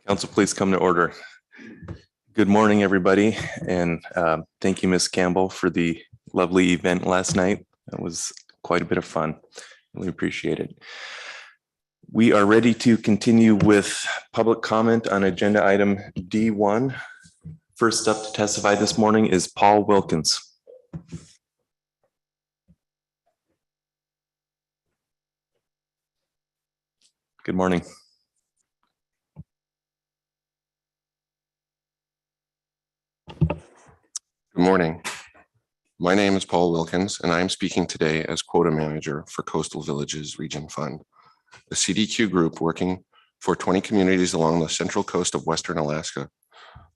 Council, please come to order. Good morning, everybody, and thank you, Ms. Campbell, for the lovely event last night. That was quite a bit of fun. Really appreciate it. We are ready to continue with public comment on agenda item D1. First up to testify this morning is Paul Wilkins. Good morning. Good morning. My name is Paul Wilkins, and I am speaking today as Quota Manager for Coastal Villages Region Fund, a CDQ group working for 20 communities along the central coast of Western Alaska,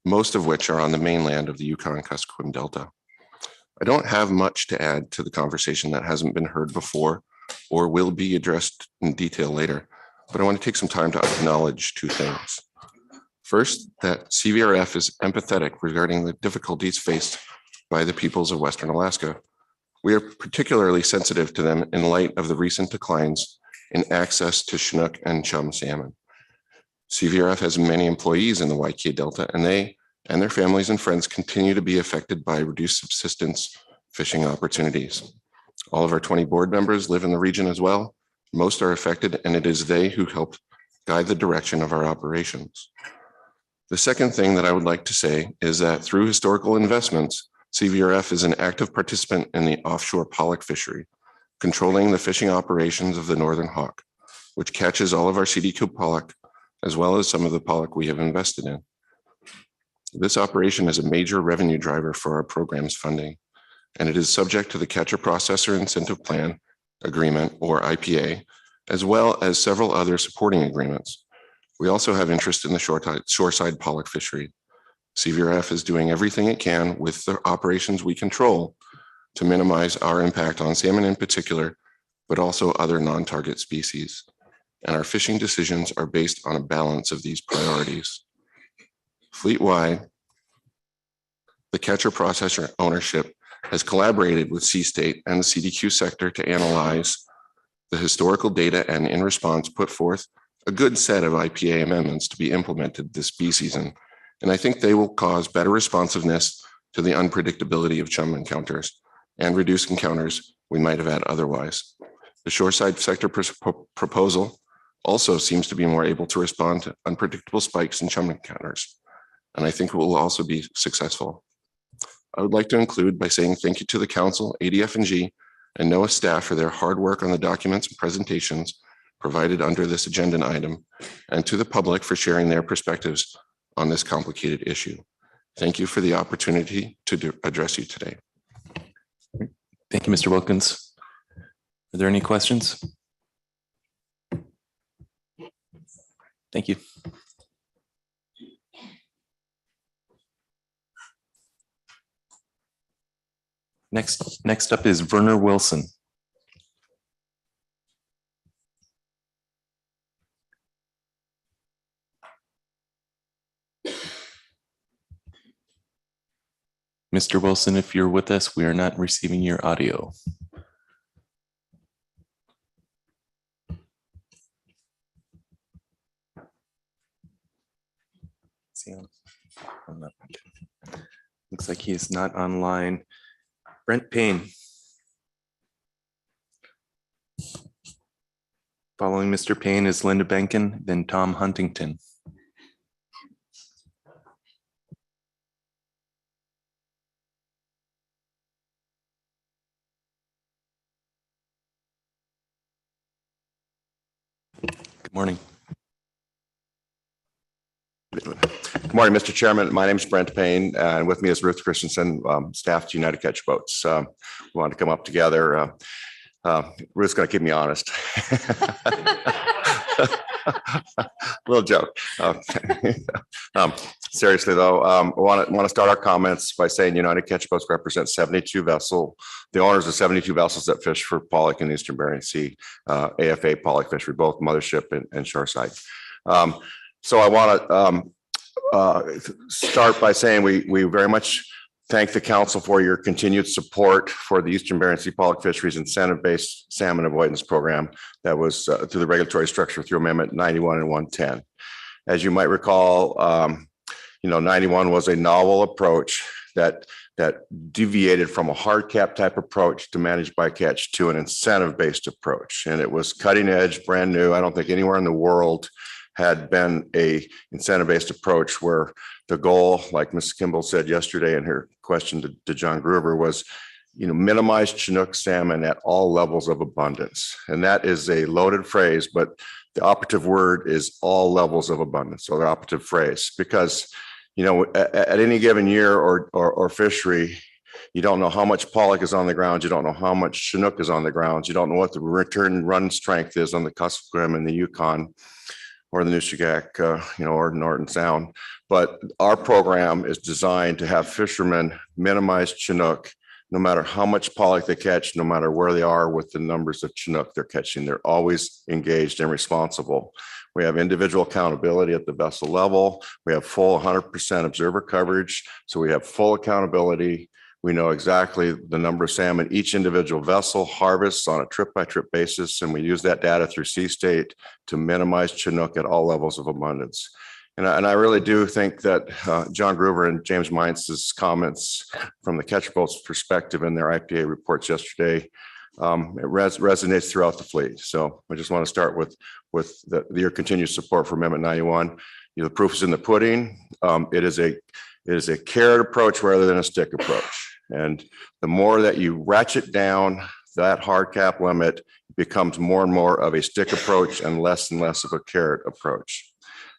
most of which are on the mainland of the Yukon-Kuskokwim Delta. I don't have much to add to the conversation that hasn't been heard before or will be addressed in detail later, but I want to take some time to acknowledge two things. First, that CVRF is empathetic regarding the difficulties faced by the peoples of Western Alaska. We are particularly sensitive to them in light of the recent declines in access to Chinook and chum salmon. CVRF has many employees in the YK Delta, and they and their families and friends continue to be affected by reduced subsistence fishing opportunities. All of our 20 board members live in the region as well. Most are affected, and it is they who help guide the direction of our operations. The second thing that I would like to say is that through historical investments, CVRF is an active participant in the offshore pollock fishery, controlling the fishing operations of the Northern Hawk, which catches all of our CDQ pollock, as well as some of the pollock we have invested in. This operation is a major revenue driver for our program's funding, and it is subject to the Catcher Processor Incentive Plan Agreement, or IPA, as well as several other supporting agreements. We also have interest in the shoreside pollock fishery. CVRF is doing everything it can with the operations we control to minimize our impact on salmon in particular, but also other non-target species. And our fishing decisions are based on a balance of these priorities. Fleet-wide, the Catcher Processor ownership has collaborated with C-State and the CDQ sector to analyze the historical data and in response put forth a good set of IPA amendments to be implemented this bee season. And I think they will cause better responsiveness to the unpredictability of chum encounters and reduce encounters we might have had otherwise. The shoreside sector proposal also seems to be more able to respond to unpredictable spikes in chum encounters, and I think it will also be successful. I would like to include by saying thank you to the Council, ADF&G, and NOAA staff for their hard work on the documents and presentations provided under this agenda item, and to the public for sharing their perspectives on this complicated issue. Thank you for the opportunity to address you today. Thank you, Mr. Wilkins. Are there any questions? Thank you. Next up is Werner Wilson. Mr. Wilson, if you're with us, we are not receiving your audio. Looks like he is not online. Brent Payne. Following Mr. Payne is Linda Benkin, then Tom Huntington. Good morning. Good morning, Mr. Chairman. My name is Brent Payne, and with me is Ruth Christensen, staff to United Catch Boats. We wanted to come up together. Ruth's going to keep me honest. Little joke. Seriously though, I want to start our comments by saying United Catch Boats represents 72 vessels, the owners of 72 vessels that fish for pollock in the Eastern Bering Sea, AFA pollock fishery, both mothership and shoreside. So I want to start by saying we very much thank the council for your continued support for the Eastern Bering Sea pollock fisheries incentive-based salmon avoidance program that was through the regulatory structure through Amendment 91 and 110. As you might recall, 91 was a novel approach that deviated from a hard cap type approach to manage bycatch to an incentive-based approach. And it was cutting edge, brand new. I don't think anywhere in the world had been a incentive-based approach where the goal, like Ms. Kimball said yesterday in her question to John Groover, was minimize Chinook salmon at all levels of abundance. And that is a loaded phrase, but the operative word is all levels of abundance, or the operative phrase, because at any given year or fishery, you don't know how much pollock is on the ground. You don't know how much Chinook is on the ground. You don't know what the return run strength is on the Kuskokwim and the Yukon or the Nushagak, or Norton Sound. But our program is designed to have fishermen minimize Chinook, no matter how much pollock they catch, no matter where they are with the numbers of Chinook they're catching. They're always engaged and responsible. We have individual accountability at the vessel level. We have full 100% observer coverage. So we have full accountability. We know exactly the number of salmon each individual vessel harvests on a trip-by-trip basis. And we use that data through Sea State to minimize Chinook at all levels of abundance. And I really do think that John Groover and James Mainz's comments from the catch boats perspective in their IPA reports yesterday, it resonates throughout the fleet. So I just want to start with your continued support for Amendment 91. The proof is in the pudding. It is a carrot approach rather than a stick approach. And the more that you ratchet down that hard cap limit, it becomes more and more of a stick approach and less of a carrot approach.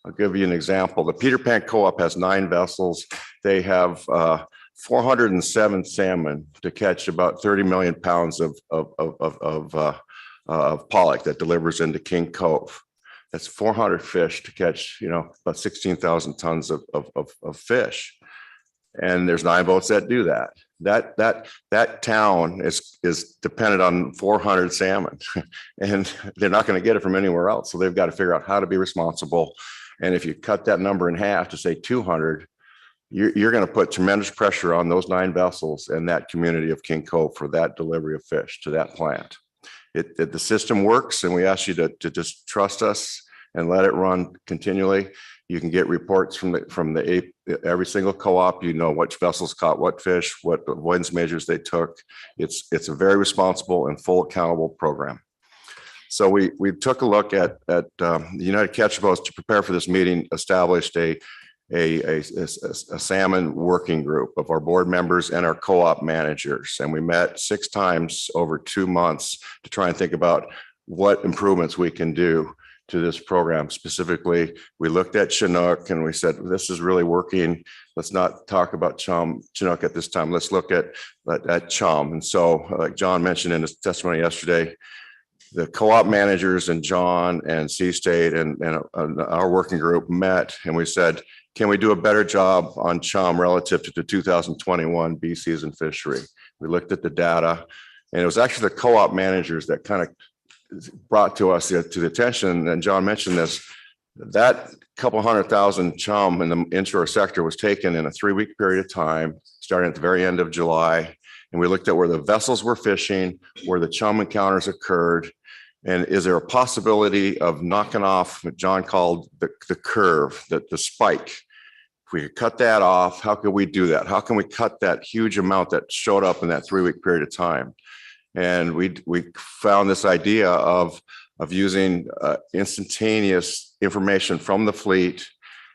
I'll give you an example. The Peter Pan Co-op has 9 vessels. They have 407 salmon to catch about 30 million pounds of pollock that delivers into King Cove. That's 400 fish to catch, about 16,000 tons of fish. And there's 9 boats that do that. That town is dependent on 400 salmon, and they're not going to get it from anywhere else. So they've got to figure out how to be responsible. And if you cut that number in half to say 200, you're going to put tremendous pressure on those 9 vessels and that community of King Cove for that delivery of fish to that plant. The system works, and we ask you to just trust us and let it run continually. You can get reports from every single co-op. Which vessels caught what fish, what avoidance measures they took. It's a very responsible and full accountable program. So we took a look at the United Catch Boats to prepare for this meeting, established a salmon working group of our board members and our co-op managers. And we met 6 times over 2 months to try and think about what improvements we can do to this program. Specifically, we looked at Chinook and we said, this is really working. Let's not talk about Chinook at this time. Let's look at chum. And so, like John mentioned in his testimony yesterday, the co-op managers and John and Sea State and our working group met, and we said, can we do a better job on chum relative to the 2021 bee season fishery? We looked at the data, and it was actually the co-op managers that kind of brought to us to the attention, and John mentioned this, that couple 100,000 chum in the inshore sector was taken in a 3-week period of time, starting at the very end of July. And we looked at where the vessels were fishing, where the chum encounters occurred, and is there a possibility of knocking off what John called the curve, the spike? If we could cut that off, how could we do that? How can we cut that huge amount that showed up in that 3-week period of time? And we found this idea of using instantaneous information from the fleet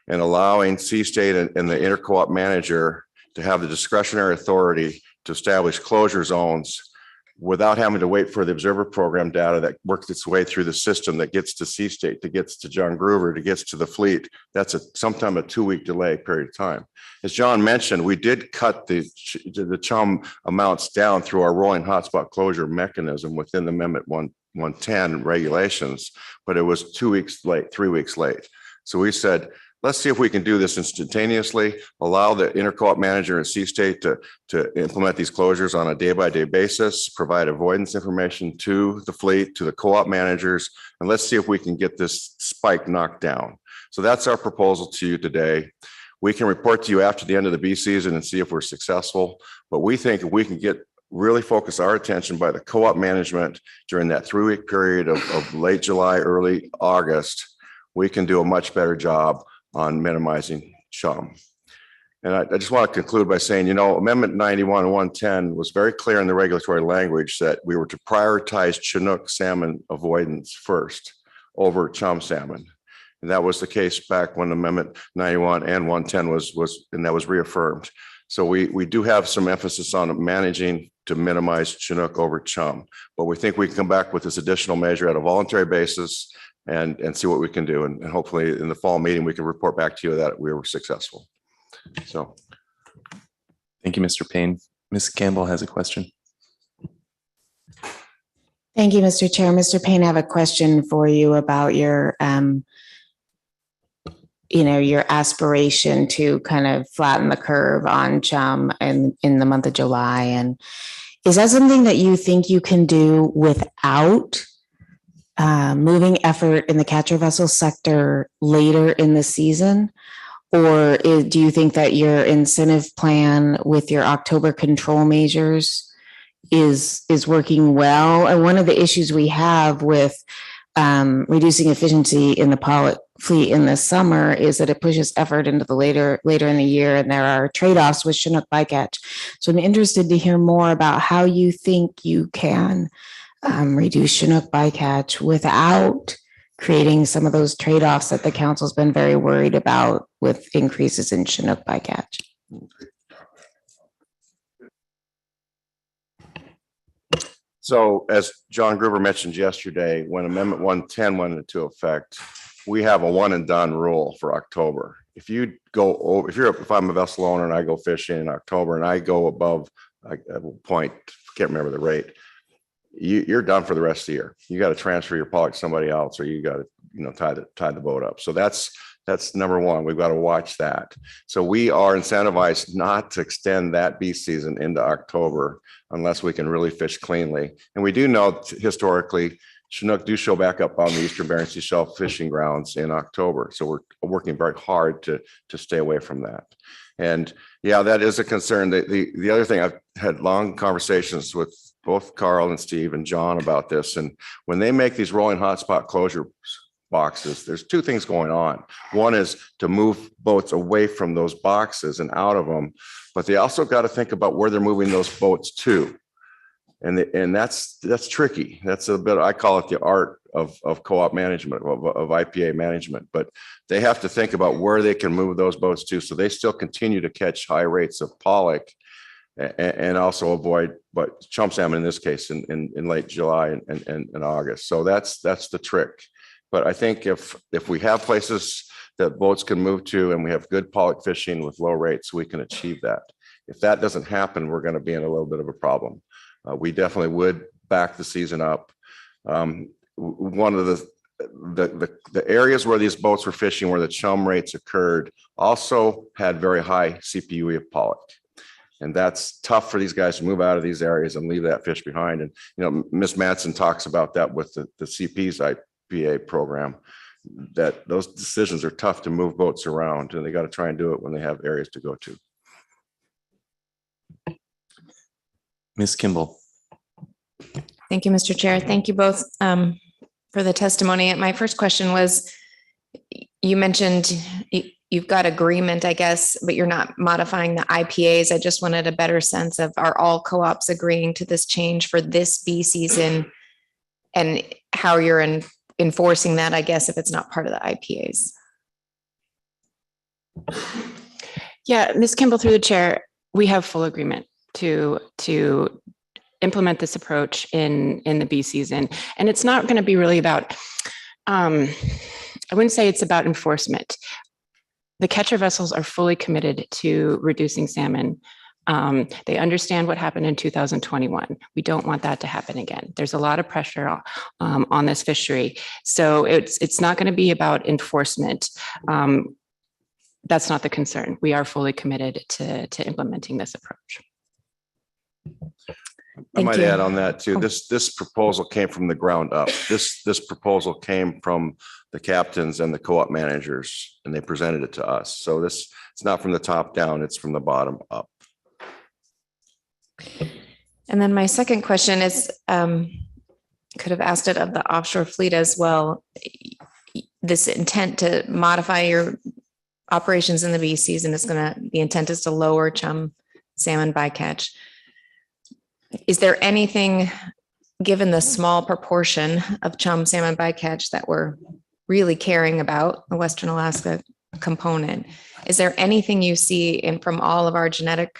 and allowing Sea State and the inter-co-op manager to have the discretionary authority to establish closure zones without having to wait for the observer program data that works its way through the system, that gets to Sea State, that gets to John Groover, that gets to the fleet. That's sometimes a 2-week delay period of time. As John mentioned, we did cut the chum amounts down through our rolling hotspot closure mechanism within the Amendment 110 regulations, but it was 2 weeks late, 3 weeks late. So we said, let's see if we can do this instantaneously, allow the inter-co-op manager and Sea State to implement these closures on a day-by-day basis, provide avoidance information to the fleet, to the co-op managers, and let's see if we can get this spike knocked down. So that's our proposal to you today. We can report to you after the end of the bee season and see if we're successful, but we think if we can really focus our attention by the co-op management during that 3-week period of late July, early August, we can do a much better job on minimizing chum. And I just want to conclude by saying, Amendment 91 and 110 was very clear in the regulatory language that we were to prioritize Chinook salmon avoidance first over chum salmon. And that was the case back when Amendment 91 and 110 and that was reaffirmed. So we do have some emphasis on managing to minimize Chinook over chum, but we think we can come back with this additional measure at a voluntary basis and see what we can do. And hopefully in the fall meeting, we can report back to you that we were successful. So. Thank you, Mr. Payne. Ms. Campbell has a question. Thank you, Mr. Chair. Mr. Payne, I have a question for you about your your aspiration to kind of flatten the curve on chum in the month of July. And is that something that you think you can do without moving effort in the catcher vessel sector later in the season? Or do you think that your incentive plan with your October control measures is working well? And one of the issues we have with reducing efficiency in the pollock fleet in the summer is that it pushes effort into the later in the year, and there are trade-offs with Chinook bycatch. So I'm interested to hear more about how you think you can reduce Chinook bycatch without creating some of those trade-offs that the council's been very worried about with increases in Chinook bycatch. So as John Gruber mentioned yesterday, when Amendment 110 went into effect, we have a one and done rule for October. If I'm a vessel owner and I go fishing in October and I go above a point, can't remember the rate, you're done for the rest of the year. You got to transfer your pollock to somebody else, or you got to tie the boat up. So that's number one. We've got to watch that. So we are incentivized not to extend that beast season into October unless we can really fish cleanly. And we do know historically Chinook do show back up on the Eastern Bering Sea shelf fishing grounds in October. So we're working very hard to stay away from that. And yeah, that is a concern. The other thing, I've had long conversations with both Carl and Steve and John about this. And when they make these rolling hotspot closure boxes, there's two things going on. One is to move boats away from those boxes and out of them, but they also got to think about where they're moving those boats to. And that's tricky. That's a bit, I call it the art of co-op management, of IPA management, but they have to think about where they can move those boats to so they still continue to catch high rates of pollock and also avoid chum salmon in this case in late July and August. So that's the trick. But I think if we have places that boats can move to and we have good pollock fishing with low rates, we can achieve that. If that doesn't happen, we're going to be in a little bit of a problem. We definitely would back the season up. One of the areas where these boats were fishing, where the chum rates occurred, also had very high CPUE of pollock. And that's tough for these guys to move out of these areas and leave that fish behind. And, Ms. Madsen talks about that with the CP's IPA program, that those decisions are tough to move boats around, and they got to try and do it when they have areas to go to. Ms. Kimball. Thank you, Mr. Chair. Thank you both for the testimony. My first question was, you mentioned you've got agreement, I guess, but you're not modifying the IPAs. I just wanted a better sense of, are all co-ops agreeing to this change for this bee season, and how you're enforcing that, I guess, if it's not part of the IPAs? Yeah, Ms. Kimball, through the chair, we have full agreement to implement this approach in the bee season. And it's not going to be really about, I wouldn't say it's about enforcement. The catcher vessels are fully committed to reducing salmon. They understand what happened in 2021. We don't want that to happen again. There's a lot of pressure on this fishery. So it's not going to be about enforcement. That's not the concern. We are fully committed to implementing this approach. I might add on that too. This proposal came from the ground up. This proposal came from the captains and the co-op managers, and they presented it to us. So it's not from the top down, it's from the bottom up. And then my second question is, could have asked it of the offshore fleet as well. this intent to modify your operations in the bee season is the intent is to lower chum salmon bycatch. Is there anything, given the small proportion of chum salmon bycatch that we're really caring about, the Western Alaska component, is there anything you see from all of our genetic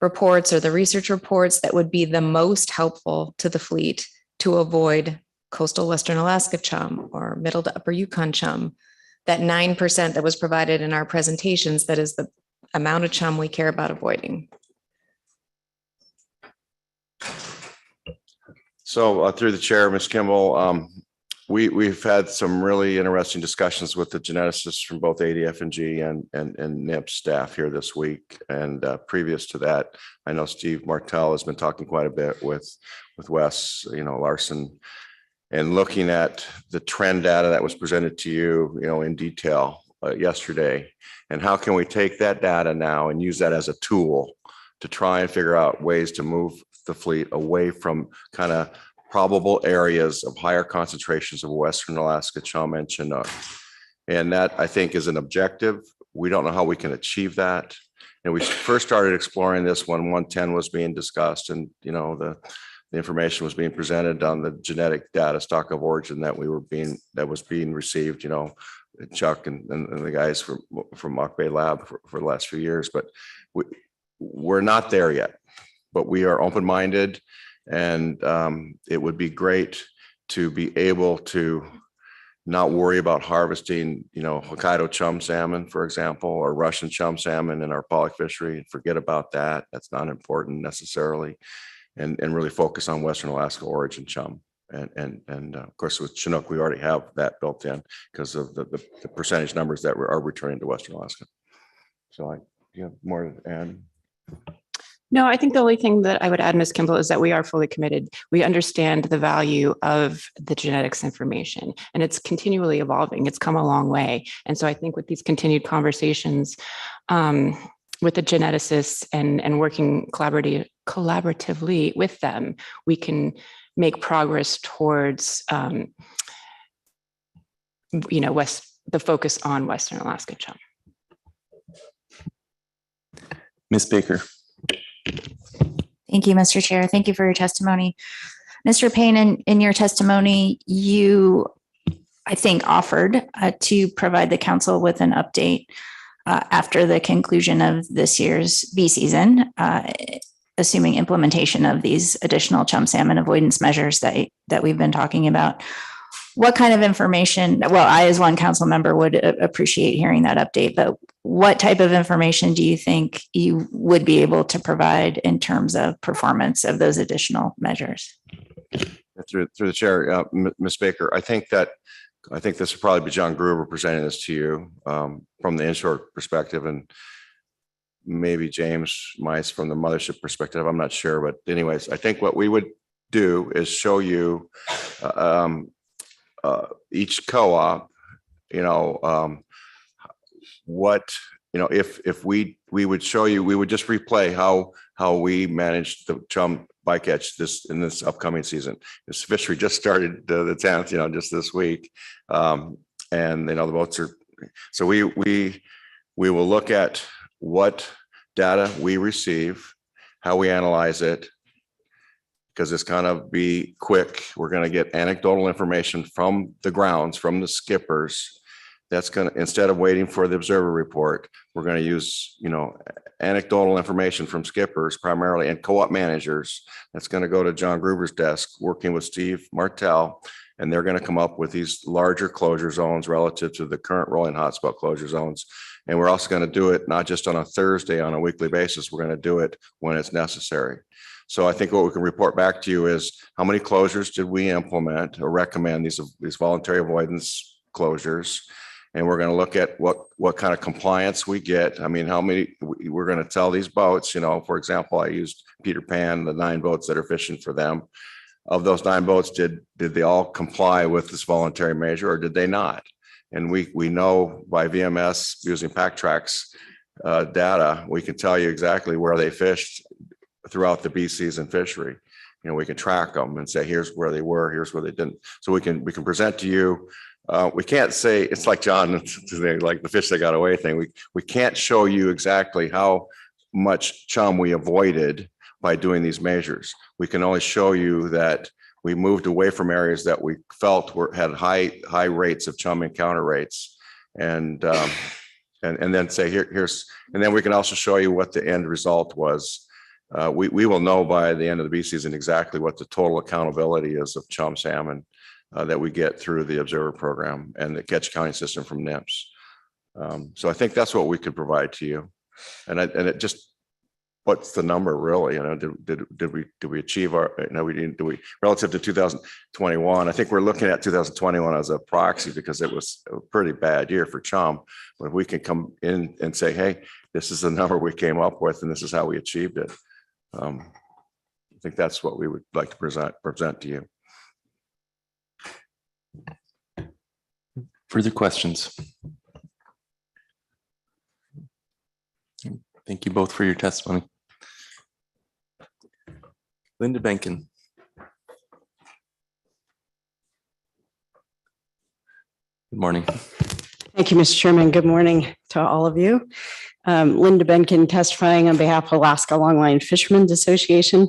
reports or the research reports that would be the most helpful to the fleet to avoid coastal Western Alaska chum or middle to upper Yukon chum? That 9% that was provided in our presentations, that is the amount of chum we care about avoiding. So through the chair, Ms. Kimball, we've had some really interesting discussions with the geneticists from both ADF&G and NIPS staff here this week. And previous to that, I know Steve Martell has been talking quite a bit with Wes, Larson, and looking at the trend data that was presented to you, in detail yesterday. And how can we take that data now and use that as a tool to try and figure out ways to move the fleet away from kind of probable areas of higher concentrations of Western Alaska chum and Chinook. And that, I think, is an objective. We don't know how we can achieve that. And we first started exploring this when 110 was being discussed, and the information was being presented on the genetic data stock of origin that was being received, Chuck and the guys from Mock Bay Lab for the last few years. But we're not there yet, but we are open-minded, and it would be great to be able to not worry about harvesting, Hokkaido chum salmon, for example, or Russian chum salmon in our pollock fishery. Forget about that. That's not important necessarily. And really focus on Western Alaska origin chum. And of course, with Chinook, we already have that built in because of the percentage numbers that are returning to Western Alaska. So you have more to add? No, I think the only thing that I would add, Ms. Kimball, is that we are fully committed. We understand the value of the genetics information, and it's continually evolving. It's come a long way. And so I think with these continued conversations with the geneticists and working collaboratively with them, we can make progress towards the focus on Western Alaska chum. Ms. Baker. Thank you, Mr. Chair. Thank you for your testimony. Mr. Payne, in your testimony, you, I think, offered to provide the council with an update after the conclusion of this year's bee season, assuming implementation of these additional chum salmon avoidance measures that we've been talking about. What kind of information, well, I as one council member would appreciate hearing that update, but what type of information do you think you would be able to provide in terms of performance of those additional measures? Through the chair, Ms. Baker, I think this would probably be John Gruber presenting this to you from the inshore perspective, and maybe James Mice from the mothership perspective. I'm not sure, but anyways, I think what we would do is show you each co-op, if we would show you, we would just replay how we managed the chum bycatch in this upcoming season. This fishery just started the 10th, just this week, and the boats are. So we will look at what data we receive, how we analyze it, because it's kind of be quick. We're going to get anecdotal information from the grounds, from the skippers. That's going to, instead of waiting for the observer report, we're going to use, anecdotal information from skippers primarily and co-op managers. That's going to go to John Gruber's desk, working with Steve Martell, and they're going to come up with these larger closure zones relative to the current rolling hotspot closure zones. And we're also going to do it not just on a Thursday on a weekly basis. We're going to do it when it's necessary. So I think what we can report back to you is how many closures did we implement or recommend, these voluntary avoidance closures. And we're going to look at what kind of compliance we get. I mean, how many, we're going to tell these boats, for example, I used Peter Pan, the 9 boats that are fishing for them. Of those 9 boats, did they all comply with this voluntary measure, or did they not? And we know by VMS using PackTrax data, we can tell you exactly where they fished throughout the bee season fishery. We can track them and say, here's where they were, here's where they didn't. So we can present to you we can't say, it's like John, like the fish that got away thing. We can't show you exactly how much chum we avoided by doing these measures. We can only show you that we moved away from areas that we felt had high rates of chum encounter rates. And then say, and then we can also show you what the end result was. We will know by the end of the bee season exactly what the total accountability is of chum salmon that we get through the observer program and the catch counting system from NIMS. So I think that's what we could provide to you. And it just, what's the number really? You know, did we achieve our, no, we didn't, relative to 2021, I think we're looking at 2021 as a proxy because it was a pretty bad year for chum. But if we can come in and say, hey, this is the number we came up with and this is how we achieved it. I think that's what we would like to present to you. Further questions? Thank you both for your testimony. Linda Benkin. Good morning. Thank you, Mr. Chairman. Good morning to all of you. Linda Benkin testifying on behalf of Alaska Longline Fishermen's Association.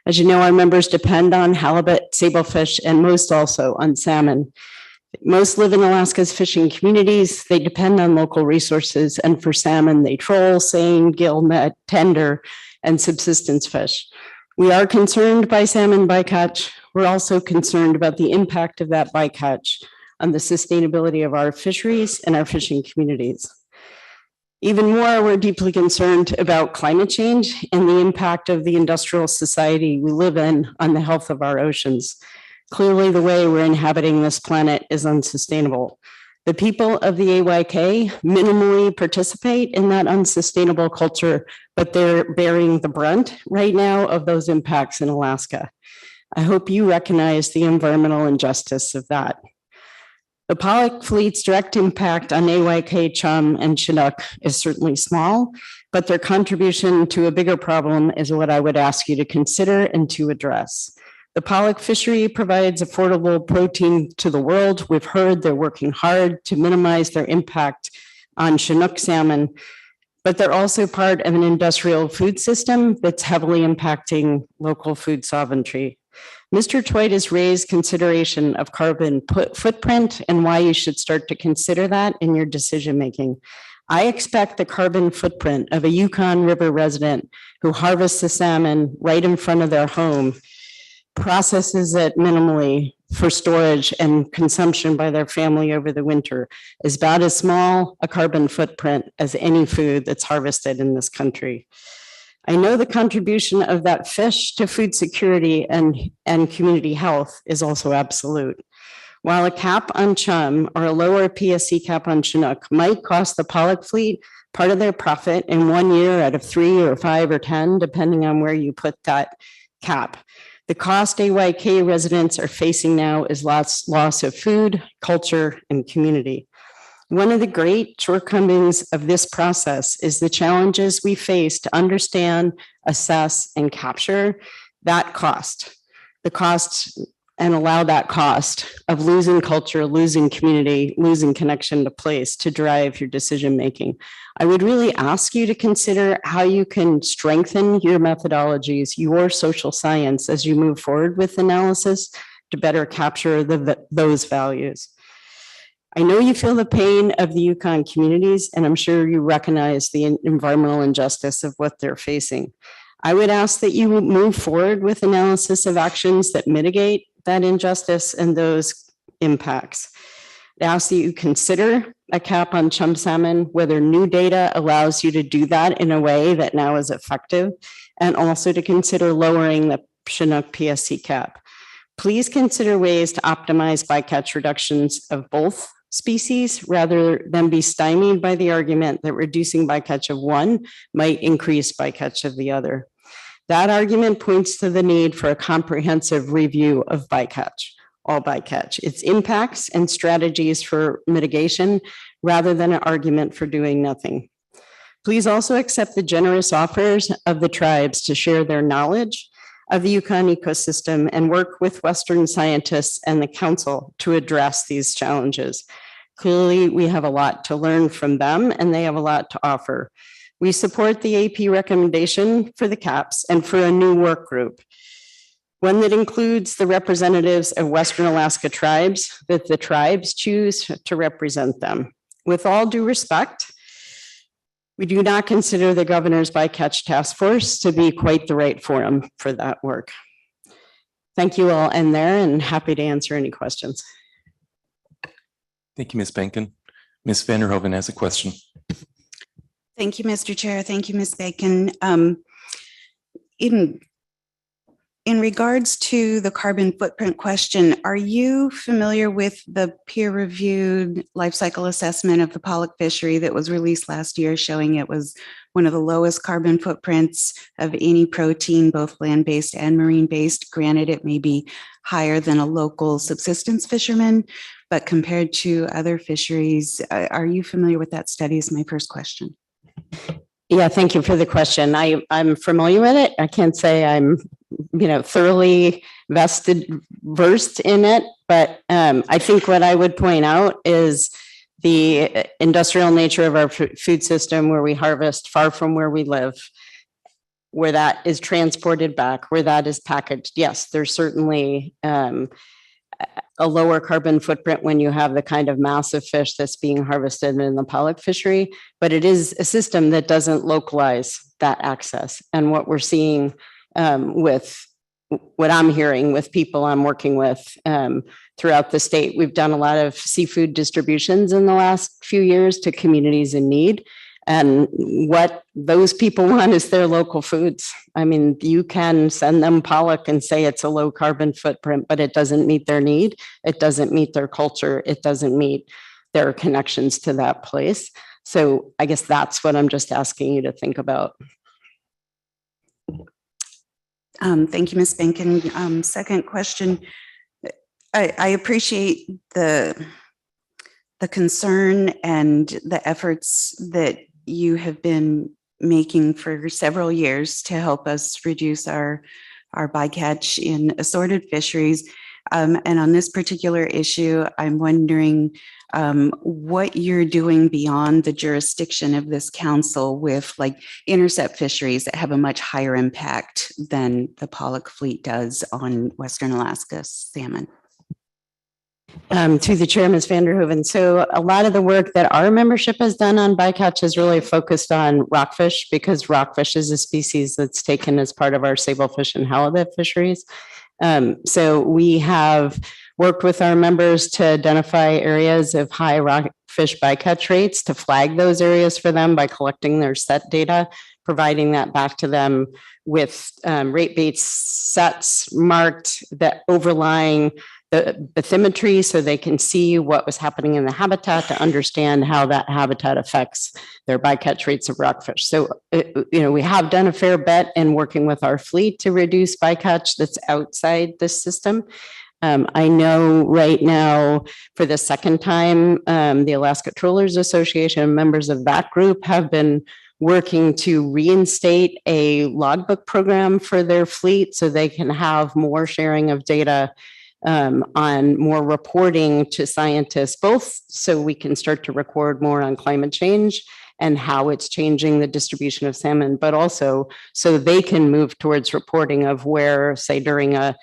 As you know, our members depend on halibut, sablefish, and most also on salmon. Most live in Alaska's fishing communities. They depend on local resources, and for salmon, they troll, seine, gillnet, tender, and subsistence fish. We are concerned by salmon bycatch. We're also concerned about the impact of that bycatch on the sustainability of our fisheries and our fishing communities. Even more, we're deeply concerned about climate change and the impact of the industrial society we live in on the health of our oceans. Clearly, the way we're inhabiting this planet is unsustainable. The people of the AYK minimally participate in that unsustainable culture, but they're bearing the brunt right now of those impacts in Alaska. I hope you recognize the environmental injustice of that. The pollock fleet's direct impact on AYK, chum, and Chinook is certainly small, but their contribution to a bigger problem is what I would ask you to consider and to address. The pollock fishery provides affordable protein to the world. We've heard they're working hard to minimize their impact on Chinook salmon, but they're also part of an industrial food system that's heavily impacting local food sovereignty. Mr. Twite has raised consideration of carbon footprint and why you should start to consider that in your decision-making. I expect the carbon footprint of a Yukon River resident who harvests the salmon right in front of their home, processes it minimally for storage and consumption by their family over the winter is about as small a carbon footprint as any food that's harvested in this country. I know the contribution of that fish to food security and community health is also absolute. While a cap on chum or a lower PSC cap on Chinook might cost the pollock fleet part of their profit in 1 year out of 3 or 5 or 10, depending on where you put that cap, the cost AYK residents are facing now is loss of food, culture, and community. One of the great shortcomings of this process is the challenges we face to understand, assess, and capture that cost, the cost, and allow that cost of losing culture, losing community, losing connection to place to drive your decision-making. I would really ask you to consider how you can strengthen your methodologies, your social science as you move forward with analysis to better capture those values. I know you feel the pain of the Yukon communities, and I'm sure you recognize the environmental injustice of what they're facing. I would ask that you move forward with analysis of actions that mitigate that injustice and those impacts. I ask that you consider a cap on chum salmon, whether new data allows you to do that in a way that now is effective, and also to consider lowering the Chinook PSC cap. Please consider ways to optimize bycatch reductions of both species rather than be stymied by the argument that reducing bycatch of one might increase bycatch of the other. That argument points to the need for a comprehensive review of bycatch, all bycatch, its impacts and strategies for mitigation rather than an argument for doing nothing. Please also accept the generous offers of the tribes to share their knowledge of the Yukon ecosystem and work with Western scientists and the council to address these challenges. Clearly, we have a lot to learn from them and they have a lot to offer. We support the AP recommendation for the CAPS and for a new work group, one that includes the representatives of Western Alaska tribes, that the tribes choose to represent them. With all due respect, we do not consider the governor's bycatch task force to be quite the right forum for that work. Thank you all and there, and happy to answer any questions. Thank you, Ms. Benkin. Ms. Vanderhoven has a question. Thank you, Mr. Chair. Thank you, Ms. Bacon. In regards to the carbon footprint question, are you familiar with the peer-reviewed life cycle assessment of the pollock fishery that was released last year, showing it was one of the lowest carbon footprints of any protein, both land-based and marine-based? Granted, it may be higher than a local subsistence fisherman, but compared to other fisheries, are you familiar with that study is my first question. Yeah, thank you for the question. I'm familiar with it. I can't say I'm, thoroughly versed in it, but I think what I would point out is the industrial nature of our food system, where we harvest far from where we live, where that is transported back, where that is packaged. Yes, there's certainly a lower carbon footprint when you have the kind of massive fish that's being harvested in the pollock fishery, but it is a system that doesn't localize that access. And what we're seeing with what I'm hearing with people I'm working with throughout the state, we've done a lot of seafood distributions in the last few years to communities in need. And what those people want is their local foods. I mean, you can send them pollock and say it's a low carbon footprint, but it doesn't meet their need. It doesn't meet their culture. It doesn't meet their connections to that place. So I guess that's what I'm just asking you to think about. Thank you, Ms. Benkin. Second question. I appreciate the concern and the efforts that you have been making for several years to help us reduce our bycatch in assorted fisheries. And on this particular issue, I'm wondering what you're doing beyond the jurisdiction of this council with like intercept fisheries that have a much higher impact than the pollock fleet does on Western Alaska salmon. Through the chair, Ms. Vanderhoven. So a lot of the work that our membership has done on bycatch is really focused on rockfish, because rockfish is a species that's taken as part of our sablefish and halibut fisheries. So we have worked with our members to identify areas of high rockfish bycatch rates, to flag those areas for them by collecting their set data, providing that back to them with rate based sets marked that overlying the bathymetry, so they can see what was happening in the habitat to understand how that habitat affects their bycatch rates of rockfish. So, we have done a fair bit in working with our fleet to reduce bycatch that's outside this system. I know right now, for the second time, the Alaska Trollers Association, members of that group have been working to reinstate a logbook program for their fleet so they can have more sharing of data on more reporting to scientists, both so we can start to record more on climate change and how it's changing the distribution of salmon, but also so they can move towards reporting of where, say, during a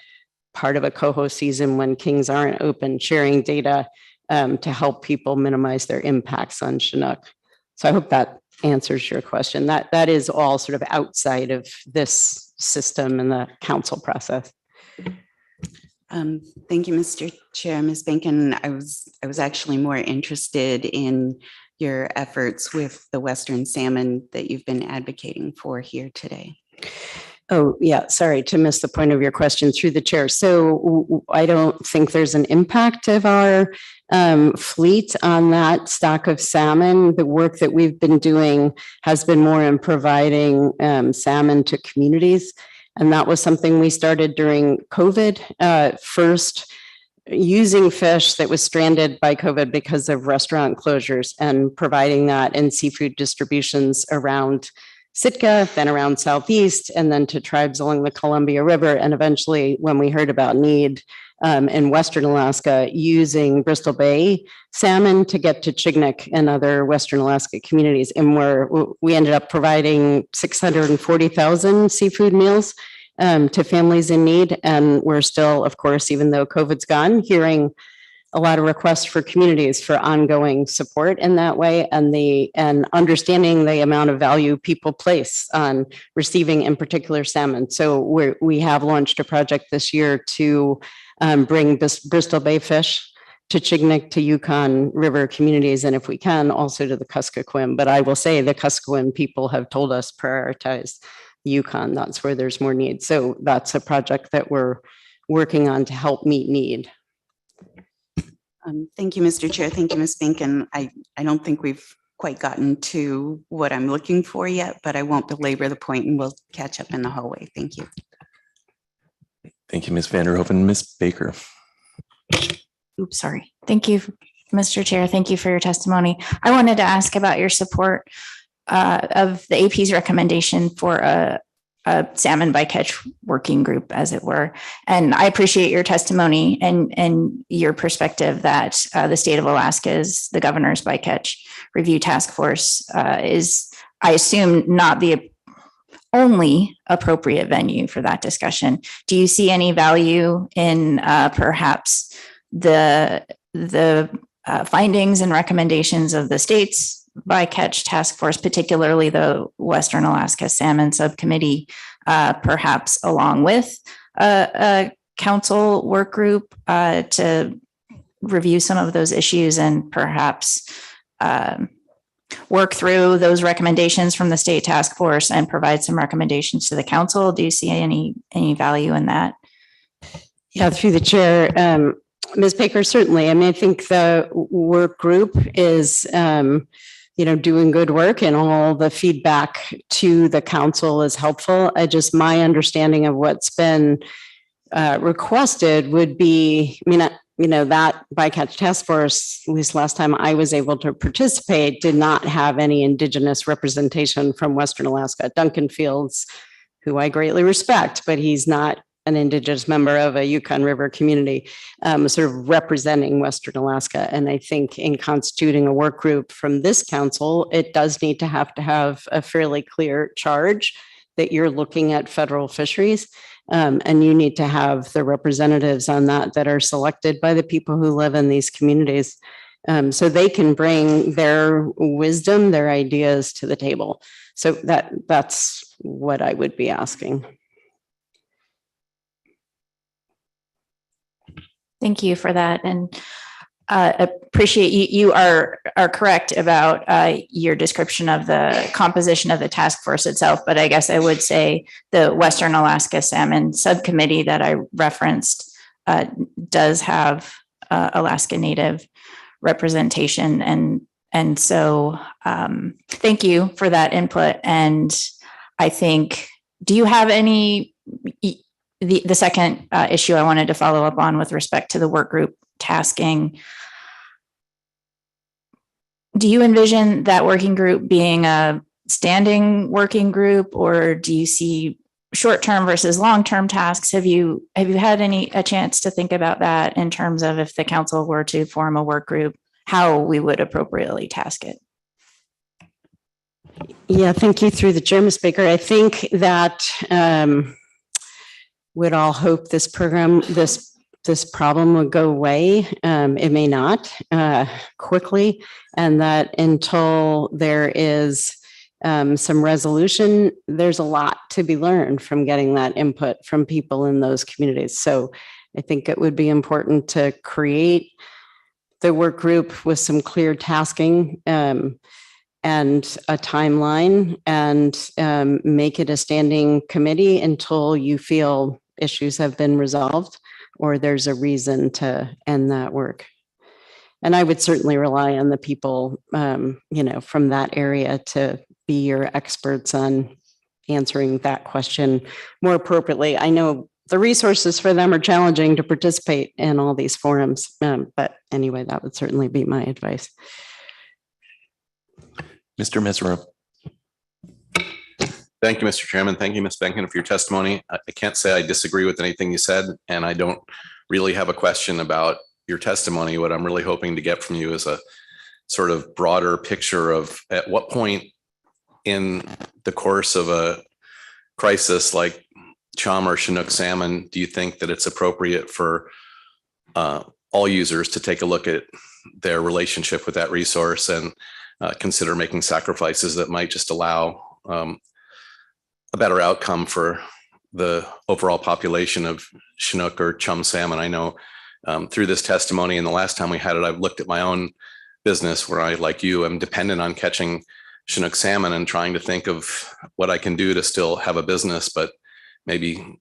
part of a coho season when kings aren't open, sharing data to help people minimize their impacts on Chinook. So I hope that answers your question. That is all sort of outside of this system and the council process. Thank you, Mr. Chair. Ms. Benkin, I was actually more interested in your efforts with the Western salmon that you've been advocating for here today. Oh, yeah, sorry to miss the point of your question through the chair. So I don't think there's an impact of our fleet on that stock of salmon. The work that we've been doing has been more in providing salmon to communities. And that was something we started during COVID, first using fish that was stranded by COVID because of restaurant closures and providing that in seafood distributions around Sitka, then around Southeast, and then to tribes along the Columbia River. And eventually, when we heard about need in Western Alaska, using Bristol Bay salmon to get to Chignik and other Western Alaska communities. And we ended up providing 640,000 seafood meals to families in need. And we're still, of course, even though COVID's gone, hearing a lot of requests for communities for ongoing support in that way, and understanding the amount of value people place on receiving, in particular, salmon. So we have launched a project this year to bring Bristol Bay fish to Chignik, to Yukon River communities, and if we can, also to the Kuskokwim. But I will say the Kuskokwim people have told us prioritize Yukon. That's where there's more need. So that's a project that we're working on to help meet need. Thank you, Mr. Chair. Thank you, Ms. Fink. And I don't think we've quite gotten to what I'm looking for yet, but I won't belabor the point and we'll catch up in the hallway. Thank you. Thank you, Ms. Vanderhoven. Ms. Baker. Oops, sorry. Thank you, Mr. Chair. Thank you for your testimony. I wanted to ask about your support of the AP's recommendation for a salmon bycatch working group, as it were. And I appreciate your testimony and your perspective that the state of Alaska's, the governor's bycatch review task force is, I assume, not the only appropriate venue for that discussion. Do you see any value in perhaps the findings and recommendations of the state's bycatch task force, particularly the Western Alaska Salmon Subcommittee, perhaps along with a council work group to review some of those issues and perhaps work through those recommendations from the state task force and provide some recommendations to the council? Do you see any value in that? Yeah, through the chair, Ms. Baker, certainly. I mean, I think the work group is doing good work, and all the feedback to the council is helpful. My understanding of what's been requested would be, that bycatch task force, at least last time I was able to participate, did not have any Indigenous representation from Western Alaska. Duncan Fields, who I greatly respect, but he's not an Indigenous member of a Yukon River community, sort of representing Western Alaska. And I think in constituting a work group from this council, it does need to have a fairly clear charge that you're looking at federal fisheries. And you need to have the representatives on that are selected by the people who live in these communities, so they can bring their wisdom, their ideas to the table. So that's what I would be asking. Thank you for that. And appreciate you are correct about your description of the composition of the task force itself. But I guess I would say the Western Alaska Salmon Subcommittee that I referenced does have Alaska Native representation. And so thank you for that input. And I think, do you have any, the second issue I wanted to follow up on with respect to the work group tasking, do you envision that working group being a standing working group, or do you see short-term versus long-term tasks? Have you had a chance to think about that in terms of if the council were to form a work group, how we would appropriately task it? Yeah, thank you through the chair, Ms. Baker. I think that we'd all hope this program, this problem would go away. It may not quickly, and that until there is some resolution, there's a lot to be learned from getting that input from people in those communities. So I think it would be important to create the work group with some clear tasking and a timeline, and make it a standing committee until you feel issues have been resolved or there's a reason to end that work. And I would certainly rely on the people, from that area to be your experts on answering that question more appropriately. I know the resources for them are challenging to participate in all these forums, but anyway, that would certainly be my advice. Mr. Mesereau. Thank you, Mr. Chairman. Thank you, Ms. Benkin, for your testimony. I can't say I disagree with anything you said, and I don't really have a question about your testimony. What I'm really hoping to get from you is a sort of broader picture of at what point in the course of a crisis like chum or Chinook salmon do you think that it's appropriate for all users to take a look at their relationship with that resource and consider making sacrifices that might just allow a better outcome for the overall population of Chinook or chum salmon? I know through this testimony and the last time we had it, I've looked at my own business where I, like you, am dependent on catching Chinook salmon and trying to think of what I can do to still have a business, but maybe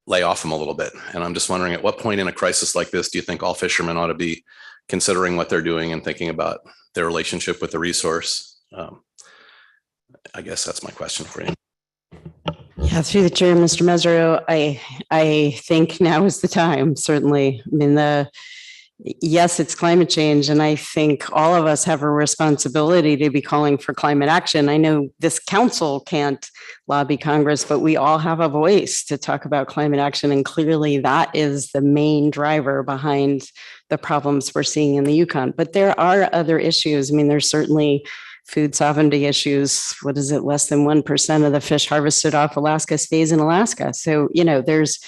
lay off them a little bit. And I'm just wondering, at what point in a crisis like this do you think all fishermen ought to be considering what they're doing and thinking about their relationship with the resource? I guess that's my question for you. Yeah, through the chair, Mr. Mesereau, I think now is the time, certainly. I mean, yes, it's climate change, and I think all of us have a responsibility to be calling for climate action. I know this council can't lobby Congress, but we all have a voice to talk about climate action, and clearly that is the main driver behind the problems we're seeing in the Yukon. But there are other issues. I mean, there's certainly food sovereignty issues. What is it? Less than 1% of the fish harvested off Alaska stays in Alaska. So, you know, there's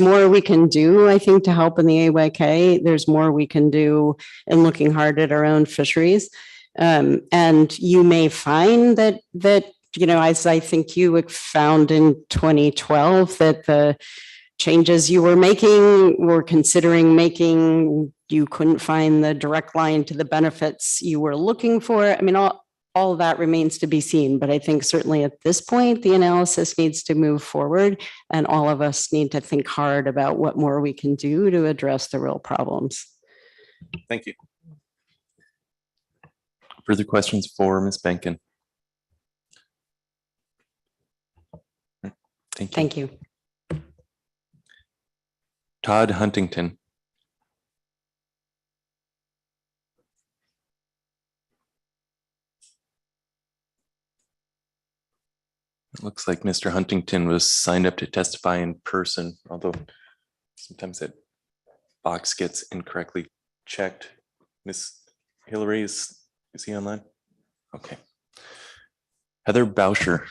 more we can do, I think, to help in the AYK. There's more we can do in looking hard at our own fisheries. And you may find that, you know, as I think you found in 2012, that the changes you were making, were considering making, you couldn't find the direct line to the benefits you were looking for. I mean, all that remains to be seen, but I think certainly at this point, the analysis needs to move forward, and all of us need to think hard about what more we can do to address the real problems. Thank you. Further questions for Ms. Benkin? Thank you. Thank you. Todd Huntington. It looks like Mr. Huntington was signed up to testify in person, although sometimes that box gets incorrectly checked. Miss Hillary, is he online? Okay. Heather Bauscher.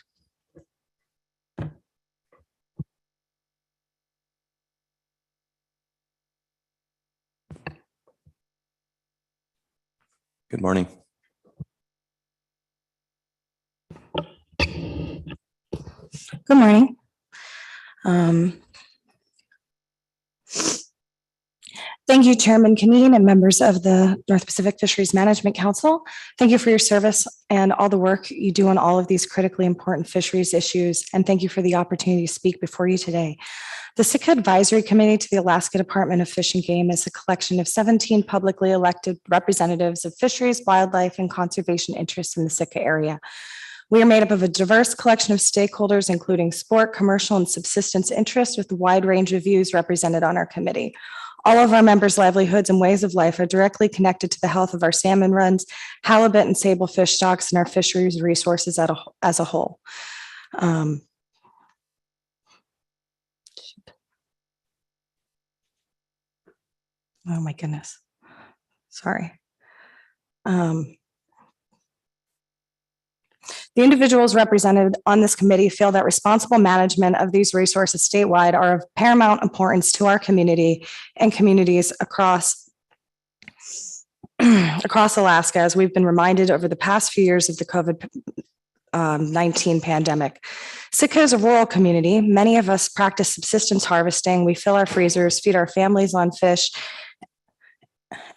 Good morning. Good morning. Thank you, Chairman Canine and members of the North Pacific Fisheries Management Council. Thank you for your service and all the work you do on all of these critically important fisheries issues. And thank you for the opportunity to speak before you today. The Sitka Advisory Committee to the Alaska Department of Fish and Game is a collection of 17 publicly elected representatives of fisheries, wildlife, and conservation interests in the Sitka area. We are made up of a diverse collection of stakeholders, including sport, commercial, and subsistence interests, with a wide range of views represented on our committee. All of our members' livelihoods and ways of life are directly connected to the health of our salmon runs, halibut and sable fish stocks, and our fisheries resources as a whole. Oh my goodness. Sorry. The individuals represented on this committee feel that responsible management of these resources statewide are of paramount importance to our community and communities across Alaska, as we've been reminded over the past few years of the COVID-19 pandemic. Sitka is a rural community. Many of us practice subsistence harvesting. We fill our freezers, feed our families on fish,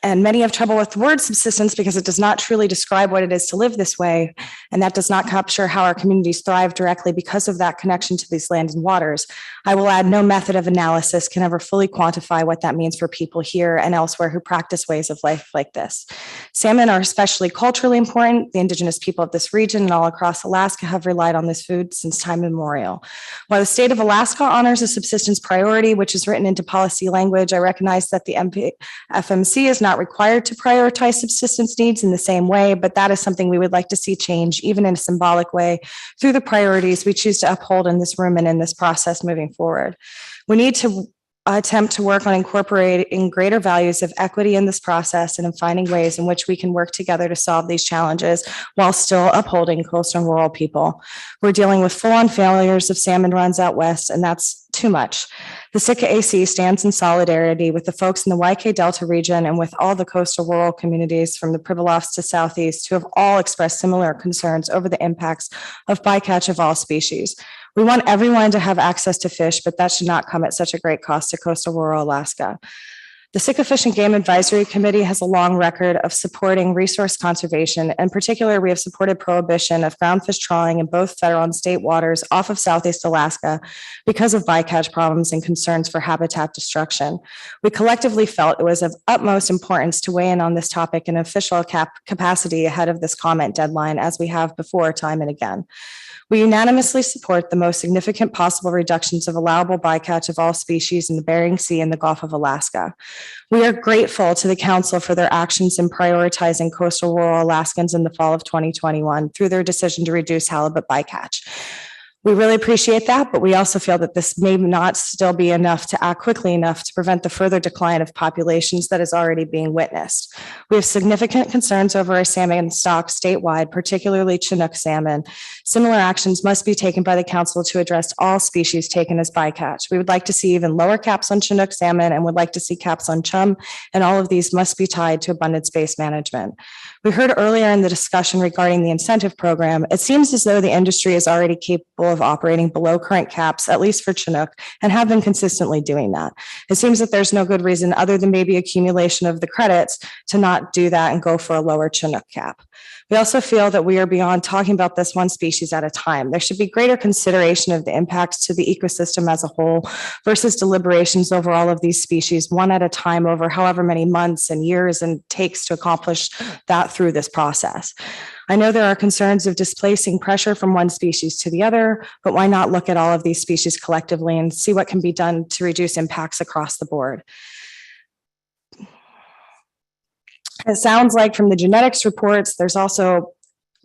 and many have trouble with the word subsistence because it does not truly describe what it is to live this way. And that does not capture how our communities thrive directly because of that connection to these lands and waters. I will add, no method of analysis can ever fully quantify what that means for people here and elsewhere who practice ways of life like this. Salmon are especially culturally important. The indigenous people of this region and all across Alaska have relied on this food since time immemorial. While the state of Alaska honors a subsistence priority, which is written into policy language, I recognize that the NPFMC is not not required to prioritize subsistence needs in the same way, but that is something we would like to see change, even in a symbolic way, through the priorities we choose to uphold in this room and in this process moving forward. We need to attempt to work on incorporating greater values of equity in this process and in finding ways in which we can work together to solve these challenges while still upholding coastal and rural people. We're dealing with full-on failures of salmon runs out west, and that's too much. The Sitka AC stands in solidarity with the folks in the YK Delta region and with all the coastal rural communities from the Pribilofs to Southeast who have all expressed similar concerns over the impacts of bycatch of all species. We want everyone to have access to fish, but that should not come at such a great cost to coastal rural Alaska. The Sitka Fish and Game Advisory Committee has a long record of supporting resource conservation. In particular, we have supported prohibition of groundfish trawling in both federal and state waters off of Southeast Alaska because of bycatch problems and concerns for habitat destruction. We collectively felt it was of utmost importance to weigh in on this topic in official capacity ahead of this comment deadline, as we have before time and again. We unanimously support the most significant possible reductions of allowable bycatch of all species in the Bering Sea and the Gulf of Alaska. We are grateful to the Council for their actions in prioritizing coastal rural Alaskans in the fall of 2021 through their decision to reduce halibut bycatch. We really appreciate that, but we also feel that this may not still be enough to act quickly enough to prevent the further decline of populations that is already being witnessed. We have significant concerns over our salmon stock statewide, particularly Chinook salmon. Similar actions must be taken by the Council to address all species taken as bycatch. We would like to see even lower caps on Chinook salmon and would like to see caps on chum, and all of these must be tied to abundance-based management. We heard earlier in the discussion regarding the incentive program, it seems as though the industry is already capable of operating below current caps, at least for Chinook, and have been consistently doing that. It seems that there's no good reason other than maybe accumulation of the credits to not do that and go for a lower Chinook cap. We also feel that we are beyond talking about this one species at a time. There should be greater consideration of the impacts to the ecosystem as a whole versus deliberations over all of these species one at a time over however many months and years and takes to accomplish that through this process. I know there are concerns of displacing pressure from one species to the other, but why not look at all of these species collectively and see what can be done to reduce impacts across the board? It sounds like from the genetics reports, there's also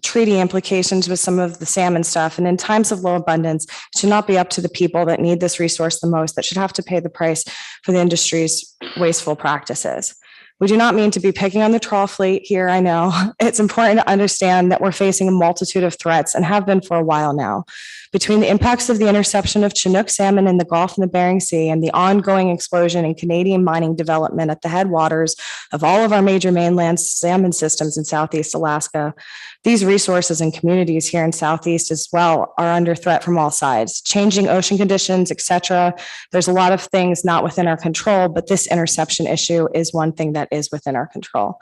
treaty implications with some of the salmon stuff. And in times of low abundance, it should not be up to the people that need this resource the most that should have to pay the price for the industry's wasteful practices. We do not mean to be picking on the trawl fleet here, I know. It's important to understand that we're facing a multitude of threats and have been for a while now. Between the impacts of the interception of Chinook salmon in the Gulf and the Bering Sea and the ongoing explosion in Canadian mining development at the headwaters of all of our major mainland salmon systems in Southeast Alaska, these resources and communities here in Southeast as well are under threat from all sides. Changing ocean conditions, et cetera. There's a lot of things not within our control, but this interception issue is one thing that is within our control.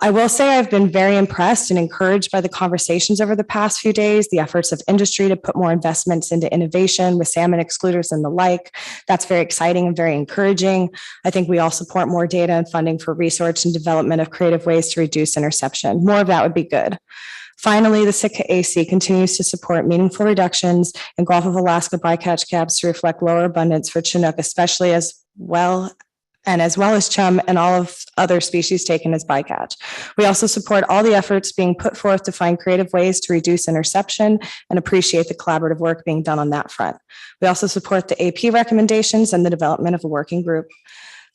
I will say I've been very impressed and encouraged by the conversations over the past few days, the efforts of industry to put more investments into innovation with salmon excluders and the like. That's very exciting and very encouraging. I think we all support more data and funding for research and development of creative ways to reduce interception. More of that would be good. Finally, the Sitka AC continues to support meaningful reductions in Gulf of Alaska bycatch caps to reflect lower abundance for Chinook, especially as well as chum and all of other species taken as bycatch. We also support all the efforts being put forth to find creative ways to reduce interception and appreciate the collaborative work being done on that front. We also support the AP recommendations and the development of a working group.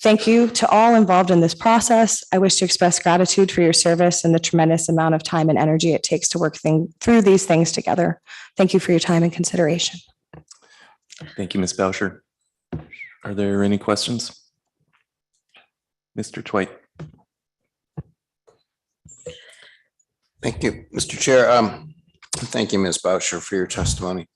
Thank you to all involved in this process. I wish to express gratitude for your service and the tremendous amount of time and energy it takes to work through these things together. Thank you for your time and consideration. Thank you, Ms. Boucher. Are there any questions? Mr. Twite. Thank you, Mr. Chair. Thank you, Ms. Boucher, for your testimony.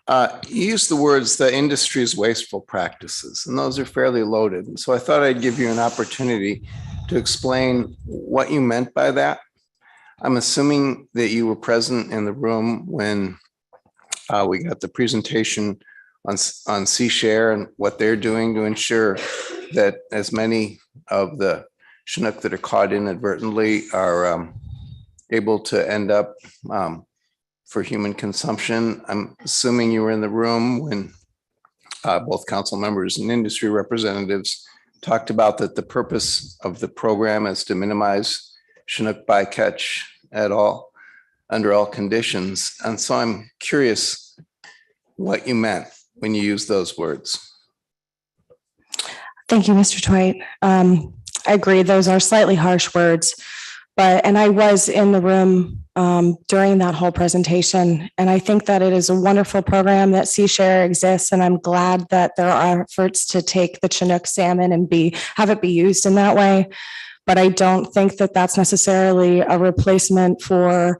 You used the words, the industry's wasteful practices, and those are fairly loaded. And so I thought I'd give you an opportunity to explain what you meant by that. I'm assuming that you were present in the room when we got the presentation on Sea Share and what they're doing to ensure that as many of the Chinook that are caught inadvertently are able to end up for human consumption. I'm assuming you were in the room when both council members and industry representatives talked about that the purpose of the program is to minimize Chinook bycatch at all, under all conditions. And so I'm curious what you meant when you used those words. Thank you, Mr. Twite. I agree, those are slightly harsh words, and I was in the room during that whole presentation. And I think that it is a wonderful program that Sea Share exists. And I'm glad that there are efforts to take the Chinook salmon and have it be used in that way. But I don't think that that's necessarily a replacement for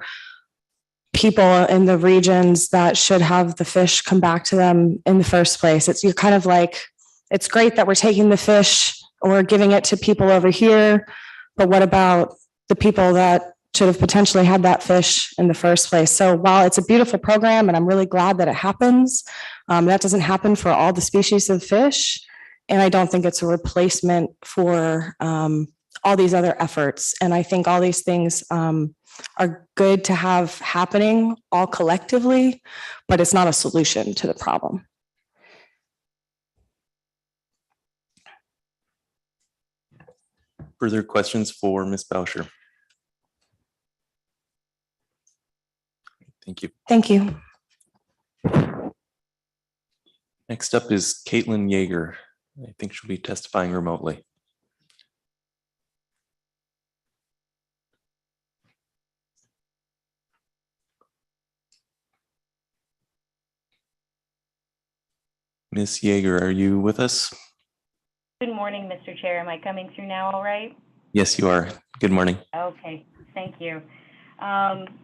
people in the regions that should have the fish come back to them in the first place. You're kind of like, it's great that we're taking the fish or giving it to people over here, but what about the people that should have potentially had that fish in the first place? So while it's a beautiful program and I'm really glad that it happens, that doesn't happen for all the species of fish. And I don't think it's a replacement for all these other efforts. And I think all these things are good to have happening all collectively, but it's not a solution to the problem. Further questions for Ms. Bauscher? Thank you. Thank you. Next up is Caitlin Yeager. I think she'll be testifying remotely. Ms. Yeager, are you with us? Good morning, Mr. Chair. Am I coming through now all right? Yes, you are. Good morning. Okay, thank you.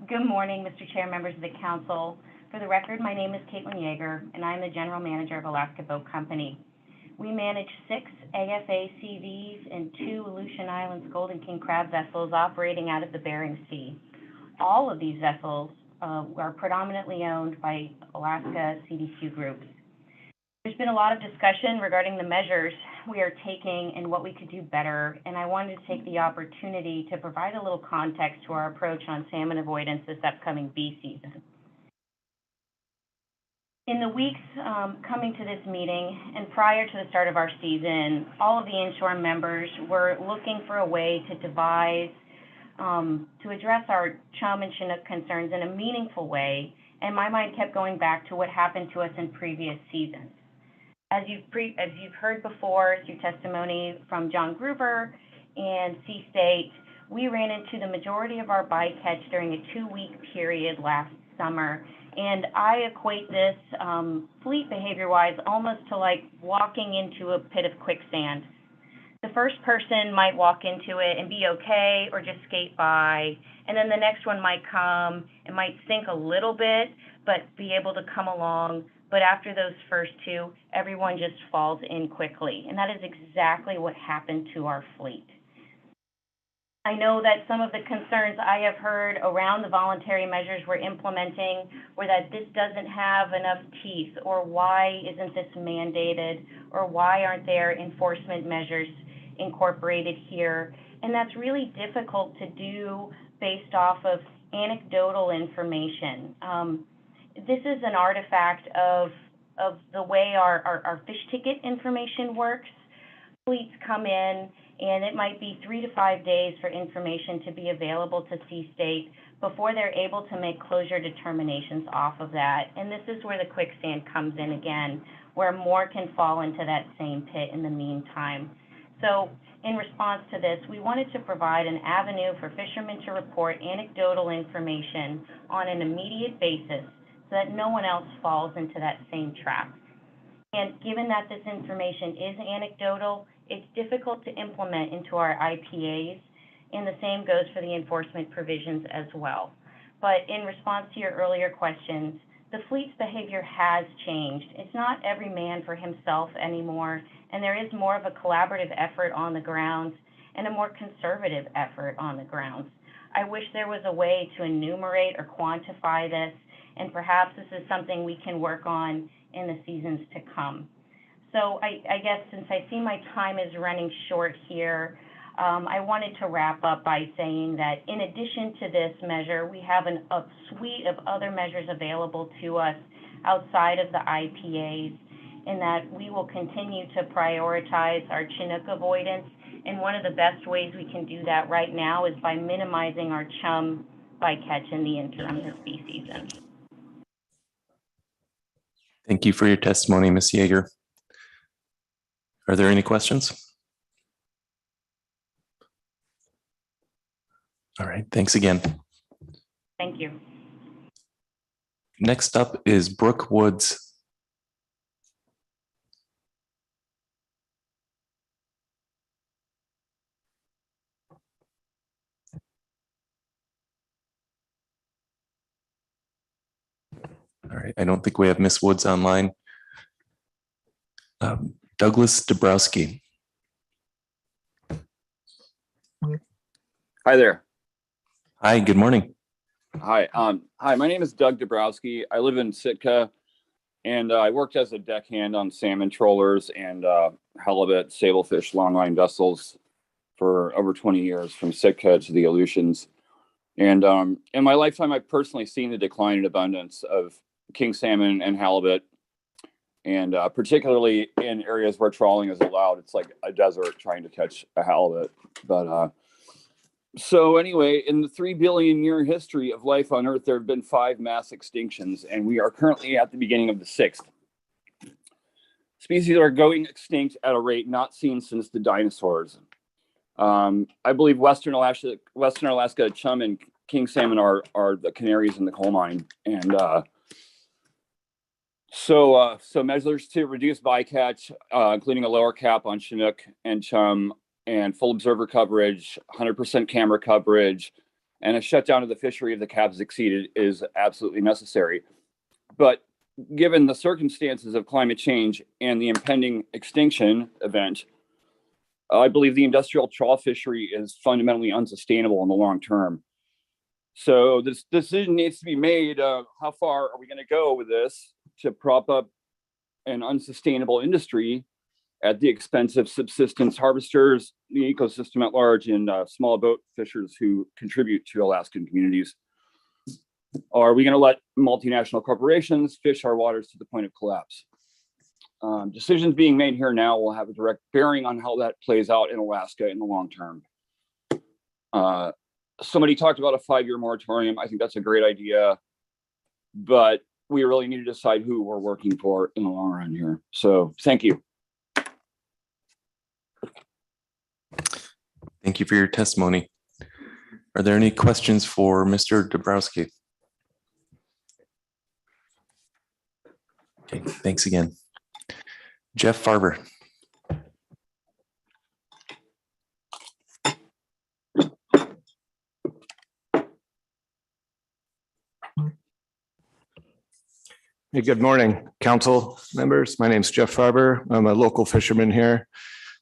Good morning, Mr. Chair, members of the council. For the record, my name is Caitlin Yeager, and I'm the general manager of Alaska Boat Company. We manage 6 AFA CVs and 2 Aleutian Islands Golden King crab vessels operating out of the Bering Sea. All of these vessels are predominantly owned by Alaska CDQ groups. There's been a lot of discussion regarding the measures we are taking and what we could do better, and I wanted to take the opportunity to provide a little context to our approach on salmon avoidance this upcoming bee season. In the weeks coming to this meeting and prior to the start of our season, all of the inshore members were looking for a way to devise to address our chum and Chinook concerns in a meaningful way, and my mind kept going back to what happened to us in previous seasons. As you've heard before through testimony from John Gruber and Sea State, we ran into the majority of our bycatch during a 2-week period last summer. And I equate this fleet behavior-wise almost to like walking into a pit of quicksand. The first person might walk into it and be okay or just skate by, and then the next one might come and might sink a little bit, but be able to come along. But after those first 2, everyone just falls in quickly. And that is exactly what happened to our fleet. I know that some of the concerns I have heard around the voluntary measures we're implementing were that this doesn't have enough teeth, or why isn't this mandated, or why aren't there enforcement measures incorporated here? And that's really difficult to do based off of anecdotal information. This is an artifact of the way our fish ticket information works. Fleets come in, and it might be 3 to 5 days for information to be available to Sea State before they're able to make closure determinations off of that. And this is where the quicksand comes in again, where more can fall into that same pit in the meantime. So in response to this, we wanted to provide an avenue for fishermen to report anecdotal information on an immediate basis so that no one else falls into that same trap. And given that this information is anecdotal, it's difficult to implement into our IPAs, and the same goes for the enforcement provisions as well. But in response to your earlier questions, the fleet's behavior has changed. It's not every man for himself anymore, and there is more of a collaborative effort on the grounds and a more conservative effort on the grounds. I wish there was a way to enumerate or quantify this, and perhaps this is something we can work on in the seasons to come. So I guess since I see my time is running short here, I wanted to wrap up by saying that in addition to this measure, we have a suite of other measures available to us outside of the IPAs. and that we will continue to prioritize our Chinook avoidance. And one of the best ways we can do that right now is by minimizing our chum bycatch in the interim this bee season. Thank you for your testimony, Ms. Yeager. Are there any questions? All right, thanks again. Thank you. Next up is Brooke Woods. All right, I don't think we have Miss Woods online. Douglas Dabrowski. Hi there. Hi, good morning. Hi. Hi, my name is Doug Dabrowski. I live in Sitka, and I worked as a deckhand on salmon trawlers and halibut, sablefish, longline vessels for over 20 years, from Sitka to the Aleutians. And in my lifetime, I've personally seen the decline in abundance of king salmon and halibut, and particularly in areas where trawling is allowed. It's like a desert trying to catch a halibut. But so anyway, in the 3 billion year history of life on Earth, there have been 5 mass extinctions, and we are currently at the beginning of the 6th. Species are going extinct at a rate not seen since the dinosaurs. I believe Western Alaska chum and king salmon are the canaries in the coal mine, and so measures to reduce bycatch, including a lower cap on Chinook and chum, and full observer coverage, 100% camera coverage, and a shutdown of the fishery if the cap is exceeded is absolutely necessary. But given the circumstances of climate change and the impending extinction event, I believe the industrial trawl fishery is fundamentally unsustainable in the long term. So this decision needs to be made. How far are we going to go with this to prop up an unsustainable industry at the expense of subsistence harvesters, the ecosystem at large, and small boat fishers who contribute to Alaskan communities? Or are we going to let multinational corporations fish our waters to the point of collapse? Decisions being made here now will have a direct bearing on how that plays out in Alaska in the long term. Somebody talked about a 5-year moratorium. I think that's a great idea, but we really need to decide who we're working for in the long run here. So thank you. Thank you for your testimony. Are there any questions for Mr. Dabrowski? Okay, thanks again. Jeff Farber. Hey, good morning, council members. My name is Jeff Farber. I'm a local fisherman here.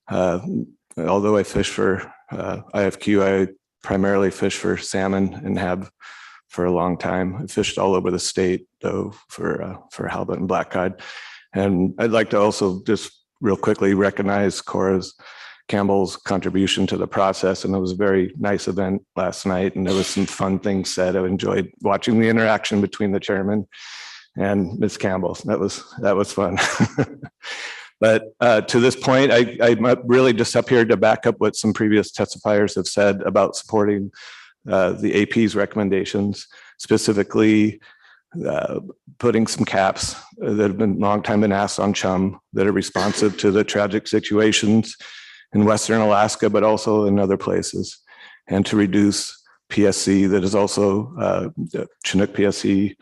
Although I fish for IFQ, I primarily fish for salmon and have for a long time. I fished all over the state, though, for halibut and blackcod. And I'd like to also just real quickly recognize Campbell's contribution to the process. And it was a very nice event last night, and there was some fun things said. I enjoyed watching the interaction between the chairman and Ms. Campbell. That was fun. But to this point, I'm really just up here to back up what some previous testifiers have said about supporting the AP's recommendations, specifically putting some caps that have been long time been asked on chum that are responsive to the tragic situations in Western Alaska, but also in other places, and to reduce PSC that is also Chinook PSC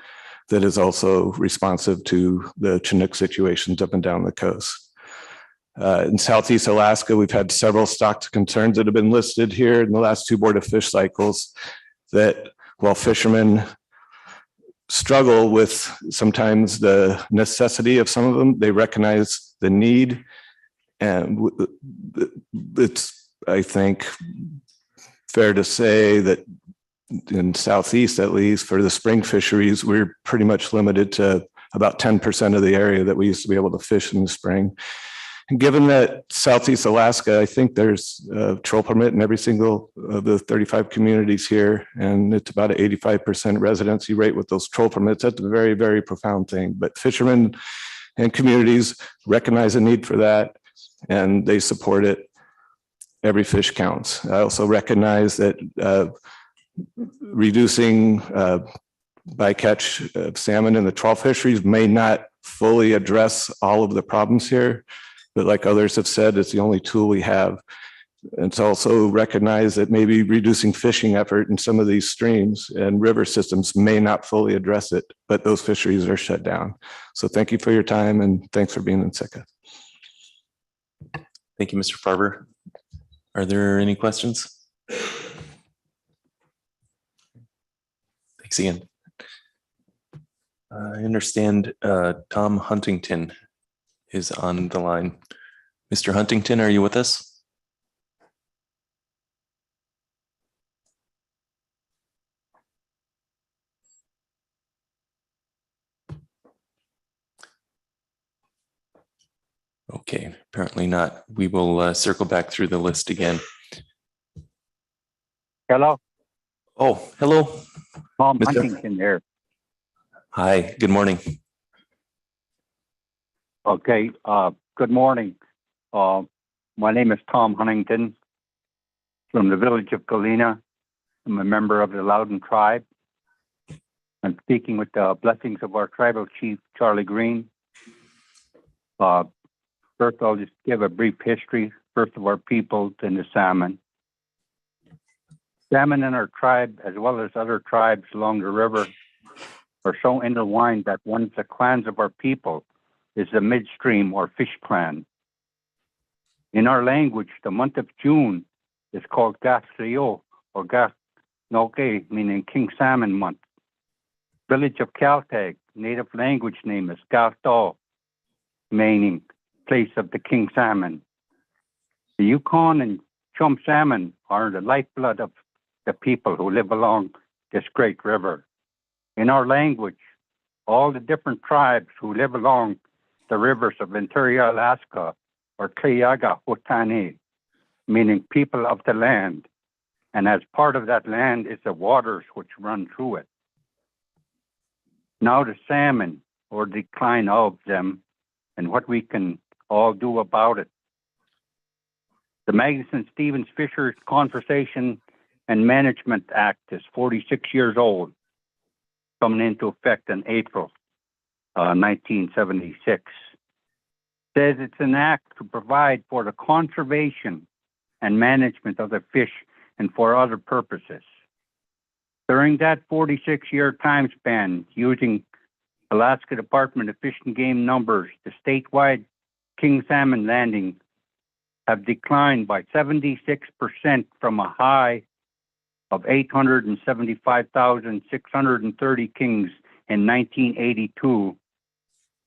that is also responsive to the Chinook situations up and down the coast. In Southeast Alaska, we've had several stock concerns that have been listed here in the last 2 Board of Fish cycles, that while fishermen struggle with sometimes the necessity of some of them, they recognize the need. And it's, I think, fair to say that in Southeast, at least for the spring fisheries, we're pretty much limited to about 10% of the area that we used to be able to fish in the spring. And given that Southeast Alaska, I think there's a troll permit in every single of the 35 communities here, and it's about an 85% residency rate with those troll permits. That's a very, very profound thing. But fishermen and communities recognize the need for that, and they support it. Every fish counts. I also recognize that reducing bycatch of salmon in the trawl fisheries may not fully address all of the problems here, but like others have said, it's the only tool we have. And to also recognize that maybe reducing fishing effort in some of these streams and river systems may not fully address it, but those fisheries are shut down. So thank you for your time and thanks for being in Sitka. Thank you, Mr. Farber. Are there any questions? Thanks again. I understand Tom Huntington is on the line. Mr. Huntington, are you with us? Okay, apparently not. We will circle back through the list again. Hello. Oh, hello. Tom Mr. Huntington here. Hi, good morning. Okay, good morning. My name is Tom Huntington from the village of Galena. I'm a member of the Loudon tribe. I'm speaking with the blessings of our tribal chief, Charlie Green. First, I'll just give a brief history, first of our people, then the salmon. Salmon in our tribe, as well as other tribes along the river, are so intertwined that one of the clans of our people is the midstream or fish clan. In our language, the month of June is called Gasrio or Gasnoke, meaning King Salmon month. Village of Caltag, native language name is Gasto, meaning place of the king salmon. The Yukon and chum salmon are the lifeblood of the people who live along this great river. In our language, all the different tribes who live along the rivers of interior Alaska are Tliaga Hotani, meaning people of the land. And as part of that land is the waters which run through it. Now the salmon, or decline of them, and what we can all do about it. The Magnuson-Stevens Fisheries Conservation and Management Act is 46 years old, coming into effect in April 1976. Says it's an act to provide for the conservation and management of the fish and for other purposes. During that 46-year time span, using Alaska Department of Fish and Game numbers, the statewide king salmon landings have declined by 76% from a high of 875,630 kings in 1982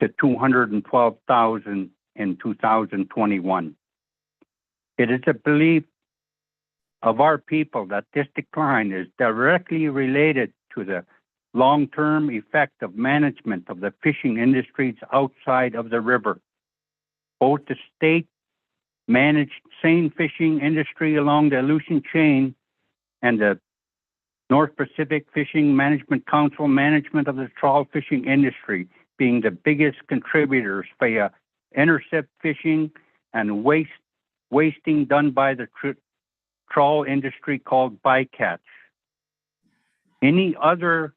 to 212,000 in 2021. It is a belief of our people that this decline is directly related to the long-term effect of management of the fishing industries outside of the river. Both the state managed seine fishing industry along the Aleutian chain and the North Pacific Fishing Management Council management of the trawl fishing industry being the biggest contributors via intercept fishing and wasting done by the trawl industry called bycatch. Any other,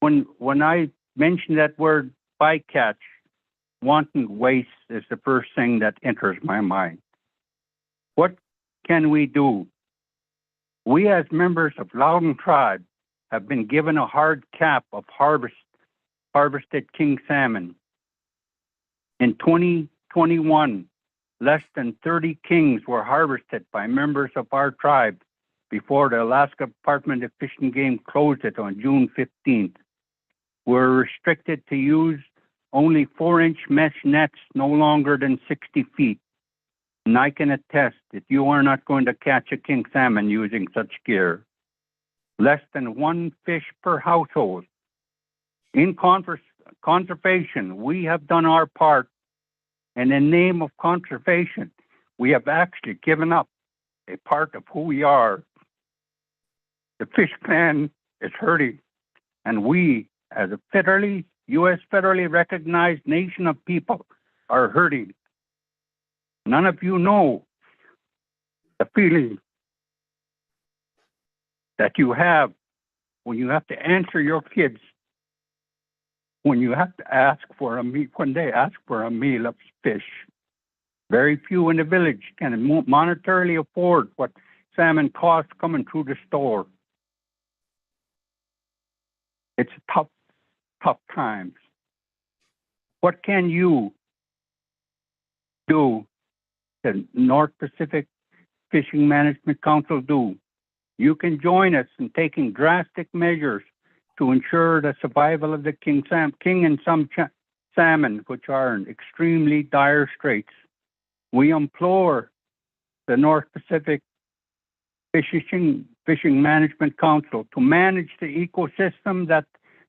when I mention that word bycatch, wanton waste is the first thing that enters my mind. What can we do? We as members of Loudon Tribe have been given a hard cap of harvested king salmon. In 2021, less than 30 kings were harvested by members of our tribe before the Alaska Department of Fish and Game closed it on June 15th. We're restricted to use only 4-inch mesh nets no longer than 60 feet. And I can attest that you are not going to catch a king salmon using such gear. Less than 1 fish per household. In conservation, we have done our part. And in the name of conservation, we have actually given up a part of who we are. The fish clan is hurting, and we, as a federally U.S. federally recognized nation of people are hurting. None of you know the feeling that you have when you have to answer your kids, when you have to ask for a meal, when they ask for a meal of fish. Very few in the village can monetarily afford what salmon costs coming through the store. It's tough times. What can you do, the North Pacific Fishing Management Council do? You can join us in taking drastic measures to ensure the survival of the king and some salmon, which are in extremely dire straits. We implore the North Pacific Fishing Management Council to manage the ecosystem that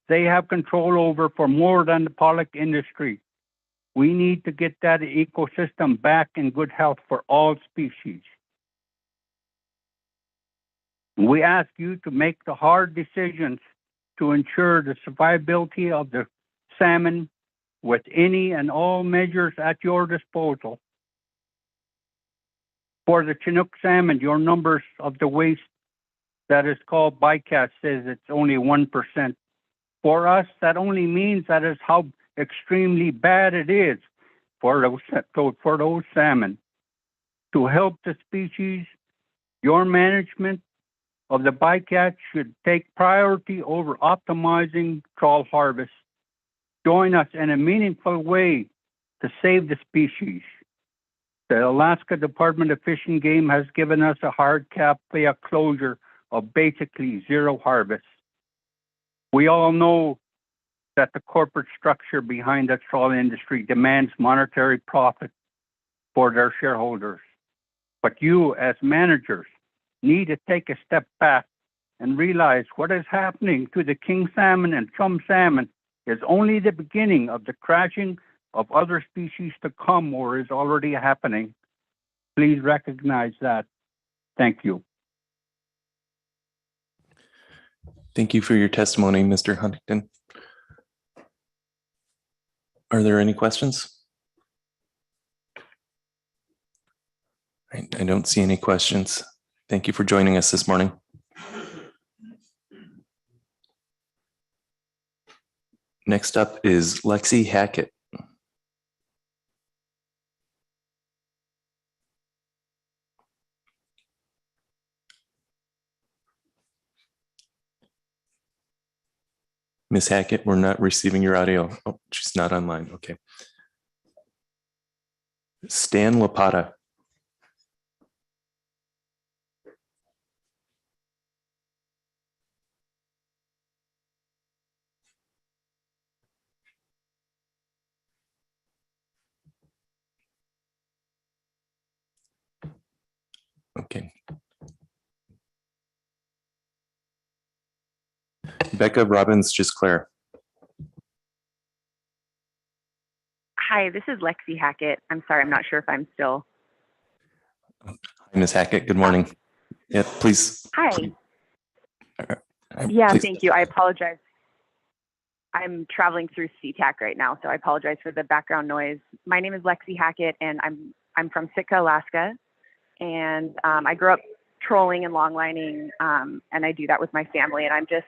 they have control over for more than the pollock industry. We need to get that ecosystem back in good health for all species. We ask you to make the hard decisions to ensure the survivability of the salmon with any and all measures at your disposal. For the Chinook salmon, your numbers of the waste that is called bycatch says it's only 1%. For us, that only means that is how extremely bad it is for those salmon. To help the species, your management of the bycatch should take priority over optimizing trawl harvest. Join us in a meaningful way to save the species. The Alaska Department of Fish and Game has given us a hard cap via closure of basically zero harvest. We all know that the corporate structure behind the trawl industry demands monetary profit for their shareholders. But you, as managers, need to take a step back and realize what is happening to the king salmon and chum salmon is only the beginning of the crashing of other species to come or is already happening. Please recognize that. Thank you. Thank you for your testimony, Mr. Huntington. Are there any questions? I don't see any questions. Thank you for joining us this morning. Next up is Lexi Hackett. Ms. Hackett, we're not receiving your audio. Oh, she's not online. Okay. Stan Lapata. Okay. Becca Robbins, just Claire. Hi, this is Lexi Hackett. I'm sorry, I'm not sure if I'm still. Hi, Ms. Hackett. Good morning. Yeah, please. Hi. Please. Yeah, Please. thank you. I apologize. I'm traveling through SeaTac right now, so I apologize for the background noise. My name is Lexi Hackett, and I'm from Sitka, Alaska, and I grew up trolling and longlining, and I do that with my family. And I'm just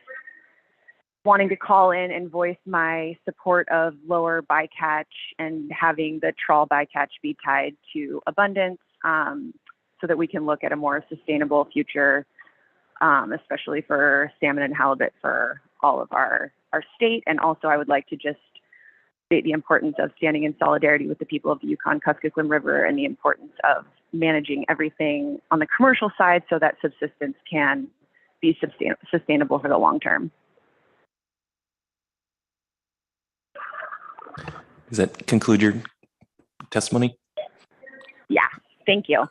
wanting to call in and voice my support of lower bycatch and having the trawl bycatch be tied to abundance, so that we can look at a more sustainable future, especially for salmon and halibut for all of our state. And also I would like to just state the importance of standing in solidarity with the people of the Yukon-Kuskokwim River and the importance of managing everything on the commercial side so that subsistence can be sustainable for the long term. Does that conclude your testimony? Yeah, thank you.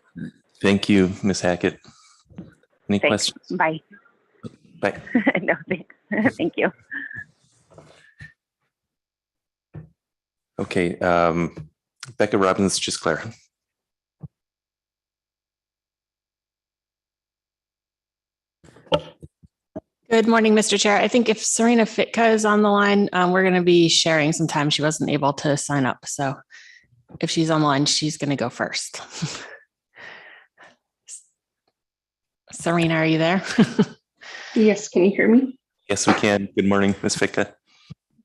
Thank you, Ms. Hackett. Any Thanks. questions? Bye. Bye. No, thanks. Thank you. Okay, Becca Robbins, just Claire. Good morning, Mr. Chair. I think if Serena Fitka is on the line, we're going to be sharing some time. She wasn't able to sign up. So if she's online, she's going to go first. Serena, are you there? Yes, can you hear me? Yes, we can. Good morning, Ms. Fitka.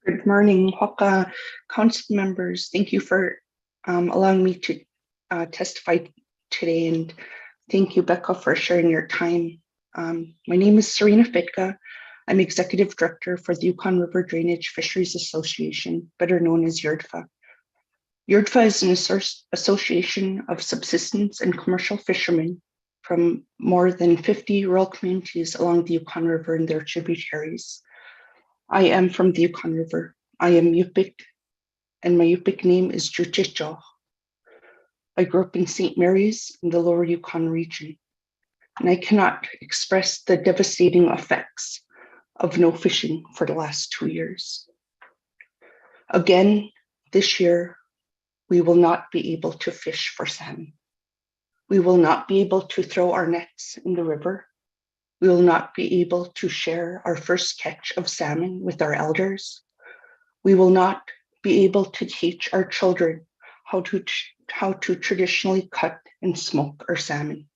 Good morning, Hoka council members. Thank you for allowing me to testify today, and thank you, Becca, for sharing your time. My name is Serena Fitka. I'm Executive Director for the Yukon River Drainage Fisheries Association, better known as YRDFA. YRDFA is an association of subsistence and commercial fishermen from more than 50 rural communities along the Yukon River and their tributaries. I am from the Yukon River. I am Yupik, and my Yupik name is Juchicho. I grew up in St. Mary's in the lower Yukon region, and I cannot express the devastating effects of no fishing for the last 2 years. Again, this year, we will not be able to fish for salmon. We will not be able to throw our nets in the river. We will not be able to share our first catch of salmon with our elders. We will not be able to teach our children how to traditionally cut and smoke our salmon.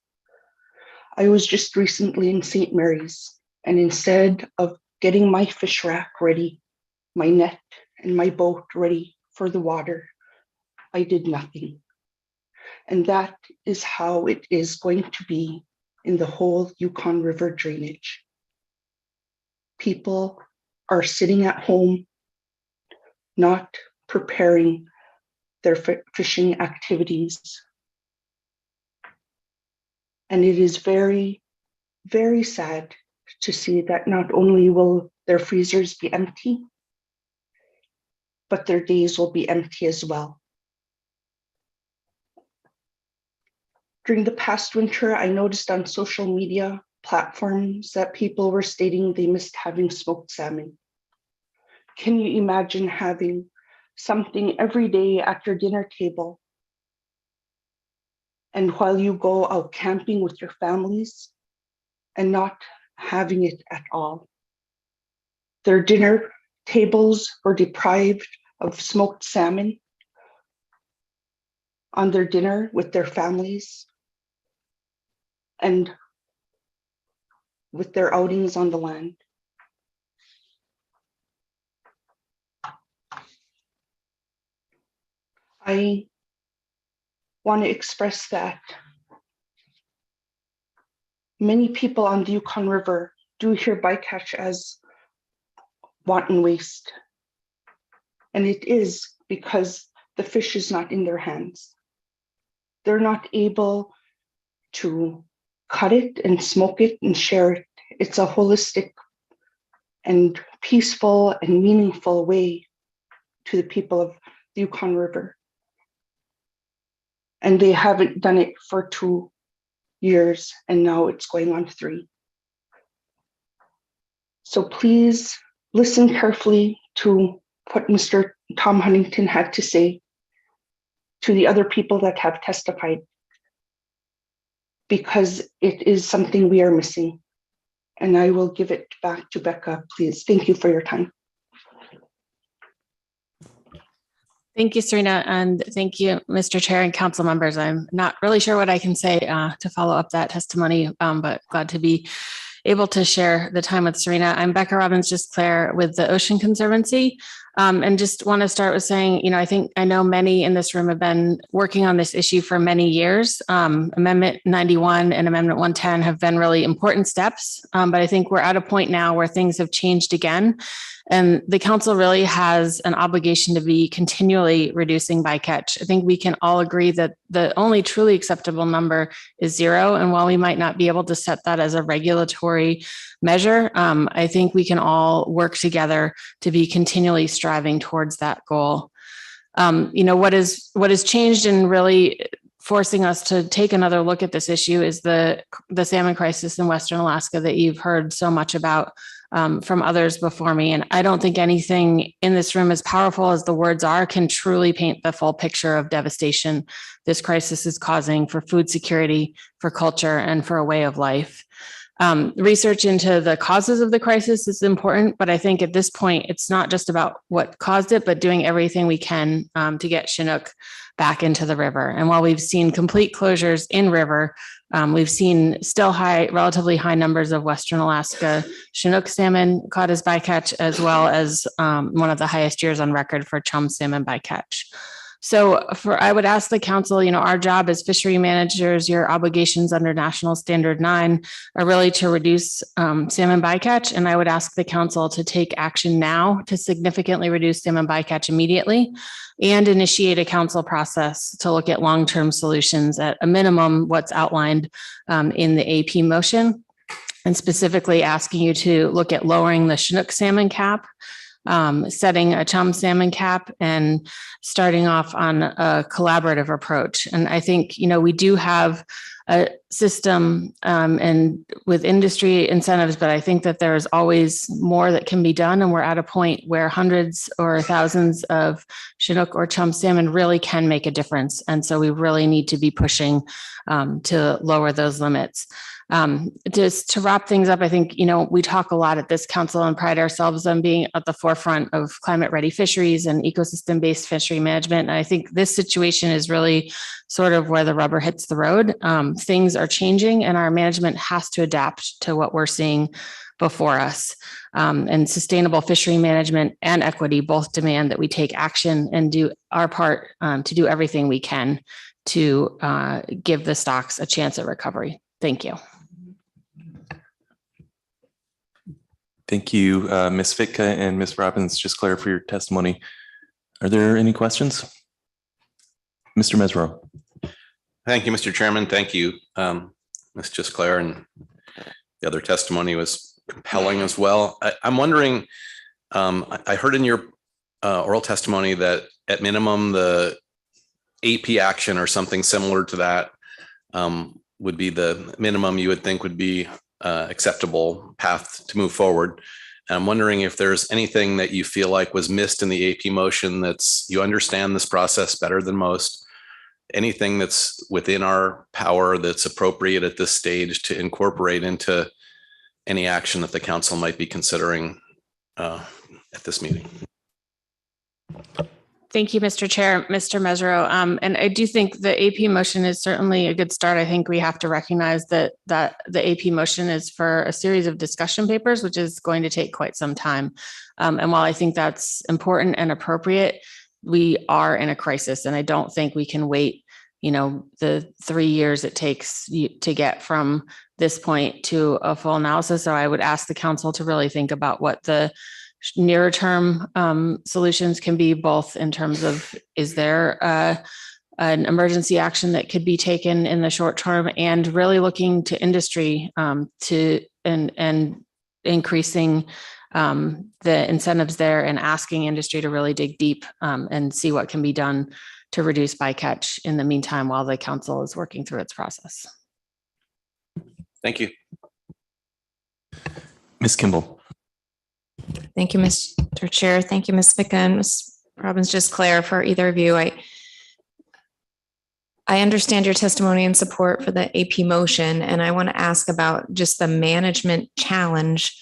I was just recently in St. Mary's, and instead of getting my fish rack ready, my net and my boat ready for the water, I did nothing. And that is how it is going to be in the whole Yukon River drainage. People are sitting at home, not preparing their fishing activities. And it is very, very sad to see that not only will their freezers be empty, but their days will be empty as well. During the past winter, I noticed on social media platforms that people were stating they missed having smoked salmon. Can you imagine having something every day at your dinner table, and while you go out camping with your families and not having it at all? Their dinner tables were deprived of smoked salmon on their dinner with their families and with their outings on the land. I want to express that many people on the Yukon River do hear bycatch as wanton waste. And it is because the fish is not in their hands. They're not able to cut it and smoke it and share it. It's a holistic and peaceful and meaningful way to the people of the Yukon River. And they haven't done it for 2 years, and now it's going on 3. So please listen carefully to what Mr. Tom Huntington had to say, to the other people that have testified, because it is something we are missing. And I will give it back to Becca, please. Thank you for your time. Thank you, Serena, and thank you, Mr. Chair and council members. I'm not really sure what I can say to follow up that testimony, but glad to be able to share the time with Serena. I'm Becca Robbins Just Claire with the Ocean Conservancy, and just want to start with saying, I know many in this room have been working on this issue for many years. Amendment 91 and Amendment 110 have been really important steps, but I think we're at a point now where things have changed again. And the council really has an obligation to be continually reducing bycatch. I think we can all agree that the only truly acceptable number is 0. And while we might not be able to set that as a regulatory measure, I think we can all work together to be continually striving towards that goal. What has changed and really forcing us to take another look at this issue is the salmon crisis in Western Alaska that you've heard so much about from others before me. And I don't think anything in this room, as powerful as the words are, can truly paint the full picture of devastation this crisis is causing for food security, for culture, and for a way of life. Research into the causes of the crisis is important, but I think at this point, it's not just about what caused it, but doing everything we can to get Chinook back into the river. And while we've seen complete closures in river, we've seen still relatively high numbers of Western Alaska Chinook salmon caught as bycatch, as well as one of the highest years on record for chum salmon bycatch. So I would ask the council, our job as fishery managers, your obligations under National Standard 9 are really to reduce salmon bycatch. And I would ask the council to take action now to significantly reduce salmon bycatch immediately and initiate a council process to look at long-term solutions at a minimum, what's outlined in the AP motion, and specifically asking you to look at lowering the Chinook salmon cap, setting a chum salmon cap, and starting off on a collaborative approach. And I think, we do have a system and with industry incentives, but I think that there's always more that can be done. And we're at a point where hundreds or thousands of Chinook or chum salmon really can make a difference. And so we really need to be pushing to lower those limits. Just to wrap things up, I think, we talk a lot at this council and pride ourselves on being at the forefront of climate ready fisheries and ecosystem based fishery management. And I think this situation is really sort of where the rubber hits the road. Things are changing and our management has to adapt to what we're seeing before us. And sustainable fishery management and equity both demand that we take action and do our part to do everything we can to give the stocks a chance at recovery. Thank you. Thank you, Ms. Sitka and Ms. Robbins, just Claire, for your testimony. Are there any questions? Mr. Mesro. Thank you, Mr. Chairman. Thank you, Ms. Just Claire, and the other testimony was compelling as well. I'm wondering, I heard in your oral testimony that at minimum, the AP action or something similar to that would be the minimum you would think would be acceptable path to move forward. And I'm wondering if there's anything that you feel like was missed in the AP motion you understand this process better than most, anything that's within our power that's appropriate at this stage to incorporate into any action that the council might be considering at this meeting. Thank you, Mr. Chair, Mr. Mesro. And I do think the AP motion is certainly a good start. I think we have to recognize that the AP motion is for a series of discussion papers, which is going to take quite some time. And while I think that's important and appropriate, we are in a crisis, and I don't think we can wait, the 3 years it takes to get from this point to a full analysis. So I would ask the council to really think about what the nearer term solutions can be, both in terms of, is there an emergency action that could be taken in the short term, and really looking to industry and increasing the incentives there, and asking industry to really dig deep and see what can be done to reduce bycatch in the meantime while the council is working through its process. Thank you. Ms. Kimball. Thank you, Mr. Chair. Thank you, Ms. Sitka and Ms. Robbins, just Claire, for either of you. I understand your testimony and support for the AP motion, and I want to ask about just the management challenge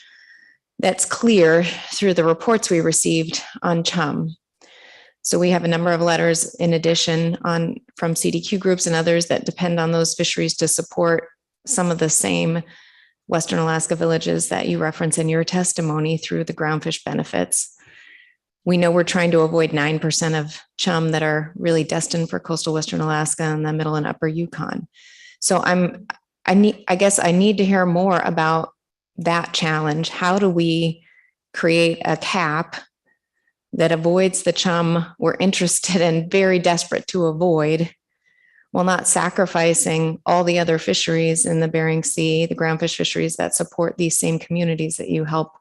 that's clear through the reports we received on chum. So we have a number of letters in addition from CDQ groups and others that depend on those fisheries to support some of the same Western Alaska villages that you reference in your testimony through the groundfish benefits. We know we're trying to avoid 9% of chum that are really destined for coastal Western Alaska and the middle and upper Yukon. So I guess I need to hear more about that challenge. How do we create a cap that avoids the chum we're interested in, very desperate to avoid, while not sacrificing all the other fisheries in the Bering Sea, the groundfish fisheries that support these same communities that you help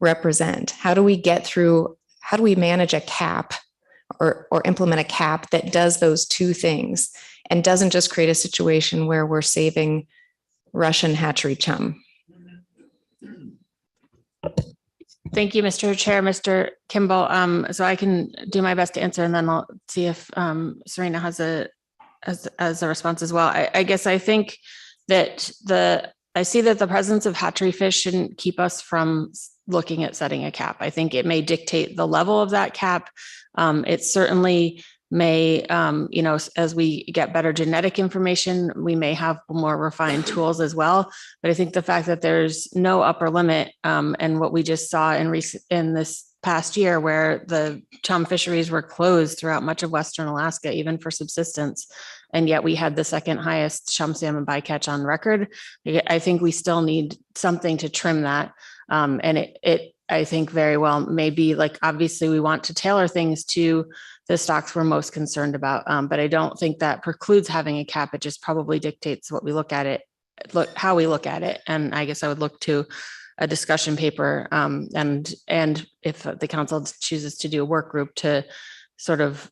represent? How do we manage a cap or implement a cap that does those two things and doesn't just create a situation where we're saving Russian hatchery chum? Thank you, Mr. Chair, Mr. Kimball. So I can do my best to answer, and then I'll see if Serena has a response as well. I guess I think that I see that the presence of hatchery fish shouldn't keep us from looking at setting a cap. I think it may dictate the level of that cap. It certainly may, as we get better genetic information, we may have more refined tools as well. But I think the fact that there's no upper limit, and what we just saw in this past year, where the chum fisheries were closed throughout much of Western Alaska, even for subsistence, and yet we had the second highest chum salmon bycatch on record. I think we still need something to trim that. And I think very well maybe, like, obviously we want to tailor things to the stocks we're most concerned about. But I don't think that precludes having a cap. It just probably dictates what we look at it, how we look at it. And I guess I would look to a discussion paper, and if the council chooses to do a work group to sort of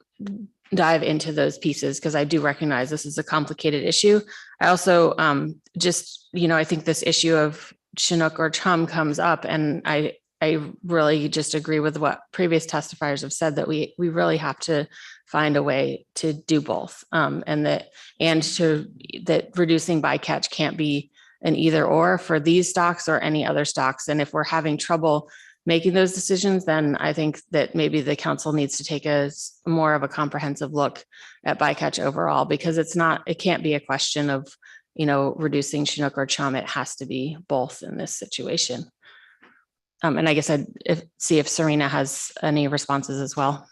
dive into those pieces, because I do recognize this is a complicated issue. I also I think this issue of Chinook or chum comes up, and I really just agree with what previous testifiers have said, that we really have to find a way to do both, and that reducing bycatch can't be an either or for these stocks or any other stocks. And if we're having trouble making those decisions, then I think that maybe the council needs to take more of a comprehensive look at bycatch overall, because it can't be a question of, reducing Chinook or chum. It has to be both in this situation. And I guess I'd see if Serena has any responses as well.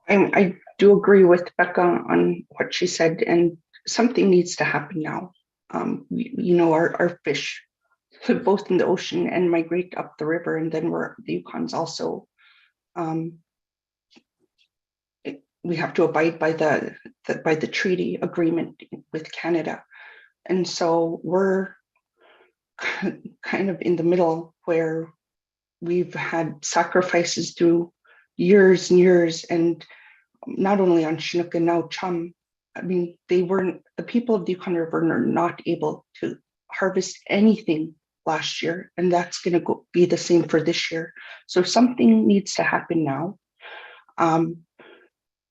I do agree with Becca on what she said, and something needs to happen now. Our fish live both in the ocean and migrate up the river, and then the Yukon's also. We have to abide by the treaty agreement with Canada, and so we're kind of in the middle, where we've had sacrifices through years and years, and not only on Chinook and now chum. I mean, the people of the Yukon River are not able to harvest anything last year, and that's going to be the same for this year. So something needs to happen now.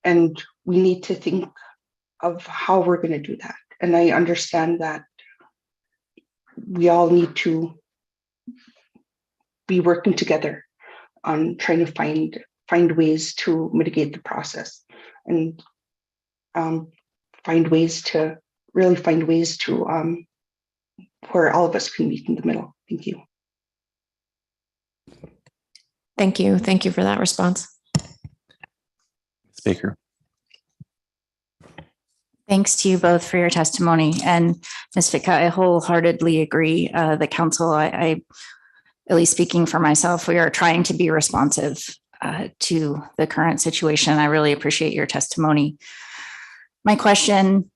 And we need to think of how we're going to do that. And I understand that we all need to be working together on trying to find ways to mitigate the process, and find ways to where all of us can meet in the middle. Thank you. Thank you. Thank you for that response. Speaker. Thanks to you both for your testimony. And Ms. Sitka, I wholeheartedly agree. The council, I, at least speaking for myself, we are trying to be responsive to the current situation. I really appreciate your testimony. My question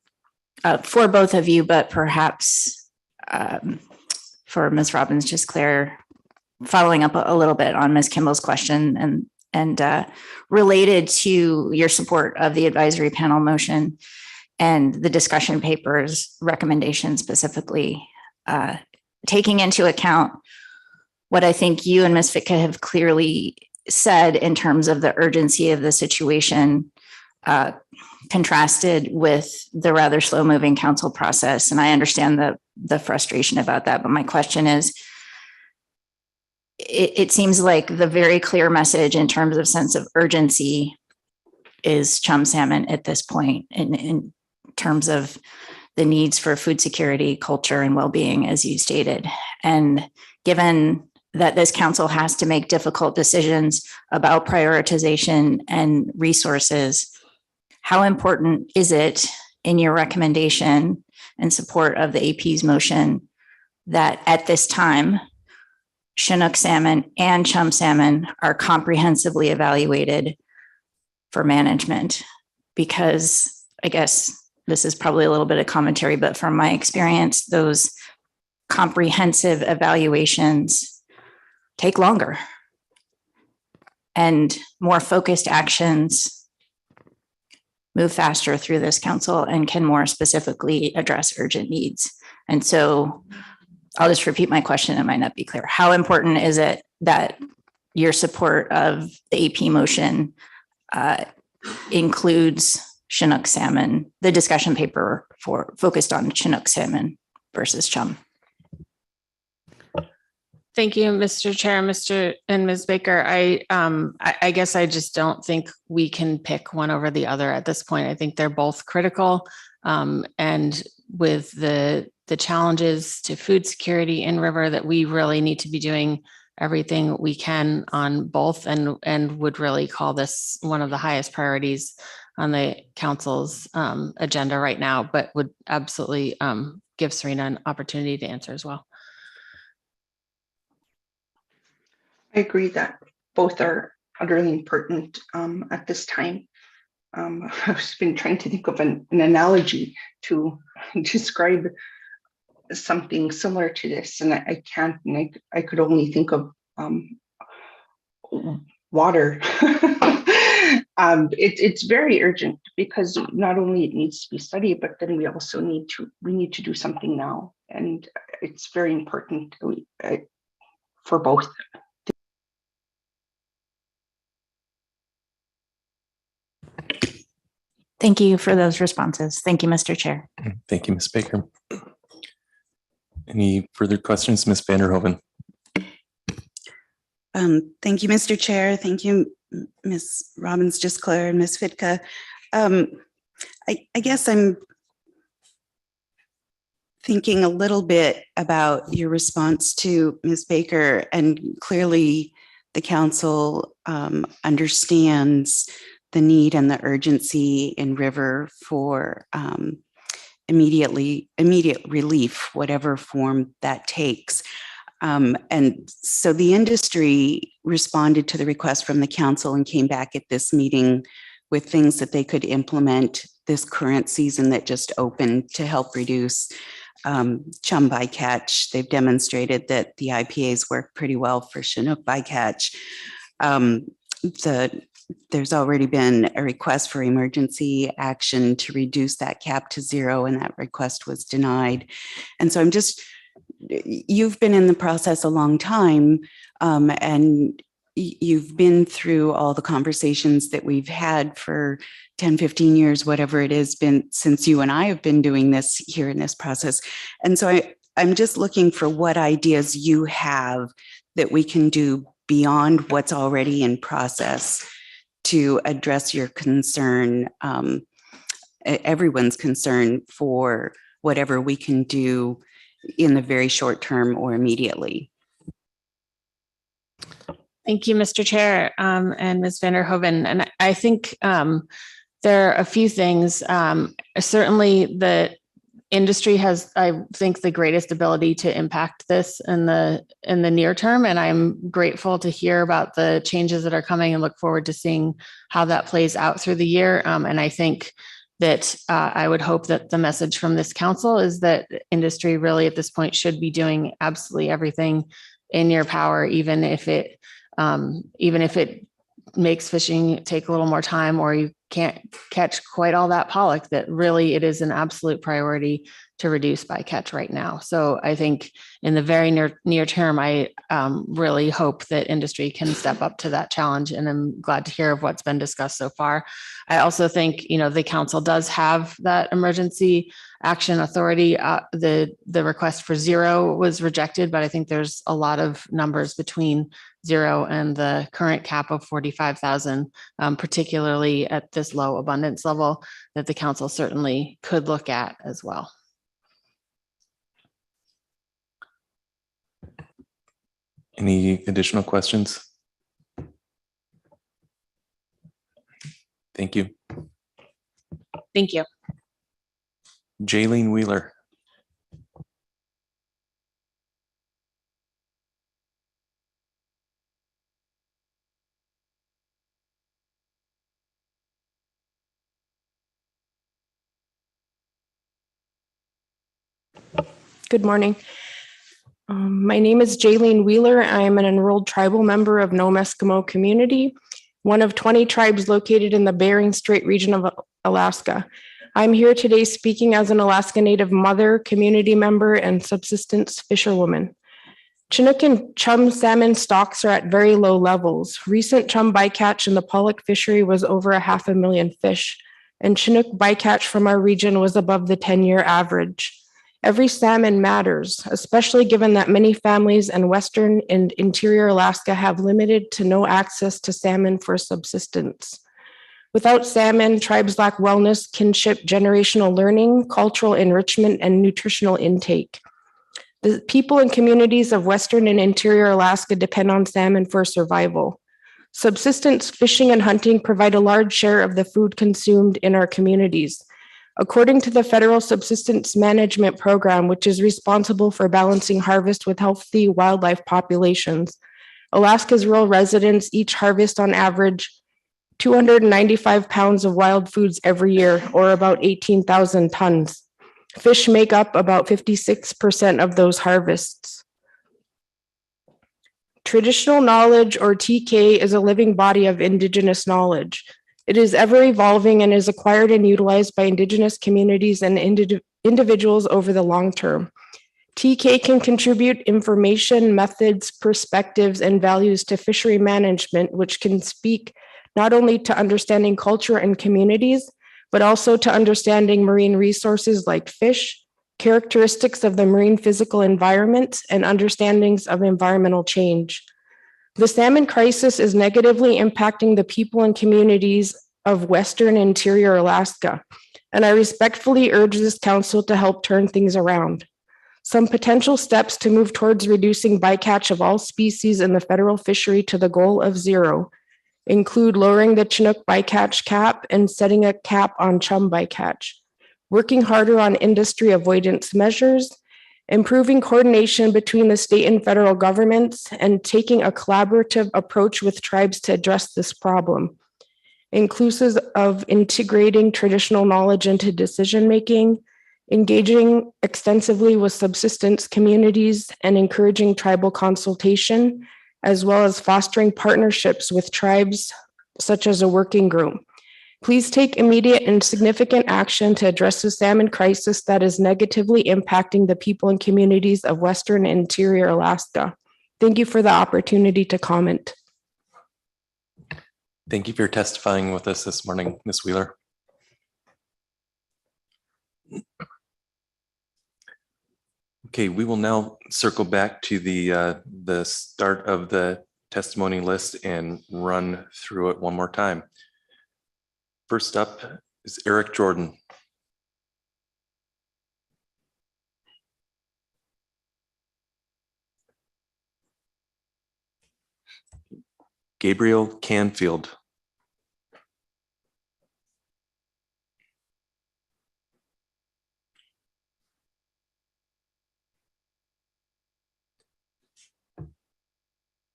for both of you, but perhaps for Ms. Robbins, just clear, following up a little bit on Ms. Kimball's question and related to your support of the advisory panel motion and the discussion papers recommendation specifically, taking into account what I think you and Ms. Sitka have clearly said in terms of the urgency of the situation, contrasted with the rather slow moving council process. And I understand the frustration about that. But my question is, it seems like the very clear message in terms of sense of urgency is chum salmon at this point in terms of the needs for food security, culture, and well-being, as you stated. And given that this council has to make difficult decisions about prioritization and resources, how important is it in your recommendation and support of the AP's motion that at this time, Chinook salmon and chum salmon are comprehensively evaluated for management? Because I guess this is probably a little bit of commentary, but from my experience, those comprehensive evaluations take longer, and more focused actions move faster through this council and can more specifically address urgent needs. And so I'll just repeat my question. It might not be clear. How important is it that your support of the AP motion includes Chinook salmon, the discussion paper focused on Chinook salmon versus chum. Thank you, Mr. Chair, Mr. and Ms. Baker. I guess I just don't think we can pick one over the other at this point. I think they're both critical. And with the challenges to food security in river, that we really need to be doing everything we can on both, and would really call this one of the highest priorities on the council's agenda right now, but would absolutely give Serena an opportunity to answer as well. I agree that both are utterly important at this time. I've been trying to think of an analogy to describe something similar to this, and I can't, and I could only think of water. It's very urgent, because not only it needs to be studied, but then we also need to do something now, and it's very important for both. Thank you for those responses. Thank you, Mr. Chair. Thank you, Ms. Baker. Any further questions, Ms. Vanderhoven? Thank you, Mr. Chair. Thank you, Ms. Robbins-Gisclair and Ms. Sitka. I guess I'm thinking a little bit about your response to Ms. Baker, and clearly the council understands the need and the urgency in river for immediate relief, whatever form that takes. And so the industry responded to the request from the council and came back at this meeting with things that they could implement this current season that just opened to help reduce chum bycatch. They've demonstrated that the IPAs work pretty well for Chinook bycatch. There's already been a request for emergency action to reduce that cap to 0, and that request was denied. And so you've been in the process a long time, and you've been through all the conversations that we've had for 10, 15 years, whatever it has been since you and I have been doing this here in this process. And so I'm just looking for what ideas you have that we can do beyond what's already in process to address your concern, everyone's concern, for whatever we can do in the very short term or immediately. Thank you, Mr. Chair, and Ms. Vanderhoven. And I think there are a few things. Certainly the industry has, I think, the greatest ability to impact this in the near term. And I'm grateful to hear about the changes that are coming and look forward to seeing how that plays out through the year. And I think that I would hope that the message from this council is that industry really at this point should be doing absolutely everything in your power, even if it makes fishing take a little more time, or you can't catch quite all that pollock, that really it is an absolute priority to reduce bycatch right now. So I think in the very near term, I really hope that industry can step up to that challenge, and I'm glad to hear of what's been discussed so far. I also think, the council does have that emergency action authority. The request for 0 was rejected, but I think there's a lot of numbers between 0 and the current cap of 45,000, particularly at this low abundance level, that the council certainly could look at as well. Any additional questions? Thank you. Thank you. Jaylene Wheeler. Good morning. My name is Jaylene Wheeler. I am an enrolled tribal member of Nome Eskimo community, one of 20 tribes located in the Bering Strait region of Alaska. I'm here today speaking as an Alaska Native mother, community member, and subsistence fisherwoman. Chinook and chum salmon stocks are at very low levels. Recent chum bycatch in the pollock fishery was over 500,000 fish. and Chinook bycatch from our region was above the 10-year average. Every salmon matters, especially given that many families in Western and interior Alaska have limited to no access to salmon for subsistence. Without salmon, tribes lack wellness, kinship, generational learning, cultural enrichment, and nutritional intake. The people and communities of Western and interior Alaska depend on salmon for survival. Subsistence fishing and hunting provide a large share of the food consumed in our communities. According to the Federal Subsistence Management Program, which is responsible for balancing harvest with healthy wildlife populations, Alaska's rural residents each harvest on average 295 pounds of wild foods every year, or about 18,000 tons. Fish make up about 56% of those harvests. Traditional knowledge, or TK, is a living body of Indigenous knowledge. It is ever evolving and is acquired and utilized by Indigenous communities and individuals over the long term. TK can contribute information, methods, perspectives, and values to fishery management, which can speak not only to understanding culture and communities, but also to understanding marine resources like fish, characteristics of the marine physical environment, and understandings of environmental change. The salmon crisis is negatively impacting the people and communities of Western interior Alaska, and I respectfully urge this council to help turn things around. Some potential steps to move towards reducing bycatch of all species in the federal fishery to the goal of 0 include lowering the Chinook bycatch cap and setting a cap on chum bycatch, working harder on industry avoidance measures, improving coordination between the state and federal governments, and taking a collaborative approach with tribes to address this problem, inclusive of integrating traditional knowledge into decision-making, engaging extensively with subsistence communities, and encouraging tribal consultation, as well as fostering partnerships with tribes, such as a working group. Please take immediate and significant action to address the salmon crisis that is negatively impacting the people and communities of Western and interior Alaska. Thank you for the opportunity to comment. Thank you for testifying with us this morning, Ms. Wheeler. Okay, we will now circle back to the start of the testimony list and run through it one more time. First up is Eric Jordan. Gabriel Canfield.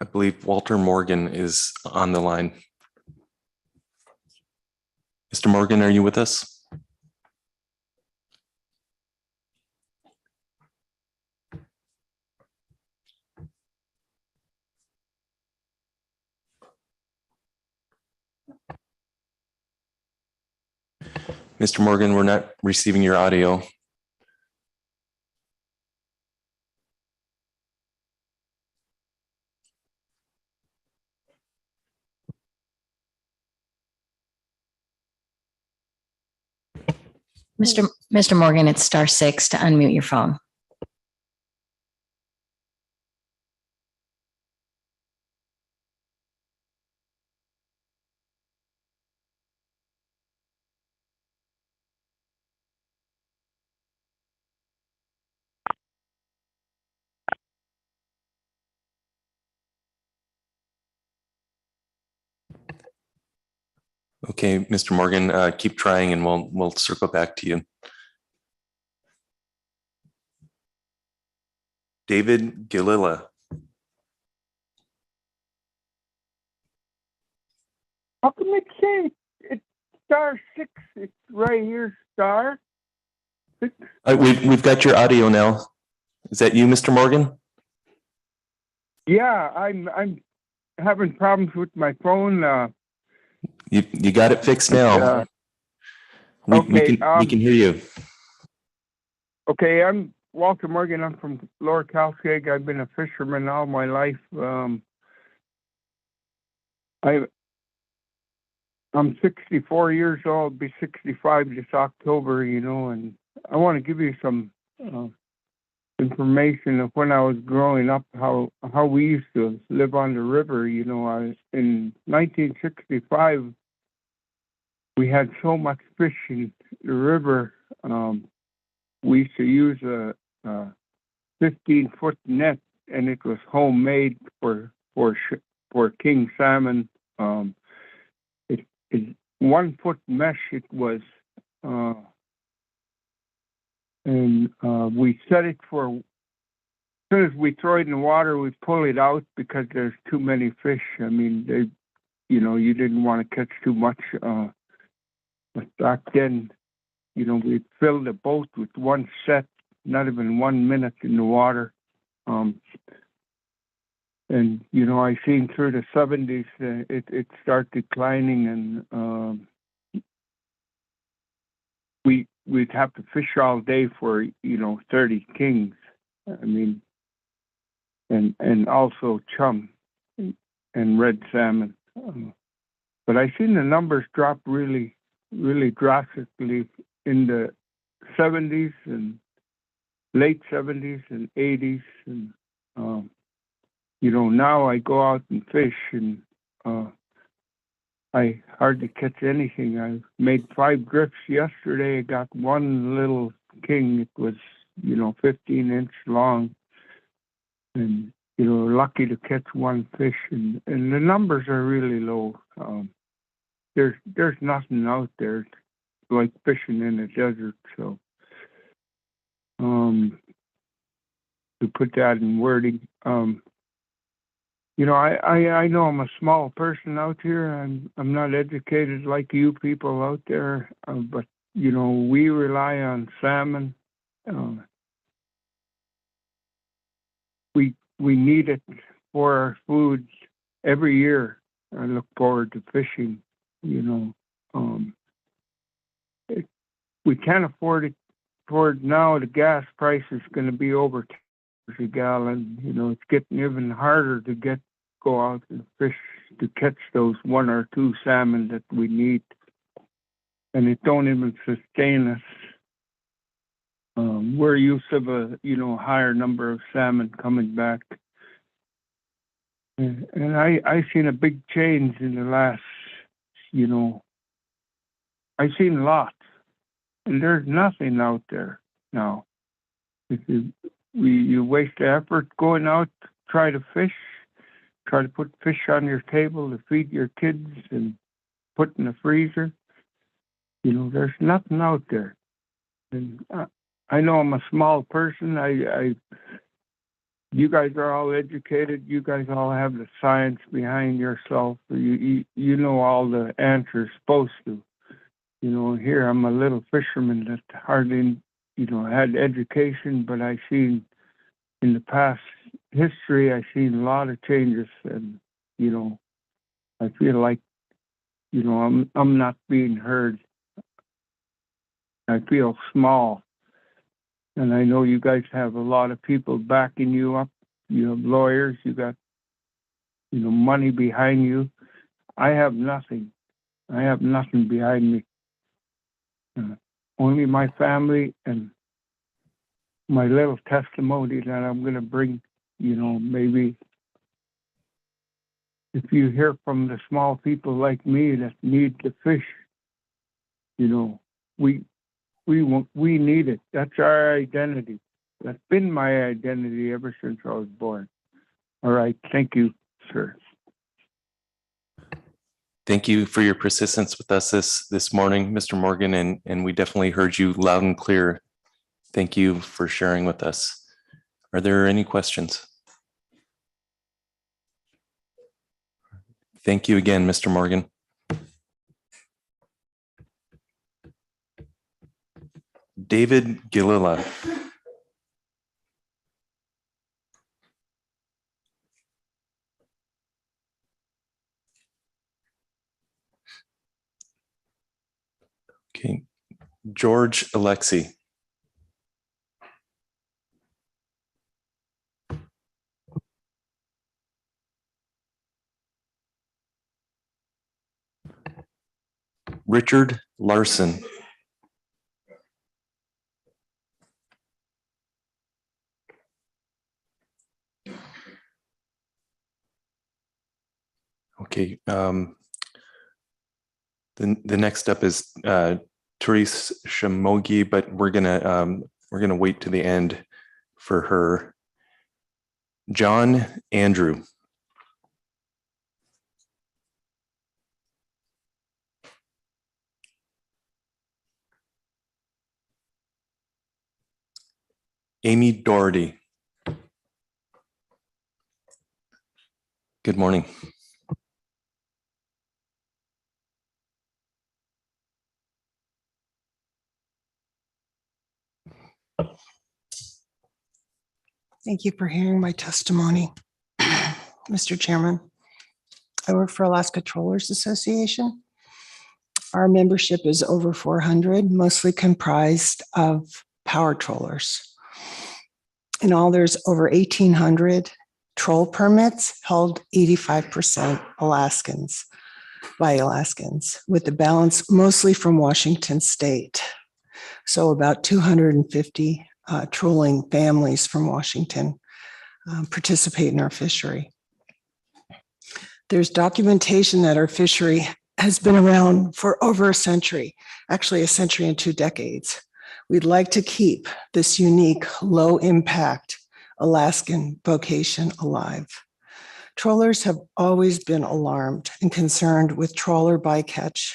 I believe Walter Morgan is on the line. Mr. Morgan, are you with us? Mr. Morgan, we're not receiving your audio. Mr. Morgan, it's *6 to unmute your phone. Okay, Mr. Morgan, keep trying and we'll circle back to you. David Gililla. How come it say it's *6? It's right here, *6. We've got your audio now. Is that you, Mr. Morgan? Yeah, I'm having problems with my phone. You got it fixed now. We can hear you. Okay, I'm Walter Morgan. I'm from Lower Calskeg. I've been a fisherman all my life. I'm 64 years old, be 65 this October, and I want to give you some information of when I was growing up, how we used to live on the river. In 1965, we had so much fish in the river. We used to use a 15-foot net, and it was homemade for king salmon. It 1 foot mesh it was, and we set it for. As soon as we throw it in the water, we pull it out because there's too many fish. I mean, you didn't want to catch too much. But back then, we'd fill the boat with one set, not even 1 minute in the water. And, I seen through the 70s, it start declining, and we'd have to fish all day for, 30 kings. I mean, and also chum and red salmon. But I seen the numbers drop really, really drastically in the 70s and late 70s and 80s. And, now I go out and fish, and I hardly catch anything. I made 5 drifts yesterday. I got one little king. It was, 15-inch long. And, lucky to catch one fish. And the numbers are really low. There's nothing out there like fishing in the desert. So, to put that in wording, I know I'm a small person out here. I'm not educated like you people out there, but we rely on salmon. We need it for our food every year. I look forward to fishing. We can't afford it now. The gas price is going to be over $10 a gallon. It's getting even harder to go out and fish to catch those 1 or 2 salmon that we need, and it don't even sustain us. We're used to a higher number of salmon coming back, and I seen a big change in the last. I seen lots, and there's nothing out there now. You waste the effort going out to try to fish. Try to put fish on your table to feed your kids and put in the freezer. There's nothing out there. And I know I'm a small person. You guys are all educated. You guys all have the science behind yourself. You know all the answers supposed to. Here I'm a little fisherman that hardly, had education, but I seen in the past history, I seen a lot of changes, and I feel like I'm not being heard. I feel small, and I know you guys have a lot of people backing you up. You have lawyers, you got money behind you. I have nothing. I have nothing behind me. Only my family and my little testimony that I'm going to bring. Maybe if you hear from the small people like me that need to fish, we need it. That's our identity. That's been my identity ever since I was born. All right. Thank you, sir. Thank you for your persistence with us this morning, Mr. Morgan, and we definitely heard you loud and clear. Thank you for sharing with us. Are there any questions? Thank you again, Mr. Morgan. David Gilila. Okay, George Alexi. Richard Larson. Okay. The next up is Therese Shamogi, but we're gonna wait to the end for her. John Andrew. Amy Doherty. Good morning. Thank you for hearing my testimony. Mr. Chairman, I work for Alaska Trollers Association. Our membership is over 400, mostly comprised of power trollers. In all, there's over 1,800 troll permits, held 85% Alaskans, by Alaskans, with the balance mostly from Washington State. So about 250 trolling families from Washington participate in our fishery. There's documentation that our fishery has been around for over a century, actually a century and 2 decades. We'd like to keep this unique, low impact Alaskan vocation alive. Trollers have always been alarmed and concerned with trawler bycatch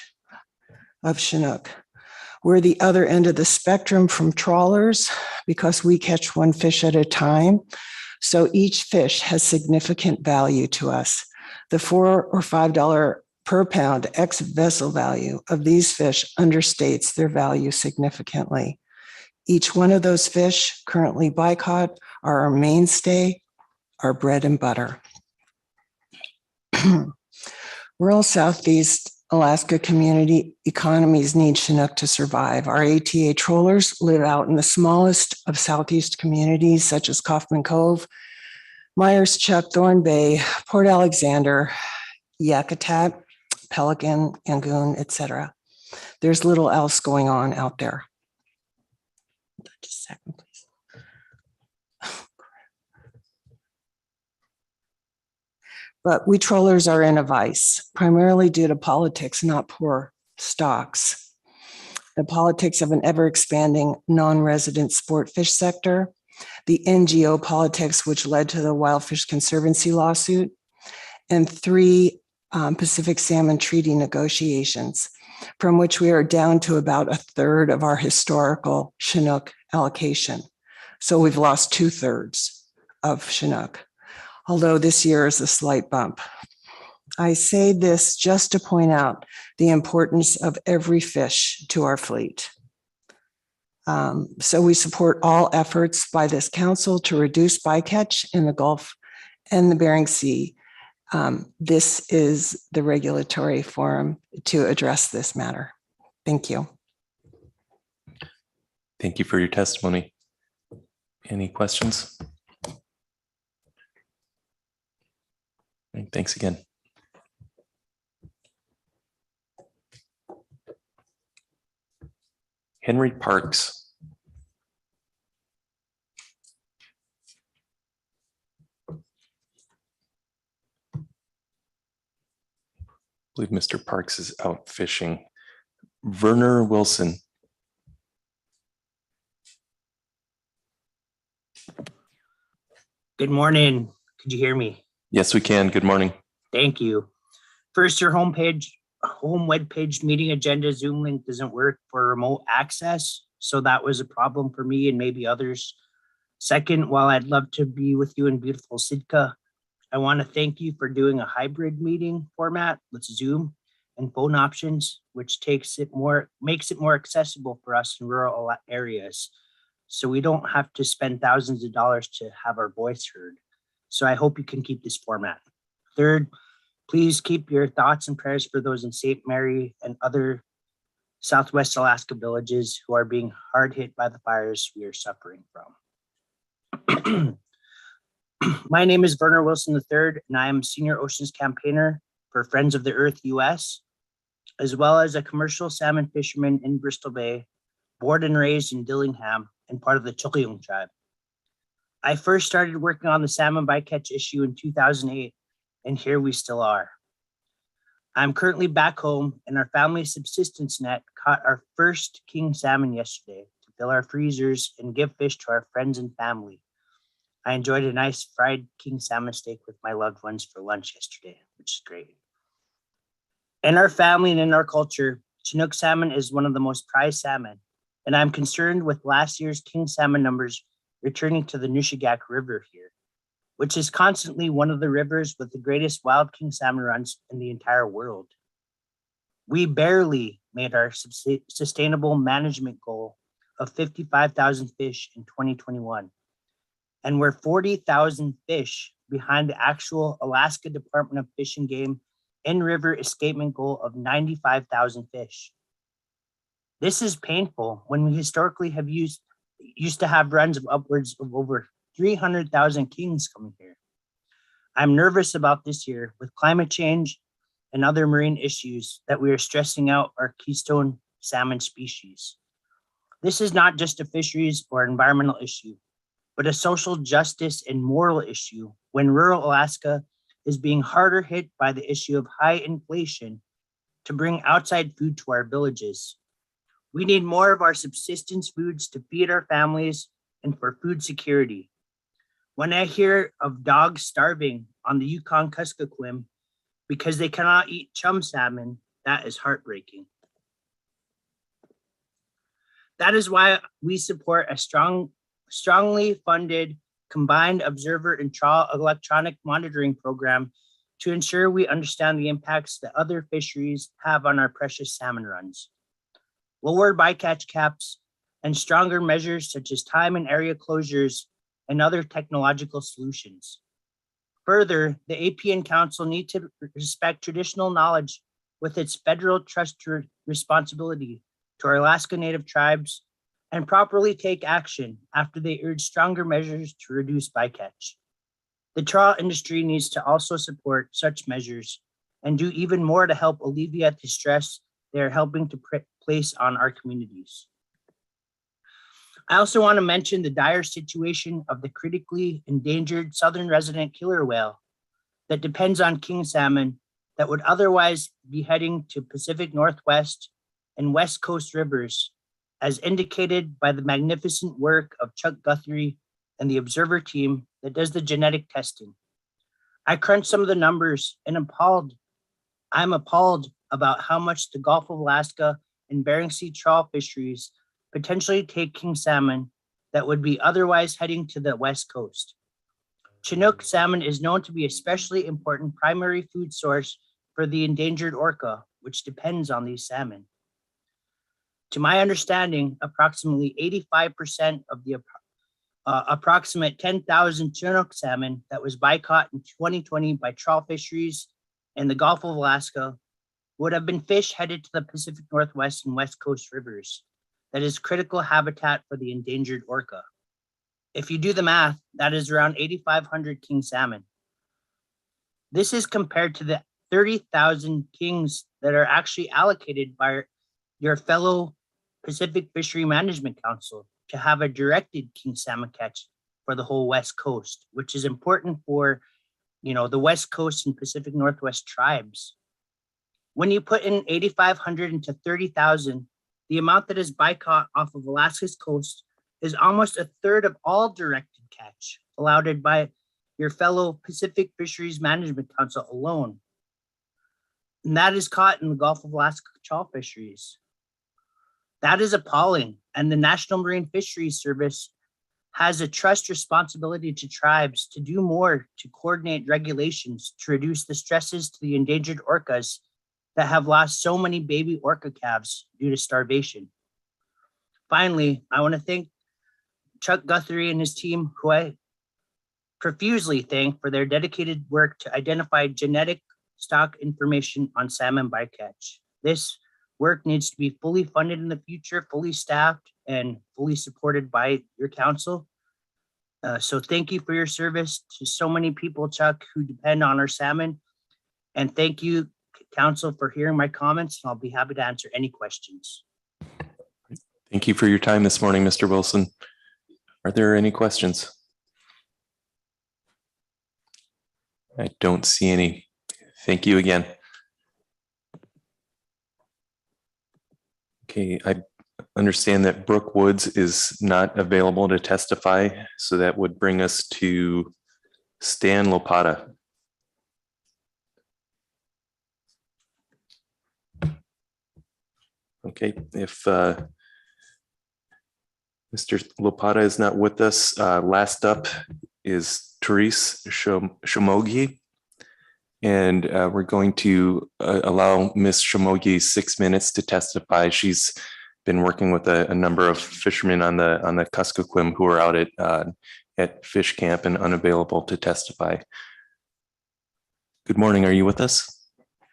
of Chinook. We're the other end of the spectrum from trawlers because we catch one fish at a time. So each fish has significant value to us. The $4 or $5 per pound ex vessel value of these fish understates their value significantly. Each one of those fish currently bycaught are our mainstay, our bread and butter. Rural Southeast Alaska community economies need Chinook to survive. Our ATA trollers live out in the smallest of Southeast communities, such as Kaufman Cove, Myers Chuck, Thorn Bay, Port Alexander, Yakutat, Pelican, Yangon, etc. There's little else going on out there. Just a second, please. But we trollers are in a vice, primarily due to politics, not poor stocks. The politics of an ever-expanding non-resident sport fish sector, the NGO politics, which led to the Wild Fish Conservancy lawsuit, and 3 Pacific Salmon Treaty negotiations, from which we are down to about 1/3 of our historical Chinook allocation. So we've lost 2/3 of Chinook, although this year is a slight bump. I say this just to point out the importance of every fish to our fleet. So we support all efforts by this council to reduce bycatch in the Gulf and the Bering Sea. This is the regulatory forum to address this matter. Thank you. Thank you for your testimony. Any questions? Thanks again. Henry Parks. I believe Mr. Parks is out fishing. Werner Wilson. Good morning. Could you hear me? Yes, we can. Good morning. Thank you. First, your home webpage meeting agenda Zoom link doesn't work for remote access. So that was a problem for me and maybe others. Second, while I'd love to be with you in beautiful Sitka, I want to thank you for doing a hybrid meeting format with Zoom and phone options, which makes it more accessible for us in rural areas. So we don't have to spend thousands of dollars to have our voice heard. So I hope you can keep this format. Third, please keep your thoughts and prayers for those in St. Mary and other Southwest Alaska villages who are being hard hit by the fires we are suffering from. My name is Werner Wilson III, and I am Senior Oceans Campaigner for Friends of the Earth US. as well as a commercial salmon fisherman in Bristol Bay, born and raised in Dillingham and part of the Chukuyung tribe. I first started working on the salmon bycatch issue in 2008, and here we still are. I'm currently back home, and our family subsistence net caught our first king salmon yesterday to fill our freezers and give fish to our friends and family. I enjoyed a nice fried king salmon steak with my loved ones for lunch yesterday, which is great. In our family and in our culture, Chinook salmon is one of the most prized salmon, and I'm concerned with last year's king salmon numbers returning to the Nushagak River here, which is constantly one of the rivers with the greatest wild king salmon runs in the entire world. We barely made our sustainable management goal of 55,000 fish in 2021, and we're 40,000 fish behind the actual Alaska Department of Fish and Game in-river escapement goal of 95,000 fish. This is painful when we historically have used to have runs of upwards of over 300,000 kings coming here. I'm nervous about this year with climate change and other marine issues that we are stressing out our keystone salmon species. This is not just a fisheries or environmental issue, but a social justice and moral issue when rural Alaska is being harder hit by the issue of high inflation to bring outside food to our villages. We need more of our subsistence foods to feed our families and for food security. When I hear of dogs starving on the Yukon Kuskokwim because they cannot eat chum salmon, that is heartbreaking. That is why we support a strongly funded combined observer and trial electronic monitoring program to ensure we understand the impacts that other fisheries have on our precious salmon runs. Lower bycatch caps and stronger measures such as time and area closures and other technological solutions. Further, the APN Council need to respect traditional knowledge with its federal trust responsibility to our Alaska Native tribes and properly take action after they urge stronger measures to reduce bycatch. The trawl industry needs to also support such measures and do even more to help alleviate the stress they are helping to place on our communities. I also want to mention the dire situation of the critically endangered southern resident killer whale that depends on king salmon that would otherwise be heading to Pacific Northwest and West Coast rivers, as indicated by the magnificent work of Chuck Guthrie and the observer team that does the genetic testing. I crunched some of the numbers and I'm appalled about how much the Gulf of Alaska and Bering Sea trawl fisheries potentially take king salmon that would be otherwise heading to the West Coast. Chinook salmon is known to be especially important primary food source for the endangered orca, which depends on these salmon. To my understanding, approximately 85% of the approximate 10,000 Chinook salmon that was bycaught in 2020 by trawl fisheries in the Gulf of Alaska would have been fish headed to the Pacific Northwest and West Coast rivers. That is critical habitat for the endangered orca. If you do the math, that is around 8,500 king salmon. This is compared to the 30,000 kings that are actually allocated by your fellow Pacific Fishery Management Council to have a directed king salmon catch for the whole West Coast, which is important for, the West Coast and Pacific Northwest tribes. When you put in 8,500 into 30,000, the amount that is bycaught off of Alaska's coast is almost a third of all directed catch allowed by your fellow Pacific Fisheries Management Council alone. And that is caught in the Gulf of Alaska trawl fisheries. That is appalling. And the National Marine Fisheries Service has a trust responsibility to tribes to do more to coordinate regulations to reduce the stresses to the endangered orcas that have lost so many baby orca calves due to starvation. Finally, I want to thank Chuck Guthrie and his team, who I profusely thank for their dedicated work to identify genetic stock information on salmon bycatch. This work needs to be fully funded in the future, fully staffed, and fully supported by your council. So thank you for your service to so many people, Chuck, who depend on our salmon. And thank you, council for hearing my comments, and I'll be happy to answer any questions. Thank you for your time this morning, Mr. Wilson. Are there any questions? I don't see any. Thank you again. Okay, I understand that Brooke Woods is not available to testify, so that would bring us to Stan Lopata. Okay, if Mr. Lopata is not with us, last up is Therese Shamogi. And we're going to allow Ms. Shamogi 6 minutes to testify. She's been working with a number of fishermen on the Kuskokwim who are out at fish camp and unavailable to testify. Good morning. Are you with us?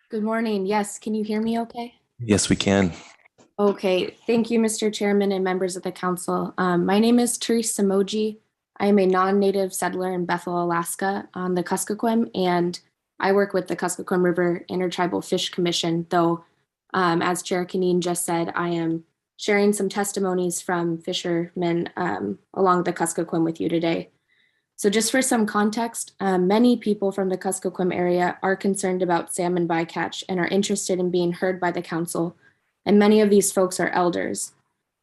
Good morning. Yes, can you hear me okay? Yes, we can. Okay, thank you, Mr. Chairman and members of the council. My name is Therese Samoji. I am a non-native settler in Bethel, Alaska on the Kuskokwim, and I work with the Kuskokwim River Intertribal Fish Commission, though as Chair Kaneen just said, I am sharing some testimonies from fishermen along the Kuskokwim with you today. So just for some context, many people from the Kuskokwim area are concerned about salmon bycatch and are interested in being heard by the council, and many of these folks are elders.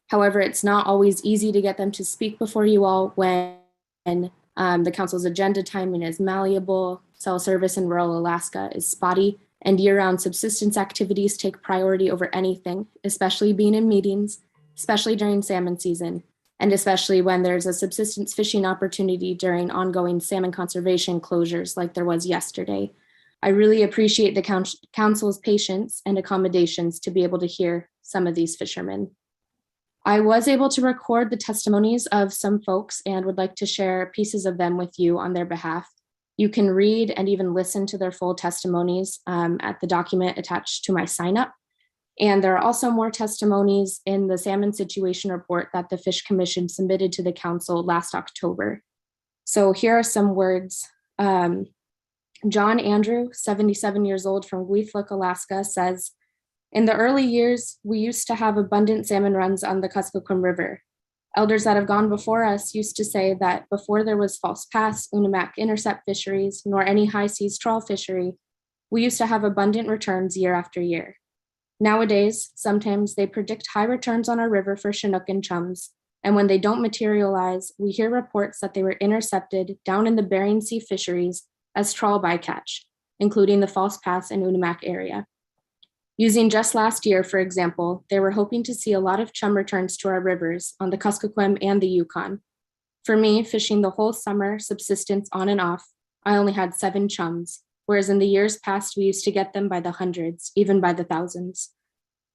However, it's not always easy to get them to speak before you all when the council's agenda timing is malleable, cell service in rural Alaska is spotty, and year-round subsistence activities take priority over anything, especially being in meetings, especially during salmon season, and especially when there's a subsistence fishing opportunity during ongoing salmon conservation closures like there was yesterday. I really appreciate the council's patience and accommodations to be able to hear some of these fishermen. I was able to record the testimonies of some folks and would like to share pieces of them with you on their behalf. You can read and even listen to their full testimonies at the document attached to my sign up. And there are also more testimonies in the salmon situation report that the Fish Commission submitted to the council last October. So here are some words. John Andrew, 77 years old from Gweithluck, Alaska, says, "In the early years, we used to have abundant salmon runs on the Kuskokwim River. Elders that have gone before us used to say that before there was False Pass, Unamak intercept fisheries, nor any high seas trawl fishery, we used to have abundant returns year after year. Nowadays, sometimes they predict high returns on our river for Chinook and chums, and when they don't materialize, we hear reports that they were intercepted down in the Bering Sea fisheries as trawl bycatch, including the False Pass and Unamak area. Using just last year, for example, they were hoping to see a lot of chum returns to our rivers on the Kuskokwim and the Yukon. For me, fishing the whole summer, subsistence on and off, I only had 7 chums, whereas in the years past, we used to get them by the hundreds, even by the thousands.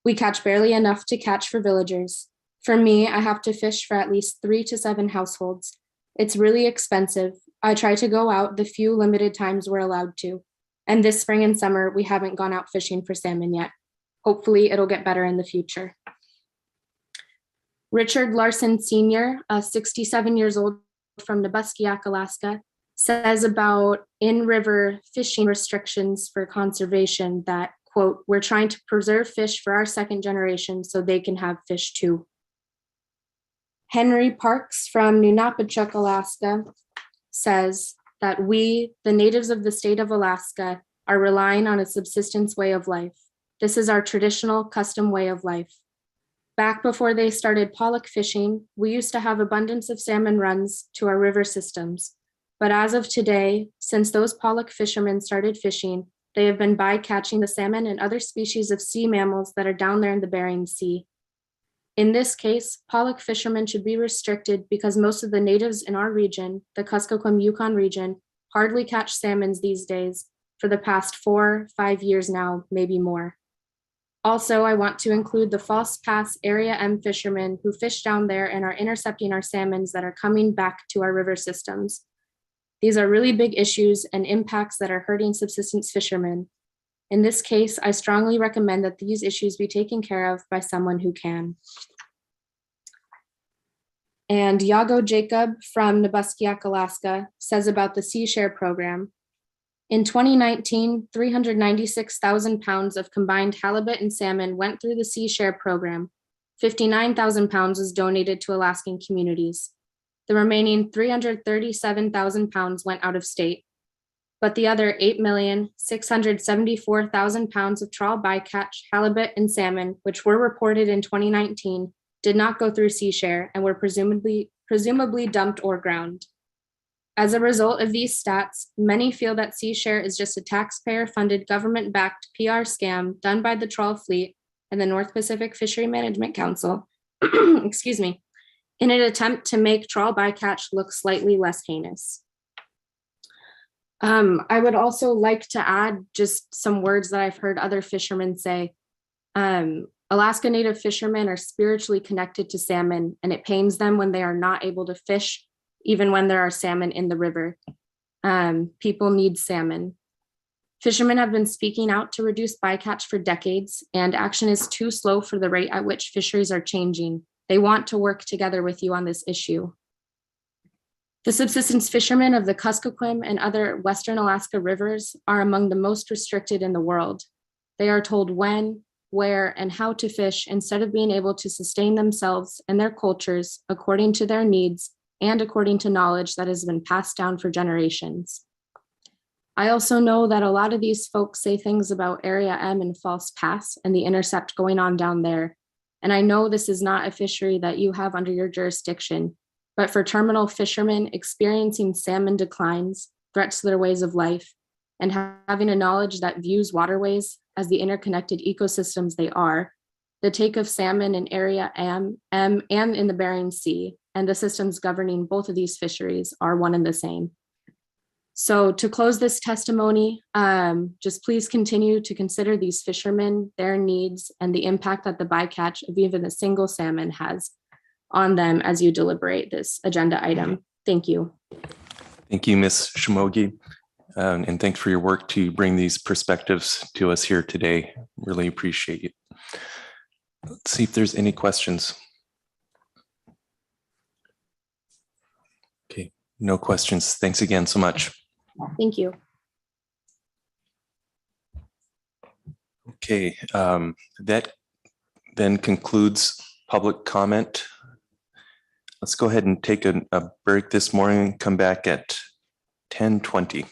We catch barely enough to catch for villagers. For me, I have to fish for at least 3 to 7 households. It's really expensive. I try to go out the few limited times we're allowed to. And this spring and summer, we haven't gone out fishing for salmon yet. Hopefully it'll get better in the future." Richard Larson Sr., 67 years old from Nebuskiak, Alaska, says about in-river fishing restrictions for conservation that, quote, "We're trying to preserve fish for our second generation so they can have fish too." Henry Parks from Nunapachuk, Alaska, says that we, the natives of the state of Alaska, are relying on a subsistence way of life. This is our traditional custom way of life. Back before they started pollock fishing, we used to have abundance of salmon runs to our river systems. But as of today, since those pollock fishermen started fishing, they have been bycatching the salmon and other species of sea mammals that are down there in the Bering Sea. In this case, pollock fishermen should be restricted because most of the natives in our region, the Kuskokwim Yukon region, hardly catch salmons these days for the past 4-5 years now, maybe more. Also, I want to include the False Pass Area M fishermen who fish down there and are intercepting our salmons that are coming back to our river systems. These are really big issues and impacts that are hurting subsistence fishermen. In this case, I strongly recommend that these issues be taken care of by someone who can. And Yago Jacob from Nebuskiak, Alaska, says about the Sea Share program, In 2019, 396,000 pounds of combined halibut and salmon went through the Sea Share program. 59,000 pounds was donated to Alaskan communities. The remaining 337,000 pounds went out of state. But the other 8,674,000 pounds of trawl bycatch, halibut, and salmon, which were reported in 2019, did not go through Sea Share and were presumably dumped or ground. As a result of these stats, many feel that Sea Share is just a taxpayer-funded, government-backed PR scam done by the trawl fleet and the North Pacific Fishery Management Council, excuse me, in an attempt to make trawl bycatch look slightly less heinous. I would also like to add just some words that I've heard other fishermen say. Alaska Native fishermen are spiritually connected to salmon, and it pains them when they are not able to fish, even when there are salmon in the river. People need salmon. Fishermen have been speaking out to reduce bycatch for decades, and action is too slow for the rate at which fisheries are changing. They want to work together with you on this issue. The subsistence fishermen of the Kuskokwim and other Western Alaska rivers are among the most restricted in the world. They are told when, where, and how to fish instead of being able to sustain themselves and their cultures according to their needs and according to knowledge that has been passed down for generations. I also know that a lot of these folks say things about Area M and False Pass and the intercept going on down there. And I know this is not a fishery that you have under your jurisdiction, but for terminal fishermen experiencing salmon declines, threats to their ways of life, and having a knowledge that views waterways as the interconnected ecosystems they are, the take of salmon in Area M and in the Bering Sea, and the systems governing both of these fisheries are one and the same. So to close this testimony, just please continue to consider these fishermen, their needs, and the impact that the bycatch of even a single salmon has on them as you deliberate this agenda item. Thank you. Thank you, Ms. Shimogi. And thanks for your work to bring these perspectives to us here today. Really appreciate it. Let's see if there's any questions. Okay, no questions. Thanks again so much. Thank you. Okay, that then concludes public comment. Let's go ahead and take a break this morning, come back at 10:20.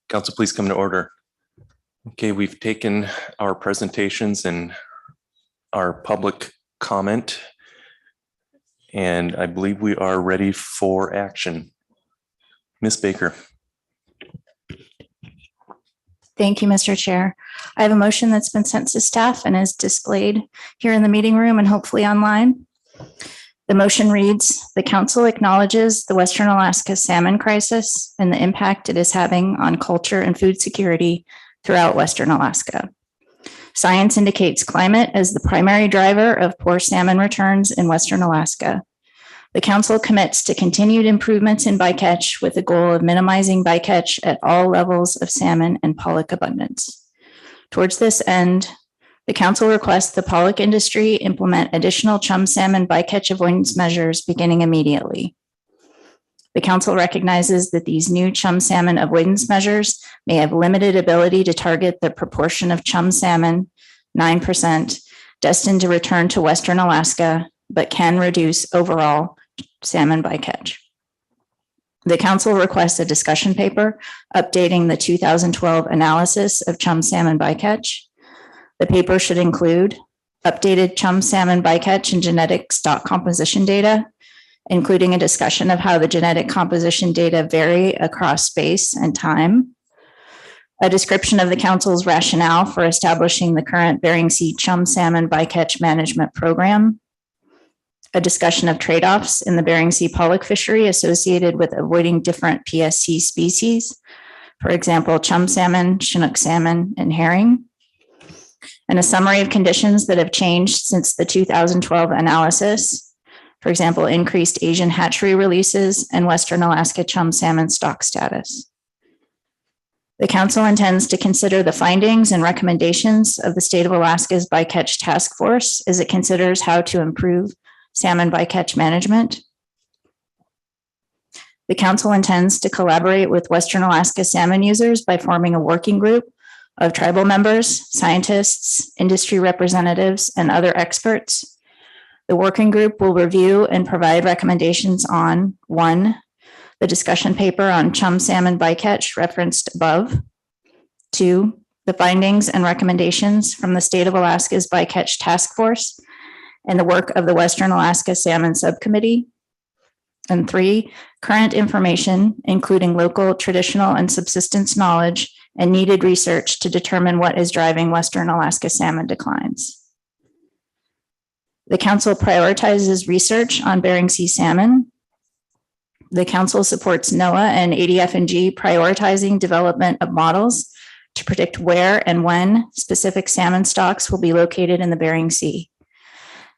Council, please come to order. Okay, we've taken our presentations and our public comment, and I believe we are ready for action. Ms. Baker. Thank you, Mr. Chair. I have a motion that's been sent to staff and is displayed here in the meeting room and hopefully online. The motion reads, the council acknowledges the Western Alaska salmon crisis and the impact it is having on culture and food security throughout Western Alaska. Science indicates climate as the primary driver of poor salmon returns in Western Alaska. The council commits to continued improvements in bycatch with the goal of minimizing bycatch at all levels of salmon and pollock abundance. Towards this end, the council requests the pollock industry implement additional chum salmon bycatch avoidance measures beginning immediately. The council recognizes that these new chum salmon avoidance measures may have limited ability to target the proportion of chum salmon, 9%, destined to return to Western Alaska, but can reduce overall salmon bycatch. The council requests a discussion paper updating the 2012 analysis of chum salmon bycatch. The paper should include updated chum salmon bycatch and genetic stock composition data, including a discussion of how the genetic composition data vary across space and time, a description of the council's rationale for establishing the current Bering Sea chum salmon bycatch management program, a discussion of trade-offs in the Bering Sea pollock fishery associated with avoiding different PSC species, for example, chum salmon, Chinook salmon, and herring, and a summary of conditions that have changed since the 2012 analysis, for example, increased Asian hatchery releases and Western Alaska chum salmon stock status. The council intends to consider the findings and recommendations of the state of Alaska's bycatch task force as it considers how to improve salmon bycatch management. The council intends to collaborate with Western Alaska salmon users by forming a working group of tribal members, scientists, industry representatives, and other experts. The working group will review and provide recommendations on 1, the discussion paper on chum salmon bycatch referenced above, 2, the findings and recommendations from the state of Alaska's bycatch task force and the work of the Western Alaska Salmon Subcommittee, and 3, current information, including local, traditional, and subsistence knowledge and needed research to determine what is driving Western Alaska salmon declines. The council prioritizes research on Bering Sea salmon. The council supports NOAA and ADF&G prioritizing development of models to predict where and when specific salmon stocks will be located in the Bering Sea.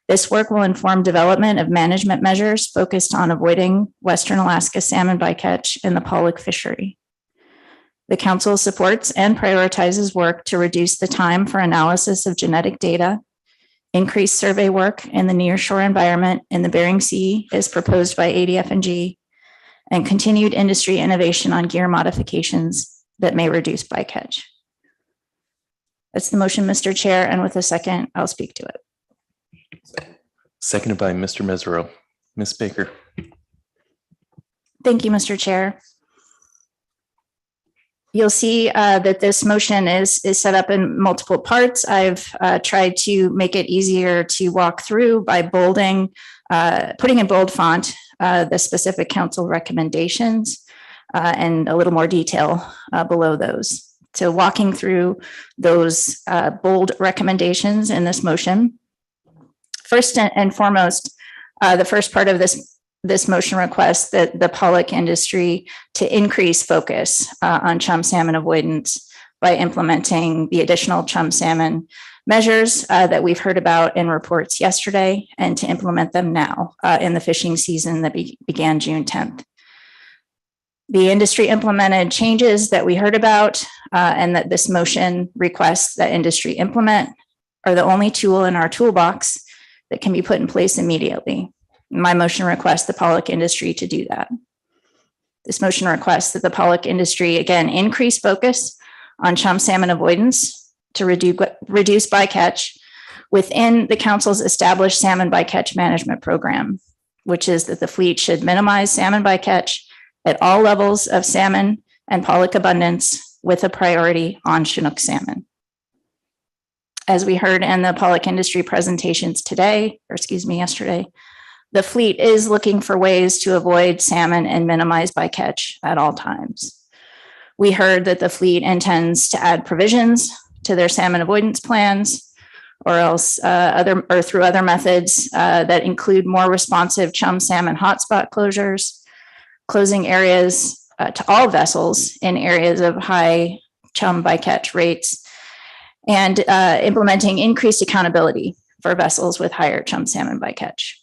This work will inform development of management measures focused on avoiding Western Alaska salmon bycatch in the pollock fishery. The council supports and prioritizes work to reduce the time for analysis of genetic data, increase survey work in the nearshore environment in the Bering Sea as proposed by ADF&G, and continued industry innovation on gear modifications that may reduce bycatch. That's the motion, Mr. Chair, and with a second, I'll speak to it. Seconded by Mr. Mesereau. Ms. Baker. Thank you, Mr. Chair. You'll see that this motion is set up in multiple parts. I've tried to make it easier to walk through by bolding, putting in bold font the specific council recommendations and a little more detail below those. So walking through those bold recommendations in this motion. First and foremost, the first part of this motion requests that the pollock industry to increase focus on chum salmon avoidance by implementing the additional chum salmon measures that we've heard about in reports yesterday, and to implement them now in the fishing season that began June 10th. The industry implemented changes that we heard about and that this motion requests that industry implement are the only tool in our toolbox that can be put in place immediately. My motion requests the pollock industry to do that. This motion requests that the pollock industry, again, increase focus on chum salmon avoidance to reduce bycatch within the council's established salmon bycatch management program, which is that the fleet should minimize salmon bycatch at all levels of salmon and pollock abundance with a priority on Chinook salmon. As we heard in the Pollock industry presentations yesterday, the fleet is looking for ways to avoid salmon and minimize bycatch at all times. We heard that the fleet intends to add provisions to their salmon avoidance plans, or else through other methods that include more responsive chum salmon hotspot closures, closing areas to all vessels in areas of high chum bycatch rates, and implementing increased accountability for vessels with higher chum salmon bycatch.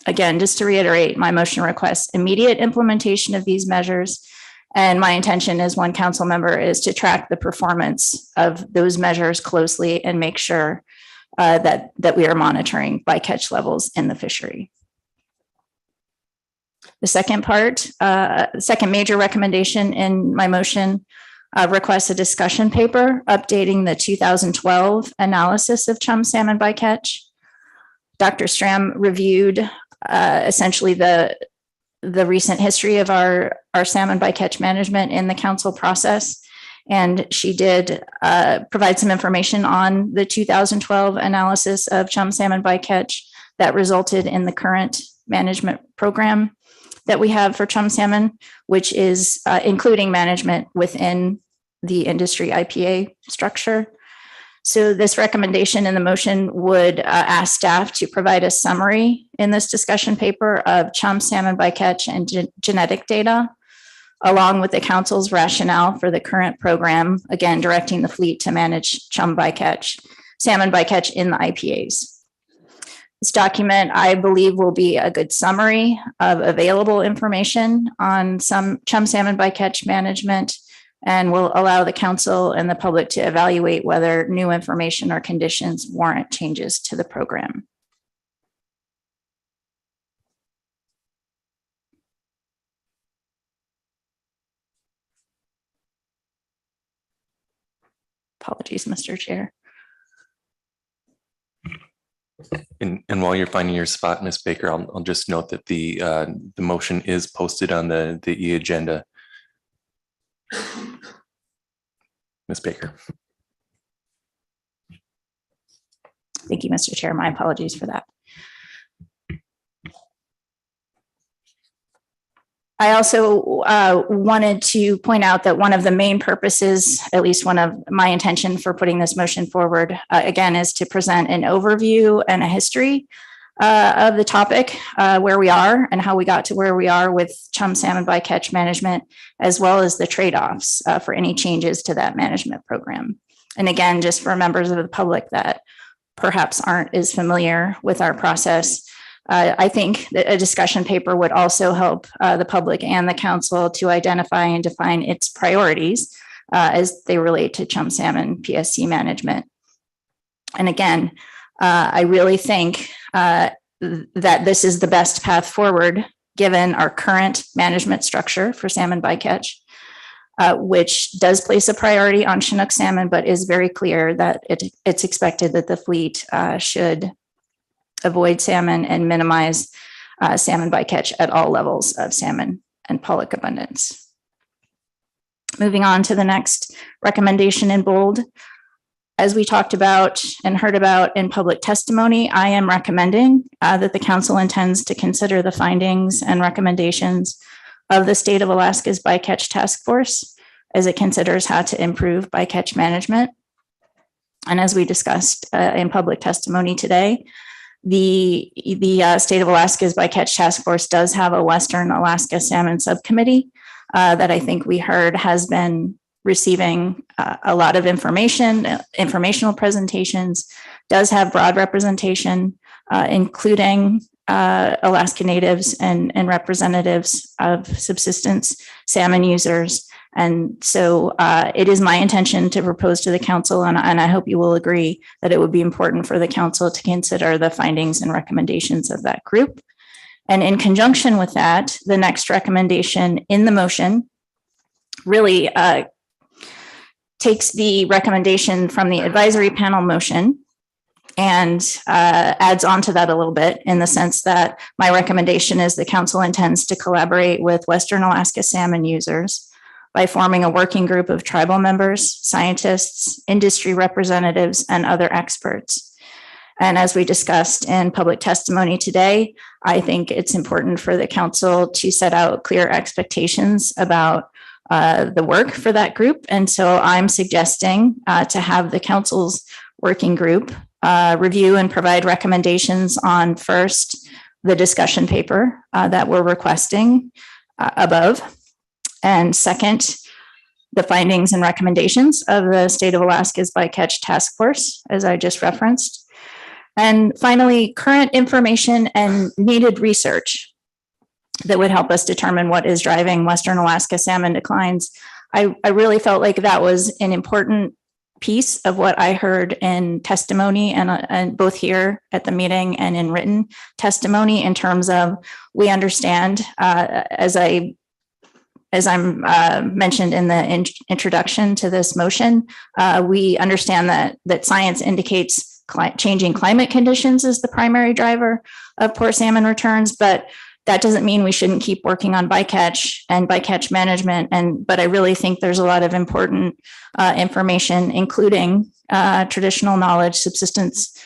Again, just to reiterate, my motion requests immediate implementation of these measures. And my intention as one council member is to track the performance of those measures closely and make sure that we are monitoring bycatch levels in the fishery. The second major recommendation in my motion requests a discussion paper updating the 2012 analysis of chum salmon bycatch. Dr. Stram reviewed essentially the recent history of our salmon bycatch management in the council process. And she did provide some information on the 2012 analysis of chum salmon bycatch that resulted in the current management program that we have for chum salmon, which is including management within the industry IPA structure. So this recommendation in the motion would ask staff to provide a summary in this discussion paper of chum salmon bycatch and genetic data, along with the council's rationale for the current program, again, directing the fleet to manage salmon bycatch in the IPAs. This document, I believe, will be a good summary of available information on some chum salmon bycatch management and will allow the council and the public to evaluate whether new information or conditions warrant changes to the program. Apologies, Mr. Chair. And while you're finding your spot, Ms. Baker, I'll just note that the motion is posted on the e-agenda. Ms. Baker. Thank you, Mr. Chair. My apologies for that. I also wanted to point out that one of the main purposes, at least one of my intention for putting this motion forward, again, is to present an overview and a history of the topic, where we are and how we got to where we are with chum salmon bycatch management, as well as the trade-offs for any changes to that management program. And again, just for members of the public that perhaps aren't as familiar with our process, I think that a discussion paper would also help the public and the council to identify and define its priorities as they relate to chum salmon PSC management. And again, I really think that this is the best path forward given our current management structure for salmon bycatch, which does place a priority on Chinook salmon, but is very clear that it's expected that the fleet should avoid salmon and minimize salmon bycatch at all levels of salmon and pollock abundance. Moving on to the next recommendation in bold. As we talked about and heard about in public testimony, I am recommending that the council intends to consider the findings and recommendations of the State of Alaska's Bycatch Task Force as it considers how to improve bycatch management. And as we discussed in public testimony today, the State of Alaska's Bycatch Task Force does have a Western Alaska Salmon Subcommittee that I think we heard has been receiving a lot of informational presentations, does have broad representation, including Alaska Natives and representatives of subsistence salmon users. And so it is my intention to propose to the council, and I hope you will agree that it would be important for the council to consider the findings and recommendations of that group. And in conjunction with that, the next recommendation in the motion really takes the recommendation from the advisory panel motion and adds on to that a little bit, in the sense that my recommendation is the council intends to collaborate with Western Alaska salmon users by forming a working group of tribal members, scientists, industry representatives, and other experts. And as we discussed in public testimony today, I think it's important for the council to set out clear expectations about the work for that group. And so I'm suggesting to have the council's working group review and provide recommendations on, first, the discussion paper that we're requesting above, and second, the findings and recommendations of the State of Alaska's Bycatch Task Force, as I just referenced. And finally, current information and needed research that would help us determine what is driving Western Alaska salmon declines. I really felt like that was an important piece of what I heard in testimony and both here at the meeting and in written testimony, in terms of, we understand, as I'm mentioned in the introduction to this motion, we understand that science indicates changing climate conditions is the primary driver of poor salmon returns, but that doesn't mean we shouldn't keep working on bycatch and bycatch management. But I really think there's a lot of important information, including traditional knowledge, subsistence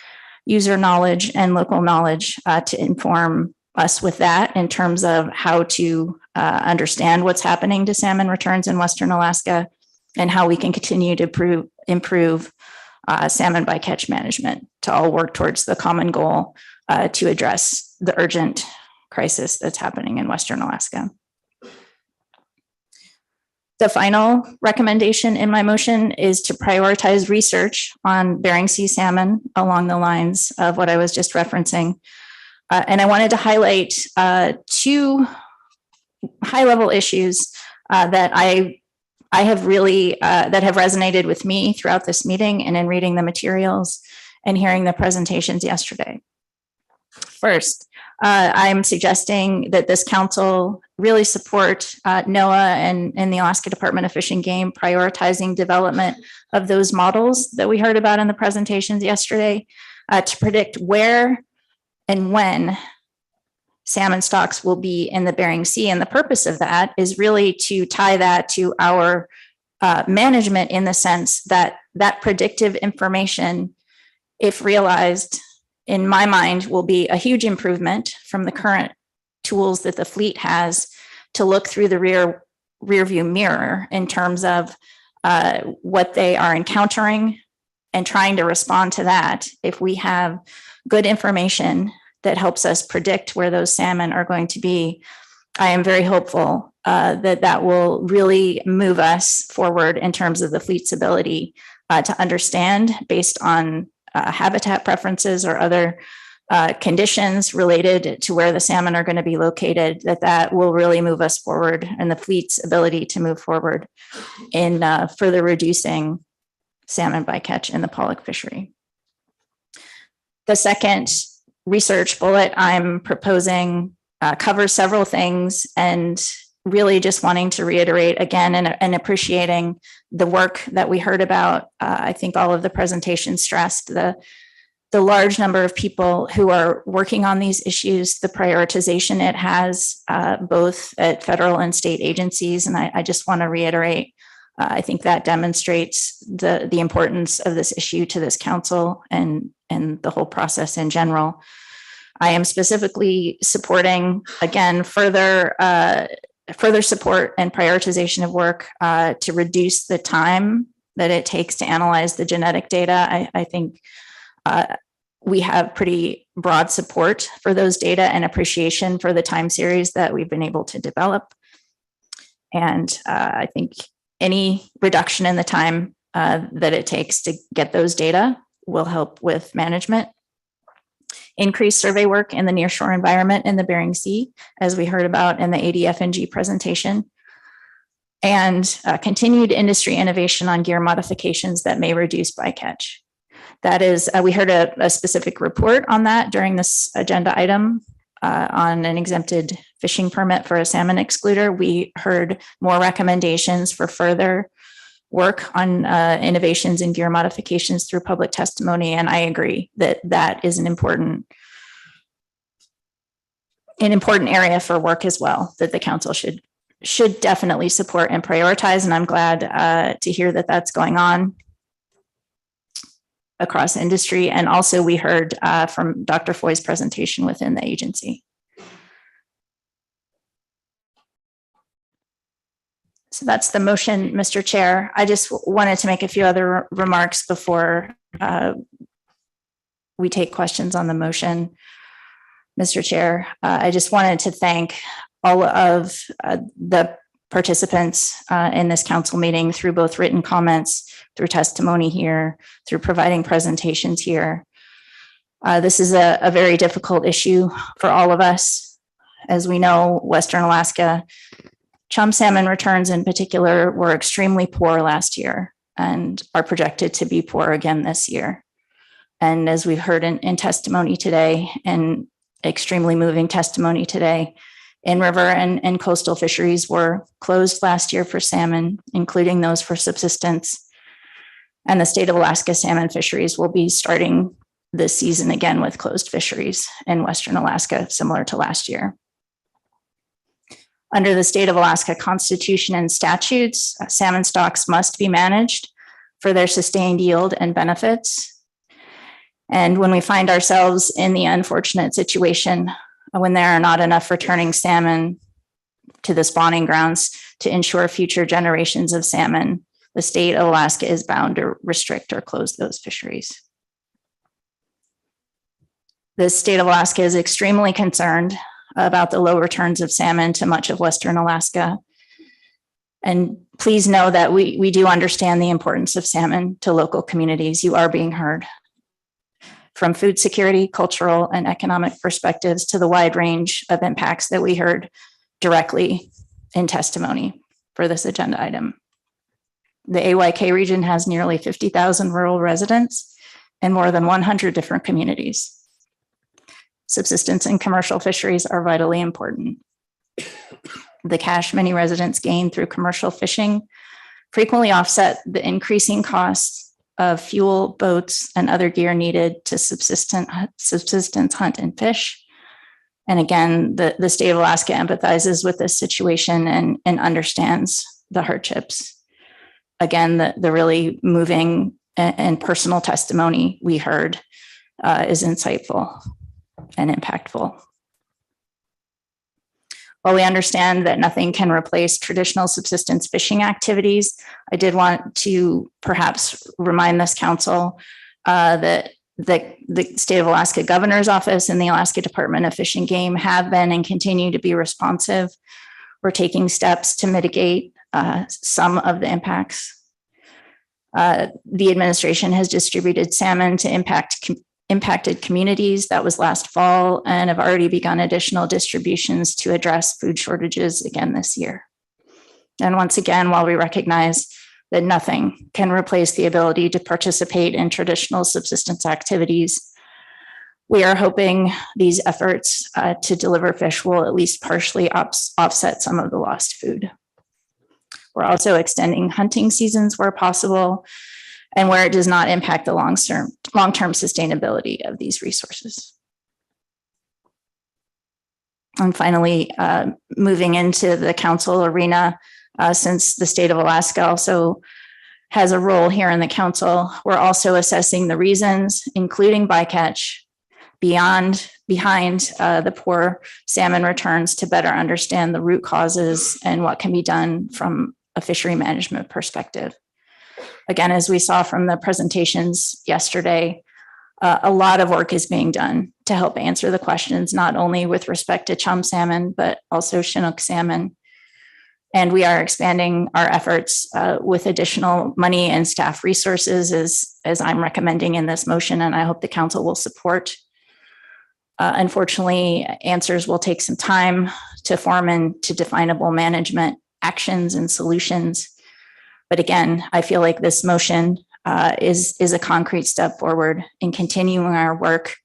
user knowledge, and local knowledge to inform us with that in terms of how to understand what's happening to salmon returns in Western Alaska and how we can continue to improve salmon bycatch management to all work towards the common goal to address the urgent crisis that's happening in Western Alaska. The final recommendation in my motion is to prioritize research on Bering Sea salmon along the lines of what I was just referencing. And I wanted to highlight two high-level issues that I have really, that have resonated with me throughout this meeting and in reading the materials and hearing the presentations yesterday. First, I'm suggesting that this council really support NOAA and the Alaska Department of Fish and Game prioritizing development of those models that we heard about in the presentations yesterday to predict where and when salmon stocks will be in the Bering Sea. And the purpose of that is really to tie that to our management, in the sense that that predictive information, if realized, in my mind, will be a huge improvement from the current tools that the fleet has to look through the rear view mirror in terms of what they are encountering and trying to respond to that. If we have good information that helps us predict where those salmon are going to be, I am very hopeful that will really move us forward in terms of the fleet's ability to understand, based on habitat preferences or other conditions related to where the salmon are going to be located, that will really move us forward, and the fleet's ability to move forward in further reducing salmon bycatch in the pollock fishery. The second research bullet I'm proposing covers several things, and really just wanting to reiterate again and appreciating the work that we heard about. I think all of the presentations stressed the large number of people who are working on these issues, the prioritization it has both at federal and state agencies. And I just want to reiterate, I think that demonstrates the importance of this issue to this council and the whole process in general. I am specifically supporting, again, further support and prioritization of work to reduce the time that it takes to analyze the genetic data. I think we have pretty broad support for those data and appreciation for the time series that we've been able to develop. And I think any reduction in the time that it takes to get those data will help with management. Increased survey work in the nearshore environment in the Bering Sea, as we heard about in the ADFNG presentation, and continued industry innovation on gear modifications that may reduce bycatch. That is, we heard a specific report on that during this agenda item on an exempted fishing permit for a salmon excluder. We heard more recommendations for further work on innovations in gear modifications through public testimony. And I agree that that is an important area for work as well, that the council should should definitely support and prioritize. And I'm glad to hear that that's going on across industry. And also we heard from Dr. Foy's presentation within the agency. So that's the motion, Mr. Chair. I just wanted to make a few other remarks before we take questions on the motion. Mr. Chair, I just wanted to thank all of the participants in this council meeting through both written comments, through testimony here, through providing presentations here. This is a very difficult issue for all of us. As we know, Western Alaska chum salmon returns in particular were extremely poor last year and are projected to be poor again this year. And as we've heard in testimony today, and extremely moving testimony today, in river and coastal fisheries were closed last year for salmon, including those for subsistence. And the state of Alaska salmon fisheries will be starting this season again with closed fisheries in Western Alaska, similar to last year. Under the state of Alaska Constitution and statutes, salmon stocks must be managed for their sustained yield and benefits. And when we find ourselves in the unfortunate situation when there are not enough returning salmon to the spawning grounds to ensure future generations of salmon, the state of Alaska is bound to restrict or close those fisheries. The state of Alaska is extremely concerned about the low returns of salmon to much of Western Alaska. And please know that we do understand the importance of salmon to local communities. You are being heard. From food security, cultural, and economic perspectives to the wide range of impacts that we heard directly in testimony for this agenda item. The AYK region has nearly 50,000 rural residents and more than 100 different communities. Subsistence and commercial fisheries are vitally important. The cash many residents gain through commercial fishing frequently offset the increasing costs of fuel, boats, and other gear needed to subsistence hunt and fish. And again, the state of Alaska empathizes with this situation and understands the hardships. Again, the really moving and personal testimony we heard is insightful and impactful. While we understand that nothing can replace traditional subsistence fishing activities, I did want to perhaps remind this council that the State of Alaska Governor's Office and the Alaska Department of Fish and Game have been and continue to be responsive. We're taking steps to mitigate some of the impacts. The administration has distributed salmon to impacted communities. That was last fall, and have already begun additional distributions to address food shortages again this year. And once again, while we recognize that nothing can replace the ability to participate in traditional subsistence activities, we are hoping these efforts to deliver fish will at least partially offset some of the lost food. We're also extending hunting seasons where possible and where it does not impact the long-term sustainability of these resources. And finally, moving into the council arena, since the state of Alaska also has a role here in the council, we're also assessing the reasons, including bycatch, behind the poor salmon returns to better understand the root causes and what can be done from a fishery management perspective. Again, as we saw from the presentations yesterday, a lot of work is being done to help answer the questions, not only with respect to chum salmon, but also Chinook salmon. And we are expanding our efforts with additional money and staff resources as I'm recommending in this motion, and I hope the council will support. Unfortunately, answers will take some time to form into definable management actions and solutions. But again, I feel like this motion is a concrete step forward in continuing our work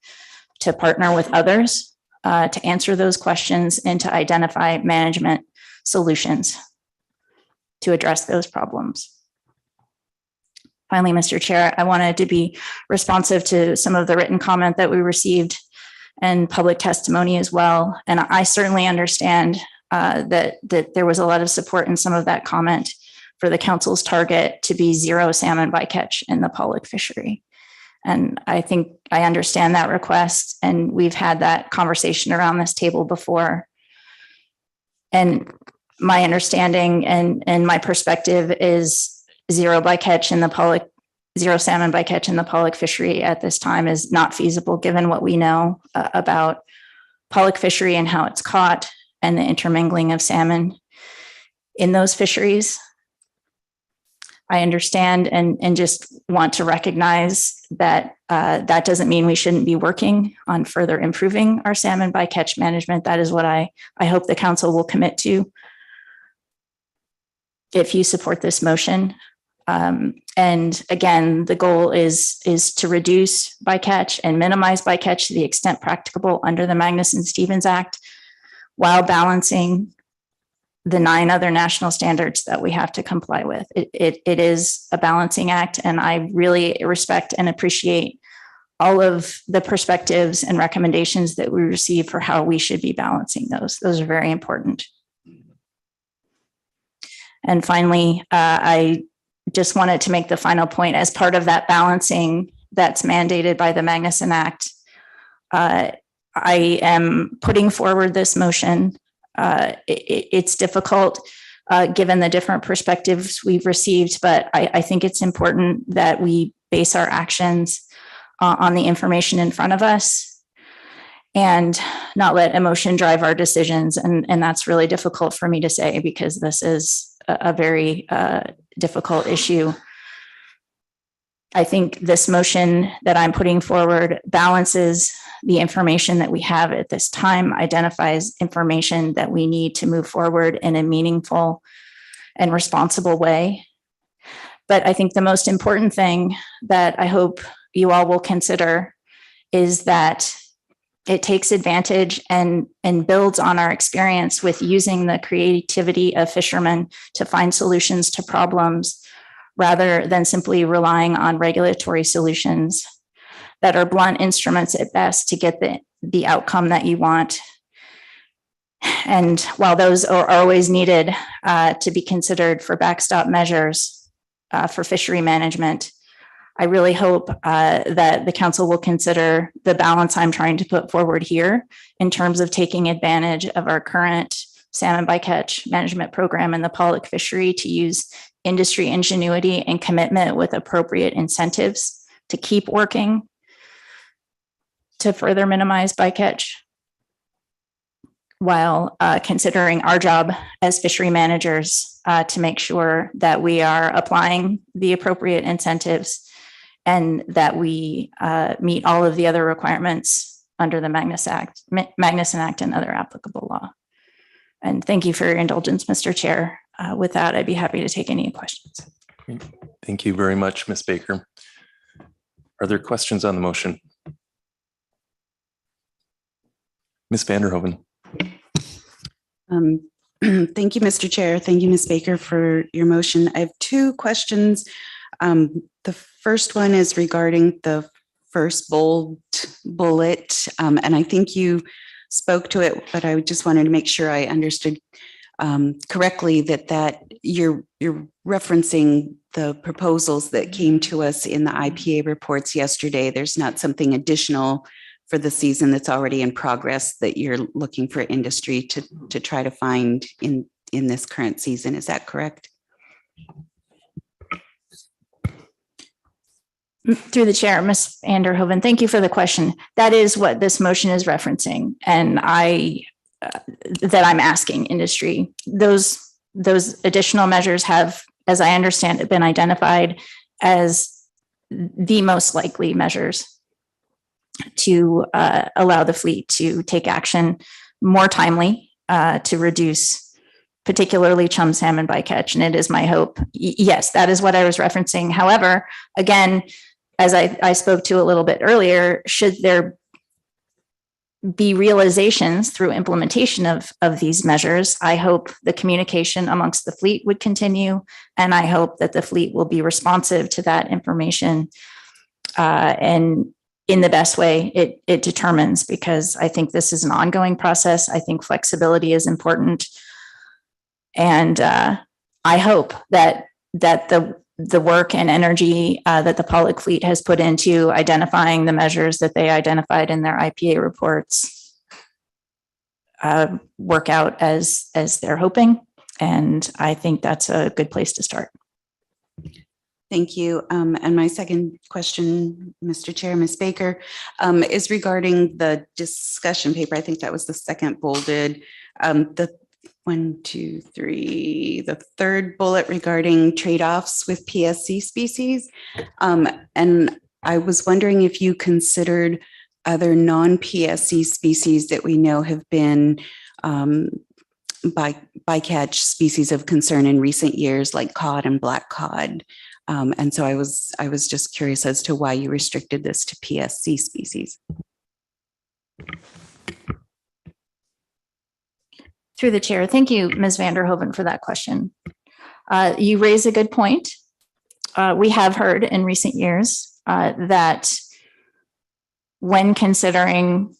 to partner with others to answer those questions and to identify management solutions to address those problems. Finally, Mr. Chair, I wanted to be responsive to some of the written comment that we received and public testimony as well. And I certainly understand that there was a lot of support in some of that comment for the council's target to be 0 salmon bycatch in the pollock fishery. And I think I understand that request, and we've had that conversation around this table before. And my understanding and my perspective is 0 bycatch in the pollock, 0 salmon bycatch in the pollock fishery at this time is not feasible, given what we know about pollock fishery and how it's caught and the intermingling of salmon in those fisheries. I understand and just want to recognize that that doesn't mean we shouldn't be working on further improving our salmon bycatch management. That is what I hope the council will commit to if you support this motion. And again, the goal is to reduce bycatch and minimize bycatch to the extent practicable under the Magnuson-Stevens Act, while balancing the 9 other national standards that we have to comply with. It is a balancing act, and I really respect and appreciate all of the perspectives and recommendations that we receive for how we should be balancing those. Those are very important. And finally, I just wanted to make the final point as part of that balancing that's mandated by the Magnuson Act. I am putting forward this motion. It's difficult given the different perspectives we've received, but I think it's important that we base our actions on the information in front of us and not let emotion drive our decisions. And that's really difficult for me to say because this is a very difficult issue. I think this motion that I'm putting forward balances the information that we have at this time, identifies information that we need to move forward in a meaningful and responsible way. But I think the most important thing that I hope you all will consider is that it takes advantage and builds on our experience with using the creativity of fishermen to find solutions to problems rather than simply relying on regulatory solutions that are blunt instruments at best to get the outcome that you want. And while those are always needed to be considered for backstop measures for fishery management, I really hope that the council will consider the balance I'm trying to put forward here in terms of taking advantage of our current salmon bycatch management program in the pollock fishery to use industry ingenuity and commitment with appropriate incentives to keep working to further minimize bycatch, while considering our job as fishery managers to make sure that we are applying the appropriate incentives and that we meet all of the other requirements under the Magnuson Act and other applicable law. And thank you for your indulgence, Mr. Chair. With that, I'd be happy to take any questions. Thank you very much, Ms. Baker. Are there questions on the motion? Ms. Vanderhoven. Thank you, Mr. Chair. Thank you, Ms. Baker, for your motion. I have 2 questions. The first one is regarding the first bold bullet, and I think you spoke to it, but I just wanted to make sure I understood correctly that you're referencing the proposals that came to us in the IPA reports yesterday. There's not something additional for the season that's already in progress that you're looking for industry to try to find in this current season. Is that correct? Through the chair, Ms. Vanderhoven, thank you for the question. That is what this motion is referencing, and that I'm asking industry. Those additional measures have, as I understand it, been identified as the most likely measures to allow the fleet to take action more timely to reduce particularly chum salmon bycatch. And it is my hope. Yes, that is what I was referencing. However, again, as I spoke to a little bit earlier, should there be realizations through implementation of these measures, I hope the communication amongst the fleet would continue, and I hope that the fleet will be responsive to that information. And in the best way it determines, because I think this is an ongoing process. I think flexibility is important. And I hope that the work and energy that the Pollock fleet has put into identifying the measures that they identified in their IPA reports work out as they're hoping. And I think that's a good place to start. Thank you. And my second question, Mr. Chair, Ms. Baker, is regarding the discussion paper. I think that was the second bolded, the third bullet regarding trade-offs with PSC species. And I was wondering if you considered other non-PSC species that we know have been bycatch species of concern in recent years, like cod and black cod. And so I was just curious as to why you restricted this to PSC species. Through the chair. Thank you, Ms. Vanderhoven, for that question. You raise a good point. We have heard in recent years that when considering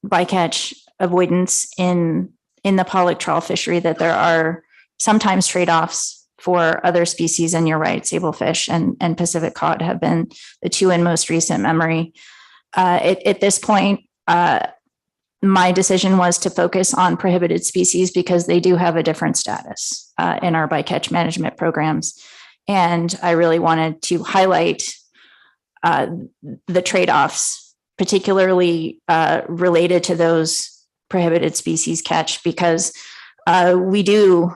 bycatch avoidance in the pollock trawl fishery, that there are sometimes trade-offs for other species. And you're right, sablefish and Pacific cod have been the two in most recent memory. At this point, my decision was to focus on prohibited species because they do have a different status in our bycatch management programs. And I really wanted to highlight the trade-offs, particularly related to those prohibited species catch, because we do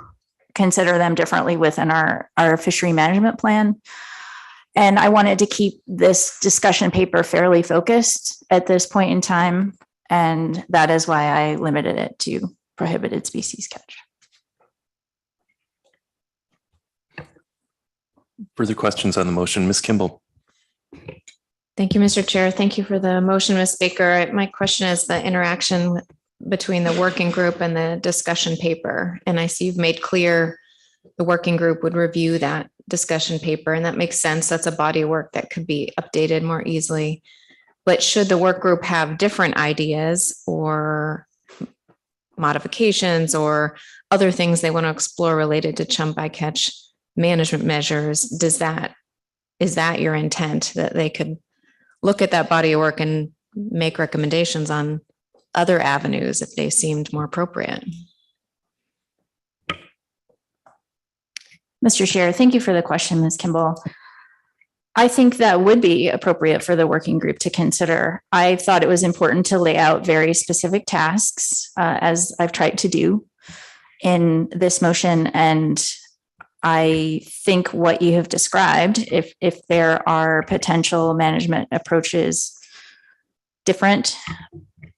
consider them differently within our fishery management plan. And I wanted to keep this discussion paper fairly focused at this point in time. And that is why I limited it to prohibited species catch. Further questions on the motion, Ms. Kimball? Thank you, Mr. Chair. Thank you for the motion, Ms. Baker. My question is the interaction between the working group and the discussion paper. And I see you've made clear the working group would review that discussion paper, and that makes sense. That's a body of work that could be updated more easily. But should the work group have different ideas or modifications or other things they want to explore related to chum bycatch management measures, is that your intent, that they could look at that body of work and make recommendations on other avenues if they seemed more appropriate? Mr. Chair, thank you for the question, Ms. Kimball. I think that would be appropriate for the working group to consider. I thought it was important to lay out very specific tasks, as I've tried to do in this motion. And I think what you have described, if there are potential management approaches different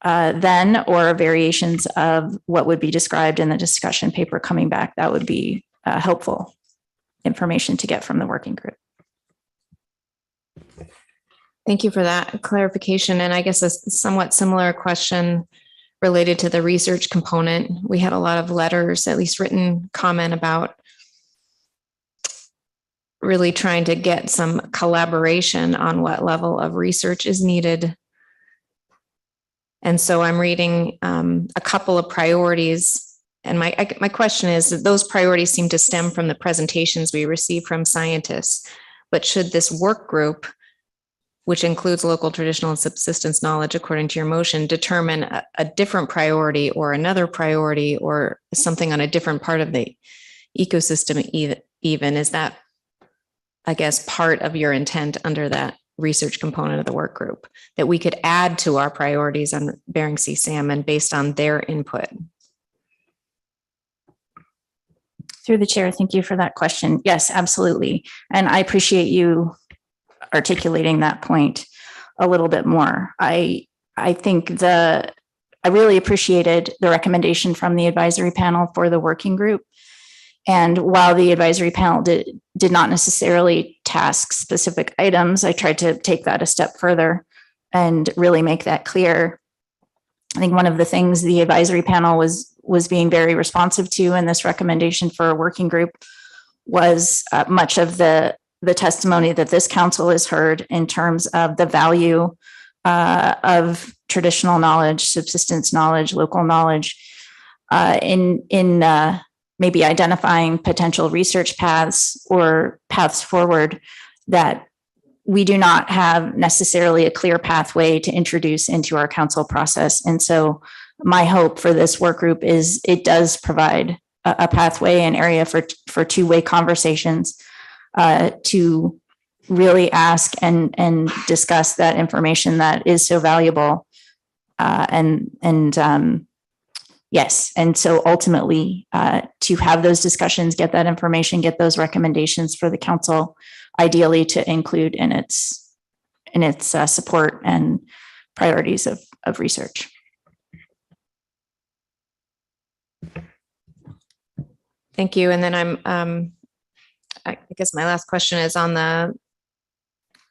than or variations of what would be described in the discussion paper coming back, that would be helpful information to get from the working group. Thank you for that clarification. And I guess a somewhat similar question related to the research component. We had a lot of letters, at least written comment, about really trying to get some collaboration on what level of research is needed. And so I'm reading a couple of priorities. And my question is that those priorities seem to stem from the presentations we receive from scientists. But should this work group, which includes local traditional and subsistence knowledge, according to your motion, determine a different priority or another priority or something on a different part of the ecosystem even? Is that, I guess, part of your intent under that research component of the work group, that we could add to our priorities on Bering Sea salmon based on their input? Through the chair, thank you for that question. Yes, absolutely. And I appreciate you articulating that point a little bit more. I think I really appreciated the recommendation from the advisory panel for the working group. And while the advisory panel did not necessarily task specific items, I tried to take that a step further and really make that clear. I think one of the things the advisory panel was being very responsive to in this recommendation for a working group was much of the testimony that this council has heard in terms of the value of traditional knowledge, subsistence knowledge, local knowledge, in maybe identifying potential research paths or paths forward that we do not have necessarily a clear pathway to introduce into our council process. And so my hope for this work group is it does provide a pathway, an area for two-way conversations to really ask and discuss that information that is so valuable. Yes. And so ultimately, to have those discussions, get that information, get those recommendations for the council, ideally to include in its support and priorities of research. Thank you. And then I guess my last question is on the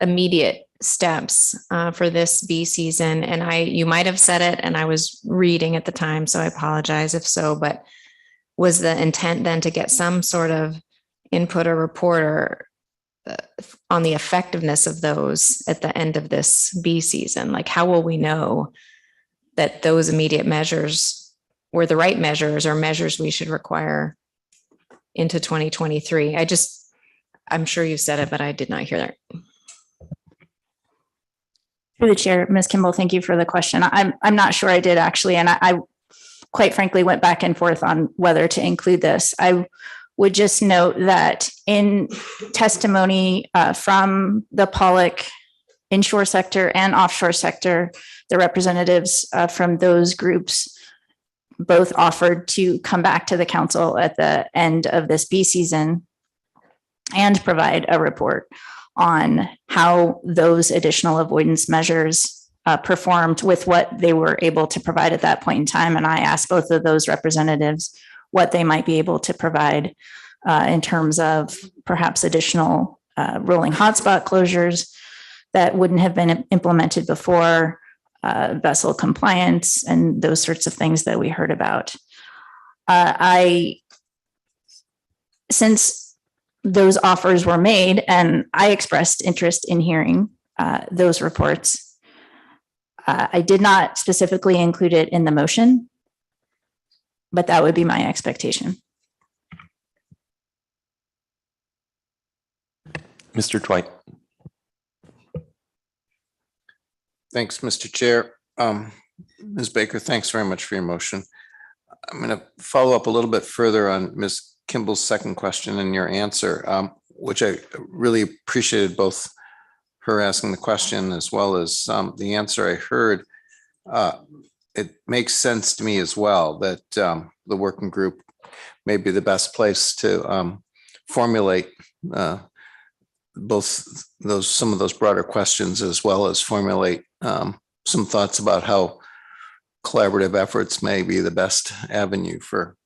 immediate steps for this bee season. And you might have said it and I was reading at the time, so I apologize if so, but was the intent then to get some sort of input or report or on the effectiveness of those at the end of this bee season? Like, how will we know that those immediate measures were the right measures or measures we should require into 2023? I'm sure you said it, but I did not hear that. Through the chair, Ms. Kimball, thank you for the question. I'm not sure I did actually, and I quite frankly went back and forth on whether to include this. I would just note that in testimony from the Pollock inshore sector and offshore sector, the representatives from those groups both offered to come back to the council at the end of this bee season and provide a report on how those additional avoidance measures performed with what they were able to provide at that point in time. And I asked both of those representatives what they might be able to provide in terms of perhaps additional rolling hotspot closures that wouldn't have been implemented before, vessel compliance, and those sorts of things that we heard about. Since those offers were made and I expressed interest in hearing those reports, I did not specifically include it in the motion, but that would be my expectation. Mr. Dwight. Thanks, Mr. Chair. Ms. Baker, thanks very much for your motion. I'm going to follow up a little bit further on Ms. Kimball's second question and your answer, which I really appreciated, both her asking the question as well as the answer I heard. It makes sense to me as well that the working group may be the best place to formulate some of those broader questions, as well as formulate some thoughts about how collaborative efforts may be the best avenue for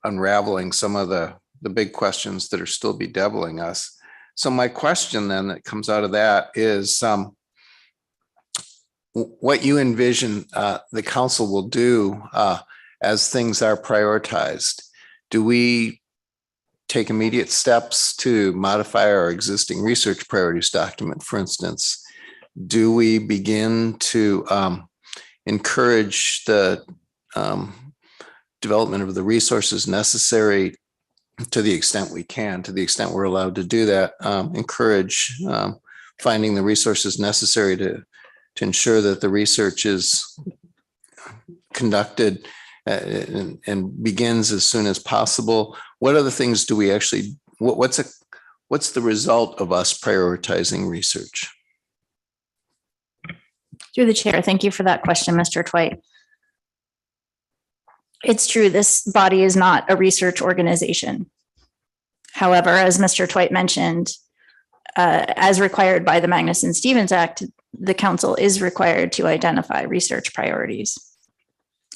unraveling some of the big questions that are still bedeviling us. So my question then that comes out of that is what you envision the council will do as things are prioritized. Do we take immediate steps to modify our existing research priorities document, for instance? Do we begin to encourage the development of the resources necessary to the extent we can, to the extent we're allowed to do that, encourage finding the resources necessary to ensure that the research is conducted and begins as soon as possible? What other things do we actually, what's the result of us prioritizing research? Through the chair, thank you for that question, Mr. Twite. It's true, this body is not a research organization. However, as Mr. Twite mentioned, as required by the Magnuson-Stevens Act, the council is required to identify research priorities.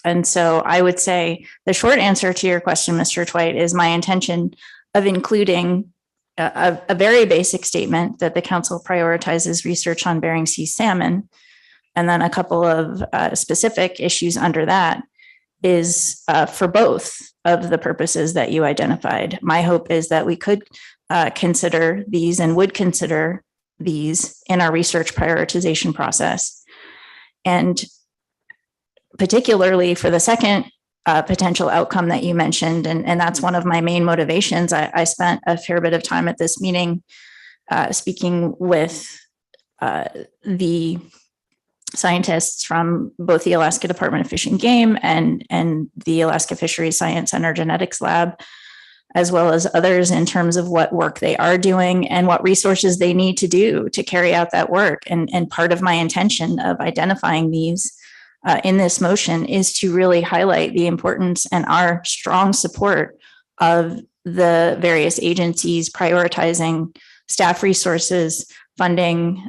And so I would say the short answer to your question, Mr. Twite, is my intention of including a very basic statement that the council prioritizes research on Bering Sea salmon, and then a couple of specific issues under that is for both of the purposes that you identified. My hope is that we could consider these and would consider these in our research prioritization process. And particularly for the second potential outcome that you mentioned, and that's one of my main motivations. I spent a fair bit of time at this meeting speaking with the scientists from both the Alaska Department of Fish and Game and the Alaska Fisheries Science Center Genetics Lab, as well as others in terms of what work they are doing and what resources they need to do to carry out that work. And part of my intention of identifying these in this motion is to really highlight the importance and our strong support of the various agencies prioritizing staff resources, funding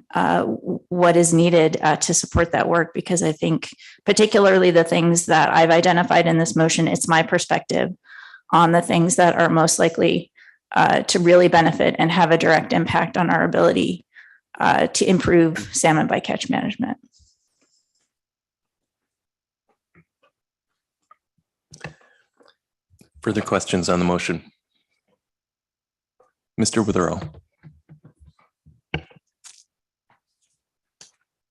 what is needed to support that work. Because I think particularly the things that I've identified in this motion, it's my perspective on the things that are most likely to really benefit and have a direct impact on our ability to improve salmon bycatch management. Further questions on the motion? Mr. Witherell.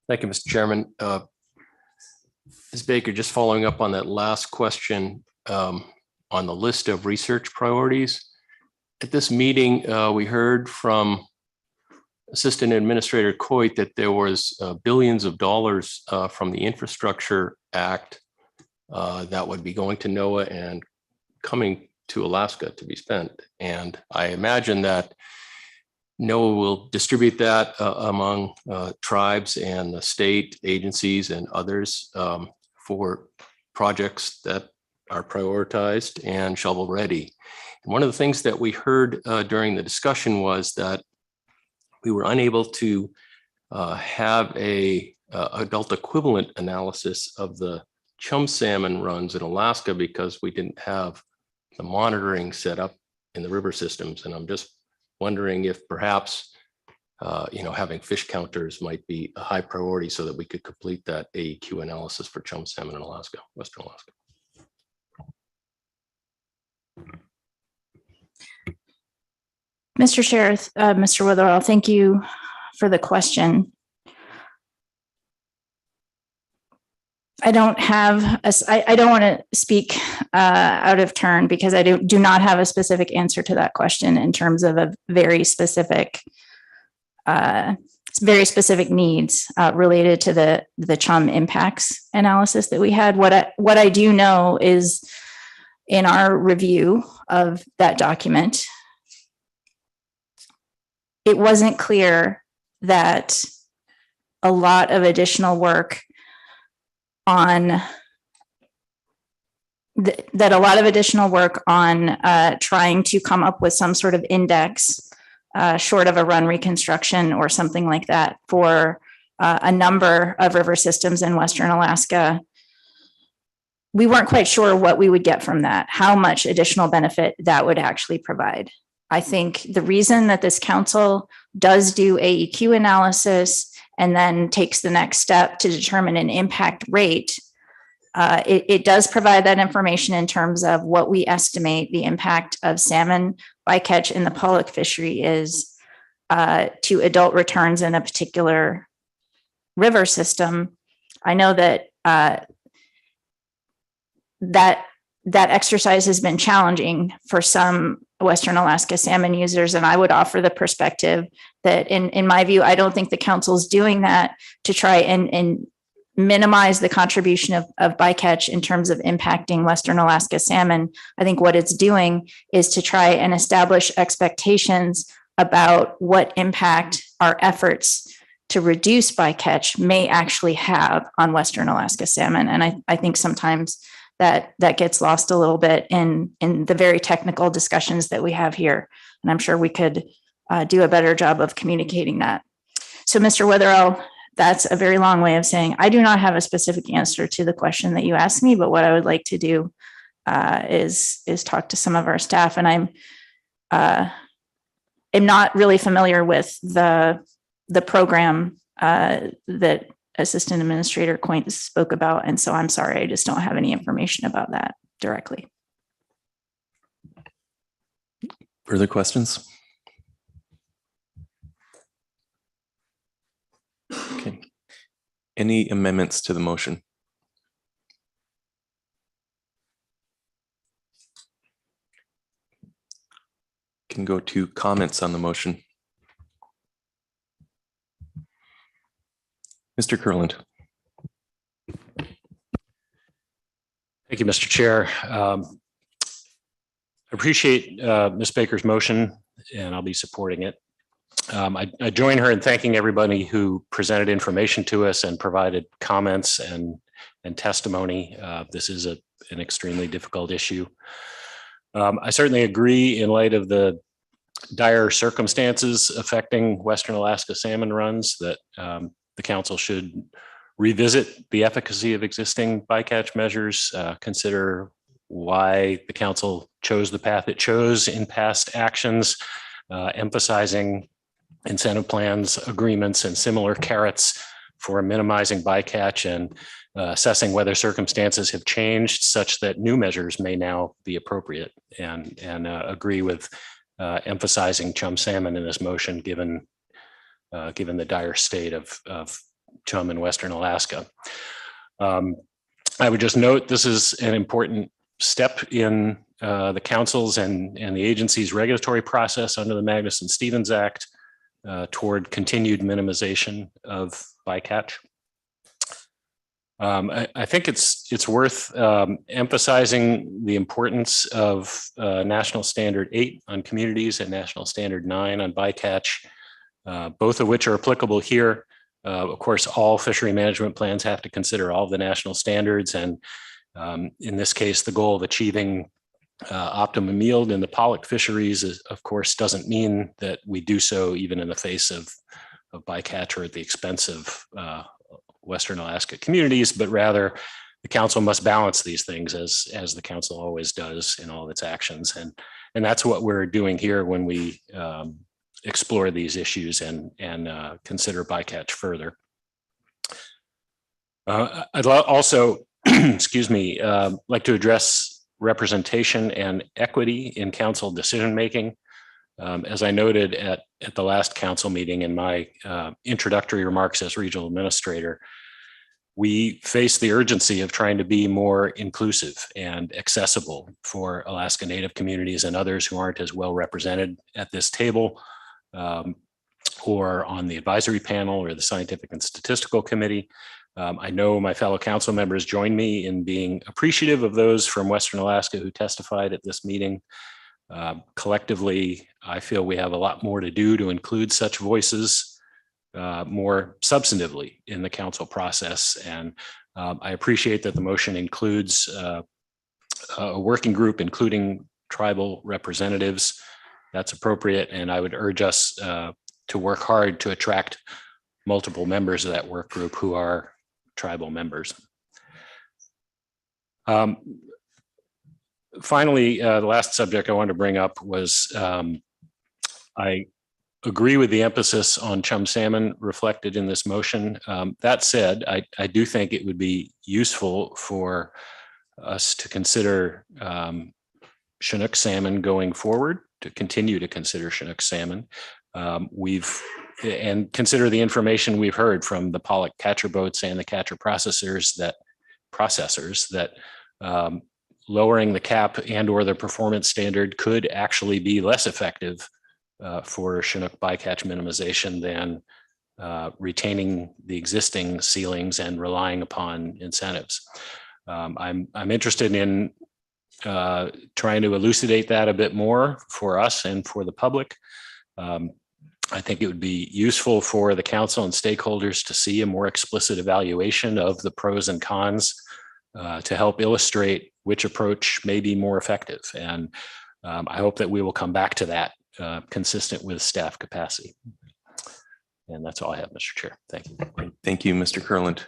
Thank you, Mr. Chairman. Ms. Baker, just following up on that last question on the list of research priorities. At this meeting, we heard from Assistant Administrator Coit that there was billions of dollars from the Infrastructure Act that would be going to NOAA and coming to Alaska to be spent. And I imagine that NOAA will distribute that among tribes and the state agencies and others for projects that are prioritized and shovel ready. And one of the things that we heard during the discussion was that we were unable to have a adult equivalent analysis of the chum salmon runs in Alaska because we didn't have the monitoring set up in the river systems. And I'm just wondering if perhaps having fish counters might be a high priority so that we could complete that AEQ analysis for chum salmon in Alaska, Western Alaska. Mr. Chair, Mr. Witherell, thank you for the question. I don't want to speak out of turn because I do not have a specific answer to that question in terms of a very specific needs related to the chum impacts analysis that we had. What I do know is in our review of that document, it wasn't clear that a lot of additional work on trying to come up with some sort of index short of a run reconstruction or something like that for a number of river systems in Western Alaska. We weren't quite sure what we would get from that, how much additional benefit that would actually provide. I think the reason that this council does do AEQ analysis and then takes the next step to determine an impact rate, it does provide that information in terms of what we estimate the impact of salmon bycatch in the pollock fishery is to adult returns in a particular river system. I know that that exercise has been challenging for some Western Alaska salmon users. And I would offer the perspective that in my view, I don't think the council's doing that to try and minimize the contribution of bycatch in terms of impacting Western Alaska salmon. I think what it's doing is to try and establish expectations about what impact our efforts to reduce bycatch may actually have on Western Alaska salmon. And I think sometimes that gets lost a little bit in the very technical discussions that we have here. And I'm sure we could do a better job of communicating that. So Mr. Witherell, that's a very long way of saying I do not have a specific answer to the question that you asked me, but what I would like to do is talk to some of our staff. And I'm not really familiar with the program that Assistant Administrator Coit spoke about. And so I'm sorry, I just don't have any information about that directly. Further questions? Any amendments to the motion? Can go to comments on the motion. Mr. Kurland. Thank you, Mr. Chair. I appreciate Ms. Baker's motion, and I'll be supporting it. I join her in thanking everybody who presented information to us and provided comments and testimony. This is an extremely difficult issue. I certainly agree, in light of the dire circumstances affecting Western Alaska salmon runs, that the council should revisit the efficacy of existing bycatch measures, consider why the council chose the path it chose in past actions, emphasizing incentive plans, agreements, and similar carrots for minimizing bycatch, and assessing whether circumstances have changed such that new measures may now be appropriate, and agree with emphasizing chum salmon in this motion, given the dire state of chum in Western Alaska. I would just note this is an important step in the council's and the agency's regulatory process under the Magnuson-Stevens Act toward continued minimization of bycatch. I think it's worth emphasizing the importance of National Standard 8 on communities and National Standard 9 on bycatch, both of which are applicable here. Of course, all fishery management plans have to consider all of the national standards, and in this case, the goal of achieving optimum yield in the pollock fisheries is, of course, doesn't mean that we do so even in the face of bycatch or at the expense of Western Alaska communities, but rather the council must balance these things as the council always does in all of its actions. And that's what we're doing here when we explore these issues and consider bycatch further. I'd also, excuse me, like to address representation and equity in council decision-making. As I noted at the last council meeting in my introductory remarks as regional administrator, we face the urgency of trying to be more inclusive and accessible for Alaska Native communities and others who aren't as well represented at this table, or on the advisory panel or the scientific and statistical committee. I know my fellow council members join me in being appreciative of those from Western Alaska who testified at this meeting. Collectively, I feel we have a lot more to do to include such voices more substantively in the council process. And I appreciate that the motion includes a working group, including tribal representatives. That's appropriate. And I would urge us to work hard to attract multiple members of that work group who are tribal members. Finally, the last subject I wanted to bring up was I agree with the emphasis on chum salmon reflected in this motion. That said, I do think it would be useful for us to consider Chinook salmon going forward, to continue to consider Chinook salmon. And consider the information we've heard from the pollock catcher boats and the catcher processors that lowering the cap and or the performance standard could actually be less effective for Chinook bycatch minimization than retaining the existing ceilings and relying upon incentives. I'm interested in trying to elucidate that a bit more for us and for the public. I think it would be useful for the council and stakeholders to see a more explicit evaluation of the pros and cons to help illustrate which approach may be more effective. And I hope that we will come back to that consistent with staff capacity. And that's all I have, Mr. Chair. Thank you. Thank you, Mr. Kurland.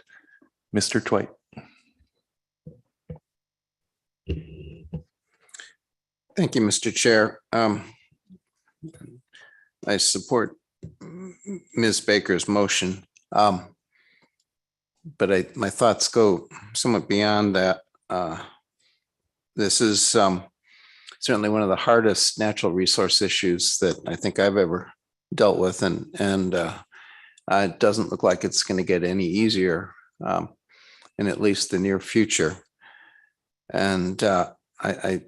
Mr. Twite. Thank you, Mr. Chair. I support Ms. Baker's motion, but my thoughts go somewhat beyond that. This is certainly one of the hardest natural resource issues that I think I've ever dealt with, and it doesn't look like it's going to get any easier in at least the near future. And I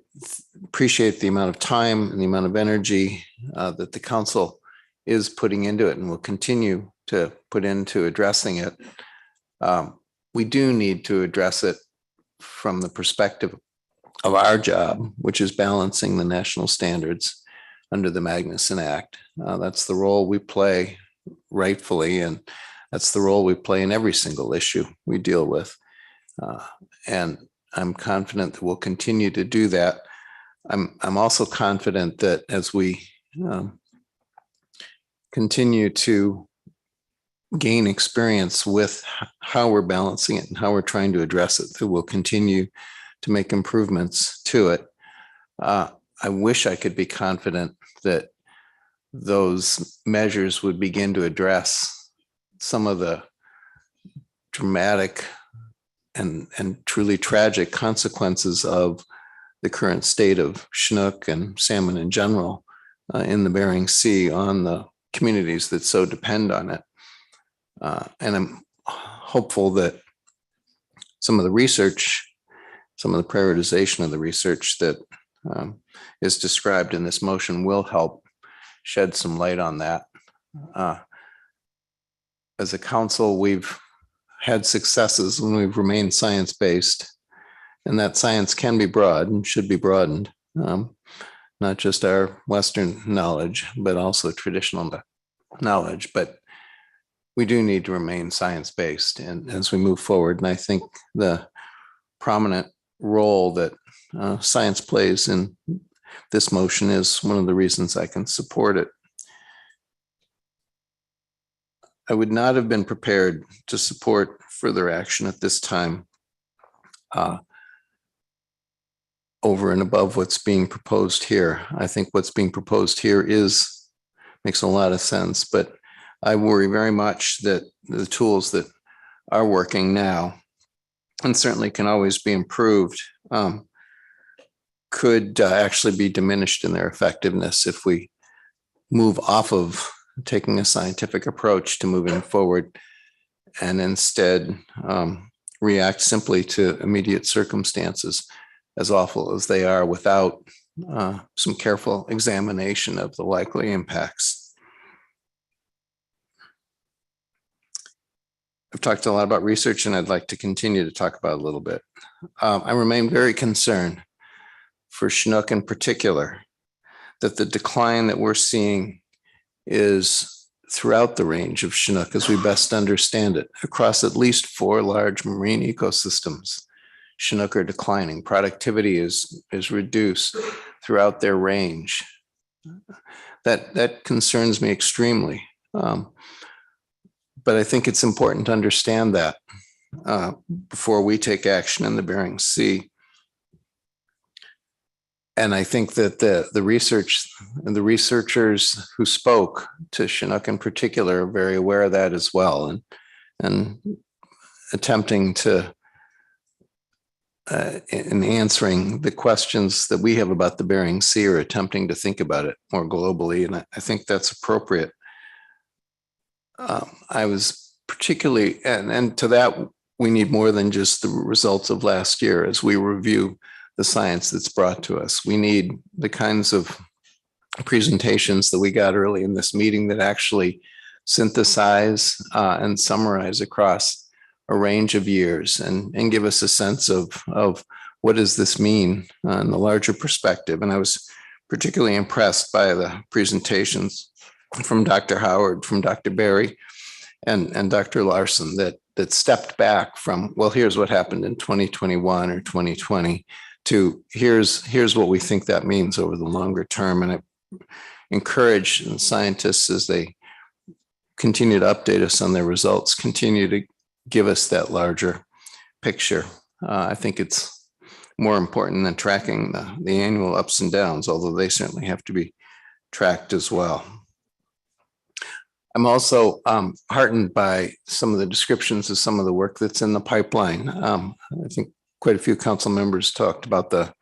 appreciate the amount of time and the amount of energy that the council is putting into it and will continue to put into addressing it. We do need to address it from the perspective of our job, which is balancing the national standards under the Magnuson Act. That's the role we play rightfully, and that's the role we play in every single issue we deal with. And I'm confident that we'll continue to do that. I'm also confident that as we continue to gain experience with how we're balancing it and how we're trying to address it, that we'll continue to make improvements to it. I wish I could be confident that those measures would begin to address some of the dramatic and truly tragic consequences of the current state of Chinook and salmon in general in the Bering Sea on the communities that so depend on it. And I'm hopeful that some of the research, some of the prioritization of the research that is described in this motion will help shed some light on that. As a council, we've had successes when we've remained science-based, and that science can be broad and should be broadened, not just our Western knowledge, but also traditional knowledge. But we do need to remain science-based and as we move forward. And I think the prominent role that science plays in this motion is one of the reasons I can support it. I would not have been prepared to support further action at this time over and above what's being proposed here. I think what's being proposed here makes a lot of sense, but I worry very much that the tools that are working now, and certainly can always be improved, could actually be diminished in their effectiveness if we move off of taking a scientific approach to moving forward and instead react simply to immediate circumstances, as awful as they are, without some careful examination of the likely impacts. I've talked a lot about research, and I'd like to continue to talk about it a little bit. I remain very concerned for Chinook in particular, that the decline that we're seeing is throughout the range of Chinook as we best understand it, across at least 4 large marine ecosystems. Chinook are declining. Productivity is reduced throughout their range. That concerns me extremely. But I think it's important to understand that before we take action in the Bering Sea. And I think that the research and the researchers who spoke to Chinook in particular are very aware of that as well, and attempting to in answering the questions that we have about the Bering Sea, or attempting to think about it more globally. And I think that's appropriate. I was particularly, and to that, we need more than just the results of last year as we review the science that's brought to us. We need the kinds of presentations that we got early in this meeting that actually synthesize and summarize across a range of years and give us a sense of what does this mean in the larger perspective. And I was particularly impressed by the presentations from Dr. Howard, from Dr. Berry, and Dr. Larson that stepped back from, well, here's what happened in 2021 or 2020 to here's what we think that means over the longer term. And I encourage scientists, as they continue to update us on their results, continue to give us that larger picture. I think it's more important than tracking the annual ups and downs, although they certainly have to be tracked as well. I'm also heartened by some of the descriptions of some of the work that's in the pipeline. I think quite a few council members talked about the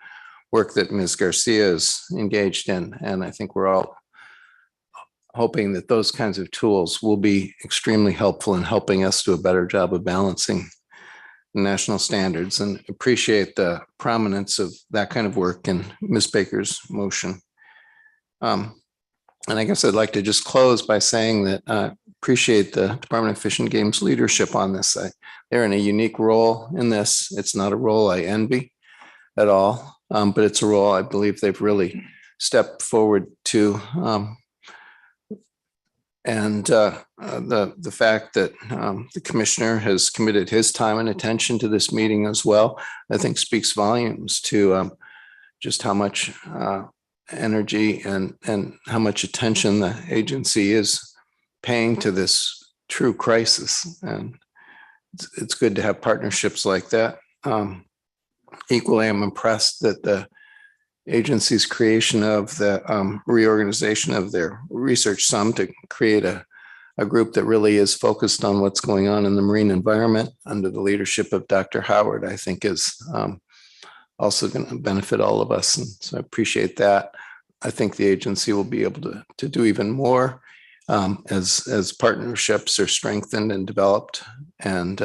work that Ms. Garcia is engaged in, and I think we're all hoping that those kinds of tools will be extremely helpful in helping us do a better job of balancing national standards, and appreciate the prominence of that kind of work in Ms. Baker's motion. And I guess I'd like to just close by saying that I appreciate the Department of Fish and Game's leadership on this. They're in a unique role in this. It's not a role I envy at all, but it's a role I believe they've really stepped forward to. The fact that the commissioner has committed his time and attention to this meeting as well, I think speaks volumes to just how much energy and how much attention the agency is paying to this true crisis. And it's good to have partnerships like that. Equally, I'm impressed that the agency's creation of the reorganization of their research sum to create a group that really is focused on what's going on in the marine environment under the leadership of Dr. Howard, I think is also going to benefit all of us. And so I appreciate that. I think the agency will be able to do even more as partnerships are strengthened and developed, and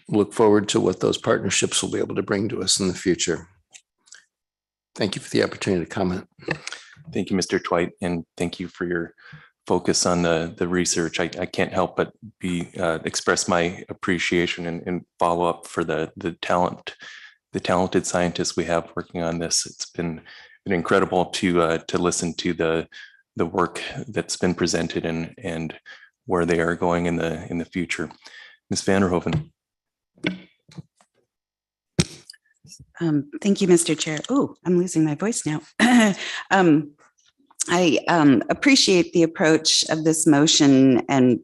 look forward to what those partnerships will be able to bring to us in the future. Thank you for the opportunity to comment. Thank you, Mr. Twite, and thank you for your focus on the research. I can't help but express my appreciation and follow up for the talented scientists we have working on this. It's been incredible to listen to the work that's been presented and where they are going in the future. Ms. Vanderhoven. Thank you, Mr. Chair. Oh, I'm losing my voice now. I appreciate the approach of this motion, and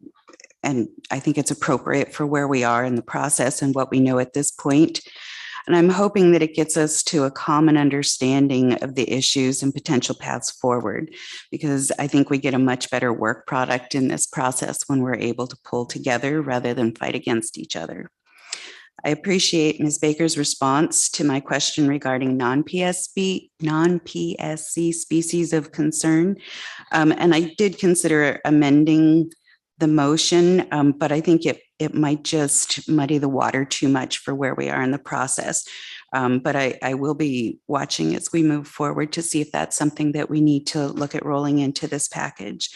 I think it's appropriate for where we are in the process and what we know at this point. And I'm hoping that it gets us to a common understanding of the issues and potential paths forward, because I think we get a much better work product in this process when we're able to pull together rather than fight against each other. I appreciate Ms. Baker's response to my question regarding non-PSC species of concern. And I did consider amending the motion, but I think it might just muddy the water too much for where we are in the process. But I will be watching as we move forward to see if that's something that we need to look at rolling into this package.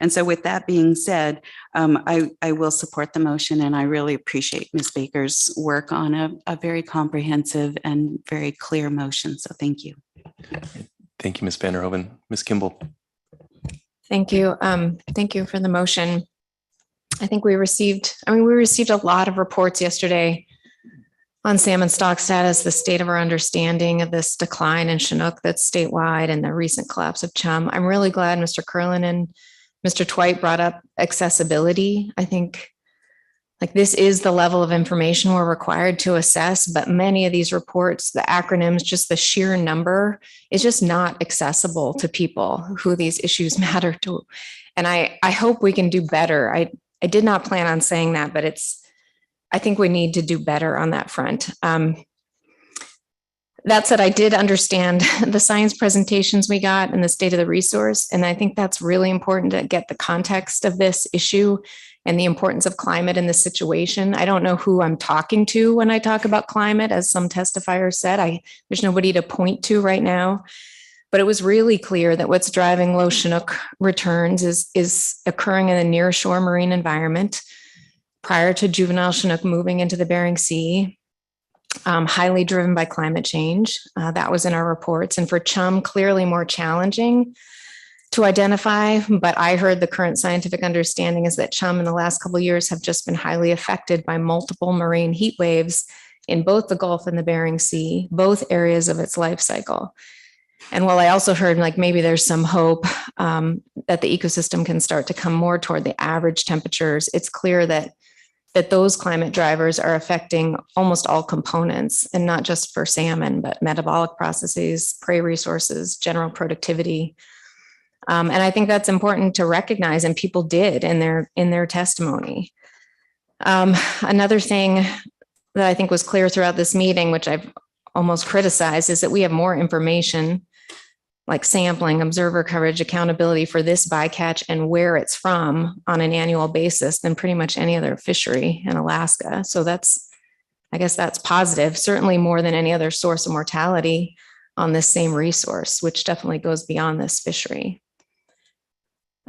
And so with that being said, I will support the motion, and I really appreciate Ms. Baker's work on a very comprehensive and very clear motion. So thank you. Thank you, Ms. Vanderhoven. Ms. Kimball. Thank you. Thank you for the motion. I think we received a lot of reports yesterday on salmon stock status, the state of our understanding of this decline in Chinook that's statewide, and the recent collapse of chum. I'm really glad Mr. Curlin and Mr. Twite brought up accessibility. I think this is the level of information we're required to assess, but many of these reports, the acronyms, just the sheer number is just not accessible to people who these issues matter to. And I hope we can do better. I did not plan on saying that, but I think we need to do better on that front. That said, I did understand the science presentations we got and the state of the resource. And I think that's really important to get the context of this issue and the importance of climate in this situation. I don't know who I'm talking to when I talk about climate, as some testifiers said. There's nobody to point to right now. But it was really clear that what's driving low Chinook returns is occurring in the nearshore marine environment prior to juvenile Chinook moving into the Bering Sea, highly driven by climate change. That was in our reports. And for chum, clearly more challenging to identify. But I heard the current scientific understanding is that chum in the last couple of years have just been highly affected by multiple marine heat waves in both the Gulf and the Bering Sea, both areas of its life cycle. And while I also heard maybe there's some hope that the ecosystem can start to come more toward the average temperatures, it's clear that those climate drivers are affecting almost all components, and not just for salmon, but metabolic processes, prey resources, general productivity. And I think that's important to recognize, and people did in their testimony. Another thing that I think was clear throughout this meeting, which I've almost criticized, is that we have more information like sampling, observer coverage, accountability for this bycatch and where it's from on an annual basis than pretty much any other fishery in Alaska. So that's I guess that's positive, certainly more than any other source of mortality on this same resource, which definitely goes beyond this fishery.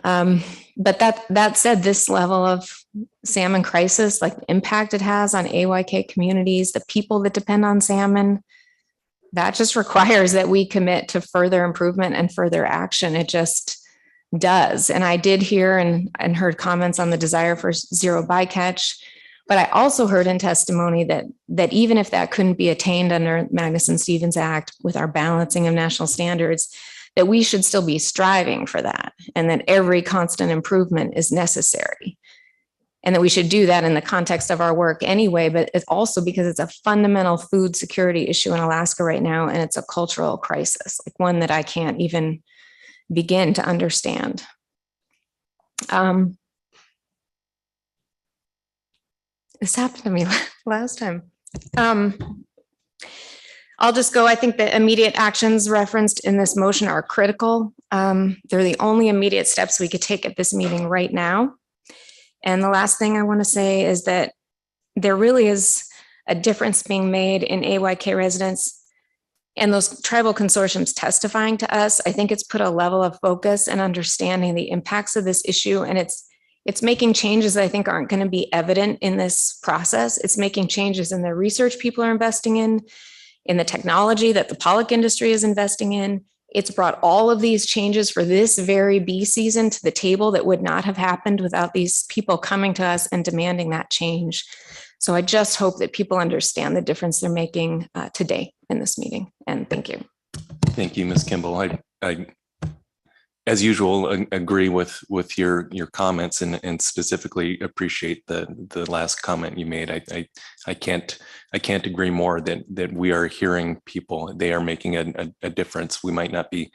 But that said, this level of salmon crisis, like the impact it has on AYK communities, the people that depend on salmon, that just requires that we commit to further improvement and further action. It just does. And I did hear and heard comments on the desire for zero bycatch, but I also heard in testimony that even if that couldn't be attained under Magnuson-Stevens Act with our balancing of national standards, that we should still be striving for that, and that every constant improvement is necessary. And that we should do that in the context of our work anyway, but it's also because it's a fundamental food security issue in Alaska right now, and it's a cultural crisis, like one that I can't even begin to understand. This happened to me last time. I'll just go. I think the immediate actions referenced in this motion are critical. They're the only immediate steps we could take at this meeting right now. And the last thing I want to say is that there really is a difference being made in AYK residents and those tribal consortiums testifying to us. I think it's put a level of focus and understanding the impacts of this issue, and it's making changes that I think aren't going to be evident in this process. It's making changes in the research people are investing in the technology that the pollock industry is investing in. It's brought all of these changes for this very bee season to the table that would not have happened without these people coming to us and demanding that change. So I just hope that people understand the difference they're making today in this meeting. And thank you. Thank you, Ms. Kimball. I as usual, agree with your comments and specifically appreciate the last comment you made. I can't agree more that we are hearing people. They are making a difference. We might not be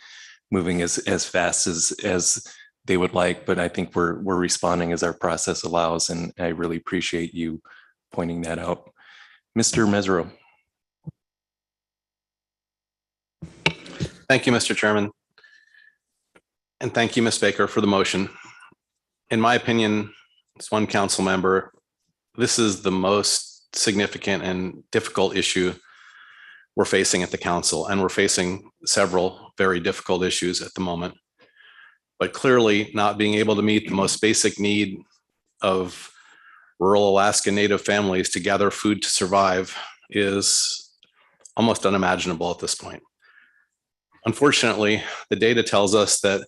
moving as fast as they would like, but I think we're responding as our process allows, and I really appreciate you pointing that out. Mr. Mesereau. Thank you, Mr. Chairman. And thank you, Ms. Baker, for the motion. In my opinion, as one council member, this is the most significant and difficult issue we're facing at the council, and we're facing several very difficult issues at the moment. But clearly, not being able to meet the most basic need of rural Alaska Native families to gather food to survive is almost unimaginable at this point. Unfortunately, the data tells us that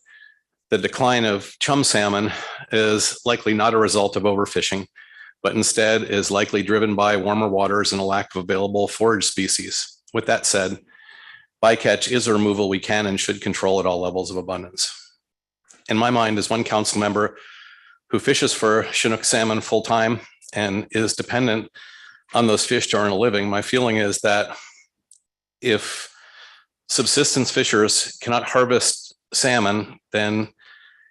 the decline of chum salmon is likely not a result of overfishing, but instead is likely driven by warmer waters and a lack of available forage species. With that said, bycatch is a removal we can and should control at all levels of abundance. In my mind, as one council member who fishes for Chinook salmon full time and is dependent on those fish to earn a living, my feeling is that if subsistence fishers cannot harvest salmon, then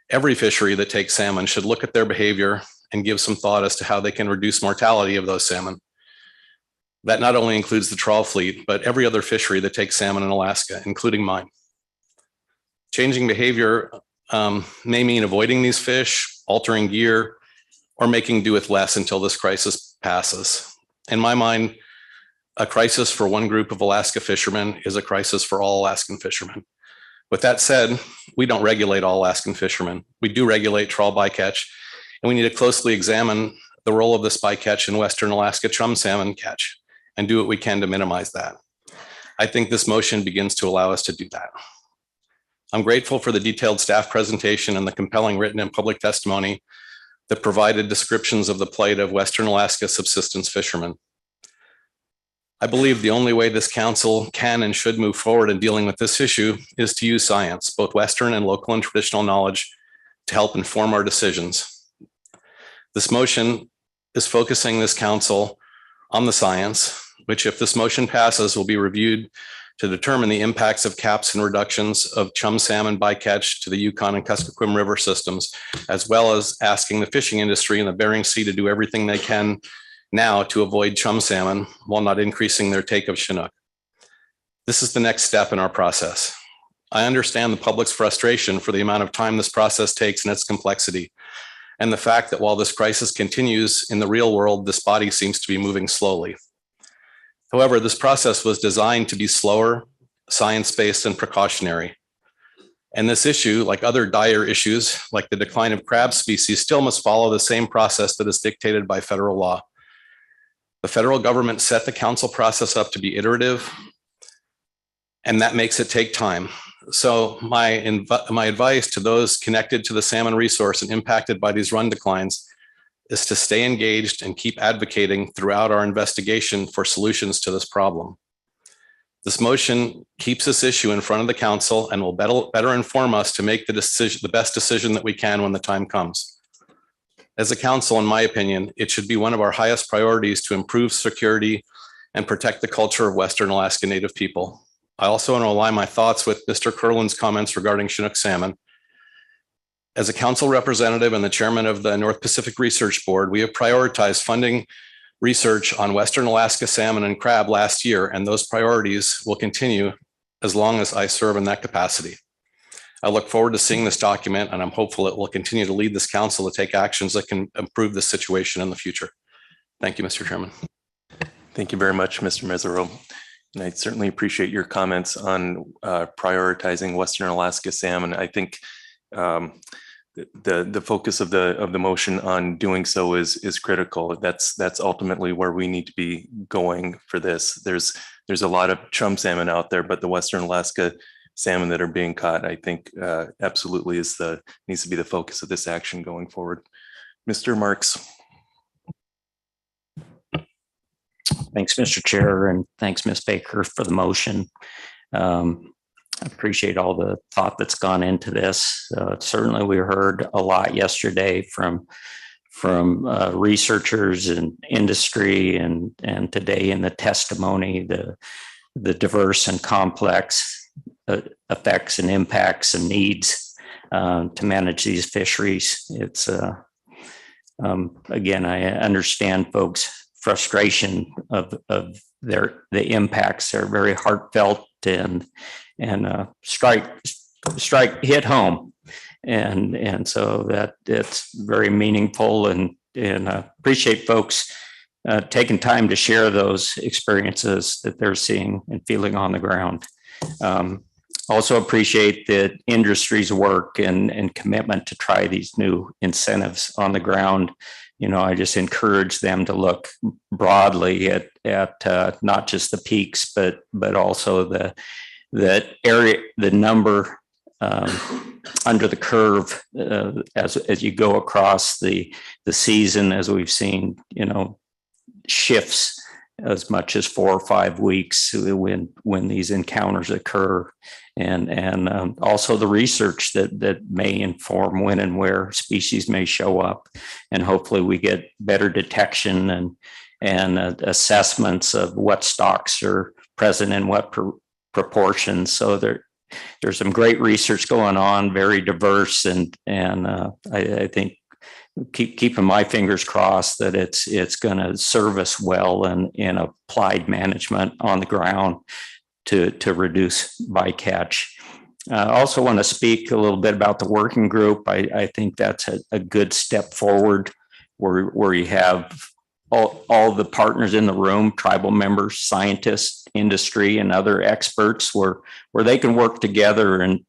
every fishery that takes salmon should look at their behavior and give some thought as to how they can reduce mortality of those salmon. That not only includes the trawl fleet, but every other fishery that takes salmon in Alaska, including mine. Changing behavior may mean avoiding these fish, altering gear, or making do with less until this crisis passes. In my mind, a crisis for one group of Alaska fishermen is a crisis for all Alaskan fishermen. With that said, we don't regulate all Alaskan fishermen. We do regulate trawl bycatch, and we need to closely examine the role of this bycatch in Western Alaska chum salmon catch and do what we can to minimize that. I think this motion begins to allow us to do that. I'm grateful for the detailed staff presentation and the compelling written and public testimony that provided descriptions of the plight of Western Alaska subsistence fishermen. I believe the only way this council can and should move forward in dealing with this issue is to use science, both Western and local and traditional knowledge, to help inform our decisions. This motion is focusing this council on the science, which, if this motion passes, will be reviewed to determine the impacts of caps and reductions of chum salmon bycatch to the Yukon and Kuskokwim River systems, as well as asking the fishing industry in the Bering Sea to do everything they can now to avoid chum salmon while not increasing their take of Chinook. This is the next step in our process. I understand the public's frustration for the amount of time this process takes and its complexity, and the fact that while this crisis continues in the real world, this body seems to be moving slowly. However, this process was designed to be slower, science-based, and precautionary. And this issue, like other dire issues, like the decline of crab species, still must follow the same process that is dictated by federal law. The federal government set the council process up to be iterative, and that makes it take time. So my advice to those connected to the salmon resource and impacted by these run declines is to stay engaged and keep advocating throughout our investigation for solutions to this problem. This motion keeps this issue in front of the council and will better inform us to make the best decision that we can when the time comes. As a council, in my opinion, it should be one of our highest priorities to improve security and protect the culture of Western Alaska Native people. I also want to align my thoughts with Mr. Kurland's comments regarding Chinook salmon. As a council representative and the chairman of the North Pacific Research Board, we have prioritized funding research on Western Alaska salmon and crab last year, and those priorities will continue as long as I serve in that capacity. I look forward to seeing this document, and I'm hopeful it will continue to lead this council to take actions that can improve this situation in the future. Thank you, Mr. Chairman. Thank you very much, Mr. Mesereau. And I certainly appreciate your comments on prioritizing Western Alaska salmon. I think the focus of the motion on doing so is critical. That's ultimately where we need to be going for this. There's a lot of chum salmon out there, but the Western Alaska salmon that are being caught, I think absolutely needs to be the focus of this action going forward. Mr. Marks. Thanks, Mr. Chair, and thanks, Ms. Baker, for the motion. I appreciate all the thought that's gone into this. Certainly, we heard a lot yesterday from researchers and industry, and today in the testimony, the diverse and complex effects and impacts and needs to manage these fisheries. It's again, I understand folks' frustration of the impacts are very heartfelt and strike hit home, and so that it's very meaningful, and appreciate folks taking time to share those experiences that they're seeing and feeling on the ground. Also appreciate the industry's work and commitment to try these new incentives on the ground. You know, I just encourage them to look broadly at not just the peaks, but also the area, the number under the curve as you go across the season, as we've seen, you know, shifts as much as 4 or 5 weeks when these encounters occur, and also the research that may inform when and where species may show up, and hopefully we get better detection and assessments of what stocks are present in what proportions. So there's some great research going on, very diverse, and I think keeping my fingers crossed that it's going to serve us well in applied management on the ground to reduce bycatch. I also want to speak a little bit about the working group. I think that's a good step forward where you have all the partners in the room, tribal members, scientists, industry, and other experts, where they can work together and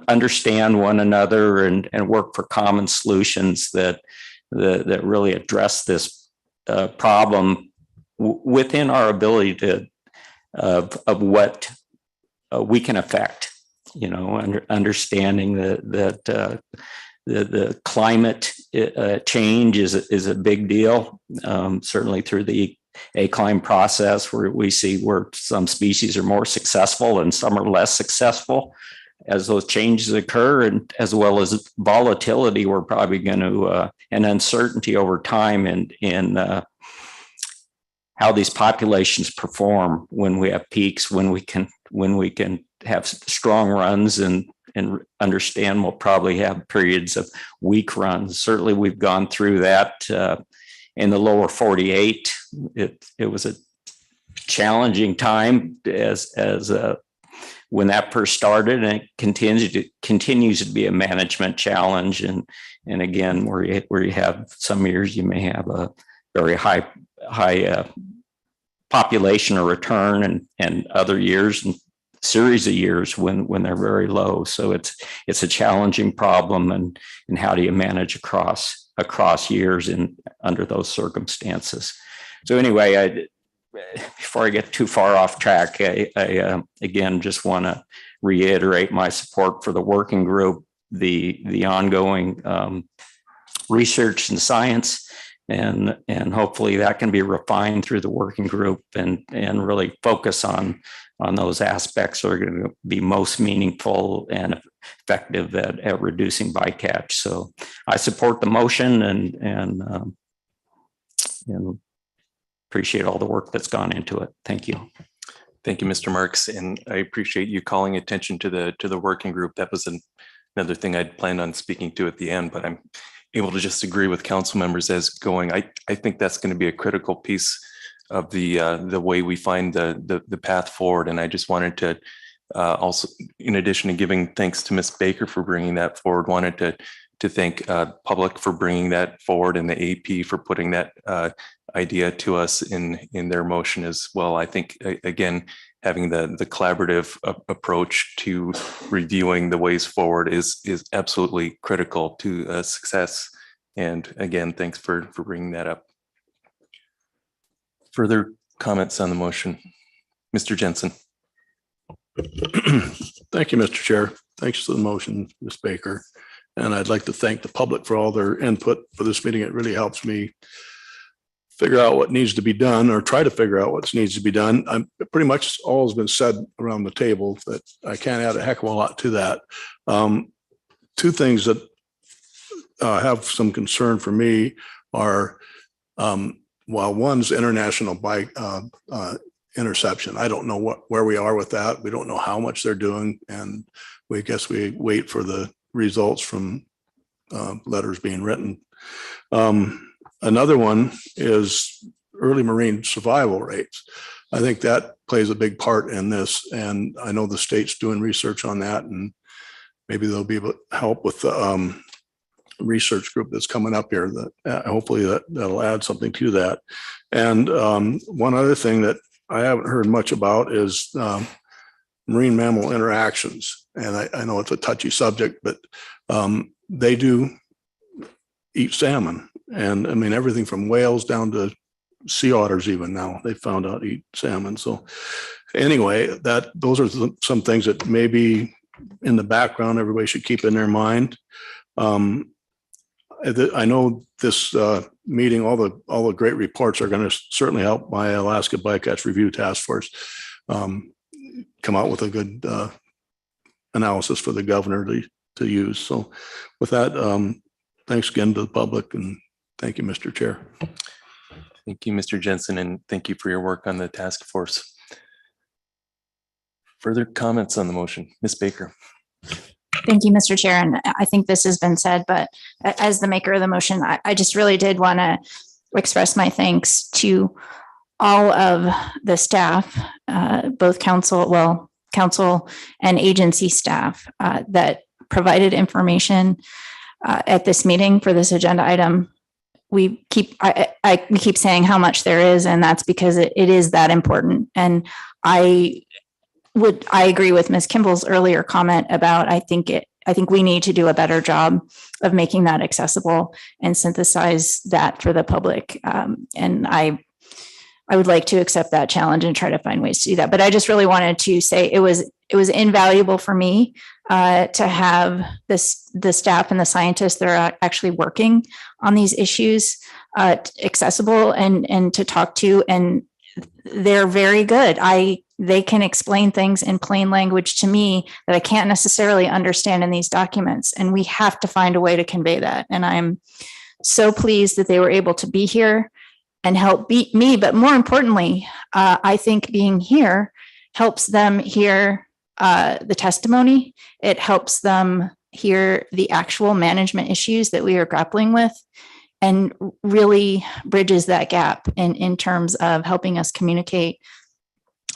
understand one another and work for common solutions that really address this problem within our ability of what we can affect. You know, understanding that the climate change is a big deal. Certainly through the ACLIME process, where we see where some species are more successful and some are less successful as those changes occur, and as well as volatility, we're probably going to and uncertainty over time in how these populations perform when we have peaks, when we can have strong runs, and understand we'll probably have periods of weak runs. Certainly, we've gone through that in the lower 48. It was a challenging time as when that first started, and it continues to be a management challenge. And again, where you have some years, you may have a very high population or return and other years and series of years when they're very low. So it's a challenging problem, and how do you manage across years under those circumstances. So anyway, before I get too far off track, I again just want to reiterate my support for the working group, the ongoing research and science, and hopefully that can be refined through the working group and really focus on those aspects that are going to be most meaningful and effective at reducing bycatch. So I support the motion and appreciate all the work that's gone into it. Thank you. Thank you, Mr. Marks, and I appreciate you calling attention to the working group. That was another thing I'd planned on speaking to at the end, but I'm able to just agree with council members as going. I think that's going to be a critical piece of the way we find the path forward. And I just wanted to also, in addition to giving thanks to Ms. Baker for bringing that forward, wanted to thank public for bringing that forward and the AP for putting that idea to us in their motion as well. I think, again, having the collaborative approach to reviewing the ways forward is absolutely critical to success. And again, thanks for bringing that up. Further comments on the motion? Mr. Jensen. Thank you, Mr. Chair. Thanks to the motion, Ms. Baker. And I'd like to thank the public for all their input for this meeting. It really helps me figure out what needs to be done, or try to figure out what needs to be done. Pretty much all has been said around the table, but I can't add a heck of a lot to that. Two things that have some concern for me are, while one's international bike interception. I don't know where we are with that. We don't know how much they're doing, and we guess we wait for the results from letters being written. Another one is early marine survival rates. I think that plays a big part in this, and I know the state's doing research on that, and maybe they'll be able to help with the research group that's coming up here. That hopefully that'll add something to that. And one other thing that I haven't heard much about is marine mammal interactions. And I know it's a touchy subject, but they do eat salmon. And I mean, everything from whales down to sea otters even now, they found out eat salmon. So anyway, those are some things that maybe in the background everybody should keep in their mind. I know this meeting, all the great reports are going to certainly help my Alaska Bycatch Review Task Force come out with a good analysis for the governor to use. So with that, thanks again to the public, and thank you, Mr. Chair. Thank you, Mr. Jensen, and thank you for your work on the task force. Further comments on the motion? Ms. Baker. Thank you, Mr. Chair. And I think this has been said, but as the maker of the motion, I just really did want to express my thanks to all of the staff, both council and agency staff that provided information at this meeting for this agenda item. We keep saying how much there is, and that's because it is that important. And I agree with Ms. Kimball's earlier comment about I think we need to do a better job of making that accessible and synthesize that for the public. And I would like to accept that challenge and try to find ways to do that. But I just really wanted to say it was invaluable for me to have the staff and the scientists that are actually working on these issues accessible and to talk to, and they're very good. They can explain things in plain language to me that I can't necessarily understand in these documents, and we have to find a way to convey that. And I'm so pleased that they were able to be here and help beat me. But more importantly, I think being here helps them hear the testimony. It helps them hear the actual management issues that we are grappling with, and really bridges that gap in terms of helping us communicate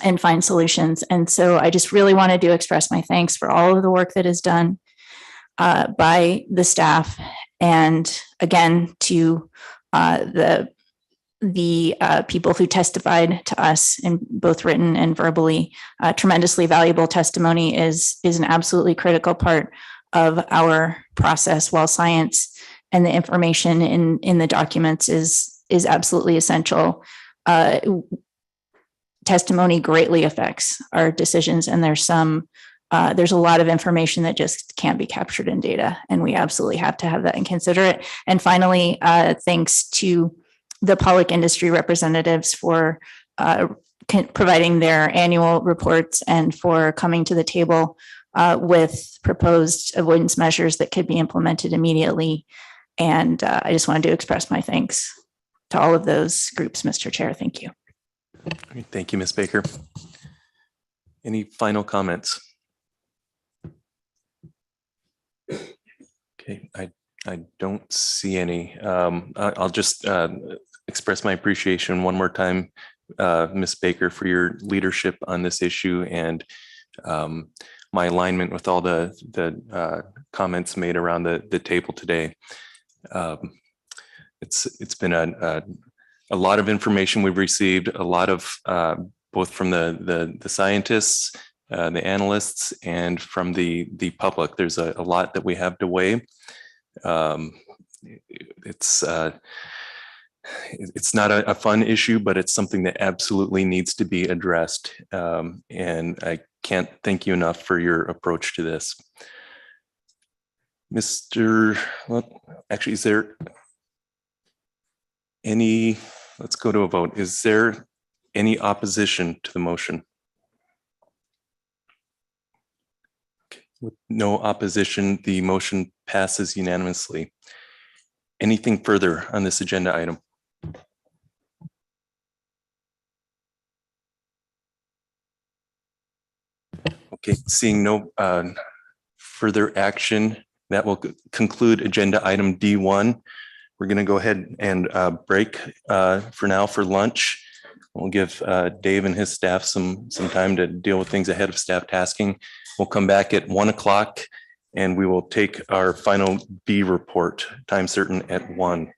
and find solutions. And so I just really wanted to express my thanks for all of the work that is done by the staff, and again to the the people who testified to us in both written and verbally. Tremendously valuable testimony is an absolutely critical part of our process, while science and the information in the documents is absolutely essential. Testimony greatly affects our decisions, and there's a lot of information that just can't be captured in data, and we absolutely have to have that and consider it. And finally, thanks to the public industry representatives for providing their annual reports and for coming to the table with proposed avoidance measures that could be implemented immediately. And I just wanted to express my thanks to all of those groups, Mr. Chair. Thank you. Thank you, Ms. Baker. Any final comments? Okay, I don't see any. I'll just express my appreciation one more time, Ms. Baker, for your leadership on this issue, and my alignment with all the comments made around the table today. It's been a lot of information we've received, a lot of both from the scientists, the analysts, and from the public. There's a lot that we have to weigh. It's not a fun issue, but it's something that absolutely needs to be addressed. And I can't thank you enough for your approach to this. Actually, is there any, let's go to a vote. Is there any opposition to the motion? Okay. With no opposition, the motion passes unanimously. Anything further on this agenda item? Okay, seeing no further action, that will conclude agenda item D1. We're going to go ahead and break for now for lunch. We'll give Dave and his staff some time to deal with things ahead of staff tasking. We'll come back at 1 o'clock and we will take our final B report, time certain, at 1.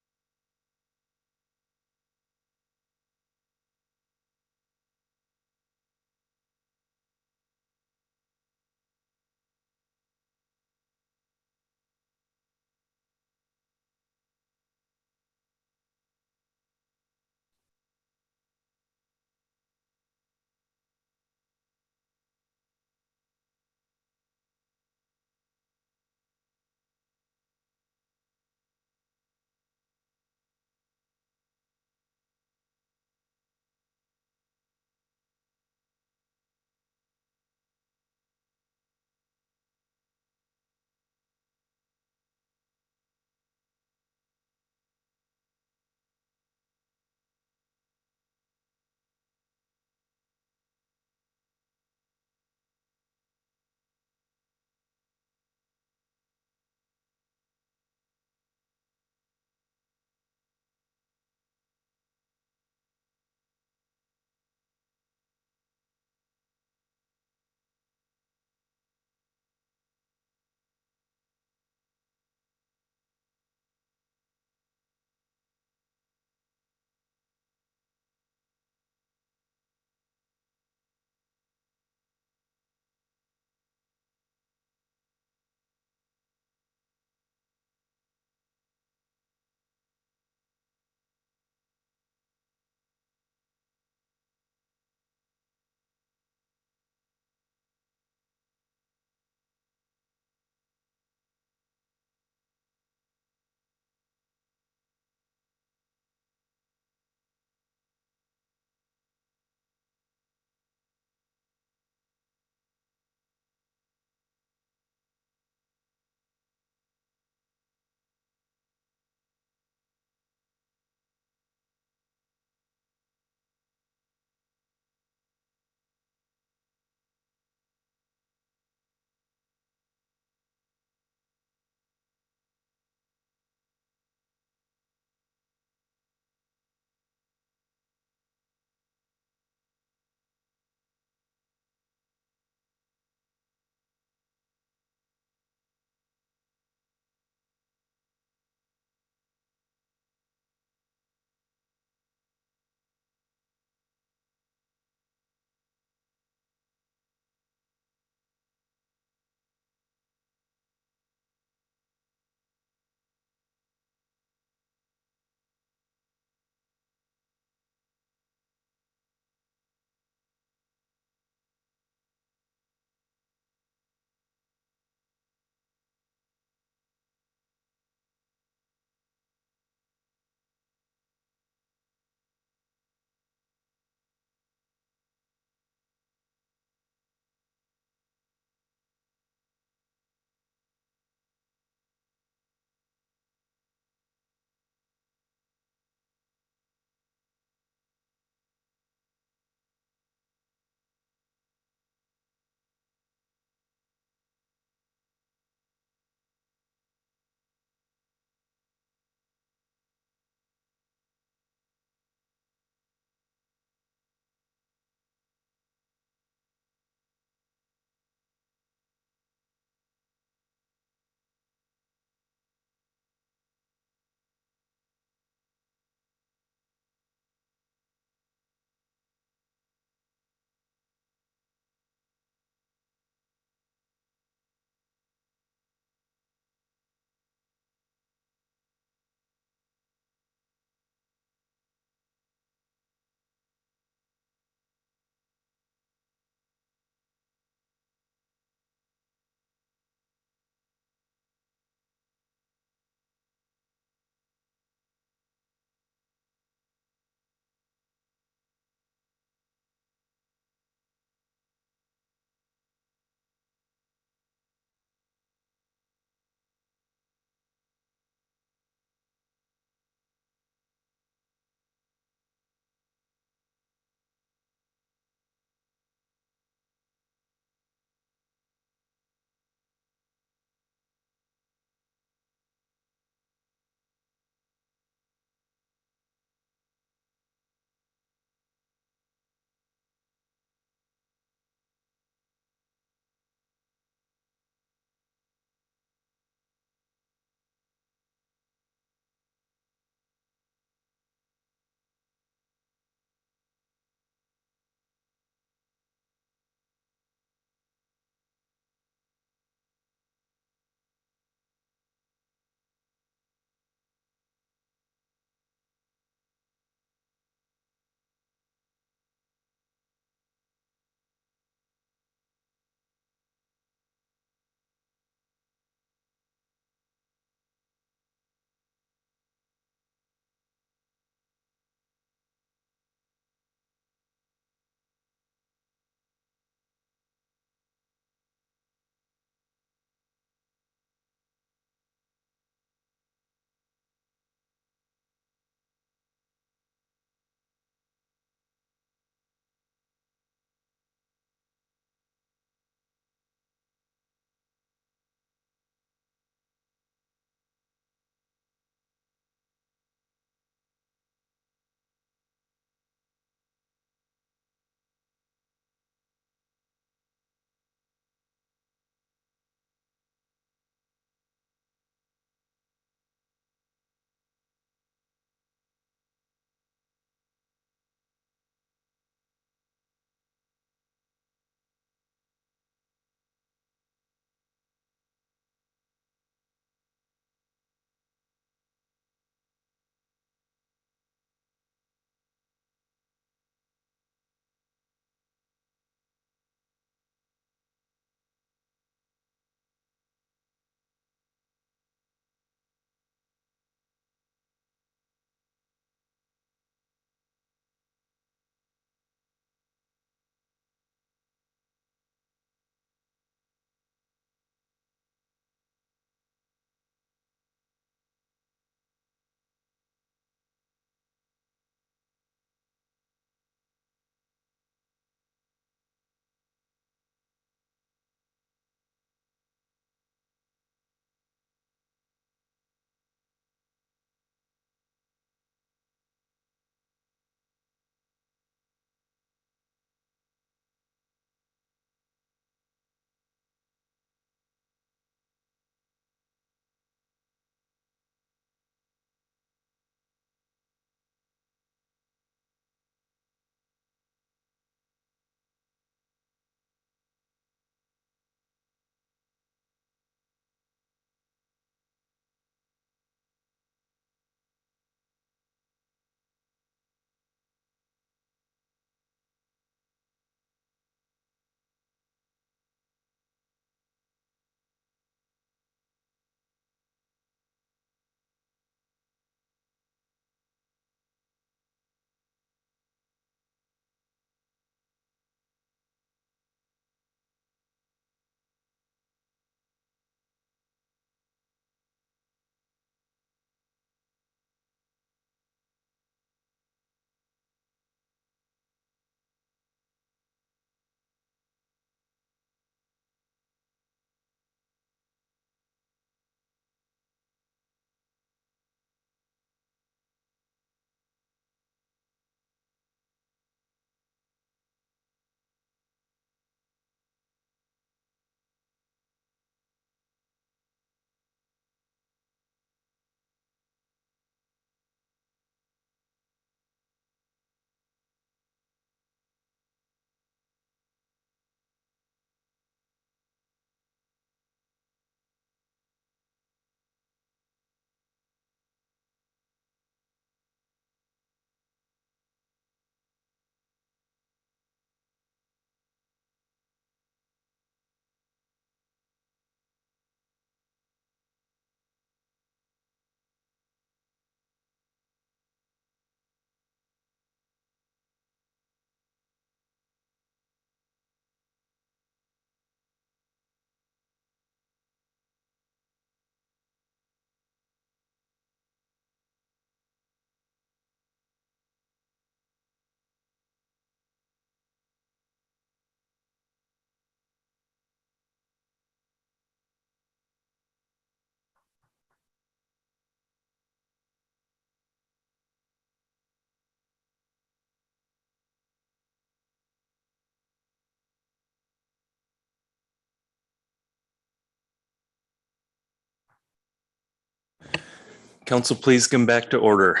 Council, please come back to order.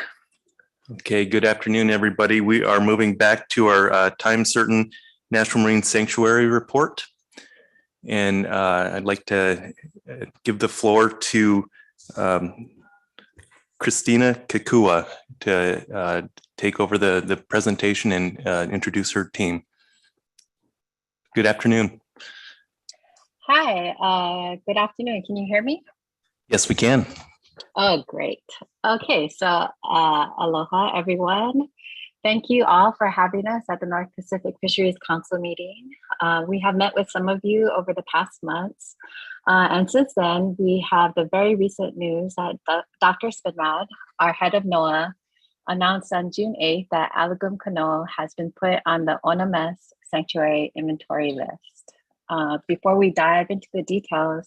Okay, good afternoon, everybody. We are moving back to our time certain National Marine Sanctuary report. And I'd like to give the floor to Christina Kikua to take over the presentation and introduce her team. Good afternoon. Hi, good afternoon. Can you hear me? Yes, we can. Oh, great. Okay, so aloha, everyone. Thank you all for having us at the North Pacific Fisheries Council meeting. We have met with some of you over the past months. And since then, we have the very recent news that Dr. Spinrad, our head of NOAA, announced on June 8th that Alagum Canoa has been put on the Onames Sanctuary Inventory list. Before we dive into the details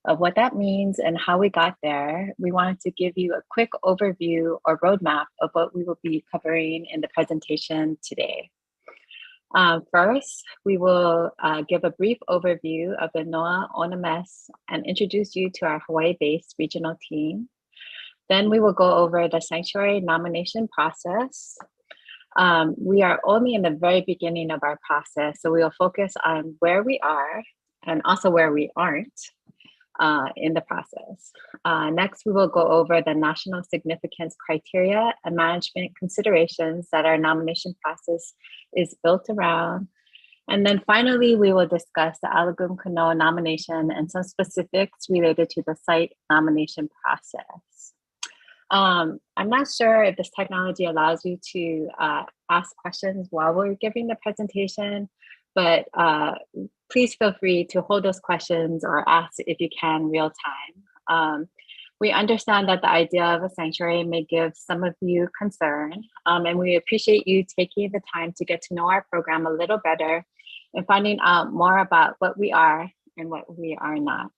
of what that means and how we got there, we wanted to give you a quick overview or roadmap of what we will be covering in the presentation today. First, we will give a brief overview of the NOAA Onames and introduce you to our Hawaii-based regional team. Then we will go over the sanctuary nomination process. We are only in the very beginning of our process, so we will focus on where we are and also where we aren't in the process. Next, we will go over the national significance criteria and management considerations that our nomination process is built around. And then finally, we will discuss the Alagum Canoa nomination and some specifics related to the site nomination process. I'm not sure if this technology allows you to ask questions while we're giving the presentation, but please feel free to hold those questions or ask if you can real time. We understand that the idea of a sanctuary may give some of you concern, and we appreciate you taking the time to get to know our program a little better and finding out more about what we are and what we are not.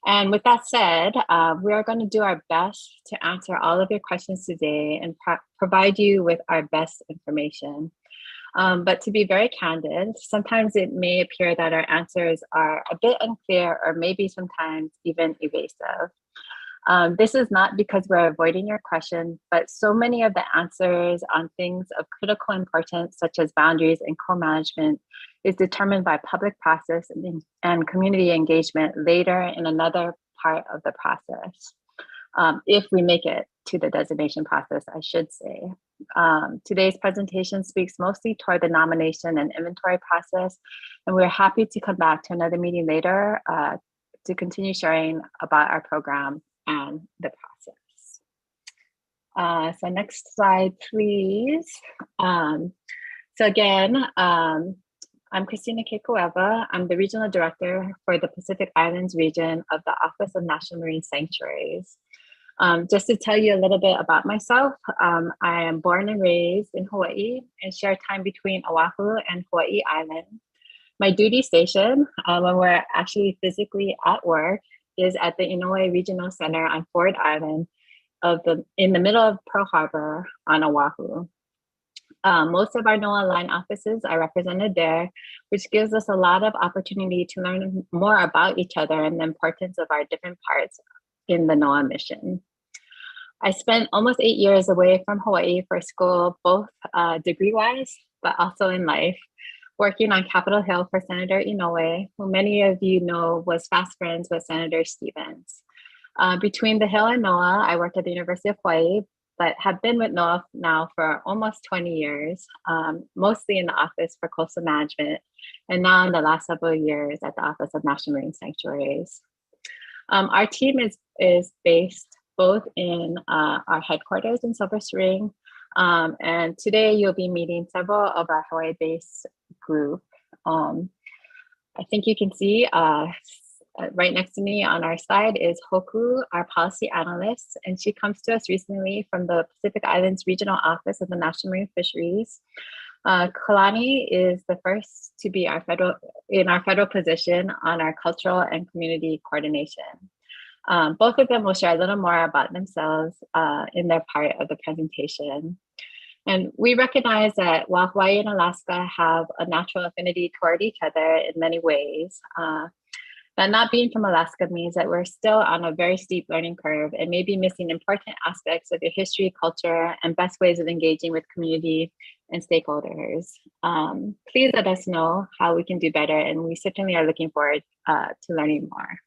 And with that said, we are going to do our best to answer all of your questions today and provide you with our best information. But to be very candid, sometimes it may appear that our answers are a bit unclear or maybe sometimes even evasive. This is not because we're avoiding your question, but so many of the answers on things of critical importance, such as boundaries and co-management, is determined by public process and community engagement later in another part of the process. If we make it to the designation process, I should say. Today's presentation speaks mostly toward the nomination and inventory process, and we're happy to come back to another meeting later to continue sharing about our program and the process. So next slide, please. So again, I'm Christina Kekueva. I'm the Regional Director for the Pacific Islands region of the Office of National Marine Sanctuaries. Just to tell you a little bit about myself, I am born and raised in Hawaii and share time between Oahu and Hawaii Island. My duty station, when we're actually physically at work, is at the Inouye Regional Center on Ford Island in the middle of Pearl Harbor on Oahu. Most of our NOAA line offices are represented there, which gives us a lot of opportunity to learn more about each other and the importance of our different parts in the NOAA mission. I spent almost 8 years away from Hawaii for school, both degree-wise, but also in life, working on Capitol Hill for Senator Inouye, who many of you know was fast friends with Senator Stevens. Between the Hill and NOAA, I worked at the University of Hawaii, but have been with NOAA now for almost 20 years, mostly in the Office for Coastal Management, and now in the last several years at the Office of National Marine Sanctuaries. Our team is based both in our headquarters in Silver Spring, and today you'll be meeting several of our Hawaii-based group. I think you can see right next to me on our side is Hoku, our policy analyst, and she comes to us recently from the Pacific Islands Regional Office of the National Marine Fisheries. Kalani is the first to be our federal position on our cultural and community coordination. Both of them will share a little more about themselves in their part of the presentation. And we recognize that while Hawaii and Alaska have a natural affinity toward each other in many ways, That not being from Alaska means that we're still on a very steep learning curve and may be missing important aspects of your history, culture, and best ways of engaging with community and stakeholders. Please let us know how we can do better, and we certainly are looking forward to learning more.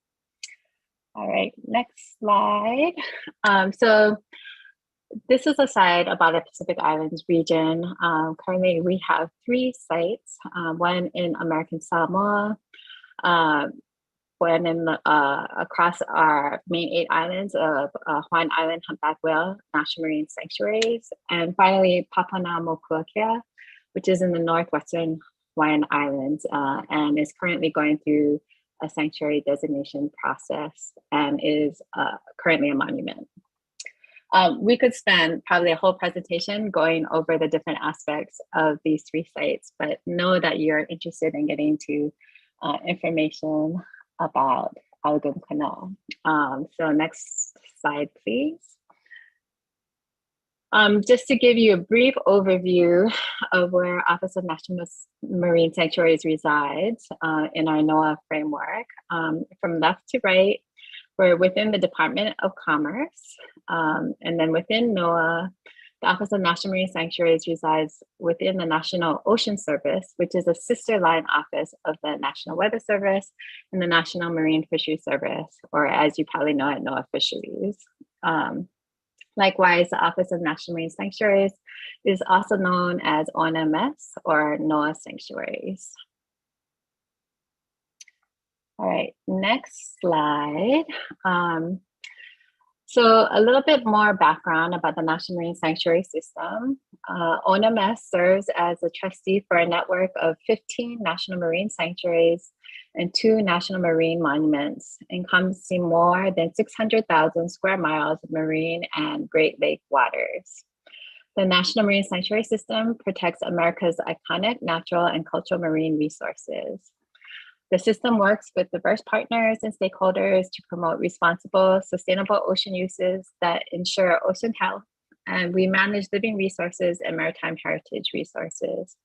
All right, next slide. So this is a slide about the Pacific Islands region. Currently, we have 3 sites, one in American Samoa, one in across our main 8 islands of Hawaiian Island, Humpback Whale National Marine Sanctuaries, and finally Papahanaumokuakea, which is in the northwestern Hawaiian Islands and is currently going through a sanctuary designation process and is currently a monument. We could spend probably a whole presentation going over the different aspects of these 3 sites, but know that you're interested in getting to information about Algonquin Canal. So next slide, please. Just to give you a brief overview of where Office of National Marine Sanctuaries resides in our NOAA framework. From left to right, we're within the Department of Commerce. And then within NOAA, the Office of National Marine Sanctuaries resides within the National Ocean Service, which is a sister line office of the National Weather Service and the National Marine Fisheries Service, or as you probably know it, NOAA Fisheries. Likewise, the Office of National Marine Sanctuaries is also known as ONMS, or NOAA Sanctuaries. All right, next slide. So a little bit more background about the National Marine Sanctuary System. ONMS serves as a trustee for a network of 15 national marine sanctuaries and 2 national marine monuments, encompassing more than 600,000 square miles of marine and Great Lake waters. The National Marine Sanctuary System protects America's iconic natural and cultural marine resources. The system works with diverse partners and stakeholders to promote responsible, sustainable ocean uses that ensure ocean health, and we manage living resources and maritime heritage resources.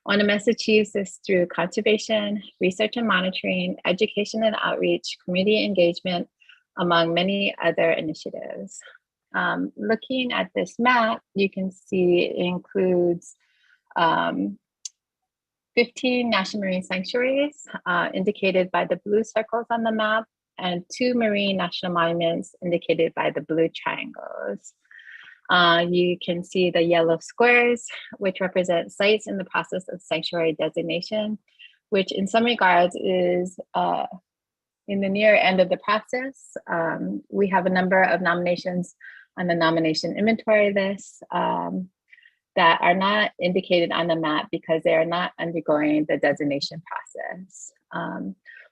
ONMS achieves this through conservation, research and monitoring, education and outreach, community engagement, among many other initiatives. Looking at this map, you can see it includes 15 national marine sanctuaries indicated by the blue circles on the map, and 2 marine national monuments indicated by the blue triangles. You can see the yellow squares, which represent sites in the process of sanctuary designation, which in some regards is in the near end of the process. We have a number of nominations on the nomination inventory list that are not indicated on the map because they are not undergoing the designation process.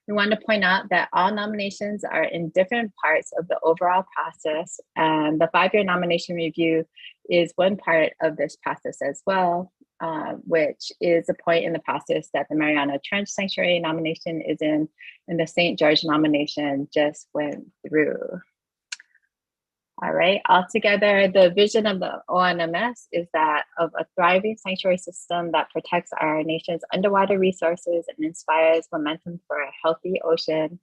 We want to point out that all nominations are in different parts of the overall process, and the 5-year nomination review is one part of this process as well, which is a point in the process that the Mariana Trench Sanctuary nomination is in, and the St. George nomination just went through. All right, altogether, the vision of the ONMS is that of a thriving sanctuary system that protects our nation's underwater resources and inspires momentum for a healthy ocean.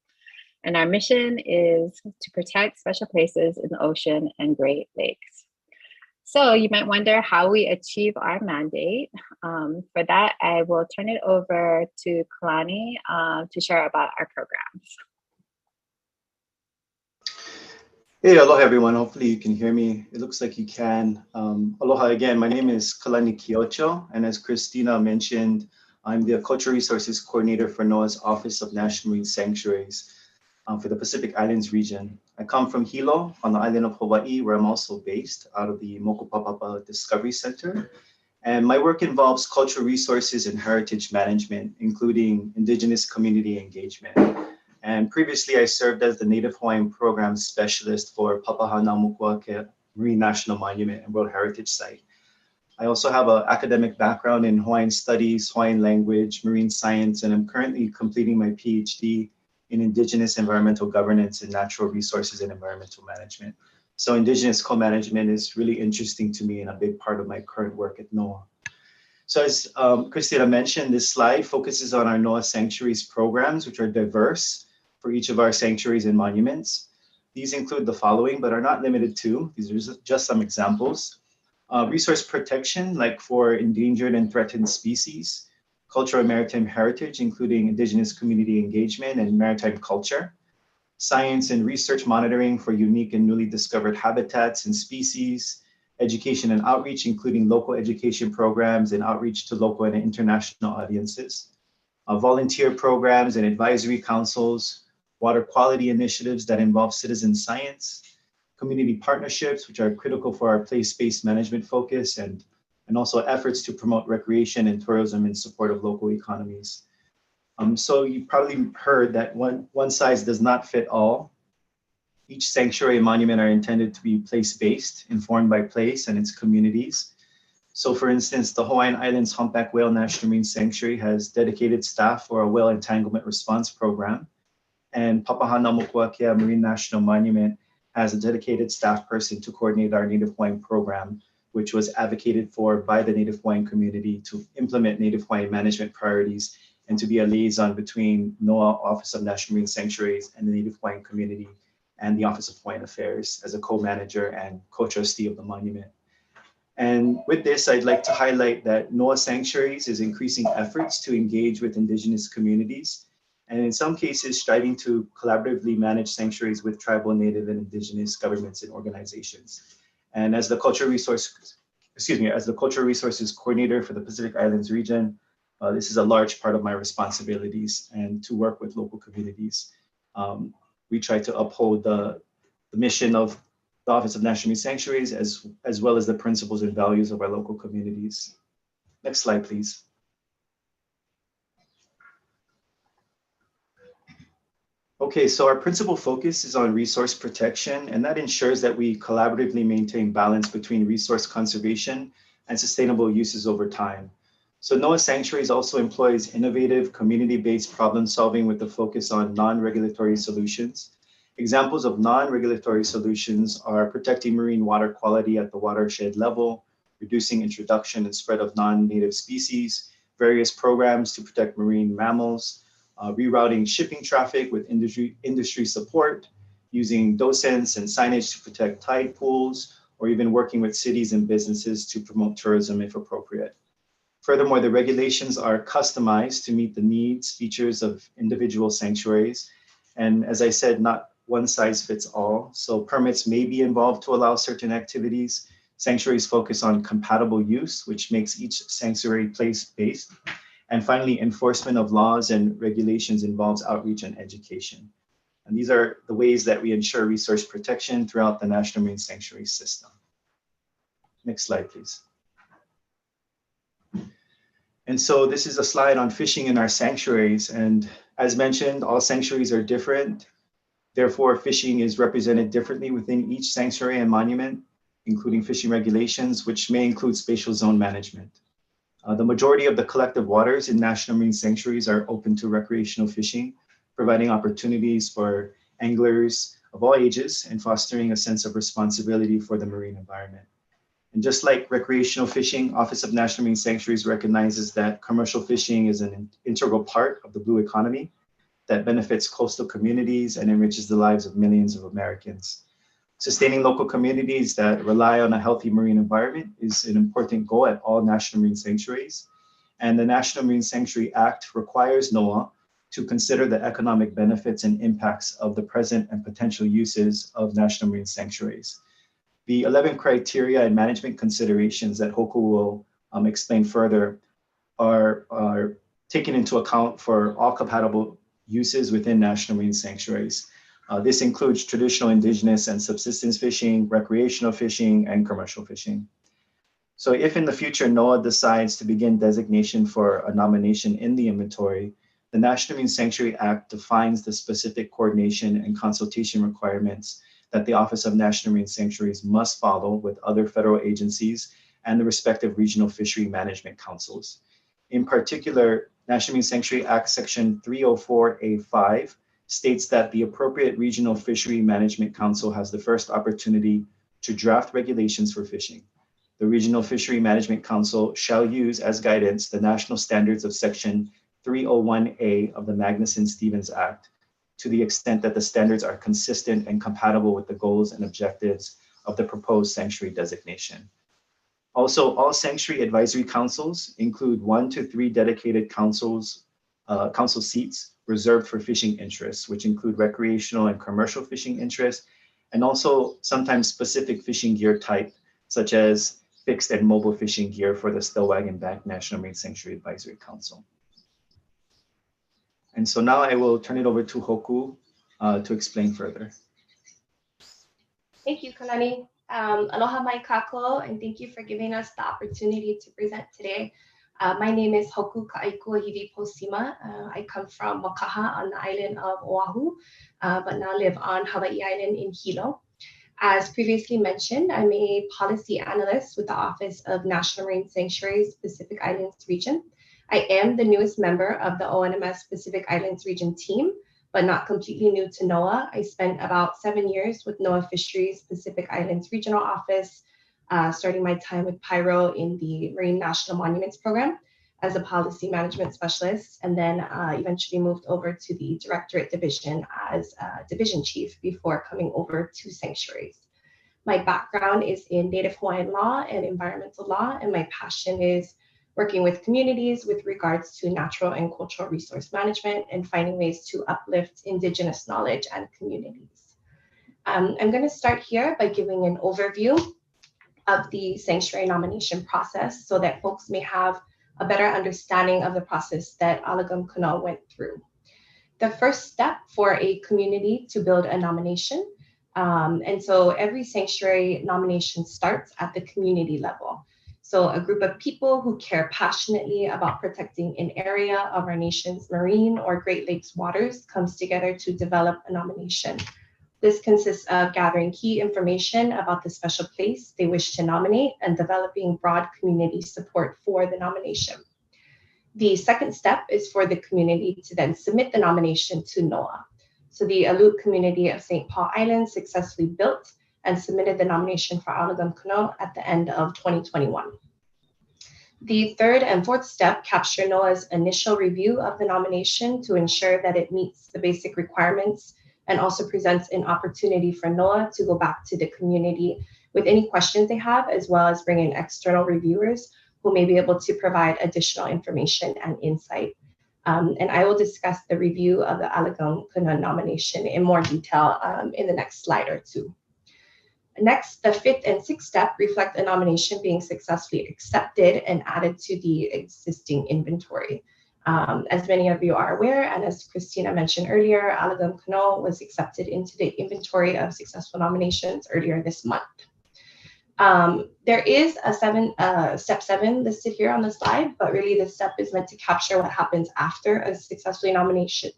And our mission is to protect special places in the ocean and Great Lakes. So you might wonder how we achieve our mandate. For that, I will turn it over to Kalani to share about our programs. Hey, aloha everyone. Hopefully you can hear me. It looks like you can. Aloha again. My name is Kalani Kiocho, and as Christina mentioned, I'm the Cultural Resources Coordinator for NOAA's Office of National Marine Sanctuaries for the Pacific Islands region. I come from Hilo on the island of Hawaii, where I'm also based out of the Mokopapapa Discovery Center. And my work involves cultural resources and heritage management, including Indigenous community engagement. And previously, I served as the Native Hawaiian Program Specialist for Papahanaumokuakea Marine National Monument and World Heritage Site. I also have an academic background in Hawaiian Studies, Hawaiian Language, Marine Science, and I'm currently completing my PhD in Indigenous Environmental Governance and Natural Resources and Environmental Management. So Indigenous co-management is really interesting to me and a big part of my current work at NOAA. So as Christina mentioned, this slide focuses on our NOAA Sanctuaries programs, which are diverse, for each of our sanctuaries and monuments. These include the following, but are not limited to. These are just some examples. Resource protection, like for endangered and threatened species, cultural and maritime heritage, including indigenous community engagement and maritime culture, science and research monitoring for unique and newly discovered habitats and species, education and outreach, including local education programs and outreach to local and international audiences, volunteer programs and advisory councils, water quality initiatives that involve citizen science, community partnerships, which are critical for our place-based management focus, and also efforts to promote recreation and tourism in support of local economies. So you probably heard that one size does not fit all. Each sanctuary and monument are intended to be place-based, informed by place and its communities. So for instance, the Hawaiian Islands Humpback Whale National Marine Sanctuary has dedicated staff for a whale entanglement response program. And Papahanaumokuakea Marine National Monument has a dedicated staff person to coordinate our Native Hawaiian program, which was advocated for by the Native Hawaiian community to implement Native Hawaiian management priorities and to be a liaison between NOAA Office of National Marine Sanctuaries and the Native Hawaiian community and the Office of Hawaiian Affairs as a co-manager and co-trustee of the monument. And with this, I'd like to highlight that NOAA Sanctuaries is increasing efforts to engage with Indigenous communities, and in some cases, striving to collaboratively manage sanctuaries with tribal, Native, and Indigenous governments and organizations. And as the Cultural Resources Coordinator for the Pacific Islands region, this is a large part of my responsibilities, and to work with local communities. We try to uphold the mission of the Office of National Marine Sanctuaries, as well as the principles and values of our local communities. Next slide, please. Okay, so our principal focus is on resource protection, and that ensures that we collaboratively maintain balance between resource conservation and sustainable uses over time. So NOAA Sanctuaries also employs innovative community-based problem solving with a focus on non-regulatory solutions. Examples of non-regulatory solutions are protecting marine water quality at the watershed level, reducing introduction and spread of non-native species, various programs to protect marine mammals, rerouting shipping traffic with industry support, using docents and signage to protect tide pools, or even working with cities and businesses to promote tourism if appropriate. Furthermore, the regulations are customized to meet the needs, features of individual sanctuaries. And as I said, not one size fits all. So permits may be involved to allow certain activities. Sanctuaries focus on compatible use, which makes each sanctuary place-based. And finally, enforcement of laws and regulations involves outreach and education. And these are the ways that we ensure resource protection throughout the National Marine Sanctuary system. Next slide, please. And so this is a slide on fishing in our sanctuaries. And as mentioned, all sanctuaries are different. Therefore, fishing is represented differently within each sanctuary and monument, including fishing regulations, which may include spatial zone management. The majority of the collective waters in National Marine Sanctuaries are open to recreational fishing, providing opportunities for anglers of all ages and fostering a sense of responsibility for the marine environment. And just like recreational fishing, Office of National Marine Sanctuaries recognizes that commercial fishing is an integral part of the blue economy that benefits coastal communities and enriches the lives of millions of Americans. Sustaining local communities that rely on a healthy marine environment is an important goal at all National Marine Sanctuaries. And the National Marine Sanctuary Act requires NOAA to consider the economic benefits and impacts of the present and potential uses of National Marine Sanctuaries. The 11 criteria and management considerations that Hoku will explain further are taken into account for all compatible uses within National Marine Sanctuaries. This includes traditional, indigenous, and subsistence fishing, recreational fishing, and commercial fishing. So if in the future NOAA decides to begin designation for a nomination in the inventory, the National Marine Sanctuary Act defines the specific coordination and consultation requirements that the Office of National Marine Sanctuaries must follow with other federal agencies and the respective regional fishery management councils. In particular, National Marine Sanctuary Act Section 304A5 states that the appropriate regional fishery management council has the first opportunity to draft regulations for fishing. The Regional Fishery Management Council shall use as guidance the national standards of Section 301A of the Magnuson-Stevens Act, to the extent that the standards are consistent and compatible with the goals and objectives of the proposed sanctuary designation. Also, all sanctuary advisory councils include 1 to 3 dedicated council seats reserved for fishing interests, which include recreational and commercial fishing interests, and also sometimes specific fishing gear type, such as fixed and mobile fishing gear for the Stellwagen Bank National Marine Sanctuary Advisory Council. And so now I will turn it over to Hoku to explain further. Thank you, Kalani. Aloha mai kako, and thank you for giving us the opportunity to present today. My name is Hoku Ka'aikua Posima. I come from Wakaha on the island of Oahu, but now live on Hawaii Island in Hilo. As previously mentioned, I'm a policy analyst with the Office of National Marine Sanctuaries Pacific Islands Region. I am the newest member of the ONMS Pacific Islands Region team, but not completely new to NOAA. I spent about 7 years with NOAA Fisheries Pacific Islands Regional Office, starting my time with PIRO in the Marine National Monuments Program as a policy management specialist, and then eventually moved over to the Directorate Division as division chief before coming over to sanctuaries. My background is in Native Hawaiian law and environmental law, and my passion is working with communities with regards to natural and cultural resource management and finding ways to uplift Indigenous knowledge and communities. I'm going to start here by giving an overview of the sanctuary nomination process so that folks may have a better understanding of the process that Alagam Kano went through. The first step for a community to build a nomination, and so every sanctuary nomination starts at the community level. So a group of people who care passionately about protecting an area of our nation's marine or Great Lakes waters comes together to develop a nomination. This consists of gathering key information about the special place they wish to nominate and developing broad community support for the nomination. The second step is for the community to then submit the nomination to NOAA. So the Aleut community of St. Paul Island successfully built and submitted the nomination for Alagam Kano at the end of 2021. The third and fourth step capture NOAA's initial review of the nomination to ensure that it meets the basic requirements and also presents an opportunity for NOAA to go back to the community with any questions they have, as well as bring in external reviewers who may be able to provide additional information and insight. And I will discuss the review of the Alagam Kano nomination in more detail in the next slide or two. Next, the fifth and sixth step reflect a nomination being successfully accepted and added to the existing inventory. As many of you are aware, and as Christina mentioned earlier, Alagam Kano was accepted into the inventory of successful nominations earlier this month. There is a step 7 listed here on the slide, but really this step is meant to capture what happens after a successfully nominated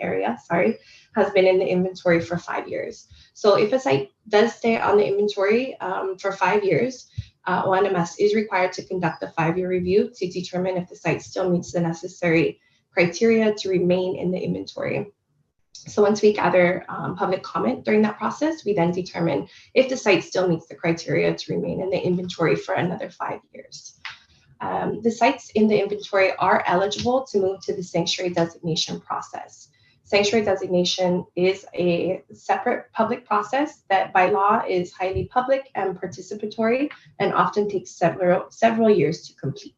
area, has been in the inventory for 5 years. So if a site does stay on the inventory for 5 years, ONMS is required to conduct a 5-year review to determine if the site still meets the necessary criteria to remain in the inventory. So once we gather public comment during that process, we then determine if the site still meets the criteria to remain in the inventory for another 5 years. The sites in the inventory are eligible to move to the sanctuary designation process. Sanctuary designation is a separate public process that by law is highly public and participatory and often takes several years to complete.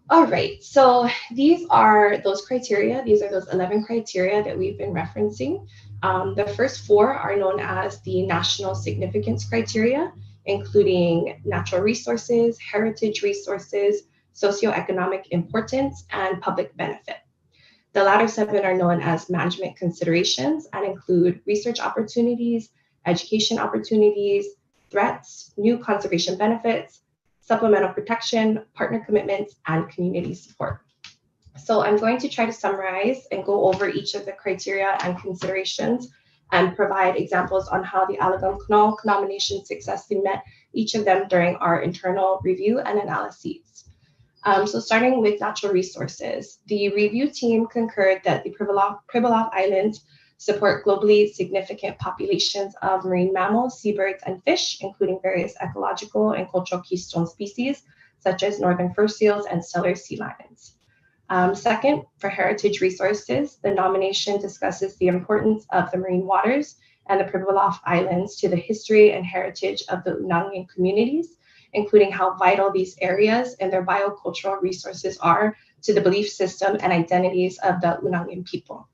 All right, so these are those criteria. These are those 11 criteria that we've been referencing. The first 4 are known as the national significance criteria, including natural resources, heritage resources, socioeconomic importance, and public benefit. The latter 7 are known as management considerations and include research opportunities, education opportunities, threats, new conservation benefits, supplemental protection, partner commitments, and community support. So I'm going to try to summarize and go over each of the criteria and considerations and provide examples on how the Alagam Kano nomination successfully met each of them during our internal review and analyses. So starting with natural resources, the review team concurred that the Pribilof Islands support globally significant populations of marine mammals, seabirds, and fish, including various ecological and cultural keystone species, such as northern fur seals and stellar sea lions. Second, for heritage resources, the nomination discusses the importance of the marine waters and the Pribilof Islands to the history and heritage of the Unangan communities, including how vital these areas and their biocultural resources are to the belief system and identities of the Unangan people.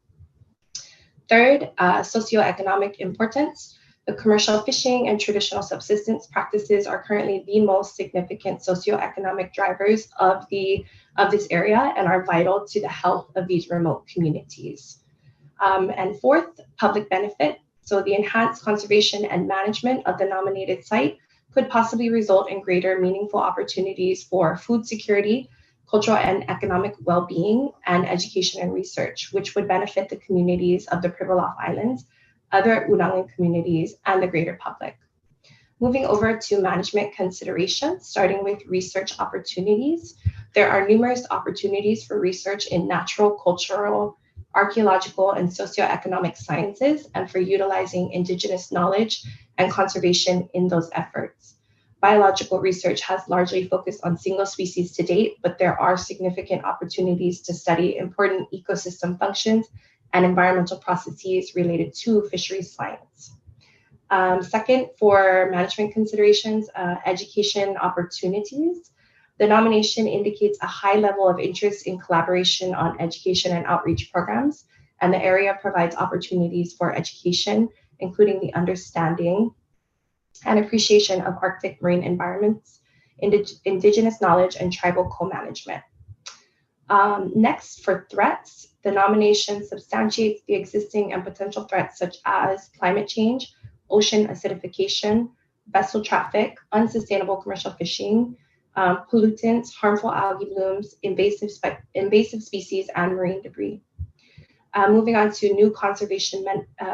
Third, socioeconomic importance. The commercial fishing and traditional subsistence practices are currently the most significant socioeconomic drivers of this area and are vital to the health of these remote communities. And fourth, public benefit. So the enhanced conservation and management of the nominated site could possibly result in greater meaningful opportunities for food security, cultural and economic well-being, and education and research, which would benefit the communities of the Pribilof Islands, other Unangan communities, and the greater public. Moving over to management considerations, starting with research opportunities. There are numerous opportunities for research in natural, cultural, archaeological, and socioeconomic sciences, and for utilizing Indigenous knowledge and conservation in those efforts. Biological research has largely focused on single species to date, but there are significant opportunities to study important ecosystem functions and environmental processes related to fisheries science. Second, for management considerations, education opportunities. The nomination indicates a high level of interest in collaboration on education and outreach programs, and the area provides opportunities for education, including the understanding and appreciation of Arctic marine environments, Indigenous knowledge, and tribal co-management. Next, for threats, the nomination substantiates the existing and potential threats such as climate change, ocean acidification, vessel traffic, unsustainable commercial fishing, pollutants, harmful algae blooms, invasive species, and marine debris. Moving on to new conservation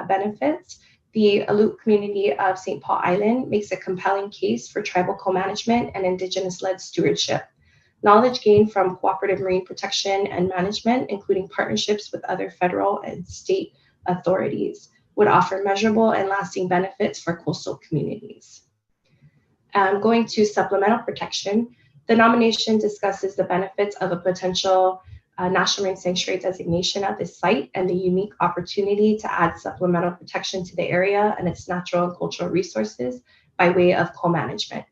benefits, the Aleut community of St. Paul Island makes a compelling case for tribal co-management and Indigenous-led stewardship. Knowledge gained from cooperative marine protection and management, including partnerships with other federal and state authorities, would offer measurable and lasting benefits for coastal communities. Going to supplemental protection, the nomination discusses the benefits of a potential National Marine Sanctuary designation at this site and the unique opportunity to add supplemental protection to the area and its natural and cultural resources by way of co-management.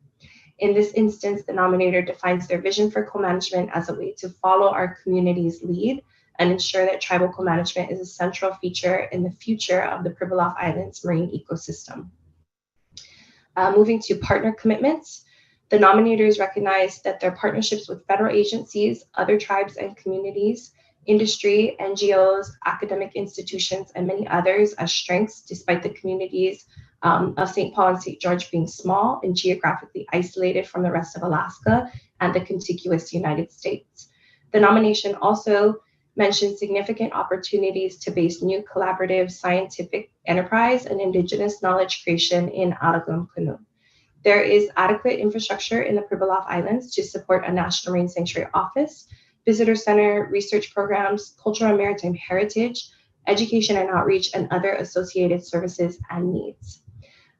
In this instance, the nominator defines their vision for co-management as a way to follow our community's lead and ensure that tribal co-management is a central feature in the future of the Pribilof Islands marine ecosystem. Moving to partner commitments, the nominators recognize that their partnerships with federal agencies, other tribes and communities, industry, NGOs, academic institutions, and many others as strengths, despite the communities of St. Paul and St. George being small and geographically isolated from the rest of Alaska and the contiguous United States. The nomination also mentions significant opportunities to base new collaborative scientific enterprise and Indigenous knowledge creation in Alagum Canoe. There is adequate infrastructure in the Pribilof Islands to support a National Marine Sanctuary office, visitor center, research programs, cultural and maritime heritage, education and outreach, and other associated services and needs.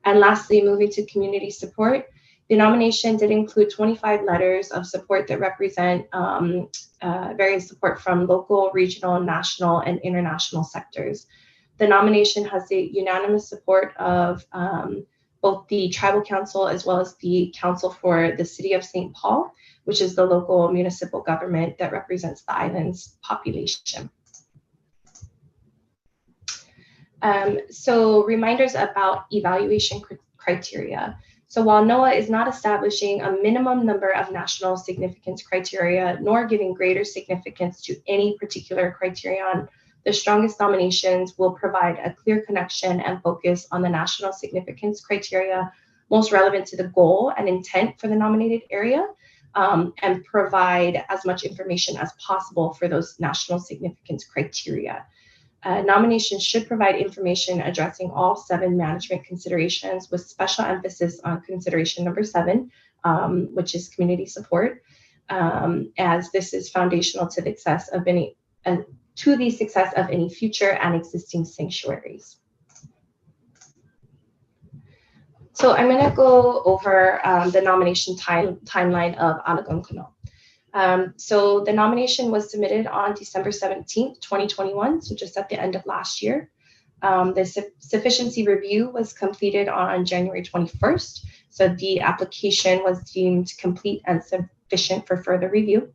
And lastly, moving to community support, the nomination did include 25 letters of support that represent various support from local, regional, national, and international sectors. The nomination has the unanimous support of both the Tribal Council as well as the Council for the City of St. Paul, which is the local municipal government that represents the island's population. So reminders about evaluation criteria. So while NOAA is not establishing a minimum number of national significance criteria, nor giving greater significance to any particular criterion, the strongest nominations will provide a clear connection and focus on the national significance criteria most relevant to the goal and intent for the nominated area, and provide as much information as possible for those national significance criteria. Nominations should provide information addressing all 7 management considerations with special emphasis on consideration number 7, which is community support, as this is foundational to the success of any future and existing sanctuaries. So I'm going to go over the nomination timeline of Alagum Canoe. So the nomination was submitted on December 17th, 2021, so just at the end of last year. The sufficiency review was completed on January 21st, so the application was deemed complete and sufficient for further review.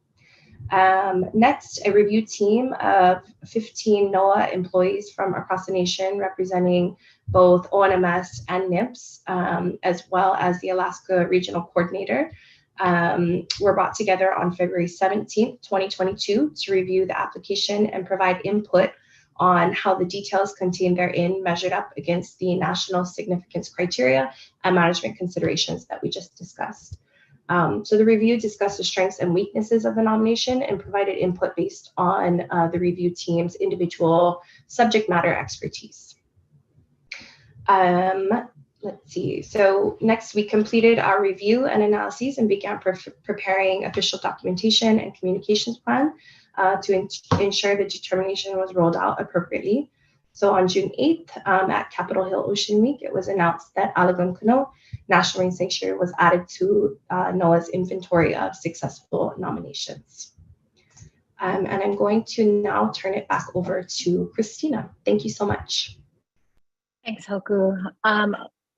Next, a review team of 15 NOAA employees from across the nation representing both ONMS and NIPS, as well as the Alaska Regional Coordinator, were brought together on February 17th, 2022 to review the application and provide input on how the details contained therein measured up against the national significance criteria and management considerations that we just discussed. So the review discussed the strengths and weaknesses of the nomination and provided input based on the review team's individual subject matter expertise. Let's see. So next, we completed our review and analyses and began preparing official documentation and communications plan to ensure the determination was rolled out appropriately. So on June 8th, at Capitol Hill Ocean Week, it was announced that Alagum Canoe National Marine Sanctuary was added to NOAA's inventory of successful nominations. And I'm going to now turn it back over to Christina. Thank you so much. Thanks, Hoku.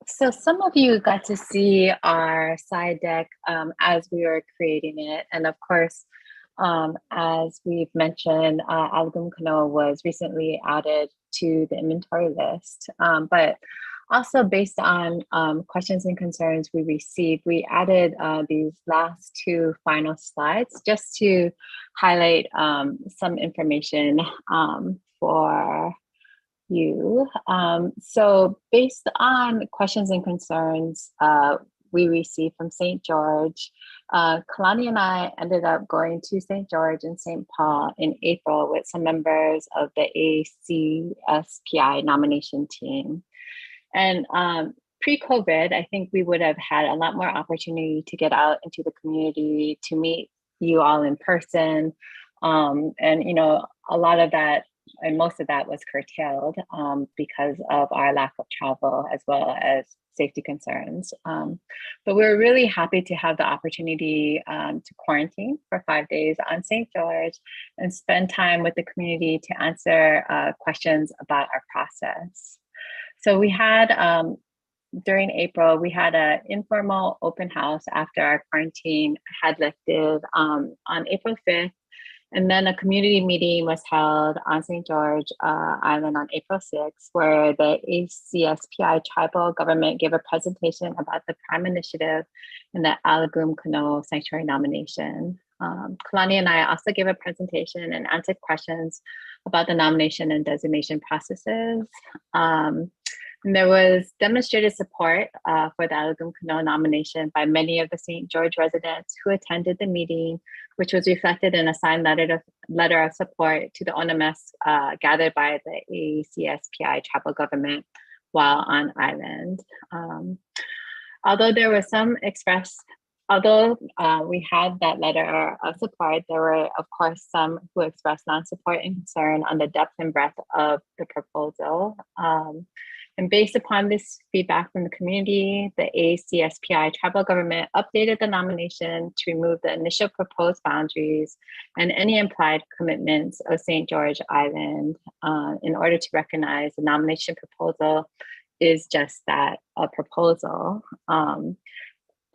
So some of you got to see our slide deck as we were creating it. And of course, as we've mentioned, Alagum Canoe was recently added to the inventory list. But also based on questions and concerns we received, we added these last two final slides just to highlight some information for you. So based on questions and concerns we received from St. George, Kalani and I ended up going to St. George and St. Paul in April with some members of the ACSPI nomination team. And pre-COVID, I think we would have had a lot more opportunity to get out into the community, to meet you all in person. And, you know, a lot of that and most of that was curtailed because of our lack of travel as well as safety concerns. But we're really happy to have the opportunity to quarantine for 5 days on St. George and spend time with the community to answer questions about our process. So we had, during April, we had an informal open house after our quarantine had lifted on April 5th. And then a community meeting was held on St. George Island on April 6th, where the ACSPI tribal government gave a presentation about the Prime Initiative and the Alagum Canoe Sanctuary nomination. Kalani and I also gave a presentation and answered questions about the nomination and designation processes. And there was demonstrated support for the Alagum Canoe nomination by many of the St. George residents who attended the meeting, which was reflected in a signed letter of support to the ONMS gathered by the ACSPI tribal government while on island. Although there was some we had that letter of support, there were, of course, some who expressed non-support and concern on the depth and breadth of the proposal. And based upon this feedback from the community, the ACSPI tribal government updated the nomination to remove the initial proposed boundaries and any implied commitments of St. George Island in order to recognize the nomination proposal is just that, a proposal.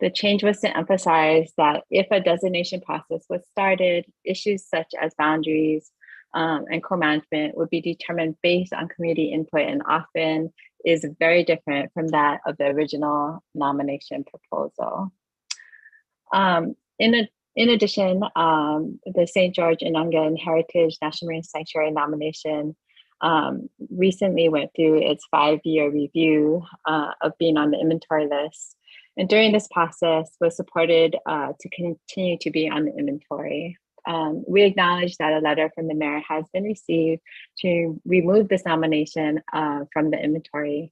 The change was to emphasize that if a designation process was started, issues such as boundaries and co-management would be determined based on community input and often is very different from that of the original nomination proposal. In addition, the St. George Inangan Heritage National Marine Sanctuary nomination recently went through its 5-year review of being on the inventory list. And during this process was supported to continue to be on the inventory. We acknowledge that a letter from the mayor has been received to remove this nomination from the inventory.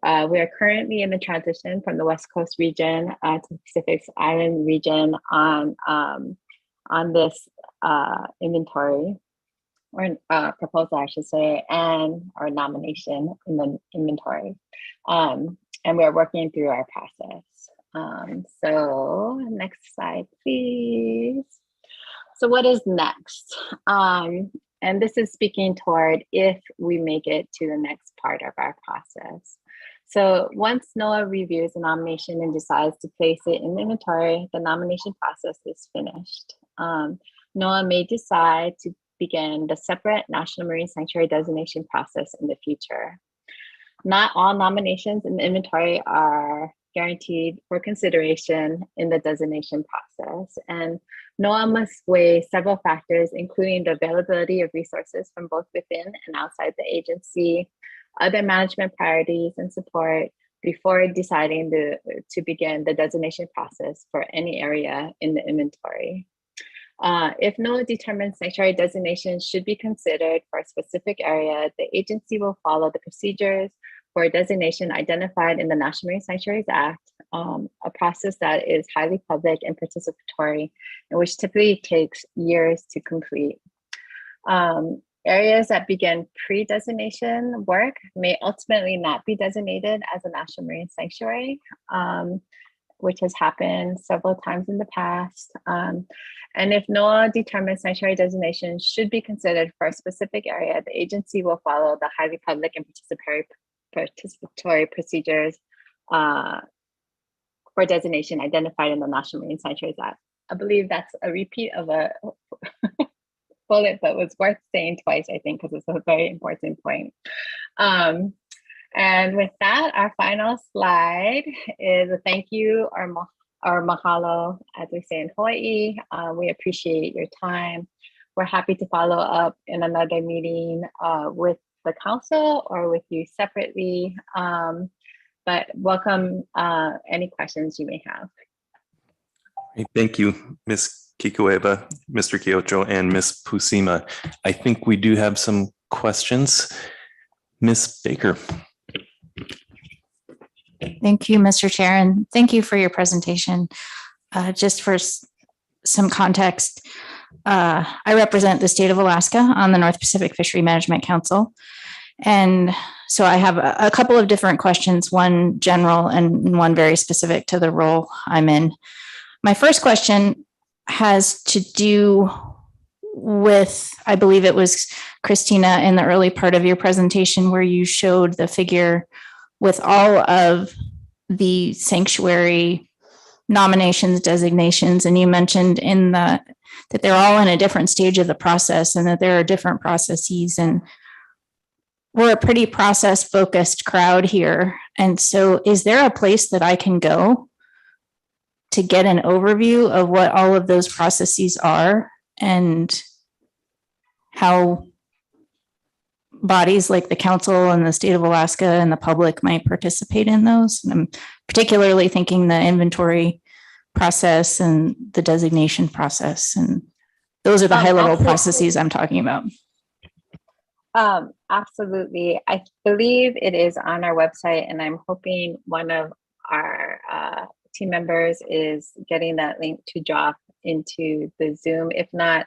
We are currently in the transition from the West Coast region to the Pacific Island region on this inventory, or proposal, I should say, and our nomination in the inventory. And we're working through our process. So next slide, please. So what is next? And this is speaking toward if we make it to the next part of our process. So once NOAA reviews a nomination and decides to place it in the inventory, the nomination process is finished. NOAA may decide to begin the separate National Marine Sanctuary designation process in the future. Not all nominations in the inventory are guaranteed for consideration in the designation process. And NOAA must weigh several factors, including the availability of resources from both within and outside the agency, other management priorities and support before deciding to begin the designation process for any area in the inventory. If NOAA determines sanctuary designation should be considered for a specific area, the agency will follow the procedures for designation identified in the National Marine Sanctuaries Act, a process that is highly public and participatory, and which typically takes years to complete. Areas that begin pre-designation work may ultimately not be designated as a National Marine Sanctuary, which has happened several times in the past. And if NOAA determines sanctuary designation should be considered for a specific area, the agency will follow the highly public and participatory procedures for designation identified in the National Marine Sanctuaries Act. I believe that's a repeat of a bullet, but was worth saying twice, I think, because it's a very important point. And with that, our final slide is a thank you or mahalo, as we say in Hawaii. We appreciate your time. We're happy to follow up in another meeting with the council or with you separately. But welcome any questions you may have. Great. Thank you, Ms. Kikueva, Mr. Kiocho, and Ms. Pusima. I think we do have some questions. Ms. Baker. Thank you, Mr. Chair, and thank you for your presentation. Just for some context, I represent the state of Alaska on the North Pacific Fishery Management Council. And so I have a couple of different questions, one general and one very specific to the role I'm in. My first question has to do with, I believe it was Christina in the early part of your presentation where you showed the figure with all of the sanctuary nominations, designations, and you mentioned that they're all in a different stage of the process and that there are different processes, and we're a pretty process-focused crowd here. And so is there a place that I can go to get an overview of what all of those processes are and how bodies like the council and the state of Alaska and the public might participate in those? And I'm particularly thinking the inventory process and the designation process. And those are the high level processes I'm talking about. Absolutely. I believe it is on our website, and I'm hoping one of our team members is getting that link to drop into the Zoom. If not,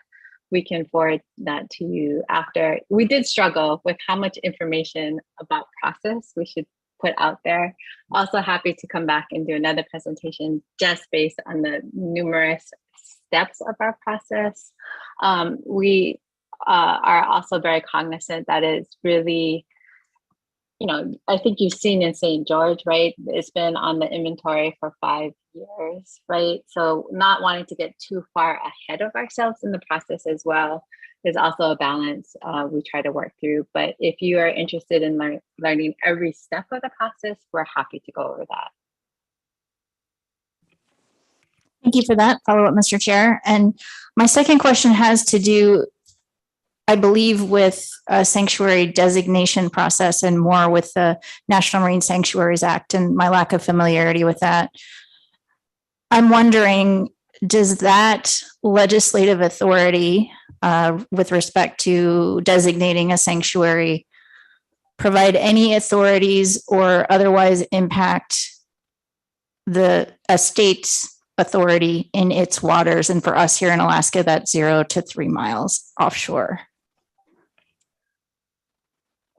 we can forward that to you after. We did struggle with how much information about process we should put out there. Also happy to come back and do another presentation just based on the numerous steps of our process. We are also very cognizant that it's really, I think you've seen in St. George, right? It's been on the inventory for 5 years, right? So not wanting to get too far ahead of ourselves in the process as well is also a balance we try to work through. But if you are interested in learning every step of the process, we're happy to go over that. Thank you for that follow-up, Mr. Chair. And my second question has to do, I believe, with a sanctuary designation process and more with the National Marine Sanctuaries Act and my lack of familiarity with that. I'm wondering, does that legislative authority with respect to designating a sanctuary provide any authorities or otherwise impact a state's authority in its waters? And for us here in Alaska, that's 0 to 3 miles offshore.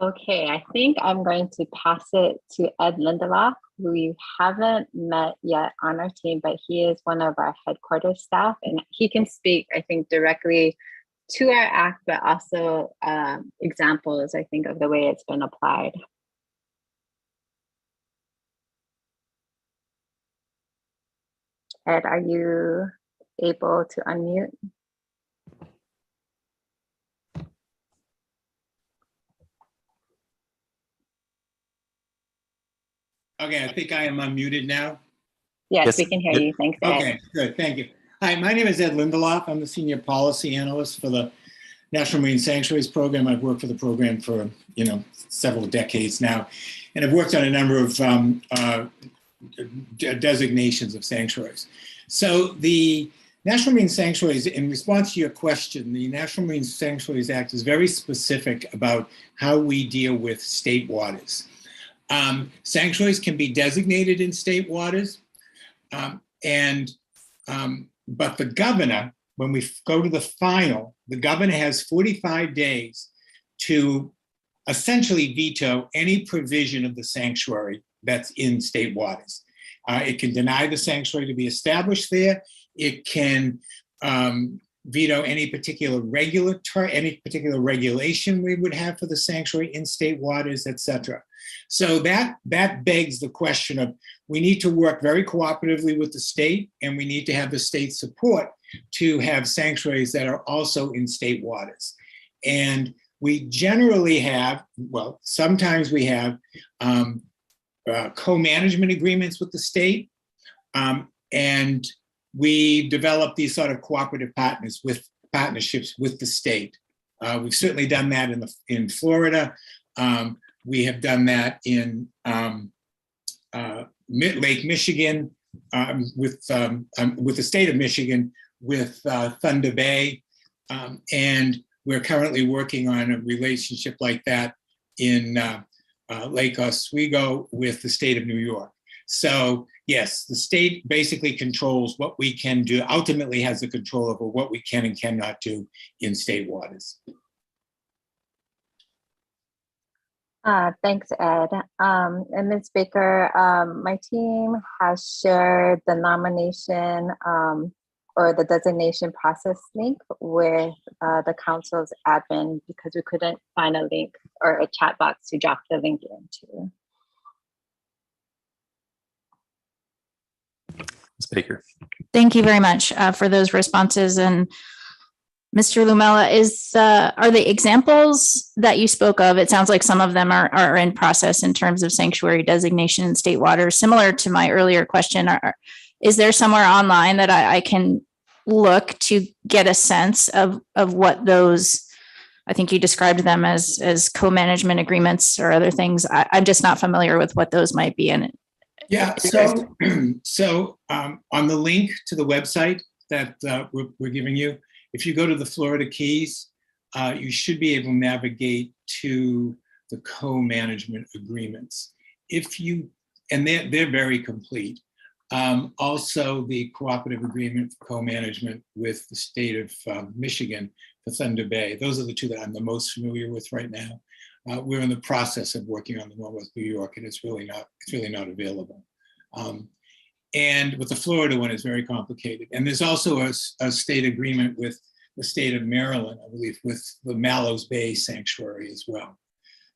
Okay, I think I'm going to pass it to Ed Lindelof who you haven't met yet on our team, but he is one of our headquarters staff, and he can speak, I think, directly to our act, but also examples, I think, of the way it's been applied. Ed, are you able to unmute? Okay, I think I am unmuted now. Yes, we can hear you. Thanks, Ed. Okay, good, thank you. Hi, my name is Ed Lindelof. I'm the Senior Policy Analyst for the National Marine Sanctuaries Program. I've worked for the program for, several decades now, and I've worked on a number of designations of sanctuaries. So the National Marine Sanctuaries, in response to your question, the National Marine Sanctuaries Act is very specific about how we deal with state waters. Sanctuaries can be designated in state waters, but the governor, when we go to the final, the governor has 45 days to essentially veto any provision of the sanctuary that's in state waters. It can deny the sanctuary to be established there. It can veto any particular regulation we would have for the sanctuary in state waters, et cetera. So that begs the question of, we need to work very cooperatively with the state, and we need to have the state support to have sanctuaries that are also in state waters. And we generally have, well, sometimes we have co-management agreements with the state, and we develop these sort of cooperative partnerships with the state. We've certainly done that in Florida. We have done that in Lake Michigan with the state of Michigan with Thunder Bay, and we're currently working on a relationship like that in Lake Oswego with the state of New York. So yes, the state basically controls what we can do, ultimately has the control over what we can and cannot do in state waters. Thanks, Ed. And Ms. Baker, my team has shared the nomination or the designation process link with the council's admin, because we couldn't find a link or a chat box to drop the link into. Ms. Baker. Thank you very much for those responses. And Mr. Lumella, are the examples that you spoke of, it sounds like some of them are in process in terms of sanctuary designation in state waters. Similar to my earlier question, is there somewhere online that I can look to get a sense of what those, I think you described them as co-management agreements or other things. I'm just not familiar with what those might be. And yeah, so on the link to the website that we're giving you, if you go to the Florida Keys, you should be able to navigate to the co-management agreements. And they're very complete. Also, the cooperative agreement for co-management with the state of Michigan for Thunder Bay. Those are the two that I'm the most familiar with right now. We're in the process of working on the one with New York, and it's really not available. And with the Florida one, it's very complicated. And there's also a state agreement with the state of Maryland, I believe, with the Mallows Bay Sanctuary as well.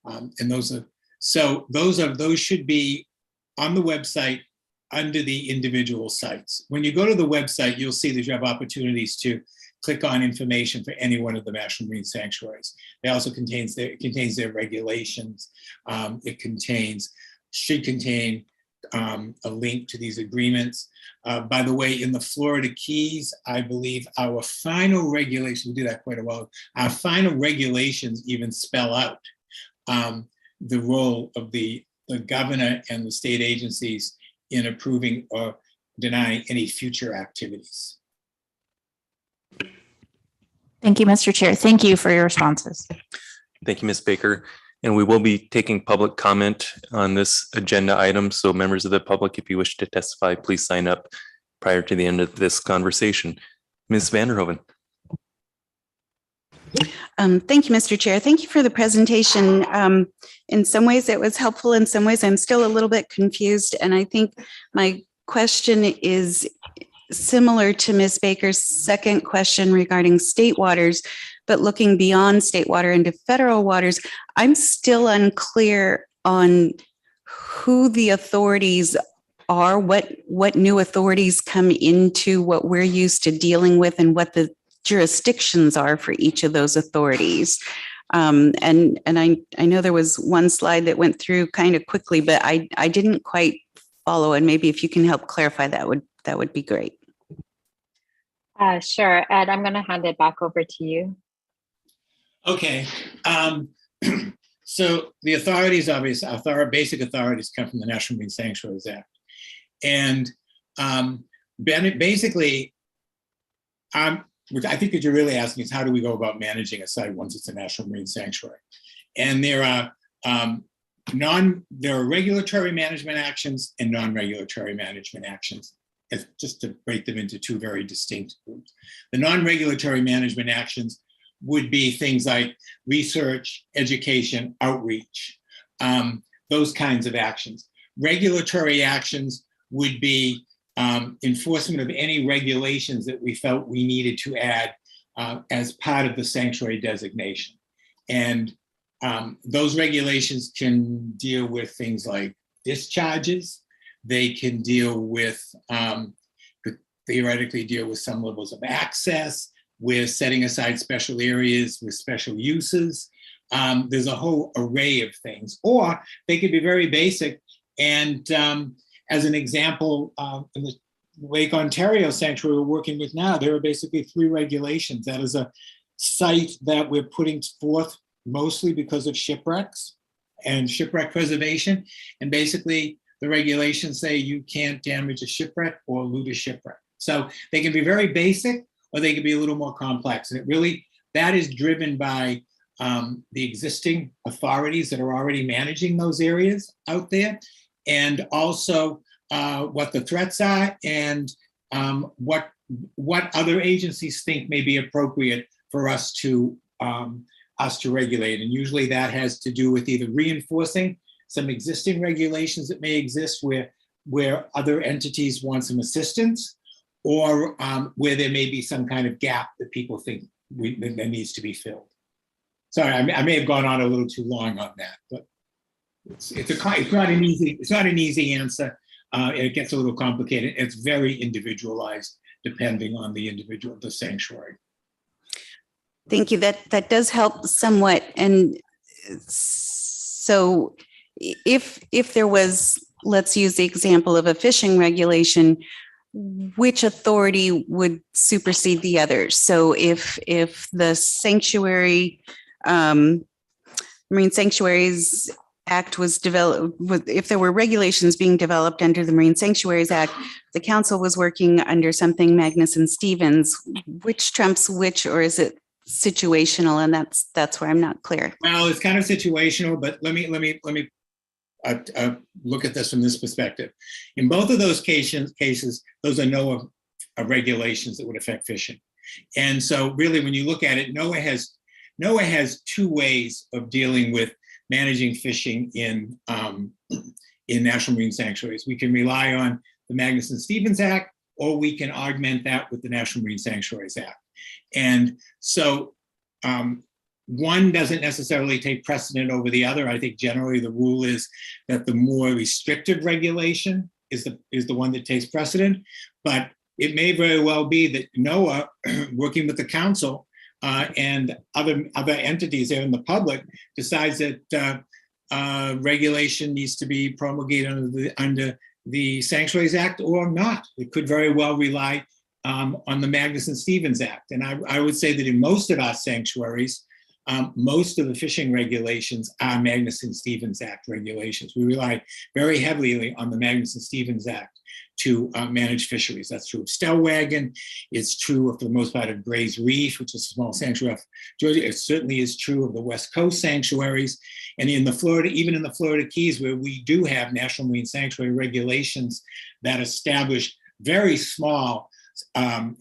And those should be on the website under the individual sites. When you go to the website, you'll see that you have opportunities to click on information for any one of the National Marine Sanctuaries. It also contains their regulations. It should contain a link to these agreements. By the way, in the Florida Keys, I believe our final regulations, we did that quite a while, our final regulations even spell out the role of the governor and the state agencies in approving or denying any future activities. thank you, Mr. Chair. Thank you for your responses. Thank you, Ms. Baker. And we will be taking public comment on this agenda item. So members of the public, if you wish to testify, please sign up prior to the end of this conversation. Ms. Vanderhoven. Thank you, Mr. Chair. Thank you for the presentation. In some ways it was helpful. In some ways I'm still a little bit confused. And I think my question is similar to Ms. Baker's second question regarding state waters, but looking beyond state water into federal waters, I'm still unclear on who the authorities are, what new authorities come into what we're used to dealing with, and what the jurisdictions are for each of those authorities. And I know there was one slide that went through kind of quickly, but I didn't quite follow. And maybe if you can help clarify, that would be great. Sure, Ed, I'm going to hand it back over to you. Okay. So the authorities, obviously, basic authorities come from the National Marine Sanctuaries Act. And basically, which I think that you're really asking is how do we go about managing a site once it's a National Marine Sanctuary? And there are regulatory management actions and non-regulatory management actions, just to break them into two very distinct groups. The non-regulatory management actions would be things like research, education, outreach, those kinds of actions. Regulatory actions would be enforcement of any regulations that we felt we needed to add as part of the sanctuary designation. And those regulations can deal with things like discharges. They can deal with, could theoretically deal with some levels of access. We're setting aside special areas with special uses. There's a whole array of things, or they could be very basic. And as an example, in the Lake Ontario Sanctuary we're working with now, there are basically 3 regulations. That is a site that we're putting forth mostly because of shipwrecks and shipwreck preservation. And basically the regulations say you can't damage a shipwreck or loot a shipwreck. So they can be very basic, or they can be a little more complex. And it really, that is driven by the existing authorities that are already managing those areas out there, and also what the threats are, and what other agencies think may be appropriate for us to regulate. And usually that has to do with either reinforcing some existing regulations that may exist where other entities want some assistance, or where there may be some kind of gap that people think that needs to be filled. Sorry, I may have gone on a little too long on that, but it's not an easy answer. It gets a little complicated. It's very individualized depending on the sanctuary. Thank you. That does help somewhat. And so if there was, let's use the example of a fishing regulation, which authority would supersede the others? So if the sanctuary, Marine Sanctuaries Act was developed, if there were regulations being developed under the Marine Sanctuaries Act, the council was working under something Magnuson-Stevens, which trumps which, or is it situational? And that's where I'm not clear. Well, it's kind of situational, but let me look at this from this perspective. In both of those cases, those are NOAA regulations that would affect fishing. And so really, when you look at it, NOAA has 2 ways of dealing with managing fishing in national marine sanctuaries. We can rely on the Magnuson-Stevens Act, or we can augment that with the National Marine Sanctuaries Act. And so one doesn't necessarily take precedent over the other. I think generally the rule is that the more restrictive regulation is the one that takes precedent, but it may very well be that NOAA, working with the council and other entities there in the public, decides that regulation needs to be promulgated under the Sanctuaries Act or not. It could very well rely on the Magnuson-Stevens Act. And I would say that in most of our sanctuaries, most of the fishing regulations are Magnuson-Stevens Act regulations. We rely very heavily on the Magnuson-Stevens Act to manage fisheries. That's true of Stellwagen. It's true for the most part of Gray's Reef, which is a small sanctuary of Georgia. It certainly is true of the West Coast sanctuaries. And in the Florida, even in the Florida Keys, where we do have National Marine Sanctuary regulations that establish very small,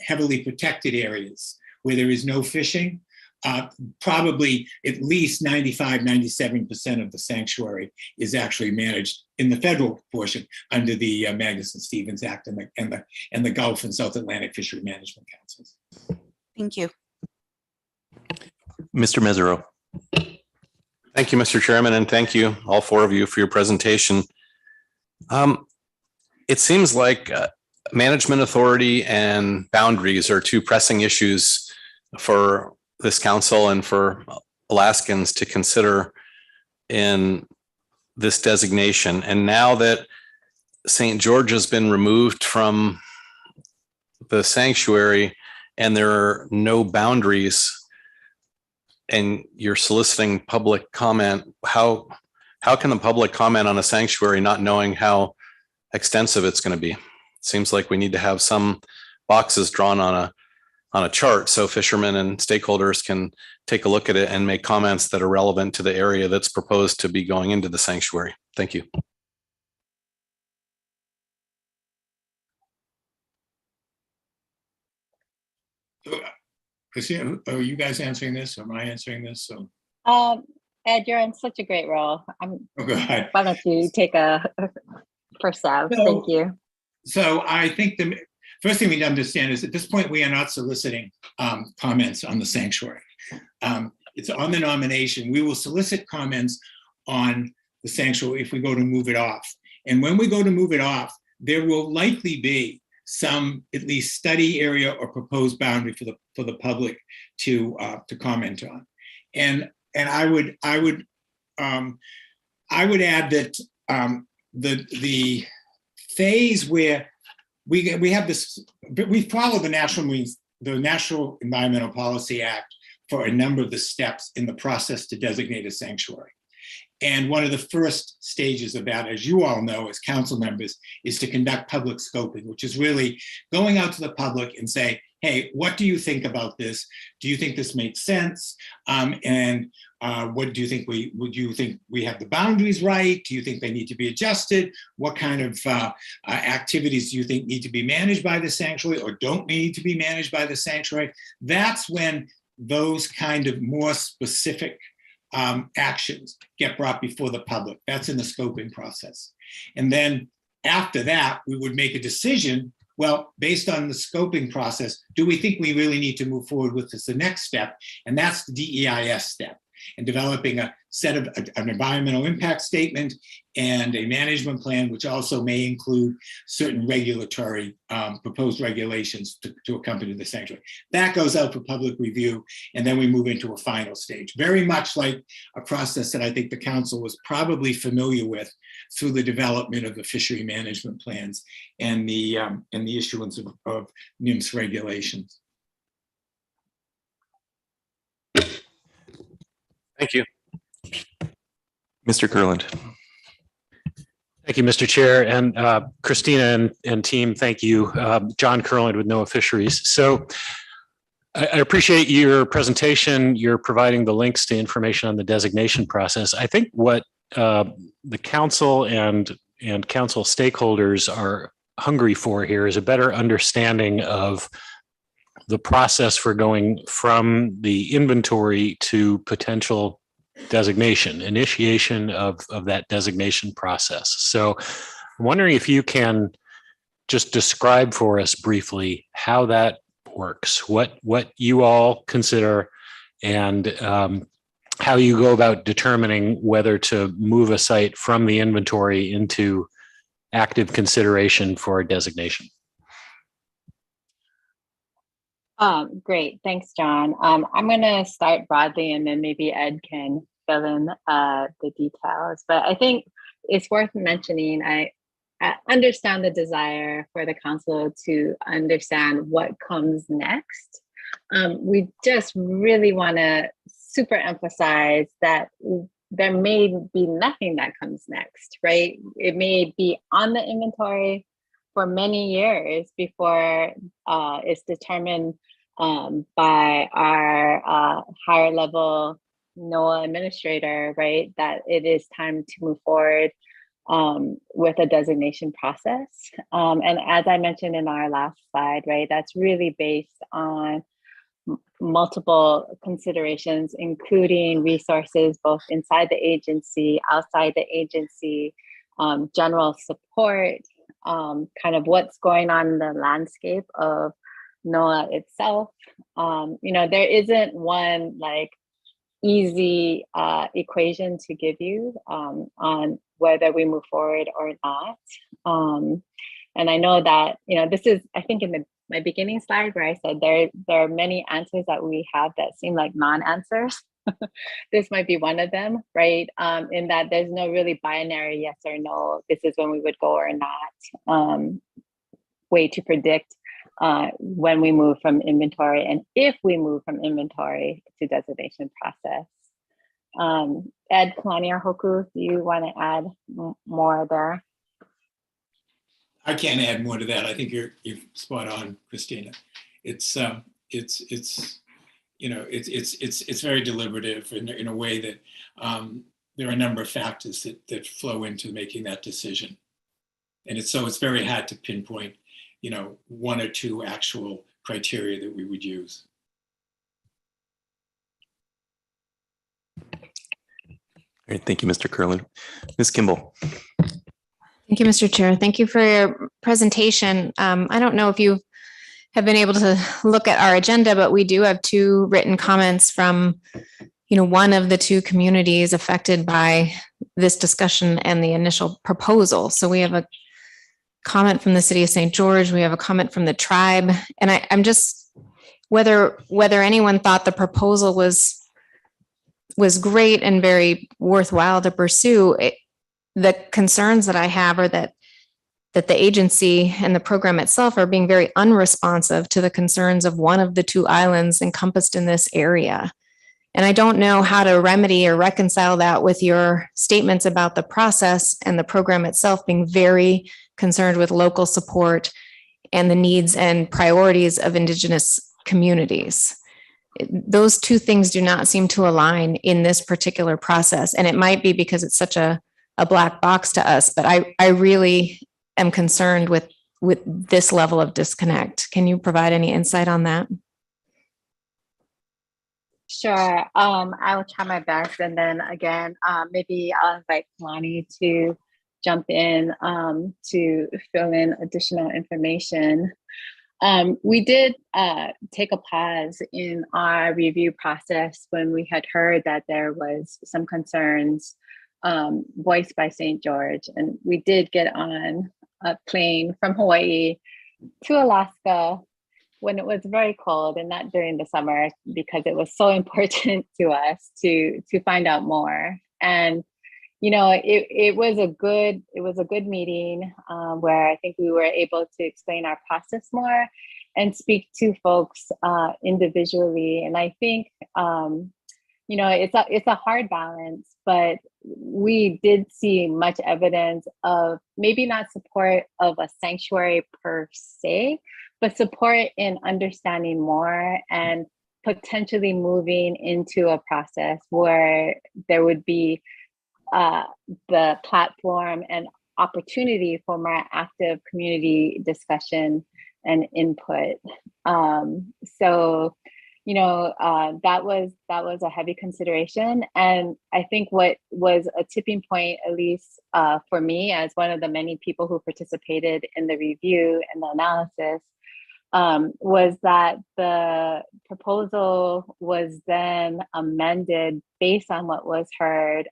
heavily protected areas where there is no fishing. probably at least 95, 97% of the sanctuary is actually managed in the federal portion under the Magnuson-Stevens Act and the Gulf and South Atlantic Fishery Management Councils. Thank you. Mr. Mesereau. Thank you, Mr. Chairman, and thank you, all four of you, for your presentation. It seems like management authority and boundaries are two pressing issues for this council and for Alaskans to consider in this designation. And now that St. George has been removed from the sanctuary and there are no boundaries, and you're soliciting public comment, how can the public comment on a sanctuary not knowing how extensive it's going to be? It seems like we need to have some boxes drawn on a chart so fishermen and stakeholders can take a look at it and make comments that are relevant to the area that's proposed to be going into the sanctuary. Thank you. Christina, are you guys answering this or am I answering this? So Ed, you're in such a great role. go ahead. Why don't you take a first stab? Thank you. So I think the first thing we need to understand is at this point, we are not soliciting comments on the sanctuary. It's on the nomination. We will solicit comments on the sanctuary if we go to move it off. And when we go to move it off, there will likely be some at least study area or proposed boundary for the public to comment on. And I would add that the phase where we have this, we follow the National Environmental Policy Act for a number of the steps in the process to designate a sanctuary. And one of the first stages of that, as you all know, as council members, is to conduct public scoping, which is really going out to the public and say, hey, what do you think about this? Do you think this makes sense? And what do you think would you think we have the boundaries right? Do you think they need to be adjusted? What kind of activities do you think need to be managed by the sanctuary or don't need to be managed by the sanctuary? That's when those kind of more specific actions get brought before the public. That's in the scoping process. And then after that, we would make a decision. Well, based on the scoping process, do we think we really need to move forward with this the next step? And that's the DEIS step, and developing a set of an environmental impact statement and a management plan, which also may include certain regulatory proposed regulations to accompany the sanctuary. That goes out for public review, and then we move into a final stage. Very much like a process that I think the council was probably familiar with through the development of the fishery management plans and the issuance of NIMS regulations. Thank you. Mr. Kurland. Thank you, Mr. Chair, and Christina and team, thank you. John Kurland with NOAA Fisheries. So I appreciate your presentation. You're providing the links to information on the designation process. I think what the council and council stakeholders are hungry for here is a better understanding of the process for going from the inventory to potential designation, initiation of that designation process. So I'm wondering if you can just describe for us briefly how that works, what you all consider, and how you go about determining whether to move a site from the inventory into active consideration for a designation. Great, thanks, John. I'm going to start broadly, and then maybe Ed can fill in the details. But I think it's worth mentioning, I understand the desire for the council to understand what comes next. We just really want to super emphasize that there may be nothing that comes next, right? It may be on the inventory for many years before it's determined by our higher level NOAA administrator, right, that it is time to move forward with a designation process. And as I mentioned in our last slide, right, that's really based on multiple considerations, including resources both inside the agency, outside the agency, general support, kind of what's going on in the landscape of NOAA itself. There isn't one like easy equation to give you on whether we move forward or not. And I know that, this is, I think in my beginning slide where I said there are many answers that we have that seem like non-answers. This might be one of them, right? In that there's no really binary yes or no, this is when we would go or not, way to predict when we move from inventory and if we move from inventory to designation process. Ed, Kalani, or Hoku, do you want to add more there? I can't add more to that. I think you're spot on, Christina. It's very deliberative in a way that there are a number of factors that flow into making that decision. And it's very hard to pinpoint, one or two actual criteria that we would use. All right, thank you, Mr. Curlin. Ms. Kimball. Thank you, Mr. Chair. Thank you for your presentation. I don't know if you have been able to look at our agenda, but we do have 2 written comments from, one of the 2 communities affected by this discussion and the initial proposal. So we have a comment from the city of St. George. We have a comment from the tribe. And I'm just, whether anyone thought the proposal was great and very worthwhile to pursue, the concerns that I have are that the agency and the program itself are being very unresponsive to the concerns of one of the 2 islands encompassed in this area. And I don't know how to remedy or reconcile that with your statements about the process and the program itself being very concerned with local support and the needs and priorities of Indigenous communities. Those 2 things do not seem to align in this particular process. And it might be because it's such a black box to us, but I really am concerned with this level of disconnect. Can you provide any insight on that? Sure. I will try my best. And then again, maybe I'll invite Kalani to jump in to fill in additional information. We did take a pause in our review process when we had heard that there was some concerns voiced by St. George. And we did get on a plane from Hawaii to Alaska when it was very cold, and not during the summer, because it was so important to us to find out more. And it was a good meeting where I think we were able to explain our process more and speak to folks individually. And I think it's a hard balance, but we did see much evidence of maybe not support of a sanctuary per se, but support in understanding more and potentially moving into a process where there would be the platform and opportunity for more active community discussion and input. That was a heavy consideration. And I think what was a tipping point, at least for me, as one of the many people who participated in the review and the analysis, was that the proposal was then amended based on what was heard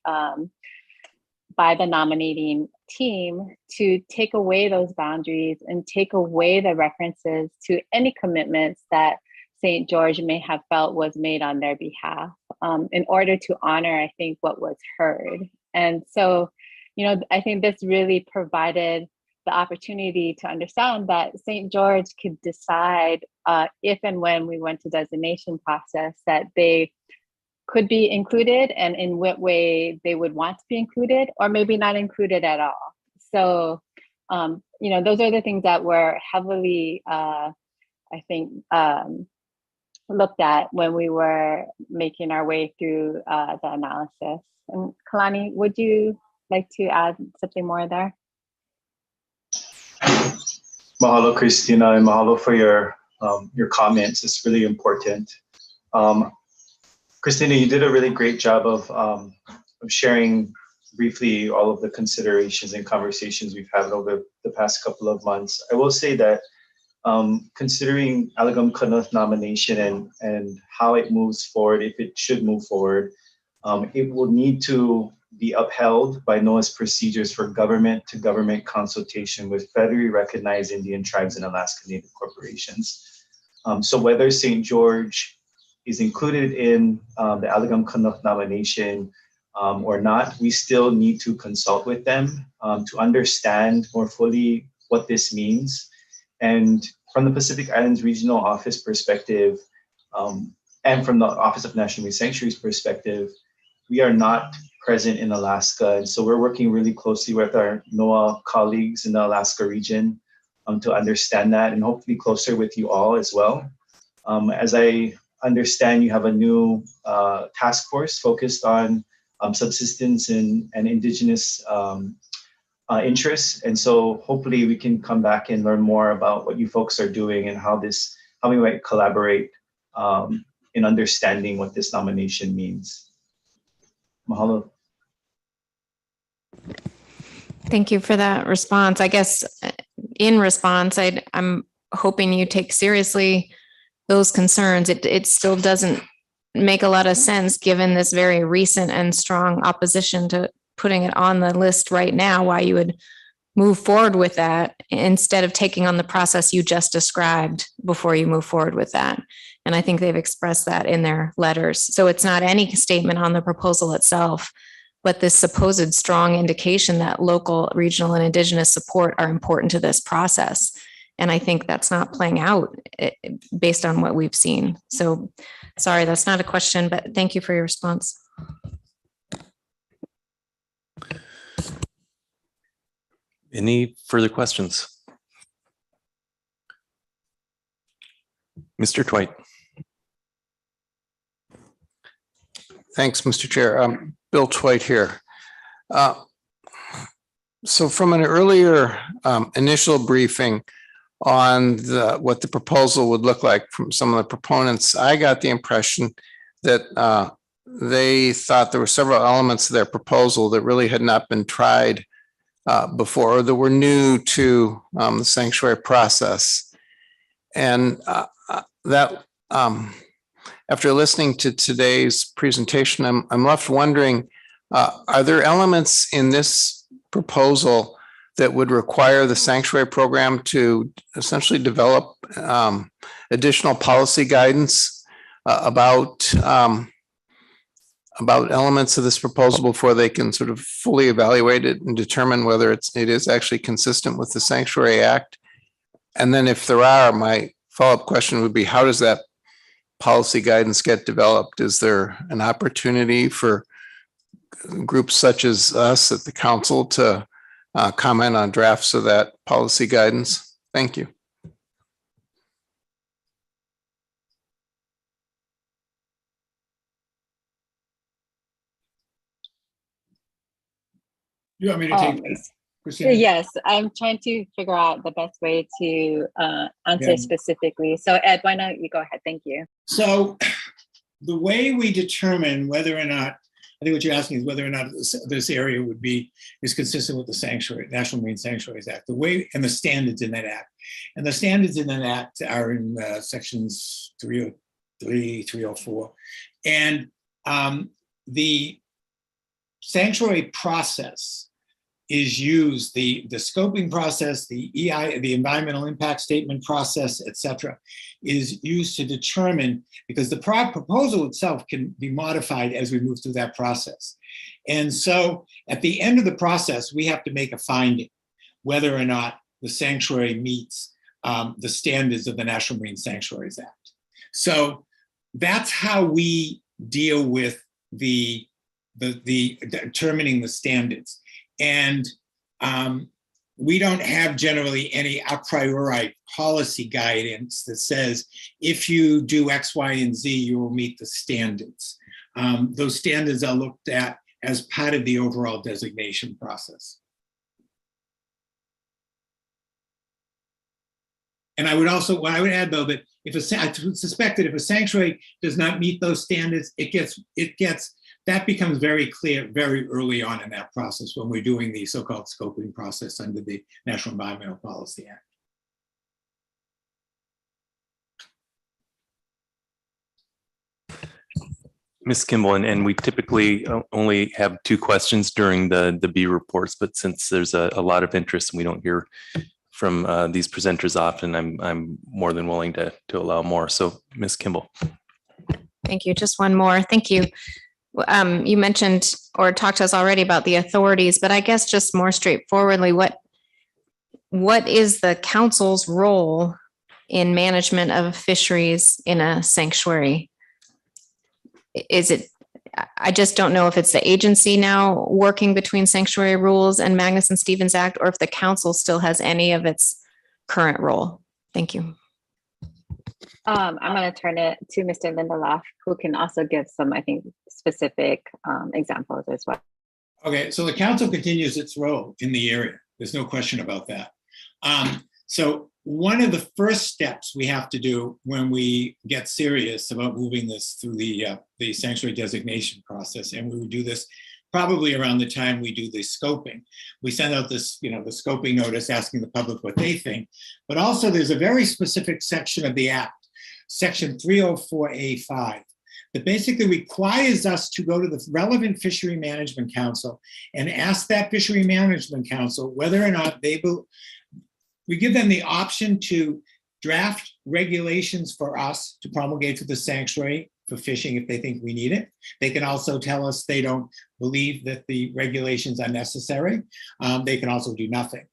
by the nominating team to take away those boundaries and take away the references to any commitments that St. George may have felt was made on their behalf in order to honor, I think, what was heard. And so, I think this really provided the opportunity to understand that St. George could decide if and when we went to designation process that they could be included and in what way they would want to be included, or maybe not included at all. So, those are the things that were heavily, I think, looked at when we were making our way through the analysis. And Kalani, would you like to add something more there? Mahalo, Christina, and mahalo for your comments. It's really important. Christina, you did a really great job of sharing briefly all of the considerations and conversations we've had over the past couple of months. I will say that considering Alagam Kanoth nomination and how it moves forward, if it should move forward, it will need to be upheld by NOAA's procedures for government-to-government consultation with federally recognized Indian tribes and Alaska Native corporations. So whether St. George is included in the Alagam Kanoth nomination or not, we still need to consult with them to understand more fully what this means. And from the Pacific Islands Regional Office perspective, and from the Office of National Marine Sanctuaries perspective, we are not present in Alaska. And so we're working really closely with our NOAA colleagues in the Alaska region to understand that, and hopefully closer with you all as well. As I understand, you have a new task force focused on subsistence and indigenous interests. And so hopefully we can come back and learn more about what you folks are doing and how we might collaborate in understanding what this nomination means. Mahalo. Thank you for that response. I guess in response, I'm hoping you take seriously those concerns. It still doesn't make a lot of sense given this very recent and strong opposition to putting it on the list right now, why you would move forward with that instead of taking on the process you just described before you move forward with that. And I think they've expressed that in their letters. So it's not any statement on the proposal itself, but this supposed strong indication that local, regional, and indigenous support are important to this process. And I think that's not playing out based on what we've seen. So sorry, that's not a question, but thank you for your response. Any further questions? Mr. Twite. Thanks, Mr. Chair. Bill Twite here. So from an earlier initial briefing on what the proposal would look like from some of the proponents, I got the impression that they thought there were several elements of their proposal that really had not been tried before, or that were new to the sanctuary process. And that after listening to today's presentation, I'm left wondering, are there elements in this proposal that would require the sanctuary program to essentially develop additional policy guidance about elements of this proposal before they can sort of fully evaluate it and determine whether it is actually consistent with the Sanctuary Act? And then if there are, my follow-up question would be, how does that policy guidance get developed? Is there an opportunity for groups such as us at the council to comment on drafts of that policy guidance? Thank you. You want me to take this? Yes, I'm trying to figure out the best way to answer specifically. So Ed, why don't you go ahead? Thank you. So the way we determine whether or not, I think what you're asking is whether or not this area is consistent with the National Marine Sanctuaries Act, the way and the standards in that act. And the standards in that act are in sections 303, 304. And the sanctuary process is used, the scoping process, the environmental impact statement process, et cetera, is used to determine, because the proposal itself can be modified as we move through that process. And so at the end of the process, we have to make a finding whether or not the sanctuary meets the standards of the National Marine Sanctuaries Act. So that's how we deal with the determining the standards. And we don't have generally any a priori policy guidance that says, if you do X, Y, and Z, you will meet the standards. Those standards are looked at as part of the overall designation process. And I would add though, that I suspect that if a sanctuary does not meet those standards, that becomes very clear very early on in that process when we're doing the so-called scoping process under the National Environmental Policy Act. Ms. Kimball, and we typically only have 2 questions during the B reports, but since there's a lot of interest and we don't hear from these presenters often, I'm more than willing to allow more. So Ms. Kimball. Thank you. Just one more. Thank you. You mentioned or talked to us already about the authorities, but I guess just more straightforwardly, what is the council's role in management of fisheries in a sanctuary? I just don't know if it's the agency now working between sanctuary rules and Magnuson-Stevens Act, or if the council still has any of its current role. Thank you. I'm going to turn it to Mr. Lindelof, who can also give some, I think, specific examples as well. Okay, so the council continues its role in the area. There's no question about that. So one of the first steps we have to do when we get serious about moving this through the sanctuary designation process, and we would do this probably around the time we do the scoping. We send out this, the scoping notice asking the public what they think, but also there's a very specific section of the Act, Section 304A5, that basically requires us to go to the relevant Fishery Management Council and ask that Fishery Management Council whether or not we give them the option to draft regulations for us to promulgate to the sanctuary for fishing if they think we need it. They can also tell us they don't believe that the regulations are necessary. They can also do nothing.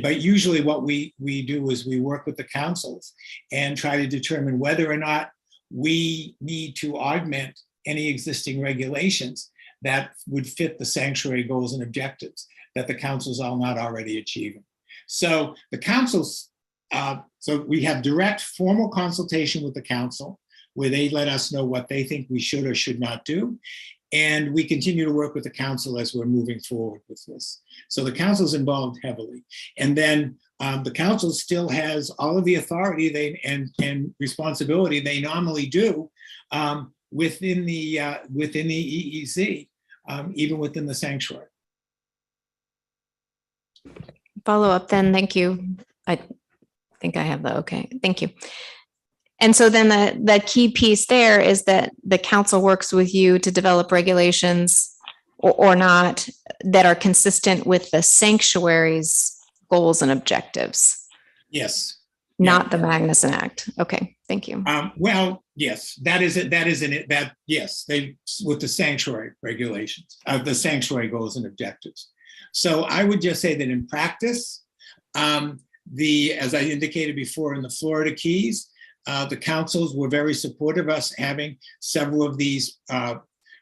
But usually what we do is we work with the councils and try to determine whether or not we need to augment any existing regulations that would fit the sanctuary goals and objectives that the councils are not already achieving. So the councils, so we have direct formal consultation with the council where they let us know what they think we should or should not do. And we continue to work with the council as we're moving forward with this. So the council's involved heavily. And then the council still has all of the authority and responsibility they normally do within the EEZ, even within the sanctuary. Follow up then. Thank you. I think I have the okay. Thank you. And so then the key piece there is that the council works with you to develop regulations or not that are consistent with the sanctuary's goals and objectives. Yes. Not the Magnuson Act. Okay. Thank you. Well, yes, that is it. Yes, they with the sanctuary regulations, the sanctuary goals and objectives. So I would just say that in practice, as I indicated before in the Florida Keys, the councils were very supportive of us having several of these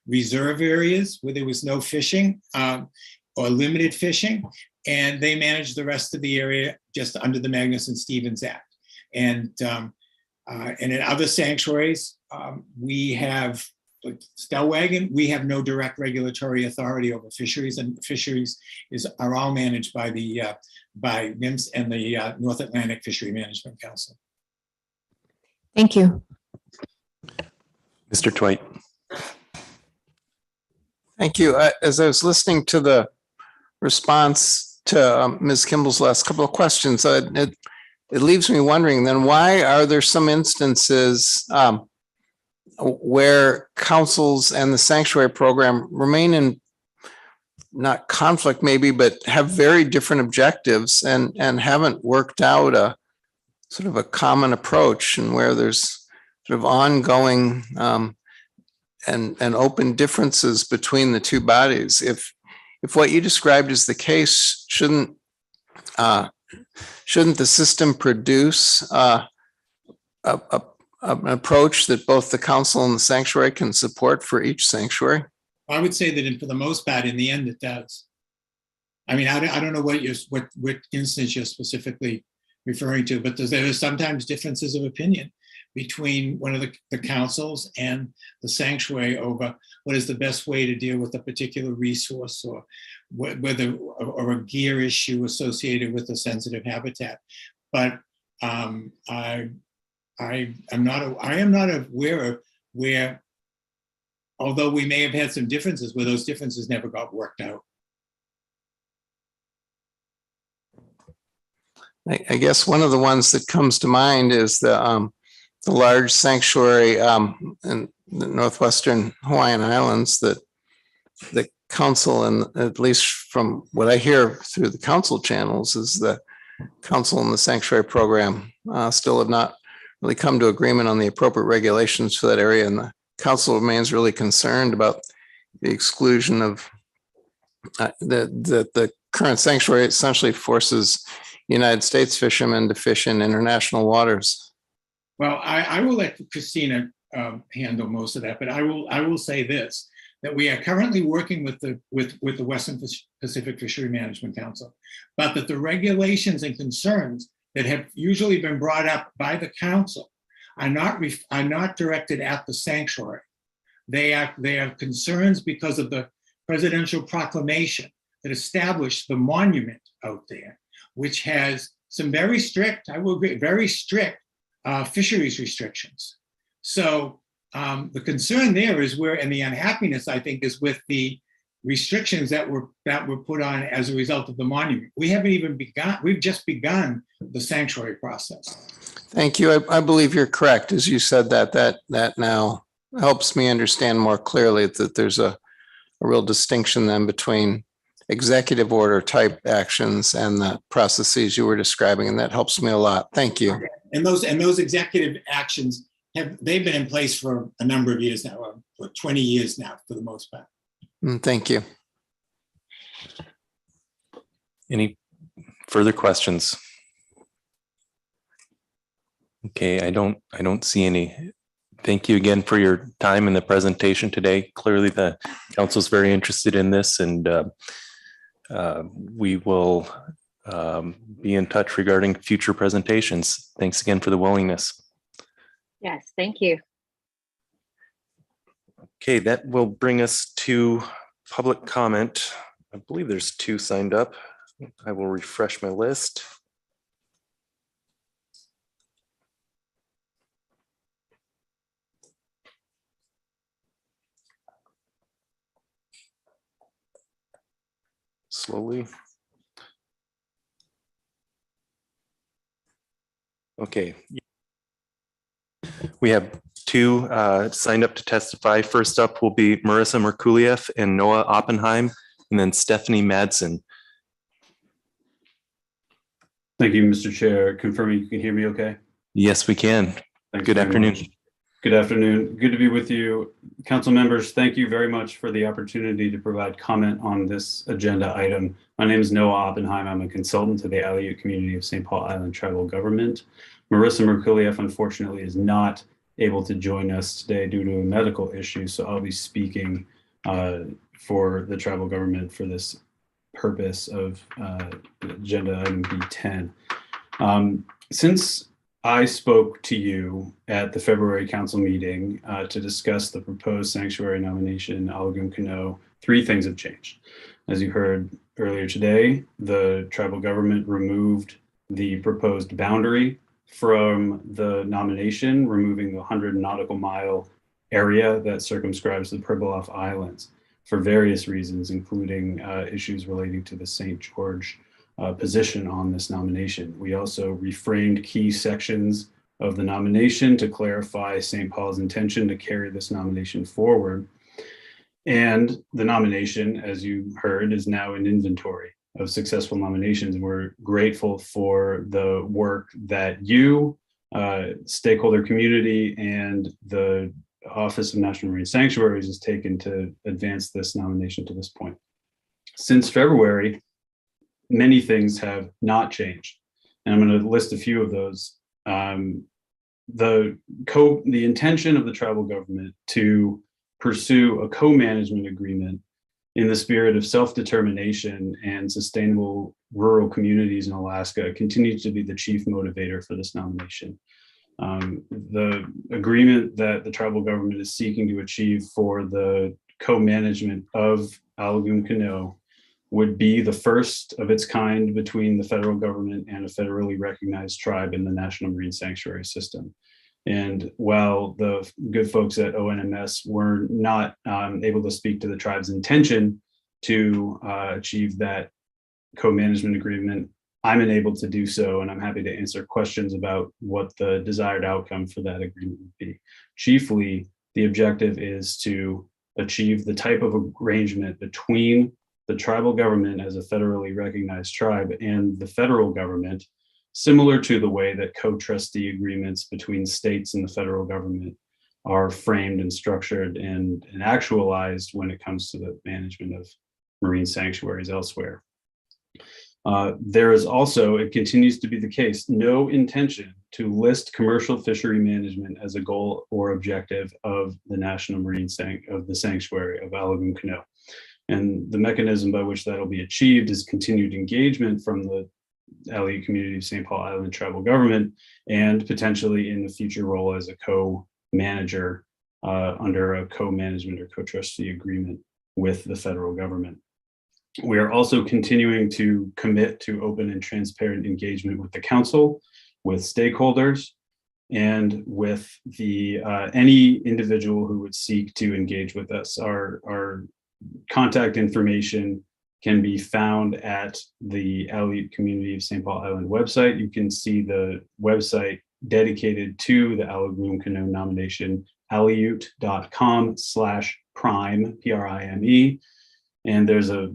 reserve areas where there was no fishing or limited fishing, and they managed the rest of the area just under the Magnuson-Stevens Act. And in other sanctuaries, we have, like Stellwagen, we have no direct regulatory authority over fisheries, and fisheries are all managed by the by NIMS and the North Atlantic Fishery Management Council. Thank you. Mr. Twite. Thank you. As I was listening to the response to Ms. Kimball's last couple of questions, it leaves me wondering then, why are there some instances where councils and the sanctuary program remain in not conflict maybe, but have very different objectives and haven't worked out a sort of a common approach, and where there's sort of ongoing and open differences between the two bodies? If what you described is the case, shouldn't the system produce an approach that both the council and the sanctuary can support for each sanctuary? I would say that for the most part, in the end, it does. I mean, I don't know what instance you're specifically referring to, but there are sometimes differences of opinion between one of the councils and the sanctuary over what is the best way to deal with a particular resource, or whether or a gear issue associated with a sensitive habitat. But I am not aware of where, although we may have had some differences, where those differences never got worked out. I guess one of the ones that comes to mind is the large sanctuary in the northwestern Hawaiian Islands that the council, and at least from what I hear through the council channels, is the council and the sanctuary program still have not really come to agreement on the appropriate regulations for that area. And the council remains really concerned about the exclusion of the current sanctuary essentially forces United States fishermen to fish in international waters. Well, I will let Christina handle most of that, but I will say this, that we are currently working with the Western Pacific Fishery Management Council, but that the regulations and concerns that have usually been brought up by the council are not directed at the sanctuary. They are concerns because of the presidential proclamation that established the monument out there, which has some very strict, I will agree, very strict fisheries restrictions. So the concern there is where, and the unhappiness, I think, is with the restrictions that were put on as a result of the monument. We haven't even begun, we've just begun the sanctuary process. Thank you. I believe you're correct. As you said that now helps me understand more clearly that there's a real distinction then between executive order type actions and the processes you were describing, and that helps me a lot. Thank you. And those executive actions they've been in place for a number of years now, for 20 years now, for the most part. Thank you. Any further questions? Okay, I don't see any. Thank you again for your time in the presentation today. Clearly, the council is very interested in this, and we will be in touch regarding future presentations. Thanks again for the willingness. Yes, thank you. Okay, that will bring us to public comment. I believe there's 2 signed up. I will refresh my list. Slowly. Okay. We have 2 signed up to testify. First up will be Marissa Merkuliev and Noah Oppenheim, and then Stephanie Madsen. Thank you, Mr. Chair. Confirming you can hear me okay? Yes, we can. Thanks Good afternoon. much. Good afternoon. Good to be with you. Council members, thank you very much for the opportunity to provide comment on this agenda item. My name is Noah Oppenheim. I'm a consultant to the Aleut community of St. Paul Island Tribal Government. Marissa Merkuliev, unfortunately, is not able to join us today due to a medical issue, so I'll be speaking for the tribal government for this purpose of agenda item B10. Since I spoke to you at the February council meeting to discuss the proposed sanctuary nomination in Alagum Canoe, 3 things have changed. As you heard earlier today, the tribal government removed the proposed boundary from the nomination, removing the 100 nautical mile area that circumscribes the Pribilof Islands for various reasons, including issues relating to the St. George position on this nomination. We also reframed key sections of the nomination to clarify St. Paul's intention to carry this nomination forward. And the nomination, as you heard, is now an inventory of successful nominations. And we're grateful for the work that you, stakeholder community, and the Office of National Marine Sanctuaries has taken to advance this nomination to this point. Since February, many things have not changed. And I'm going to list a few of those. The intention of the tribal government to pursue a co-management agreement in the spirit of self-determination and sustainable rural communities in Alaska continues to be the chief motivator for this nomination. The agreement that the tribal government is seeking to achieve for the co-management of Alagum Canoe would be the first of its kind between the federal government and a federally recognized tribe in the National Marine Sanctuary System. And while the good folks at ONMS were not able to speak to the tribe's intention to achieve that co-management agreement, I'm enabled to do so, and I'm happy to answer questions about what the desired outcome for that agreement would be. Chiefly, the objective is to achieve the type of arrangement between the tribal government as a federally recognized tribe and the federal government, similar to the way that co-trustee agreements between states and the federal government are framed and structured and actualized when it comes to the management of marine sanctuaries elsewhere. There is also, it continues to be the case, no intention to list commercial fishery management as a goal or objective of the National Marine Sanctuary of Alagoon Canoe. And the mechanism by which that will be achieved is continued engagement from the Aleut community of St. Paul Island tribal government, and potentially in the future role as a co-manager under a co-management or co-trustee agreement with the federal government. We are also continuing to commit to open and transparent engagement with the council, with stakeholders, and with the any individual who would seek to engage with us. Our contact information can be found at the Aleut Community of St. Paul Island website. You can see the website dedicated to the Alagoon Canoe nomination, aleut.com/prime, P-R-I-M-E. And there's a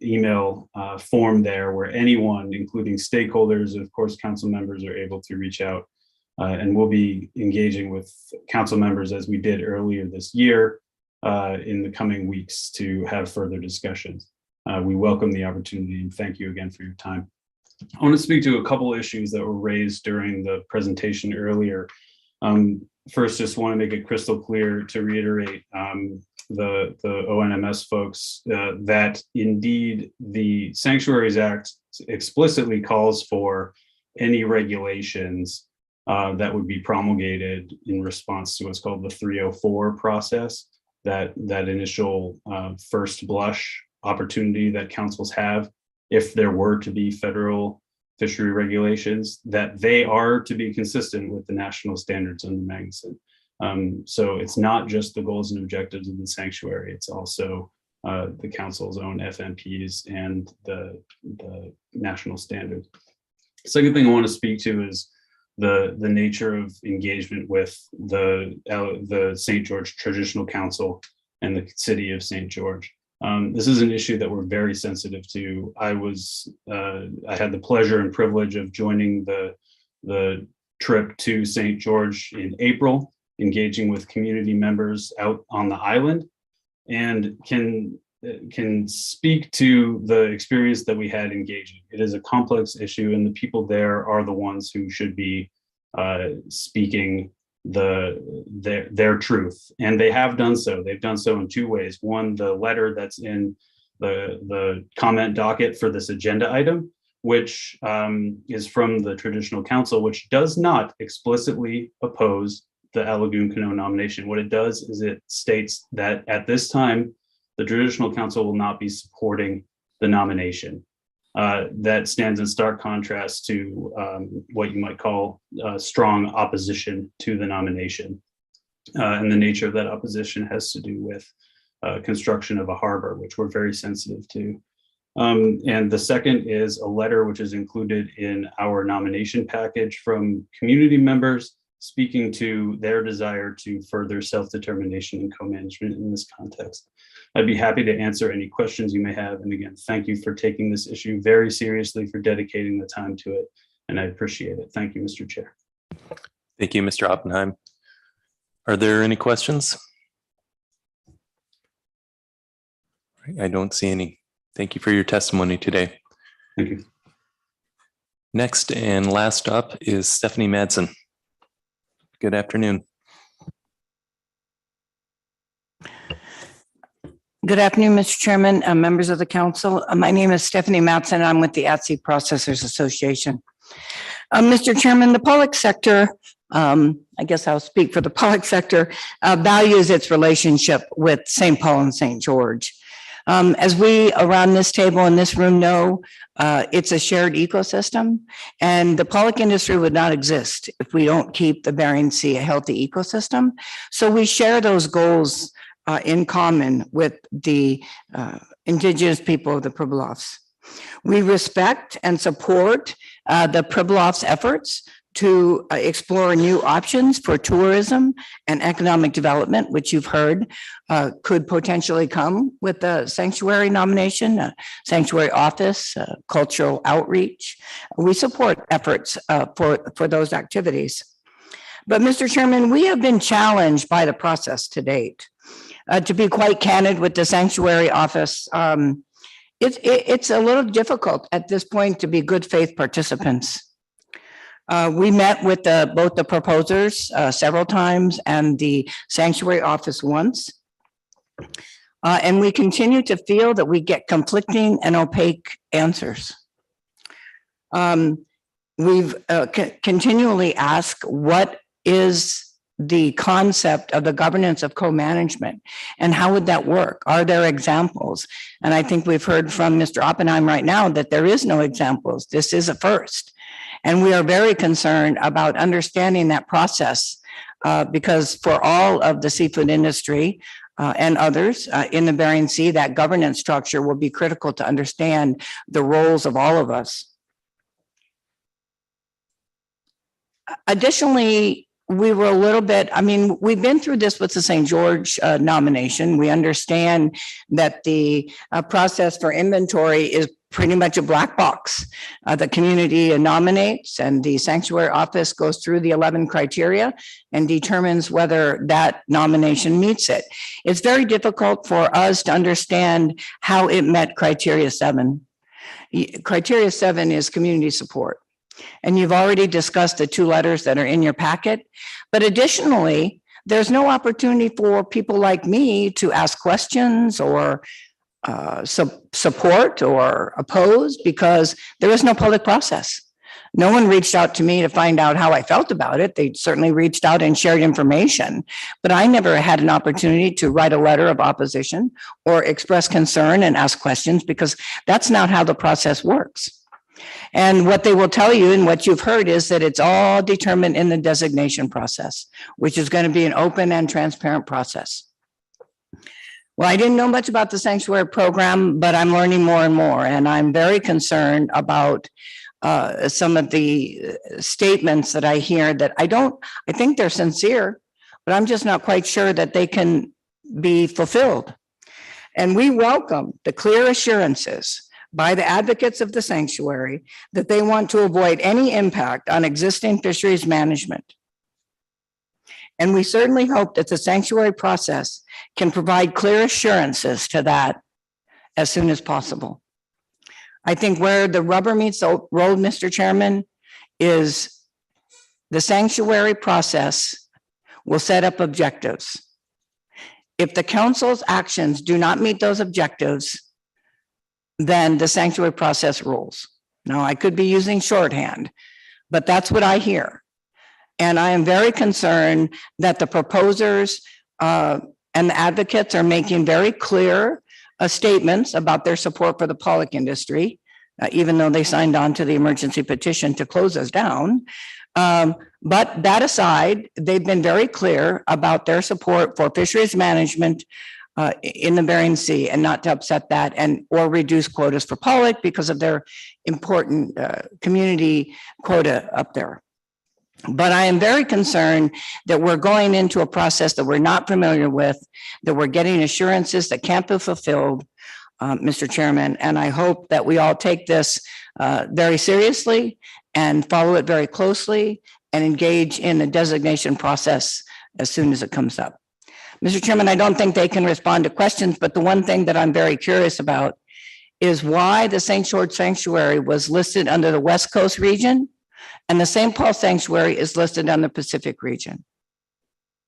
email form there where anyone, including stakeholders and of course council members, are able to reach out. And we'll be engaging with council members as we did earlier this year in the coming weeks to have further discussions. We welcome the opportunity and thank you again for your time. I want to speak to a couple issues that were raised during the presentation earlier. First, just want to make it crystal clear to reiterate the ONMS folks that indeed the Sanctuaries Act explicitly calls for any regulations that would be promulgated in response to what's called the 304 process, that initial first blush opportunity that councils have if there were to be federal fishery regulations, that they are to be consistent with the national standards under Magnuson. So it's not just the goals and objectives of the sanctuary, it's also the council's own FMPs and the national standards. Second thing I want to speak to is the nature of engagement with the St. George Traditional Council and the city of St. George. This is an issue that we're very sensitive to. I had the pleasure and privilege of joining the trip to St. George in April, engaging with community members out on the island, and can speak to the experience that we had engaging. It is a complex issue, and the people there are the ones who should be speaking their truth, and they have done so. They've done so in two ways. One, the letter that's in the comment docket for this agenda item, which is from the Traditional Council, which does not explicitly oppose the Alagoon Canoe nomination. What it does is it states that at this time, the Traditional Council will not be supporting the nomination. That stands in stark contrast to what you might call strong opposition to the nomination. And the nature of that opposition has to do with construction of a harbor, which we're very sensitive to. And the second is a letter which is included in our nomination package from community members speaking to their desire to further self-determination and co-management in this context. I'd be happy to answer any questions you may have. And again, thank you for taking this issue very seriously, for dedicating the time to it. And I appreciate it. Thank you, Mr. Chair. Thank you, Mr. Oppenheim. Are there any questions? I don't see any. Thank you for your testimony today. Thank you. Next and last up is Stephanie Madsen. Good afternoon. Good afternoon, Mr. Chairman, members of the council. My name is Stephanie Matson. I'm with the At-Sea Processors Association. Mr. Chairman, the public sector, I guess I'll speak for the public sector, values its relationship with St. Paul and St. George. As we around this table in this room know, it's a shared ecosystem, and the pollock industry would not exist if we don't keep the Bering Sea a healthy ecosystem. So we share those goals in common with the indigenous people of the Pribilofs. We respect and support the Pribilofs' efforts to explore new options for tourism and economic development, which you've heard could potentially come with the sanctuary nomination, sanctuary office, cultural outreach. We support efforts for those activities. But Mr. Chairman, we have been challenged by the process to date. To be quite candid with the sanctuary office, it's a little difficult at this point to be good faith participants. We met with both the proposers several times and the sanctuary office once. And we continue to feel that we get conflicting and opaque answers. We've continually asked what is the concept of the governance of co-management and how would that work? Are there examples? And I think we've heard from Mr. Oppenheim right now that there is no examples. This is a first. And we are very concerned about understanding that process because for all of the seafood industry and others in the Bering Sea, that governance structure will be critical to understand the roles of all of us. Additionally, we were a little bit, I mean, we've been through this with the St. George nomination. We understand that the process for inventory is pretty much a black box. The community nominates and the sanctuary office goes through the 11 criteria and determines whether that nomination meets it. It's very difficult for us to understand how it met criteria 7. Criteria 7 is community support. And you've already discussed the 2 letters that are in your packet. But additionally, there's no opportunity for people like me to ask questions or support or oppose because there is no public process. No one reached out to me to find out how I felt about it. They certainly reached out and shared information, but I never had an opportunity to write a letter of opposition or express concern and ask questions because that's not how the process works. And what they will tell you and what you've heard is that it's all determined in the designation process, which is going to be an open and transparent process. Well, I didn't know much about the sanctuary program, but I'm learning more and more. And I'm very concerned about some of the statements that I hear that I think they're sincere, but I'm just not quite sure that they can be fulfilled. And we welcome the clear assurances by the advocates of the sanctuary that they want to avoid any impact on existing fisheries management. And we certainly hope that the sanctuary process can provide clear assurances to that as soon as possible. I think where the rubber meets the road, Mr. Chairman, is the sanctuary process will set up objectives. If the council's actions do not meet those objectives, then the sanctuary process rules. Now, I could be using shorthand, but that's what I hear. And I am very concerned that the proposers and the advocates are making very clear statements about their support for the pollock industry, even though they signed on to the emergency petition to close us down. But that aside, they've been very clear about their support for fisheries management in the Bering Sea and not to upset that or reduce quotas for pollock because of their important community quota up there. But I am very concerned that we're going into a process that we're not familiar with, that we're getting assurances that can't be fulfilled, Mr. Chairman. And I hope that we all take this very seriously and follow it very closely and engage in the designation process as soon as it comes up. Mr. Chairman, I don't think they can respond to questions, but the one thing that I'm very curious about is why the St. George Sanctuary was listed under the West Coast region and the St. Paul Sanctuary is listed on the Pacific region.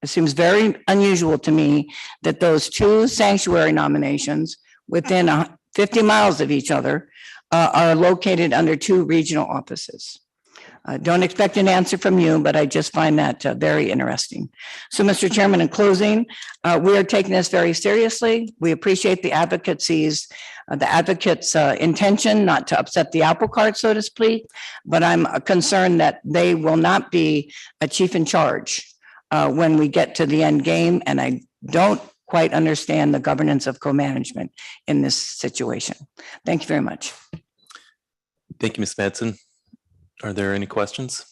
It seems very unusual to me that those 2 sanctuary nominations within 50 miles of each other are located under 2 regional offices. Don't expect an answer from you, but I just find that very interesting. So, Mr. Chairman, in closing, we are taking this very seriously. We appreciate the advocates' intention not to upset the apple cart, so to speak, but I'm concerned that they will not be a chief in charge when we get to the end game, and I don't quite understand the governance of co-management in this situation. Thank you very much. Thank you, Ms. Madsen. Are there any questions?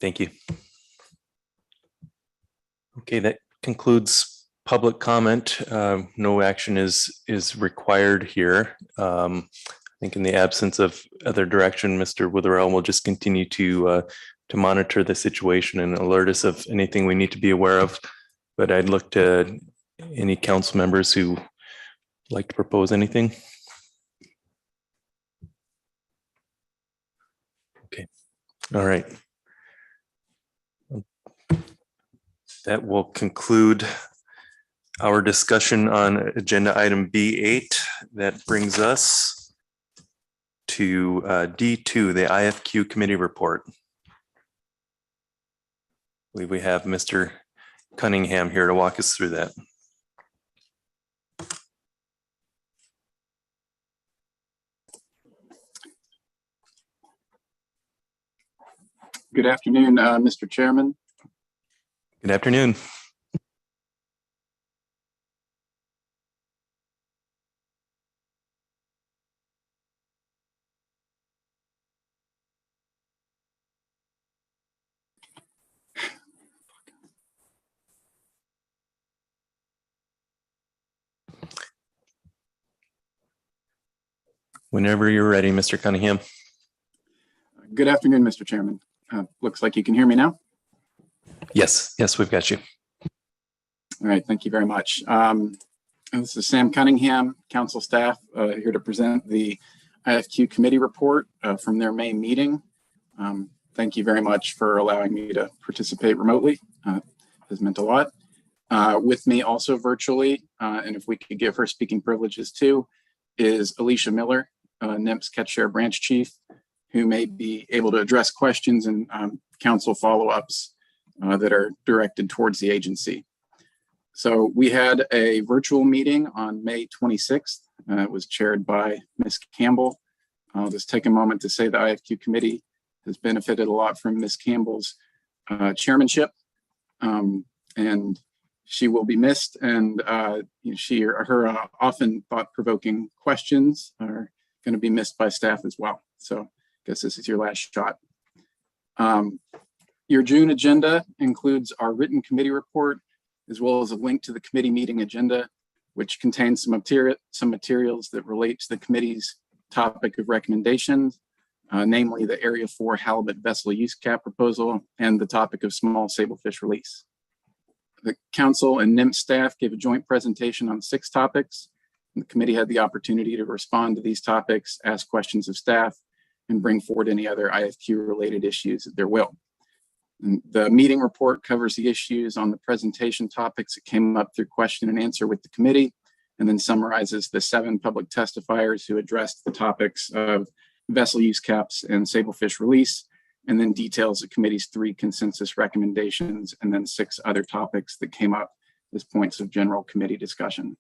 Thank you. Okay, that concludes public comment. No action is required here. I think in the absence of other direction, Mr. Witherell will just continue to monitor the situation and alert us of anything we need to be aware of. But I'd look to any council members who like to propose anything. Okay, all right. That will conclude our discussion on agenda item B8. That brings us to D2, the IFQ committee report. I believe we have Mr. Cunningham here to walk us through that. Good afternoon, Mr. Chairman. Good afternoon. Whenever you're ready, Mr. Cunningham. Good afternoon, Mr. Chairman. Looks like you can hear me now. Yes, we've got you. All right, thank you very much. This is Sam Cunningham, council staff, here to present the IFQ committee report from their May meeting. Thank you very much for allowing me to participate remotely. It has meant a lot. With me also virtually, and if we could give her speaking privileges too, is Alicia Miller, NIMS CatchShare branch chief, who may be able to address questions and council follow-ups that are directed towards the agency. So we had a virtual meeting on May 26th. It was chaired by Ms. Campbell. I'll just take a moment to say the IFQ committee has benefited a lot from Ms. Campbell's chairmanship, and she will be missed. And her often thought-provoking questions are going to be missed by staff as well. So I guess this is your last shot. Your June agenda includes our written committee report, as well as a link to the committee meeting agenda, which contains some materials that relate to the committee's topic of recommendations, namely the Area 4 halibut vessel use cap proposal and the topic of small sablefish release. The council and NIMS staff gave a joint presentation on 6 topics. And the committee had the opportunity to respond to these topics, ask questions of staff, and bring forward any other IFQ related issues at their will. And the meeting report covers the issues on the presentation topics that came up through question and answer with the committee, and then summarizes the 7 public testifiers who addressed the topics of vessel use caps and sablefish release, and then details the committee's 3 consensus recommendations, and then 6 other topics that came up as points of general committee discussion.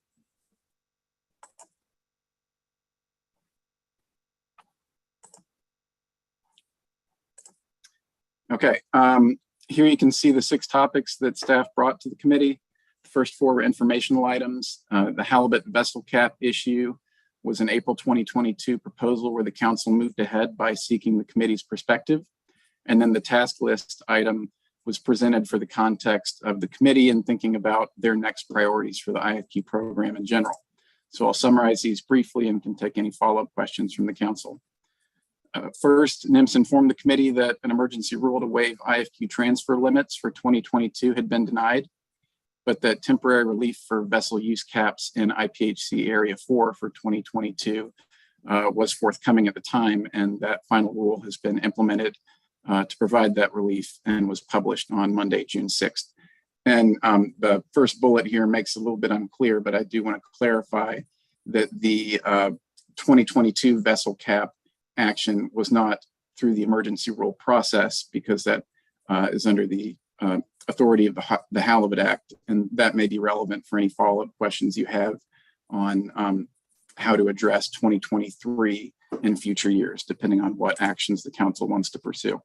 Okay, here you can see the 6 topics that staff brought to the committee. The first 4 were informational items. The halibut vessel cap issue was an April 2022 proposal where the council moved ahead by seeking the committee's perspective. And then the task list item was presented for the context of the committee and thinking about their next priorities for the IFQ program in general. So I'll summarize these briefly and can take any follow-up questions from the council. First, NIMS informed the committee that an emergency rule to waive IFQ transfer limits for 2022 had been denied, but that temporary relief for vessel use caps in IPHC Area 4 for 2022 was forthcoming at the time, and that final rule has been implemented to provide that relief and was published on Monday, June 6th. And the first bullet here makes it a little bit unclear, but I do want to clarify that the 2022 vessel cap action was not through the emergency rule process, because that is under the authority of the Halibut Act, and that may be relevant for any follow-up questions you have on how to address 2023 in future years, depending on what actions the council wants to pursue.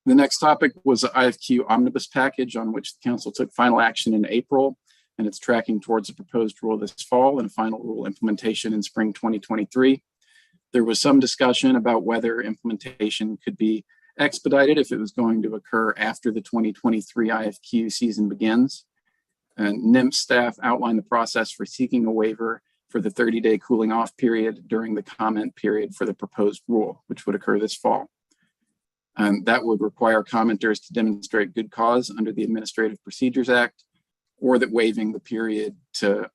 The next topic was the IFQ omnibus package, on which the council took final action in April, and it's tracking towards a proposed rule this fall and a final rule implementation in spring 2023. There was some discussion about whether implementation could be expedited if it was going to occur after the 2023 IFQ season begins. And NIMS staff outlined the process for seeking a waiver for the 30-day cooling off period during the comment period for the proposed rule, which would occur this fall. And that would require commenters to demonstrate good cause under the Administrative Procedures Act, or that waiving the period to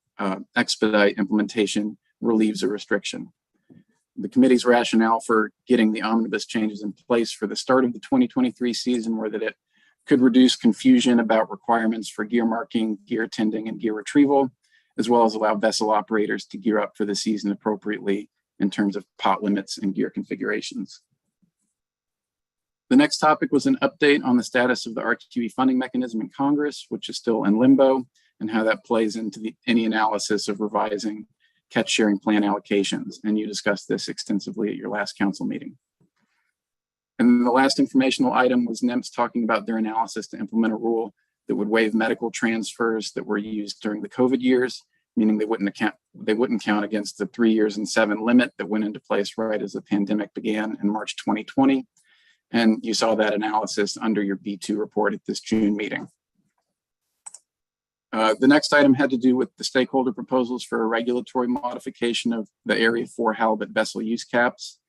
expedite implementation relieves a restriction. The committee's rationale for getting the omnibus changes in place for the start of the 2023 season were that it could reduce confusion about requirements for gear marking, gear tending, and gear retrieval, as well as allow vessel operators to gear up for the season appropriately in terms of pot limits and gear configurations. The next topic was an update on the status of the RQE funding mechanism in Congress, which is still in limbo, and how that plays into any analysis of revising catch sharing plan allocations. And you discussed this extensively at your last council meeting. And the last informational item was NEMS talking about their analysis to implement a rule that would waive medical transfers that were used during the COVID years, meaning they wouldn't count against the 3 years and 7 limit that went into place right as the pandemic began in March 2020. And you saw that analysis under your B2 report at this June meeting. The next item had to do with the stakeholder proposals for a regulatory modification of the Area 4 halibut vessel use caps.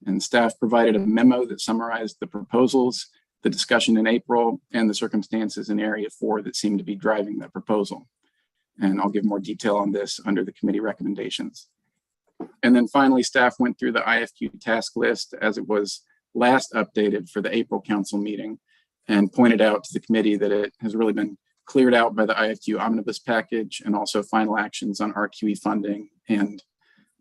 And staff provided a memo that summarized the proposals, the discussion in April, and the circumstances in Area 4 that seem to be driving that proposal. And I'll give more detail on this under the committee recommendations. And then finally, staff went through the IFQ task list as it was last updated for the April council meeting, and pointed out to the committee that it has really been cleared out by the IFQ omnibus package, and also final actions on RQE funding, and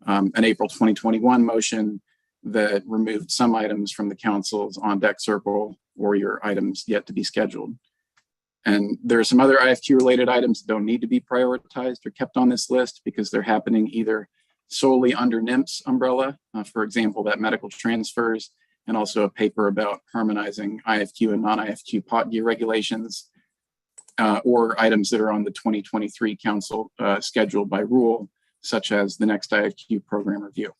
an April 2021 motion that removed some items from the council's on deck circle or your items yet to be scheduled. And there are some other IFQ related items that don't need to be prioritized or kept on this list because they're happening either solely under NIMS umbrella, for example, that medical transfers, and also a paper about harmonizing IFQ and non-IFQ pot gear regulations, or items that are on the 2023 council schedule by rule, such as the next IFQ program review.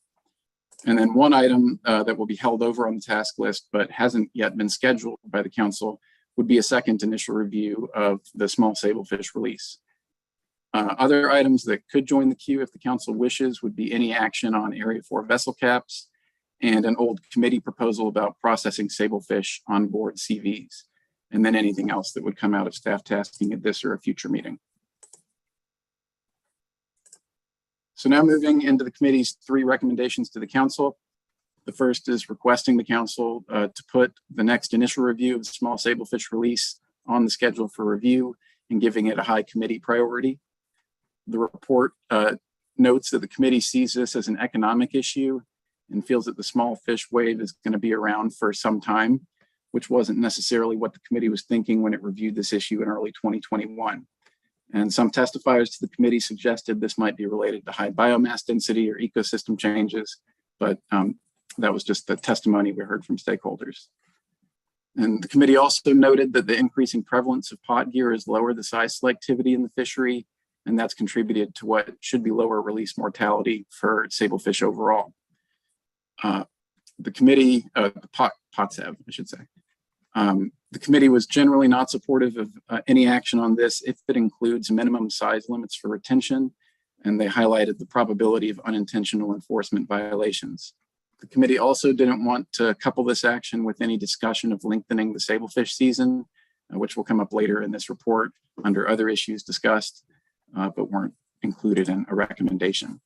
And then one item that will be held over on the task list, but hasn't yet been scheduled by the council, would be a second initial review of the small sablefish release. Other items that could join the queue if the council wishes would be any action on Area 4 vessel caps, and an old committee proposal about processing sablefish on board CVs, and then anything else that would come out of staff tasking at this or a future meeting. So now moving into the committee's 3 recommendations to the council. The first is requesting the council to put the next initial review of the small sablefish release on the schedule for review and giving it a high committee priority. The report notes that the committee sees this as an economic issue and feels that the small fish wave is going to be around for some time, which wasn't necessarily what the committee was thinking when it reviewed this issue in early 2021. And some testifiers to the committee suggested this might be related to high biomass density or ecosystem changes, but that was just the testimony we heard from stakeholders. And the committee also noted that the increasing prevalence of pot gear has lowered the size selectivity in the fishery, and that's contributed to what should be lower release mortality for sablefish overall. The committee, POTSAV, I should say. The committee was generally not supportive of any action on this if it includes minimum size limits for retention, and they highlighted the probability of unintentional enforcement violations. The committee also didn't want to couple this action with any discussion of lengthening the sablefish season, which will come up later in this report under other issues discussed, but weren't included in a recommendation.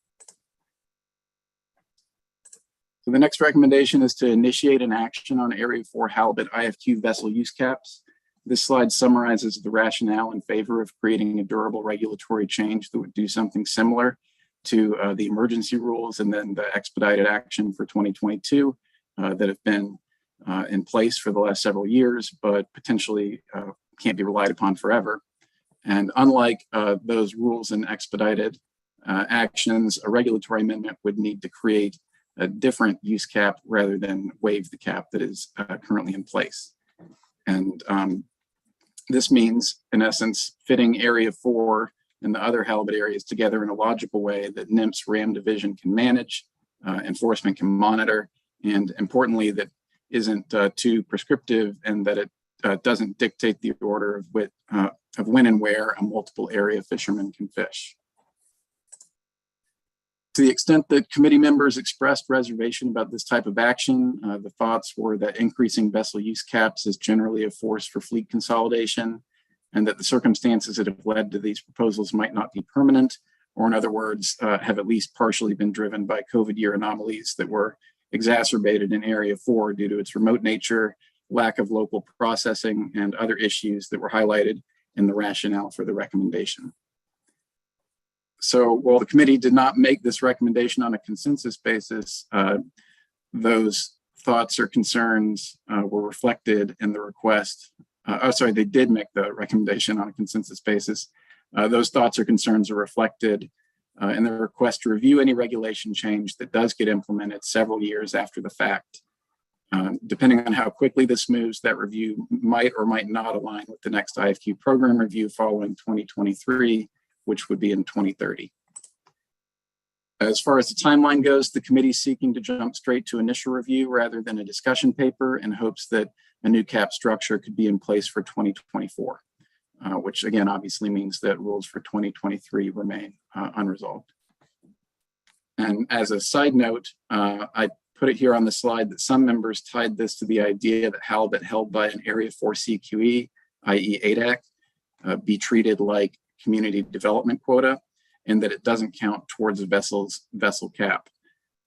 So the next recommendation is to initiate an action on Area 4 halibut IFQ vessel use caps. This slide summarizes the rationale in favor of creating a durable regulatory change that would do something similar to the emergency rules and then the expedited action for 2022 that have been in place for the last several years, but potentially can't be relied upon forever. And unlike those rules and expedited actions, a regulatory amendment would need to create a different use cap rather than waive the cap that is currently in place. And this means, in essence, fitting Area 4 and the other halibut areas together in a logical way that NMFS RAM division can manage, enforcement can monitor, and importantly, that isn't too prescriptive and that it doesn't dictate the order of when and where a multiple area fisherman can fish. To the extent that committee members expressed reservation about this type of action, the thoughts were that increasing vessel use caps is generally a force for fleet consolidation, and that the circumstances that have led to these proposals might not be permanent, or in other words, have at least partially been driven by COVID year anomalies that were exacerbated in Area 4 due to its remote nature, lack of local processing, and other issues that were highlighted in the rationale for the recommendation. So while the committee did not make this recommendation on a consensus basis, those thoughts or concerns were reflected in the request. They did make the recommendation on a consensus basis. Those thoughts or concerns are reflected in the request to review any regulation change that does get implemented several years after the fact. Depending on how quickly this moves, that review might or might not align with the next IFQ program review following 2023, which would be in 2030. As far as the timeline goes, the committee is seeking to jump straight to initial review rather than a discussion paper in hopes that a new cap structure could be in place for 2024, which again, obviously means that rules for 2023 remain unresolved. And as a side note, I put it here on the slide that some members tied this to the idea that halibut held by an Area 4 CQE, i.e. ADAC, be treated like community development quota, and that it doesn't count towards a vessel cap.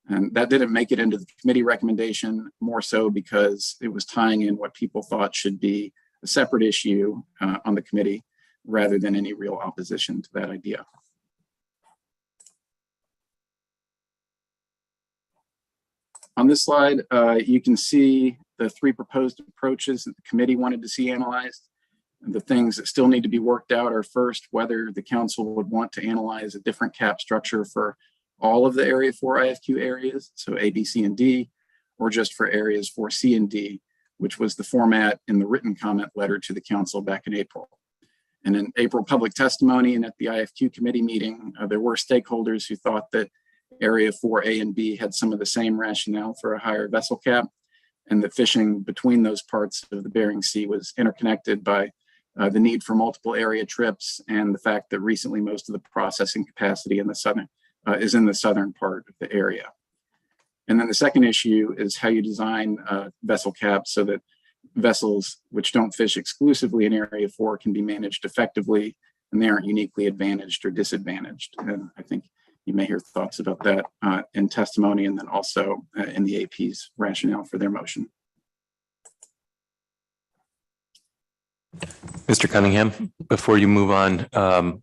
And that didn't make it into the committee recommendation, more so because it was tying in what people thought should be a separate issue on the committee rather than any real opposition to that idea. On this slide, you can see the three proposed approaches that the committee wanted to see analyzed. And the things that still need to be worked out are first, whether the council would want to analyze a different cap structure for all of the Area 4 IFQ areas, so A, B, C, and D, or just for areas 4, C, and D, which was the format in the written comment letter to the council back in April. And in April public testimony and at the IFQ committee meeting, there were stakeholders who thought that Area 4A and B had some of the same rationale for a higher vessel cap, and that fishing between those parts of the Bering Sea was interconnected by the need for multiple area trips and the fact that recently most of the processing capacity in the southern is in the southern part of the area. And then the second issue is how you design vessel caps so that vessels which don't fish exclusively in Area 4 can be managed effectively and they aren't uniquely advantaged or disadvantaged. And I think you may hear thoughts about that in testimony and then also in the AP's rationale for their motion. Mr. Cunningham, before you move on,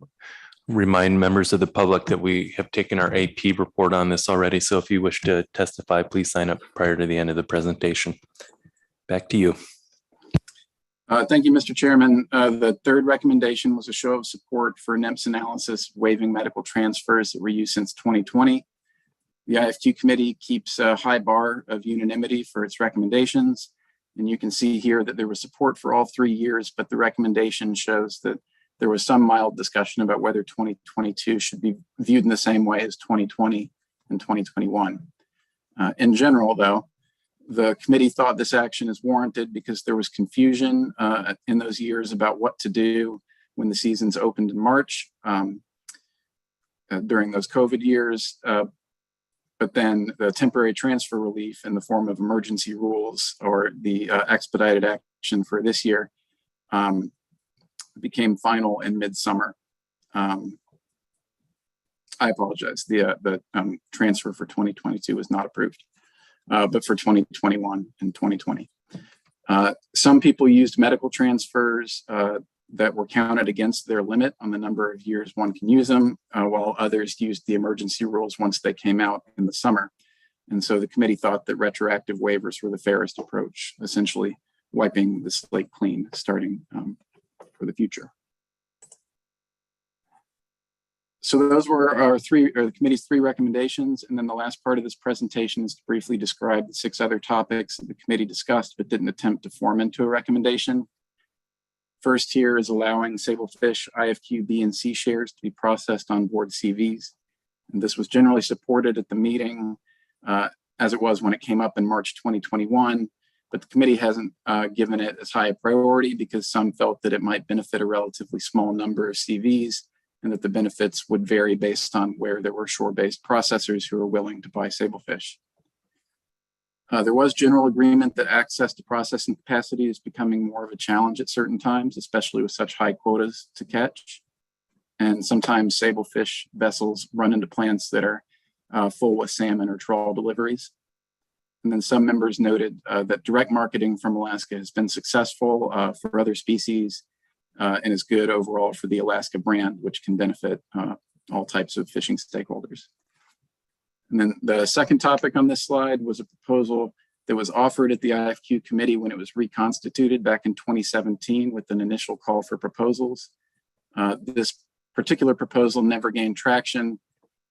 remind members of the public that we have taken our AP report on this already. So if you wish to testify, please sign up prior to the end of the presentation. Back to you. Thank you, Mr. Chairman. The third recommendation was a show of support for NEMP's analysis waiving medical transfers that were used since 2020. The IFQ committee keeps a high bar of unanimity for its recommendations. And you can see here that there was support for all 3 years, but the recommendation shows that there was some mild discussion about whether 2022 should be viewed in the same way as 2020 and 2021. In general, though, the committee thought this action is warranted because there was confusion in those years about what to do when the seasons opened in March during those COVID years. But then the temporary transfer relief in the form of emergency rules or the expedited action for this year became final in midsummer. I apologize, the transfer for 2022 was not approved, but for 2021 and 2020. Some people used medical transfers that were counted against their limit on the number of years one can use them, while others used the emergency rules once they came out in the summer. And so the committee thought that retroactive waivers were the fairest approach, essentially wiping the slate clean starting for the future. So those were the committee's three recommendations. And then the last part of this presentation is to briefly describe the 6 other topics that the committee discussed but didn't attempt to form into a recommendation. First here is allowing sablefish IFQ B and C shares to be processed on board CVs. And this was generally supported at the meeting as it was when it came up in March 2021, but the committee hasn't given it as high a priority because some felt that it might benefit a relatively small number of CVs and that the benefits would vary based on where there were shore-based processors who are willing to buy sablefish. There was general agreement that access to processing capacity is becoming more of a challenge at certain times, especially with such high quotas to catch. And sometimes sablefish vessels run into plants that are full with salmon or trawl deliveries. And then some members noted that direct marketing from Alaska has been successful for other species and is good overall for the Alaska brand, which can benefit all types of fishing stakeholders. And then the second topic on this slide was a proposal that was offered at the IFQ committee when it was reconstituted back in 2017 with an initial call for proposals. This particular proposal never gained traction,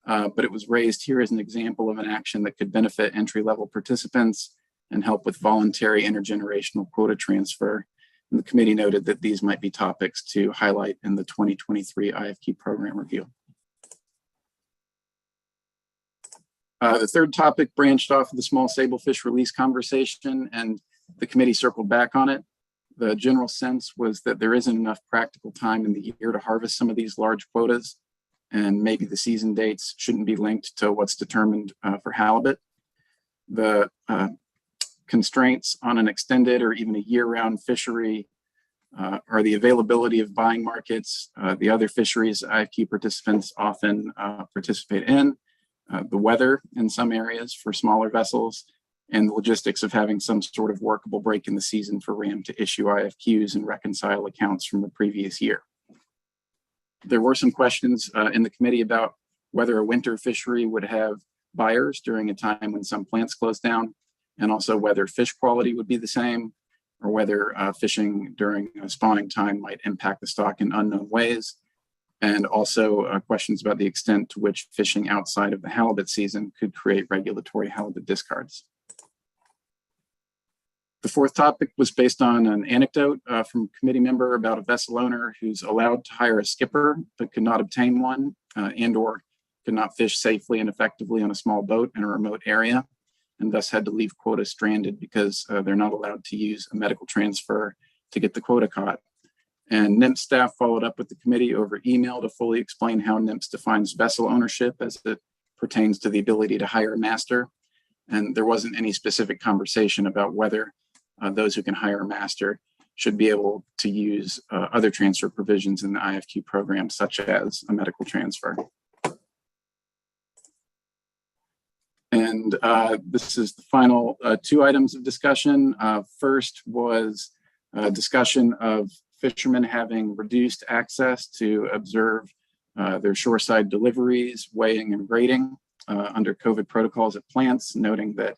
but it was raised here as an example of an action that could benefit entry-level participants and help with voluntary intergenerational quota transfer. And the committee noted that these might be topics to highlight in the 2023 IFQ program review. The third topic branched off of the small sablefish release conversation, and the committee circled back on it. The general sense was that there isn't enough practical time in the year to harvest some of these large quotas, and maybe the season dates shouldn't be linked to what's determined for halibut. The constraints on an extended or even a year-round fishery are the availability of buying markets, the other fisheries IFQ participants often participate in, the weather in some areas for smaller vessels, and the logistics of having some sort of workable break in the season for RAM to issue IFQs and reconcile accounts from the previous year. There were some questions in the committee about whether a winter fishery would have buyers during a time when some plants close down, and also whether fish quality would be the same, or whether fishing during spawning time might impact the stock in unknown ways. And also questions about the extent to which fishing outside of the halibut season could create regulatory halibut discards. The fourth topic was based on an anecdote from a committee member about a vessel owner who's allowed to hire a skipper, but could not obtain one and or could not fish safely and effectively on a small boat in a remote area, and thus had to leave quota stranded because they're not allowed to use a medical transfer to get the quota caught. And NMFS staff followed up with the committee over email to fully explain how NMFS defines vessel ownership as it pertains to the ability to hire a master. And there wasn't any specific conversation about whether those who can hire a master should be able to use other transfer provisions in the IFQ program, such as a medical transfer. And this is the final 2 items of discussion. First was a discussion of fishermen having reduced access to observe their shoreside deliveries, weighing and grading under COVID protocols at plants, noting that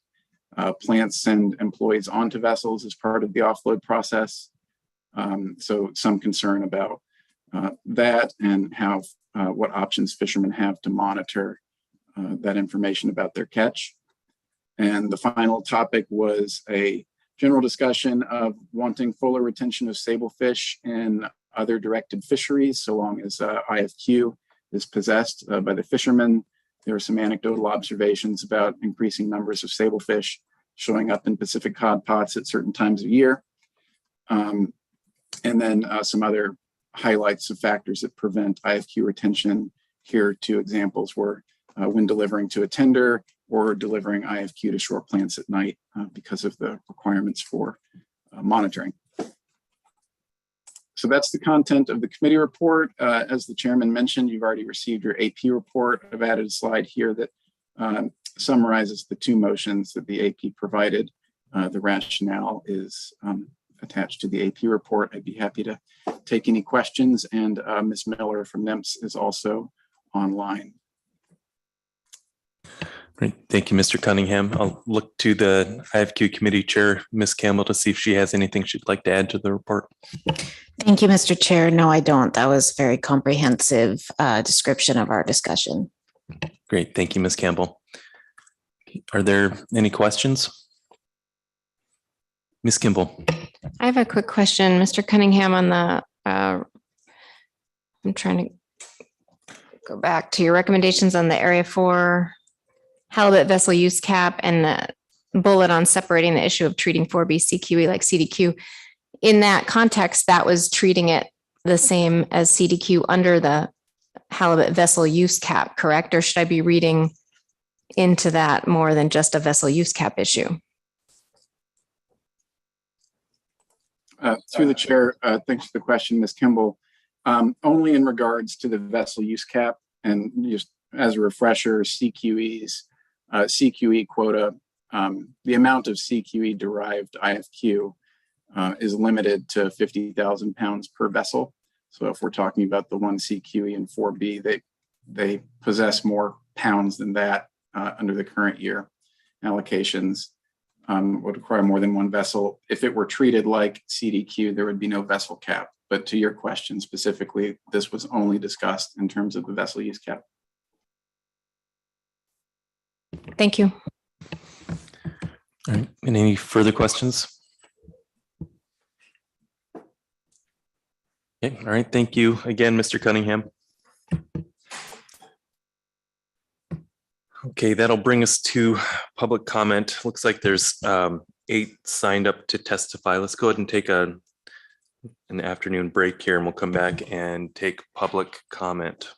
plants send employees onto vessels as part of the offload process. So some concern about that and how what options fishermen have to monitor that information about their catch. And the final topic was a general discussion of wanting fuller retention of sablefish in other directed fisheries, so long as IFQ is possessed by the fishermen. There were some anecdotal observations about increasing numbers of sablefish showing up in Pacific cod pots at certain times of year. And then some other highlights of factors that prevent IFQ retention. Here, 2 examples were when delivering to a tender or delivering IFQ to shore plants at night because of the requirements for monitoring. So that's the content of the committee report. As the chairman mentioned, you've already received your AP report. I've added a slide here that summarizes the 2 motions that the AP provided. The rationale is attached to the AP report. I'd be happy to take any questions, and Ms. Miller from NEMS is also online. Great. Thank you, Mr. Cunningham. I'll look to the IFQ committee chair, Ms. Campbell, to see if she has anything she'd like to add to the report. Thank you, Mr. Chair. No, I don't. That was very comprehensive description of our discussion. Great. Thank you, Ms. Campbell. Are there any questions? Ms. Kimball. I have a quick question, Mr. Cunningham, on the, I'm trying to go back to your recommendations on the Area 4 halibut vessel use cap and the bullet on separating the issue of treating 4B CQE like CDQ. In that context, that was treating it the same as CDQ under the halibut vessel use cap, correct? Or should I be reading into that more than just a vessel use cap issue? Through the chair, thanks for the question, Ms. Kimball. Only in regards to the vessel use cap, and just as a refresher, CQE's CQE quota, the amount of CQE derived IFQ is limited to 50,000 pounds per vessel. So if we're talking about the one CQE and 4B, they possess more pounds than that under the current year allocations. Would require more than one vessel. If it were treated like CDQ, there would be no vessel cap. But to your question specifically, this was only discussed in terms of the vessel use cap. Thank you. All right. And any further questions? Okay. All right. Thank you again, Mr. Cunningham. Okay, that'll bring us to public comment. Looks like there's 8 signed up to testify. Let's go ahead and take an afternoon break here, and we'll come back and take public comment.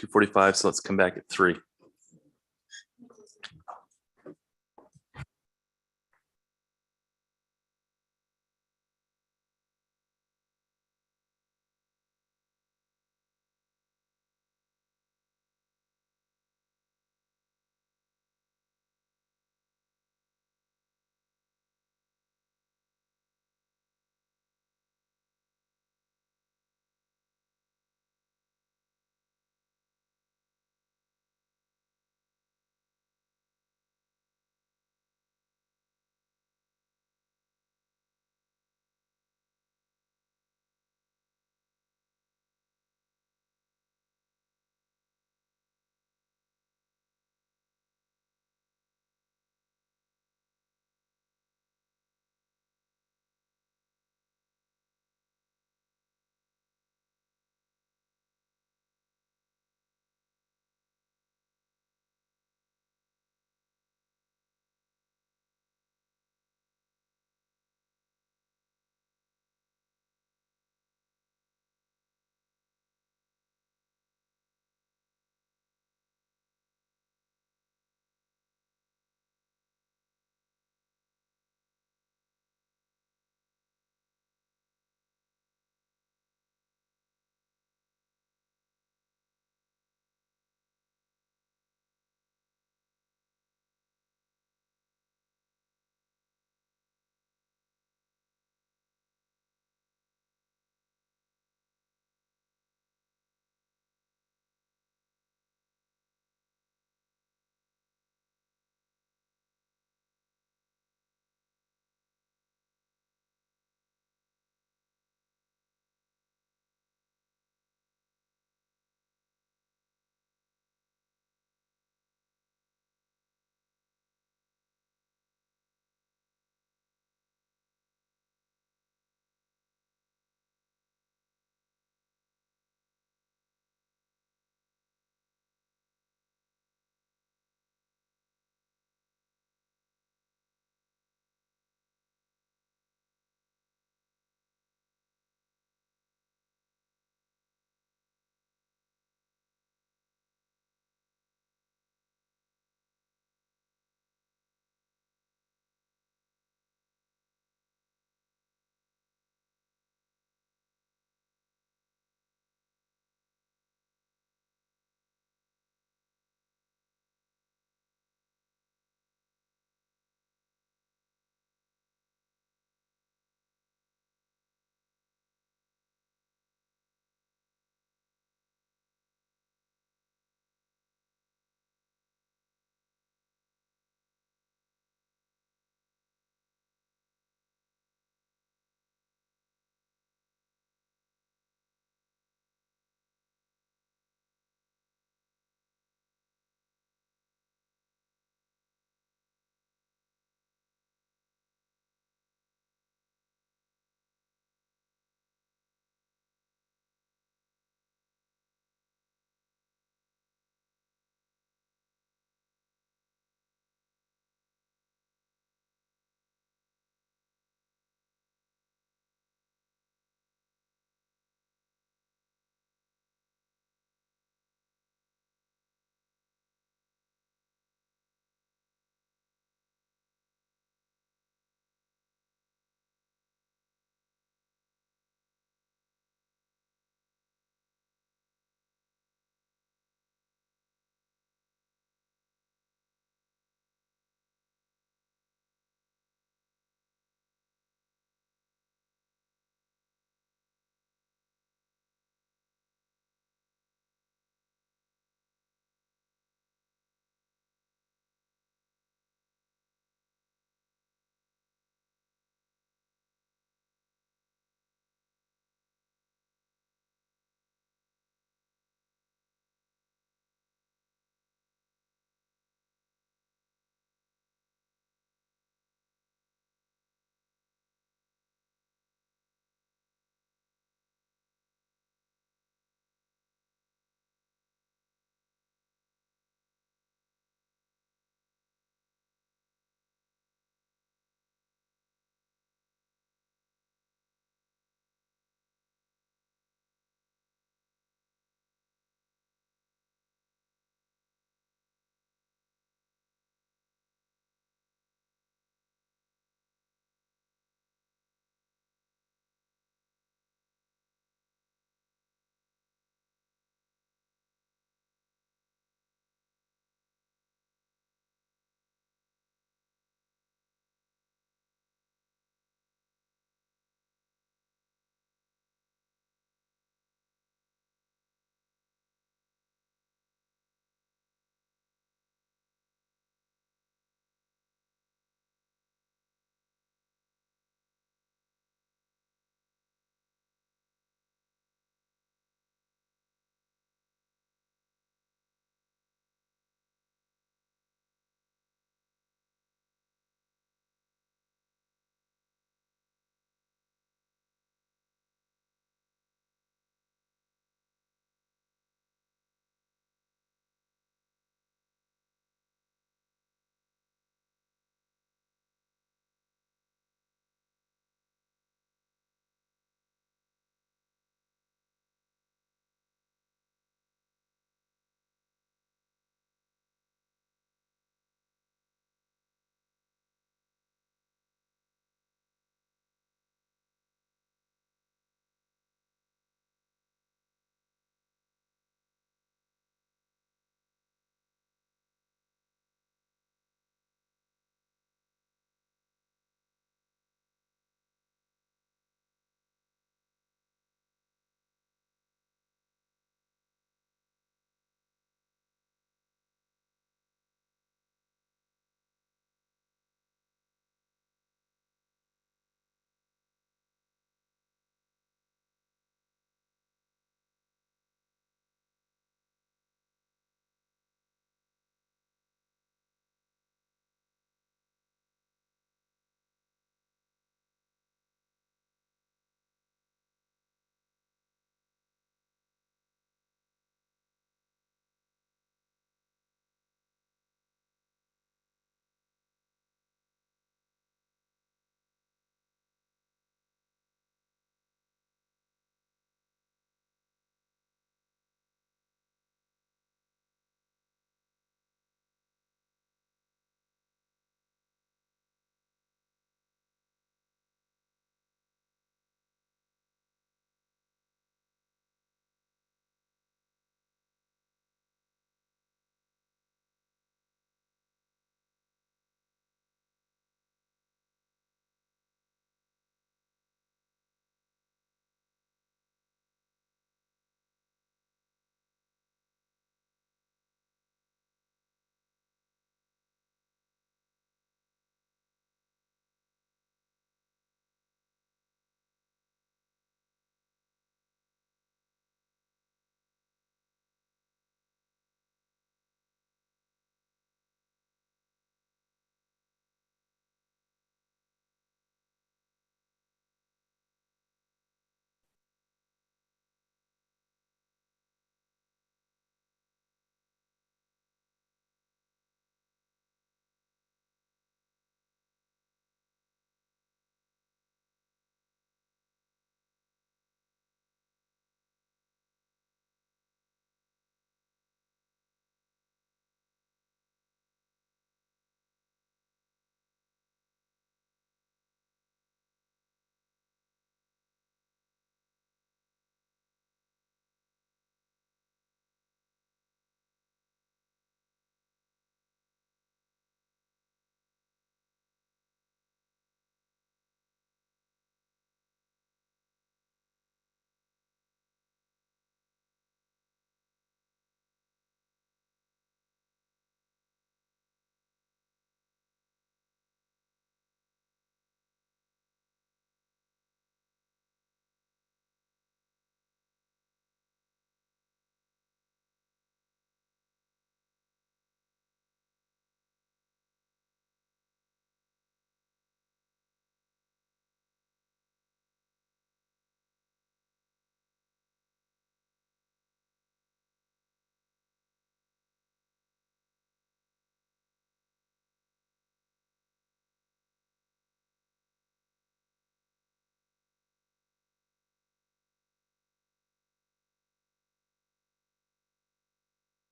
2:45, so let's come back at 3.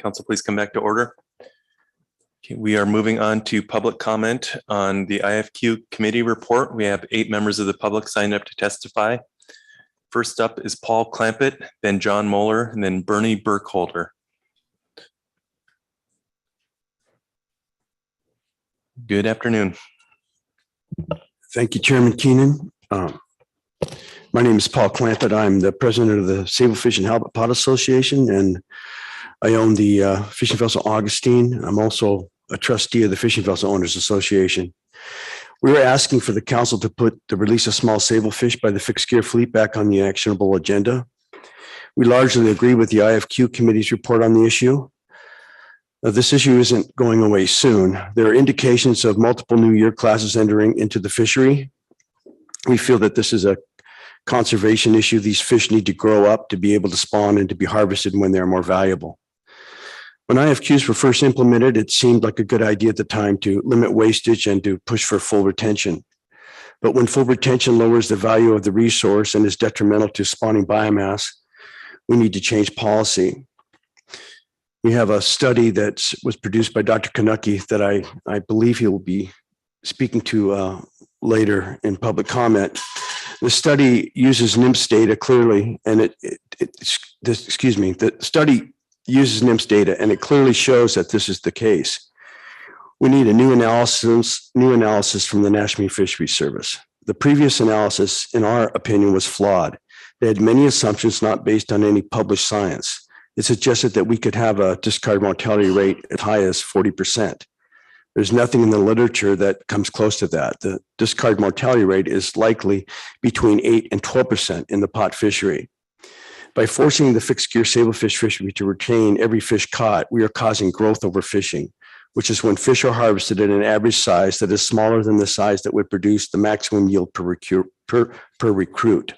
Council, please come back to order. Okay, we are moving on to public comment on the IFQ committee report. We have 8 members of the public signed up to testify. First up is Paul Clampett, then John Moeller, and then Bernie Burkholder. Good afternoon. Thank you, Chairman Keenan. My name is Paul Clampett. I'm the president of the Sablefish and Halibut Pot Association, and I own the fishing vessel Augustine. I'm also a trustee of the Fishing Vessel Owners Association. We were asking for the council to put the release of small sablefish by the fixed gear fleet back on the actionable agenda. We largely agree with the IFQ committee's report on the issue. This issue isn't going away soon. There are indications of multiple new year classes entering into the fishery. We feel that this is a conservation issue. These fish need to grow up to be able to spawn and to be harvested when they're more valuable. When IFQs were first implemented, it seemed like a good idea at the time to limit wastage and to push for full retention. But when full retention lowers the value of the resource and is detrimental to spawning biomass, we need to change policy. We have a study that was produced by Dr. Kanucky that I believe he will be speaking to later in public comment. The study uses NIMS data clearly, and the study uses NIMS data, and it clearly shows that this is the case. We need a new analysis from the National Fisheries Service. The previous analysis, in our opinion, was flawed. They had many assumptions not based on any published science. It suggested that we could have a discard mortality rate as high as 40%. There's nothing in the literature that comes close to that. The discard mortality rate is likely between 8 and 12% in the pot fishery. By forcing the fixed gear sablefish fishery to retain every fish caught, we are causing growth overfishing, which is when fish are harvested at an average size that is smaller than the size that would produce the maximum yield per recruit.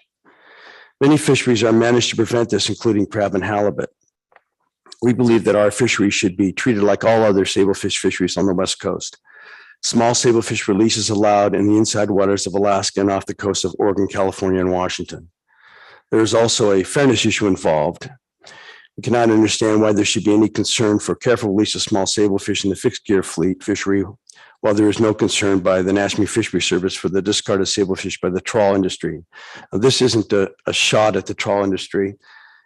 Many fisheries are managed to prevent this, including crab and halibut. We believe that our fishery should be treated like all other sablefish fisheries on the West Coast. Small sablefish release is allowed in the inside waters of Alaska and off the coast of Oregon, California, and Washington. There is also a fairness issue involved. We cannot understand why there should be any concern for careful release of small sablefish in the fixed gear fleet fishery, while there is no concern by the National Fisheries Service for the discard of sablefish by the trawl industry. Now, this isn't a shot at the trawl industry.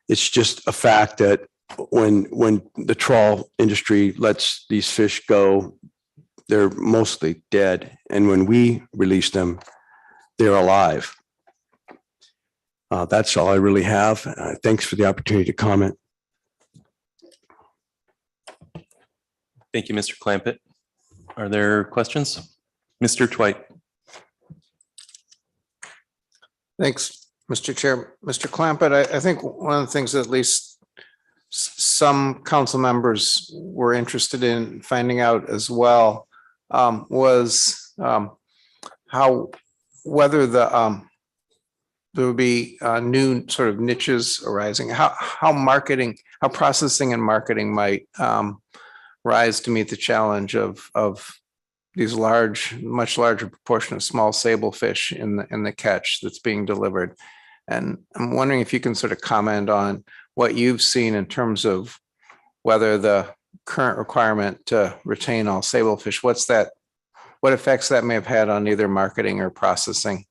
It's just a fact that when the trawl industry lets these fish go, they're mostly dead. And when we release them, they're alive. That's all I really have. Thanks for the opportunity to comment. Thank you, Mr. Clampett. Are there questions? Mr. Twite. Thanks, Mr. Chair. Mr. Clampett, I think one of the things that at least some council members were interested in finding out as well was whether there would be new sort of niches arising, how processing and marketing might rise to meet the challenge of these much larger proportion of small sablefish in the catch that's being delivered. And I'm wondering if you can sort of comment on what you've seen in terms of whether the current requirement to retain all sablefish, what effects that may have had on either marketing or processing,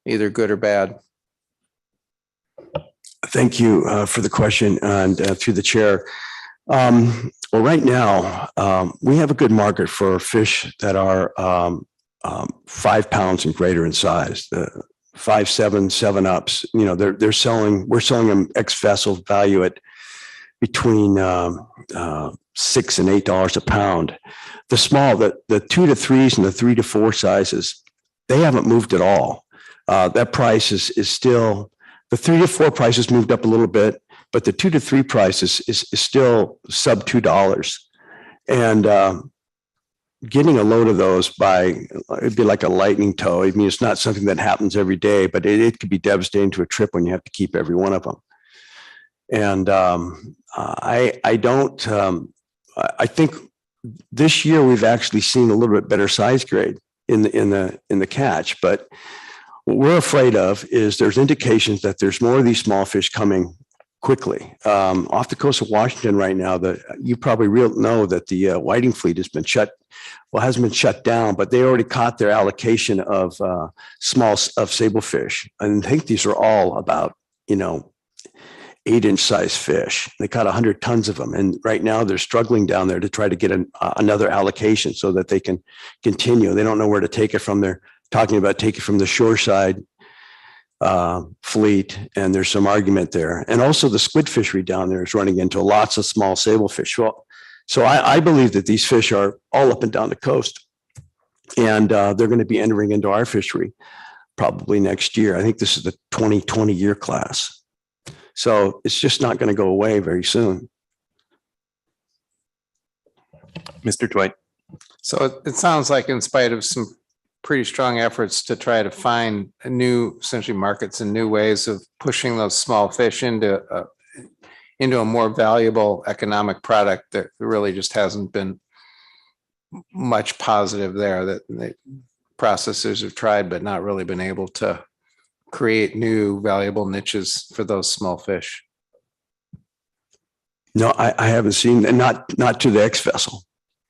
either good or bad. Thank you for the question, and through the chair. Well, right now, we have a good market for fish that are 5 pounds and greater in size. The 5, 7, 7-ups. You know, we're selling them ex-vessel value at between $6 and $8 a pound. The small, the 2 to 3s and the 3 to 4 sizes, they haven't moved at all. That price is still, the 3 to 4 price has moved up a little bit, but the 2 to 3 price is still sub $2. And getting a load of those it'd be like a lightning tow. I mean, it's not something that happens every day, but it could be devastating to a trip when you have to keep every one of them. And I think this year we've actually seen a little bit better size grade in the catch, but what we're afraid of is there's indications that there's more of these small fish coming quickly. Off the coast of Washington right now, you probably know that the whiting fleet hasn't been shut down, but they already caught their allocation of sablefish. And I think these are all about, 8-inch size fish. They caught 100 tons of them. And right now they're struggling down there to try to get another allocation so that they can continue. They don't know where to take it from. They're talking about taking from the shoreside fleet, and there's some argument there. And also the squid fishery down there is running into lots of small sablefish. Well, so I believe that these fish are all up and down the coast, and they're going to be entering into our fishery probably next year. I think this is the 2020 year class. So it's just not going to go away very soon. Mr. Dwight. So it sounds like, in spite of some pretty strong efforts to try to find essentially markets and new ways of pushing those small fish into a more valuable economic product, there really just hasn't been much positive there. That the processors have tried, but not really been able to create new valuable niches for those small fish. No, I haven't seen, and not to the X vessel.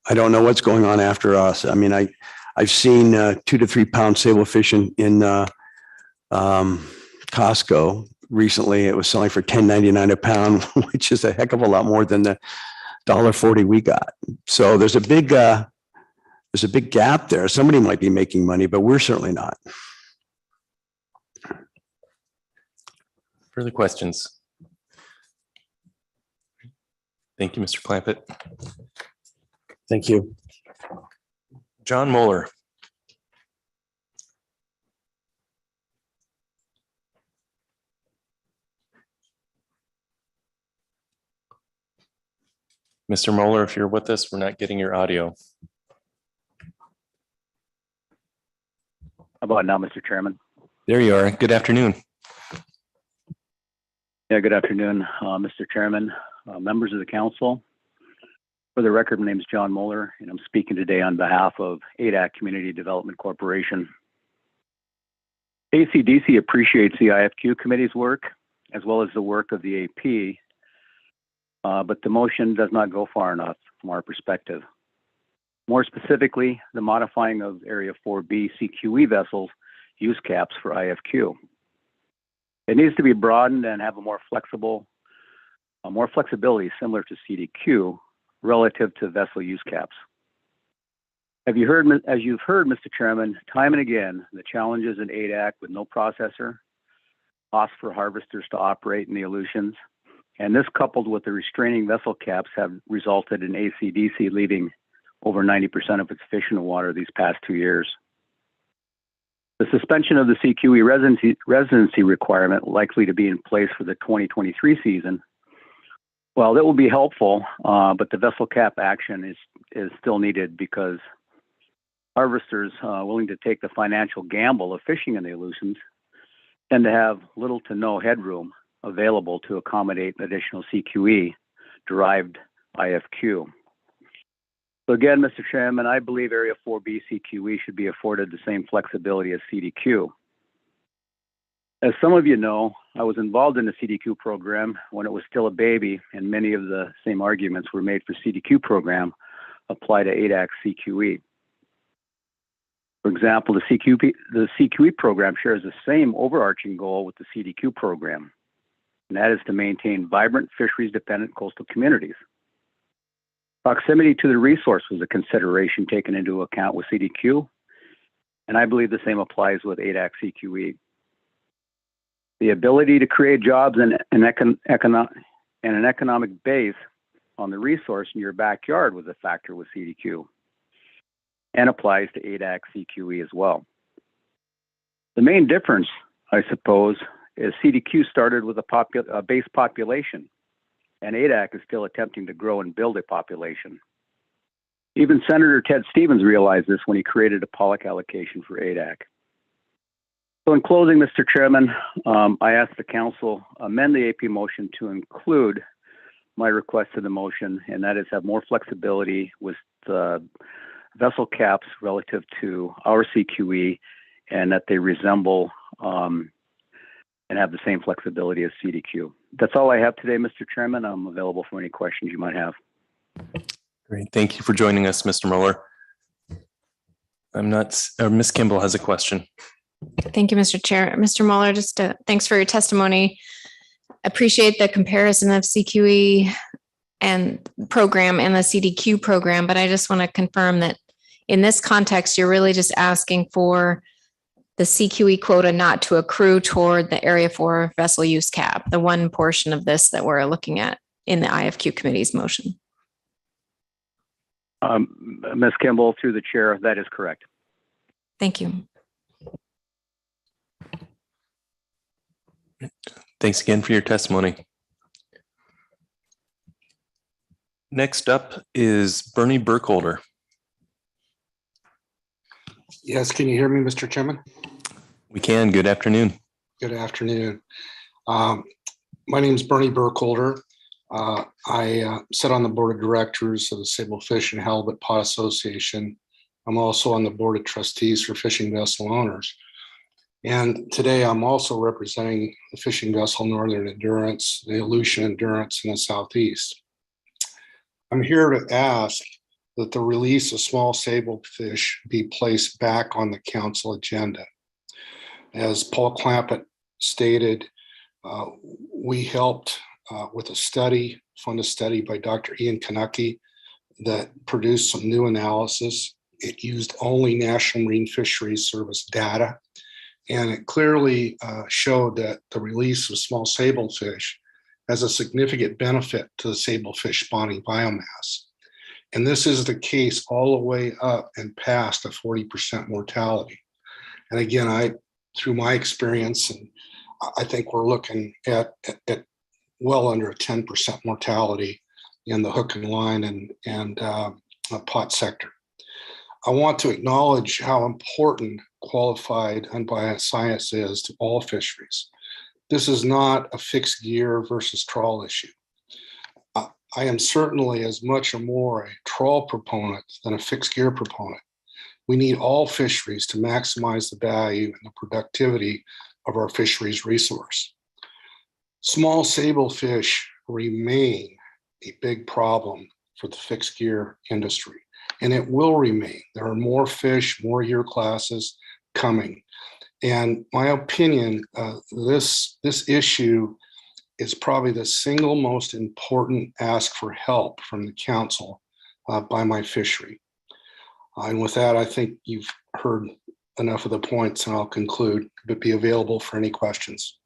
I don't know what's going on after us. I mean, I've seen 2 to 3 pound sablefish in Costco recently. It was selling for $10.99 a pound, which is a heck of a lot more than the $1.40 we got. So there's a big gap there. Somebody might be making money, but we're certainly not. Further questions? Thank you, Mr. Clampett. Thank you. John Moeller. Mr. Moeller, if you're with us, we're not getting your audio. How about now, Mr. Chairman? There you are. Good afternoon. Yeah, good afternoon, Mr. Chairman, members of the council. For the record, my name is John Moeller, and I'm speaking today on behalf of ADAC Community Development Corporation. ACDC appreciates the IFQ committee's work, as well as the work of the AP, but the motion does not go far enough from our perspective. More specifically, the modifying of Area 4B CQE vessels use caps for IFQ. It needs to be broadened and have a more flexibility similar to CDQ relative to vessel use caps. As you've heard, Mr. Chairman, time and again, the challenges in ADAC with no processor, cost for harvesters to operate in the Aleutians, and this coupled with the restraining vessel caps have resulted in ACDC leaving over 90% of its fish in the water these past 2 years. The suspension of the CQE residency requirement likely to be in place for the 2023 season. Well, that will be helpful, but the vessel cap action is still needed because harvesters willing to take the financial gamble of fishing in the Aleutians tend to have little to no headroom available to accommodate additional CQE-derived IFQ. So again, Mr. Chairman, I believe Area 4B CQE should be afforded the same flexibility as CDQ. As some of you know, I was involved in the CDQ program when it was still a baby, and many of the same arguments were made for CDQ program apply to ADAC CQE. For example, the CQE program shares the same overarching goal with the CDQ program, and that is to maintain vibrant fisheries-dependent coastal communities. Proximity to the resource was a consideration taken into account with CDQ, and I believe the same applies with ADAC CQE. The ability to create jobs and an economic base on the resource in your backyard was a factor with CDQ and applies to ADAC CQE as well. The main difference, I suppose, is CDQ started with a base population, and ADAC is still attempting to grow and build a population. Even Senator Ted Stevens realized this when he created a pollock allocation for ADAC. So in closing, Mr. Chairman, I ask the council amend the AP motion to include my request to the motion, and that is have more flexibility with the vessel caps relative to our CQE, and that they resemble and have the same flexibility as CDQ. That's all I have today, Mr. Chairman. I'm available for any questions you might have. Great. Thank you for joining us, Mr. Mueller. Ms. Kimball has a question. Thank you, Mr. Chair. Mr. Mueller, just thanks for your testimony. Appreciate the comparison of CQE and program and the CDQ program, but I just want to confirm that in this context, you're really just asking for the CQE quota not to accrue toward the Area 4 vessel use cap, the one portion of this that we're looking at in the IFQ committee's motion. Ms. Kimball, through the chair, that is correct. Thank you. Thanks again for your testimony. Next up is Bernie Burkholder. Yes, can you hear me, Mr. Chairman? We can. Good afternoon. Good afternoon. My name is Bernie Burkholder. I sit on the board of directors of the Sable Fish and Halibut Pot Association. I'm also on the board of trustees for fishing vessel owners. And today I'm also representing the fishing vessel Northern Endurance, the Aleutian Endurance in the Southeast. I'm here to ask that the release of small sable fish be placed back on the council agenda. As Paul Clampett stated, we helped with a study, fund a study by Dr. Ian Kanucky that produced some new analysis. It used only National Marine Fisheries Service data, and it clearly showed that the release of small sablefish has a significant benefit to the sablefish spawning biomass. And this is the case all the way up and past a 40% mortality. And again, through my experience, and I think we're looking at well under a 10% mortality in the hook and line and pot sector. I want to acknowledge how important qualified unbiased science is to all fisheries. This is not a fixed gear versus trawl issue. I am certainly as much or more a trawl proponent than a fixed gear proponent. We need all fisheries to maximize the value and the productivity of our fisheries resource. Small sablefish remain a big problem for the fixed gear industry, and it will remain. There are more fish, more year classes coming. And my opinion, this issue is probably the single most important ask for help from the council by my fishery. And with that, I think you've heard enough of the points, and I'll conclude, but be available for any questions.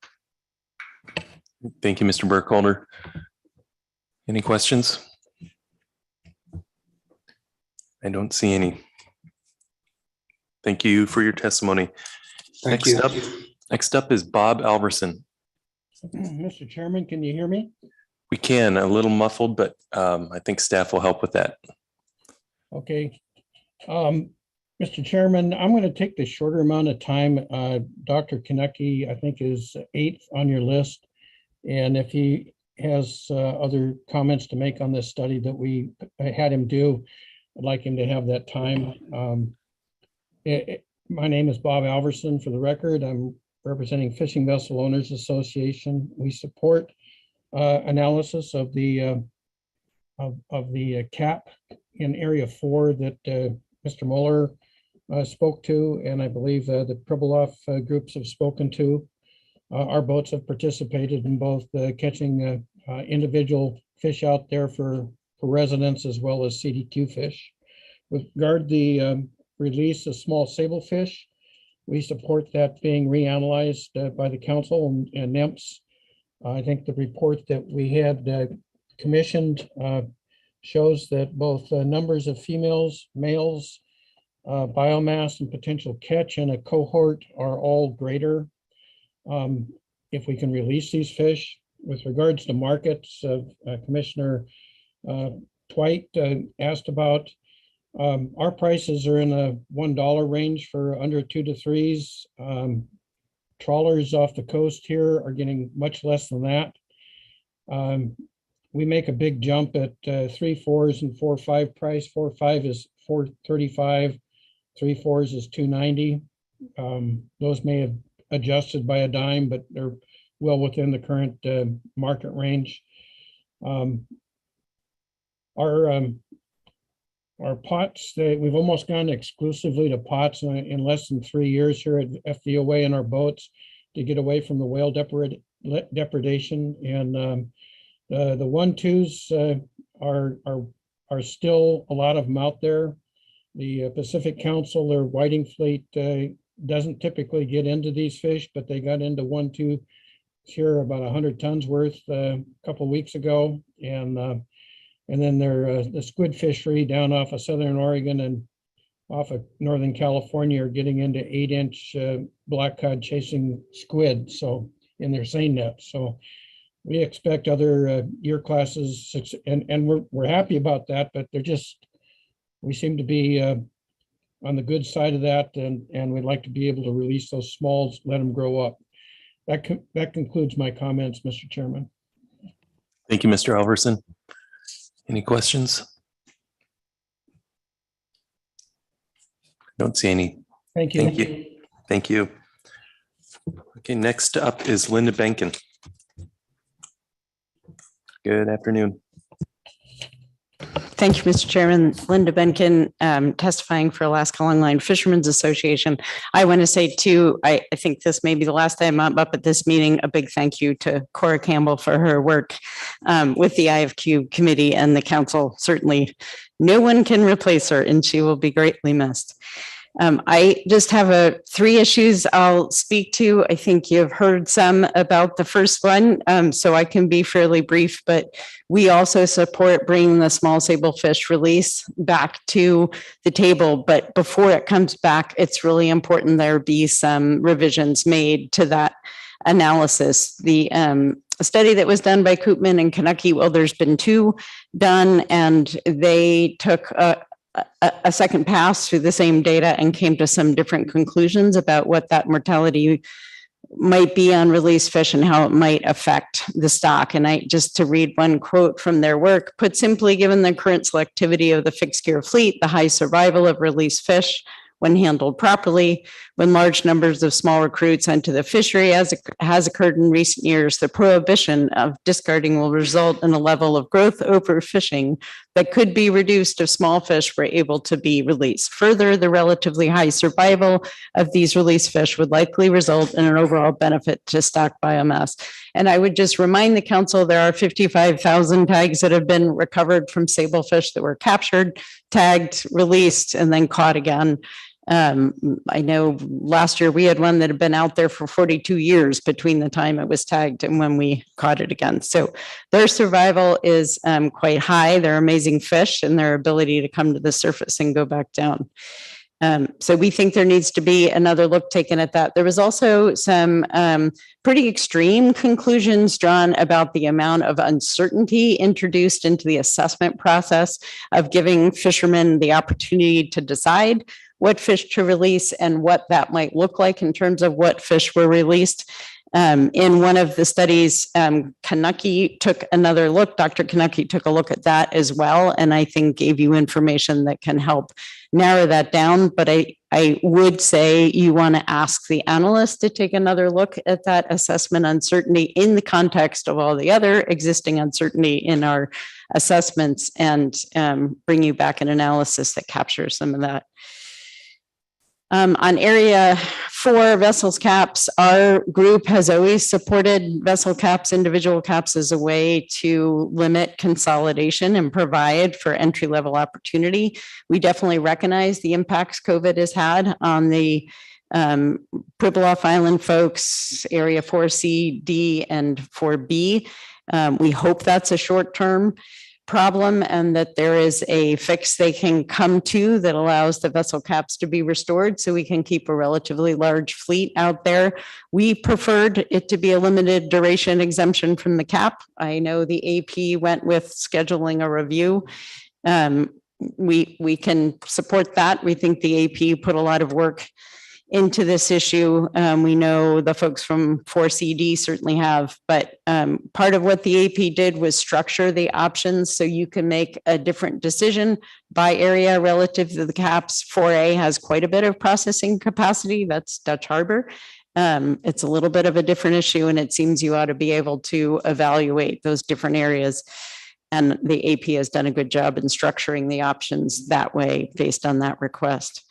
Thank you, Mr. Burkholder. Any questions? I don't see any. Thank you for your testimony. Thank you. Next up is Bob Alverson. Mr. Chairman, can you hear me? We can, a little muffled, but I think staff will help with that. Okay. Mr. Chairman, I'm going to take the shorter amount of time. Dr. Kanucky, I think, is 8th on your list. And if he has other comments to make on this study that we had him do, I'd like him to have that time. My name is Bob Alverson, for the record. I'm representing Fishing Vessel Owners Association. We support analysis of the cap in Area 4 that Mr. Mueller spoke to, and I believe the Pribilof groups have spoken to. Our boats have participated in both catching individual fish out there for residents as well as CDQ fish. With regard to the release of small sablefish, we support that being reanalyzed by the council and NEMPS. I think the report that we had commissioned shows that both numbers of females, males, biomass, and potential catch in a cohort are all greater if we can release these fish. With regards to markets, Commissioner Twite asked about, our prices are in the $1 range for under 2 to 3s. Trawlers off the coast here are getting much less than that. We make a big jump at 3/4s and 4/5 price. 4/5 is $4.35. 3/4s is $2.90. Those may have adjusted by a dime, but they're well within the current market range. Our pots, we've almost gone exclusively to pots in less than 3 years here at FDOA in our boats to get away from the whale depredation. And the 1-2s are still a lot of them out there. The Pacific Council, their whiting fleet doesn't typically get into these fish, but they got into 1-2 here about 100 tons worth a couple of weeks ago. And then the squid fishery down off of Southern Oregon and off of Northern California are getting into 8-inch black cod chasing squid, so in their seine nets. So we expect other year classes, and we're happy about that, but we seem to be on the good side of that, and we'd like to be able to release those smalls, let them grow up. That concludes my comments, Mr. Chairman. Thank you, Mr. Alverson. Any questions? Don't see any. Thank you. Thank you. Thank you. Okay, next up is Linda Benkin. Good afternoon. Thank you, Mr. Chairman. Linda Benkin, testifying for Alaska Longline Fishermen's Association. I want to say too, I think this may be the last time I'm up at this meeting. A big thank you to Cora Campbell for her work with the IFQ committee and the council. Certainly no one can replace her, and she will be greatly missed. I just have 3 issues I'll speak to. I think you've heard some about the first one, so I can be fairly brief, but we also support bringing the small sablefish release back to the table. But before it comes back, it's really important there be some revisions made to that analysis. The study that was done by Koopman and Kanucky, well, there's been 2 done, and they took a second pass through the same data and came to some different conclusions about what that mortality might be on released fish and how it might affect the stock. And just to read one quote from their work, put simply, given the current selectivity of the fixed gear fleet, the high survival of released fish when handled properly, when large numbers of small recruits enter the fishery, as has occurred in recent years, the prohibition of discarding will result in a level of growth overfishing that could be reduced if small fish were able to be released. Further, the relatively high survival of these released fish would likely result in an overall benefit to stock biomass. And I would just remind the council, there are 55,000 tags that have been recovered from sablefish that were captured, tagged, released, and then caught again. I know last year we had one that had been out there for 42 years between the time it was tagged and when we caught it again. So their survival is quite high. They're amazing fish, and their ability to come to the surface and go back down. So we think there needs to be another look taken at that. There was also some pretty extreme conclusions drawn about the amount of uncertainty introduced into the assessment process of giving fishermen the opportunity to decide what fish to release and what that might look like in terms of what fish were released. In one of the studies, Kanucky took another look. Dr. Kanucky took a look at that as well, and I think gave you information that can help narrow that down. But I would say you want to ask the analyst to take another look at that assessment uncertainty in the context of all the other existing uncertainty in our assessments, and bring you back an analysis that captures some of that. On area 4 vessels caps, our group has always supported vessel caps, individual caps, as a way to limit consolidation and provide for entry-level opportunity. We definitely recognize the impacts COVID has had on the Pribilof Island folks, area 4C, D, and 4B. We hope that's a short-term problem and that there is a fix they can come to that allows the vessel caps to be restored so we can keep a relatively large fleet out there. We preferred it to be a limited duration exemption from the cap. I know the AP went with scheduling a review. We can support that. We think the AP put a lot of work into this issue. We know the folks from 4CD certainly have, but part of what the AP did was structure the options so you can make a different decision by area relative to the caps. 4A has quite a bit of processing capacity. That's Dutch Harbor. It's a little bit of a different issue, and it seems you ought to be able to evaluate those different areas. And the AP has done a good job in structuring the options that way based on that request.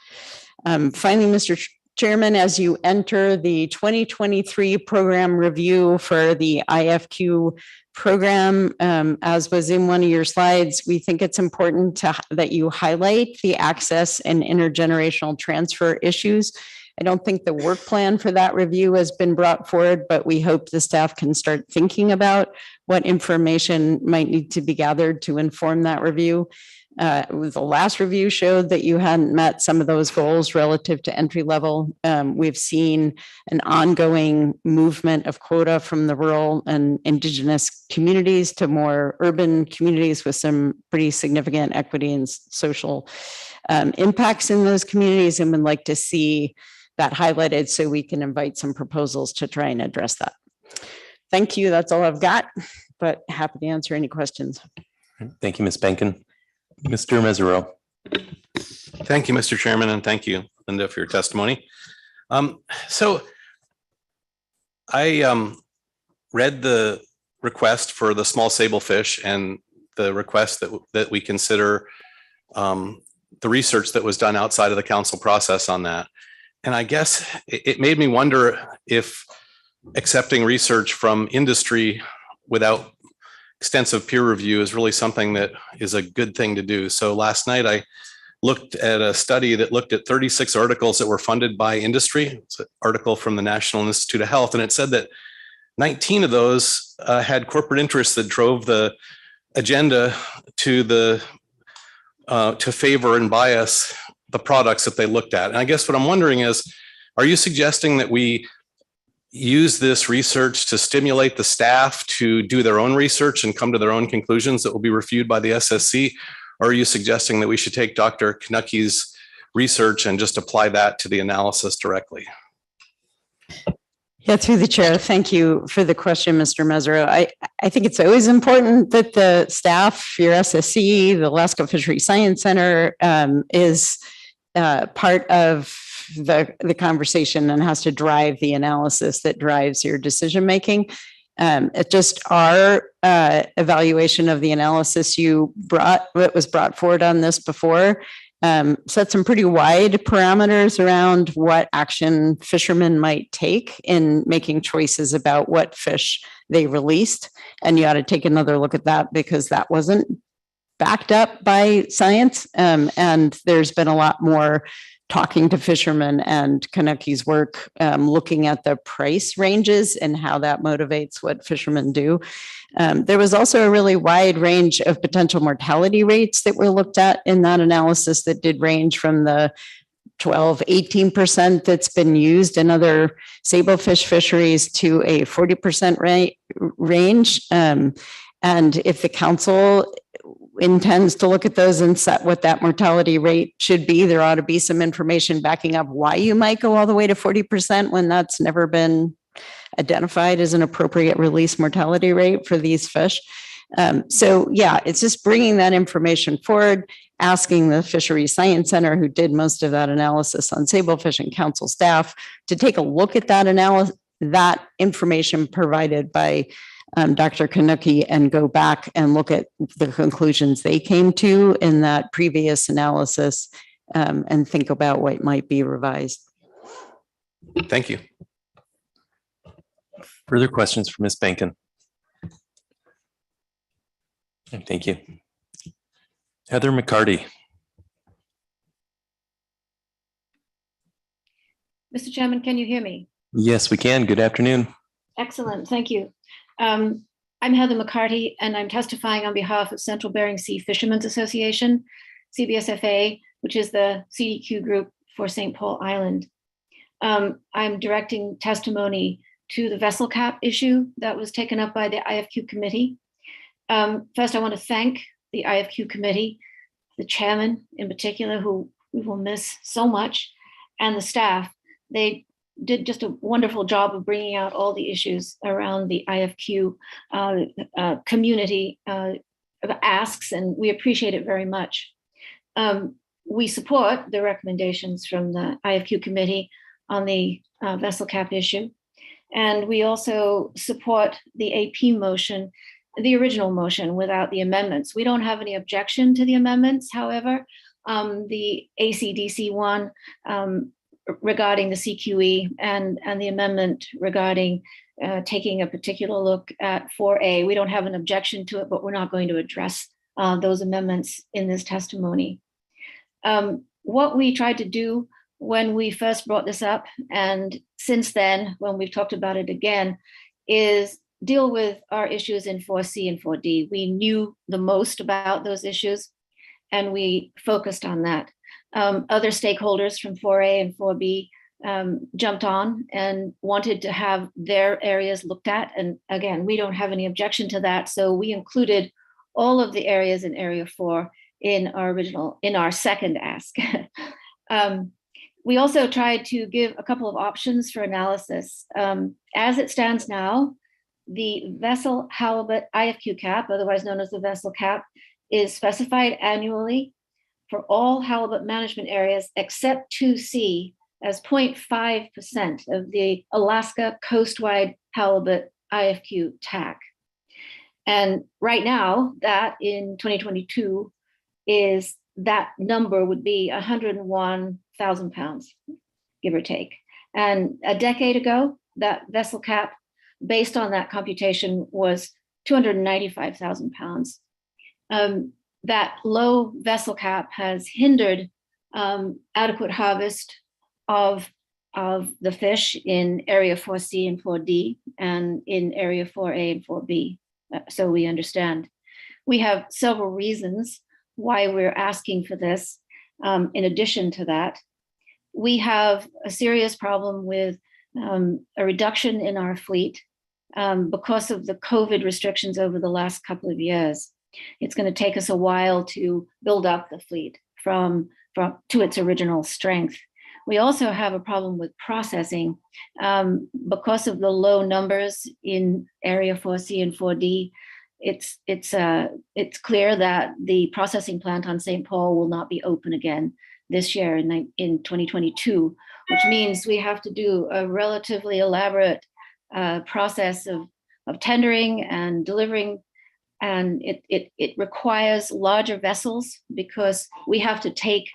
Finally, Mr. Chairman, as you enter the 2023 program review for the IFQ program, as was in one of your slides, we think it's important that you highlight the access and intergenerational transfer issues. I don't think the work plan for that review has been brought forward, but we hope the staff can start thinking about what information might need to be gathered to inform that review. The last review showed that you hadn't met some of those goals relative to entry level. We've seen an ongoing movement of quota from the rural and indigenous communities to more urban communities with some pretty significant equity and social impacts in those communities, and would like to see that highlighted so we can invite some proposals to try and address that. Thank you. That's all I've got, but happy to answer any questions. Thank you, Ms. Benkin. Mr. Mesereau. Thank you, Mr. Chairman, and thank you, Linda, for your testimony. So I read the request for the small sablefish and the request that we consider the research that was done outside of the council process on that. And I guess it made me wonder if accepting research from industry without extensive peer review is really something that is a good thing to do. So last night I looked at a study that looked at 36 articles that were funded by industry. It's an article from the National Institute of Health, and it said that 19 of those had corporate interests that drove the agenda to favor and bias the products that they looked at. And I guess what I'm wondering is, are you suggesting that we use this research to stimulate the staff to do their own research and come to their own conclusions that will be reviewed by the SSC? Or are you suggesting that we should take Dr. Knucky's research and just apply that to the analysis directly? Yeah, through the chair. Thank you for the question, Mr. Mesereau. I think it's always important that the staff, your SSC, the Alaska Fisheries Science Center is part of the conversation and has to drive the analysis that drives your decision making. It just our evaluation of the analysis that was brought forward on this before set some pretty wide parameters around what action fishermen might take in making choices about what fish they released. And you ought to take another look at that, because that wasn't backed up by science. And there's been a lot more talking to fishermen and Kanucky's work, looking at the price ranges and how that motivates what fishermen do. There was also a really wide range of potential mortality rates that were looked at in that analysis that did range from the 12-18% that's been used in other sablefish fisheries to a 40% range. And if the council intends to look at those and set what that mortality rate should be, there ought to be some information backing up why you might go all the way to 40% when that's never been identified as an appropriate release mortality rate for these fish. So yeah, it's just bringing that information forward, asking the Fisheries Science Center, who did most of that analysis on sablefish, and council staff to take a look at that analysis, that information provided by Dr. Kanucky, and go back and look at the conclusions they came to in that previous analysis, and think about what might be revised. Thank you. Further questions for Ms. Benkin? Thank you. Heather McCarty. Mr. Chairman, can you hear me? Yes, we can. Good afternoon. Excellent. Thank you. I'm Heather McCarty, and I'm testifying on behalf of Central Bering Sea Fishermen's Association, CBSFA, which is the CDQ group for St. Paul Island. I'm directing testimony to the vessel cap issue that was taken up by the IFQ committee. First, I want to thank the IFQ committee, the chairman in particular, who we will miss so much, and the staff. They did just a wonderful job of bringing out all the issues around the IFQ community asks, and we appreciate it very much. We support the recommendations from the IFQ committee on the vessel cap issue. And we also support the AP motion, the original motion without the amendments. We don't have any objection to the amendments. However, the ACDC one regarding the CQE and the amendment regarding taking a particular look at 4A, we don't have an objection to it, but we're not going to address those amendments in this testimony. What we tried to do when we first brought this up, and since then, when we've talked about it again, is deal with our issues in 4C and 4D. We knew the most about those issues, and we focused on that. Other stakeholders from 4A and 4B jumped on and wanted to have their areas looked at. And again, we don't have any objection to that. So we included all of the areas in Area 4 in our second ask. We also tried to give a couple of options for analysis. As it stands now, the vessel halibut IFQ cap, otherwise known as the vessel cap, is specified annually for all halibut management areas except 2C as 0.5% of the Alaska coastwide halibut IFQ TAC. And right now, that in 2022 is that number would be 101,000 pounds, give or take. And a decade ago, that vessel cap, based on that computation, was 295,000 pounds. That low vessel cap has hindered adequate harvest of the fish in Area 4C and 4D and in Area 4A and 4B. So we understand. We have several reasons why we're asking for this. In addition to that, we have a serious problem with a reduction in our fleet because of the COVID restrictions over the last couple of years. It's going to take us a while to build up the fleet to its original strength. We also have a problem with processing because of the low numbers in Area 4C and 4D. It's clear that the processing plant on St. Paul will not be open again this year in 2022, which means we have to do a relatively elaborate process of tendering and delivering. And it requires larger vessels because we have to take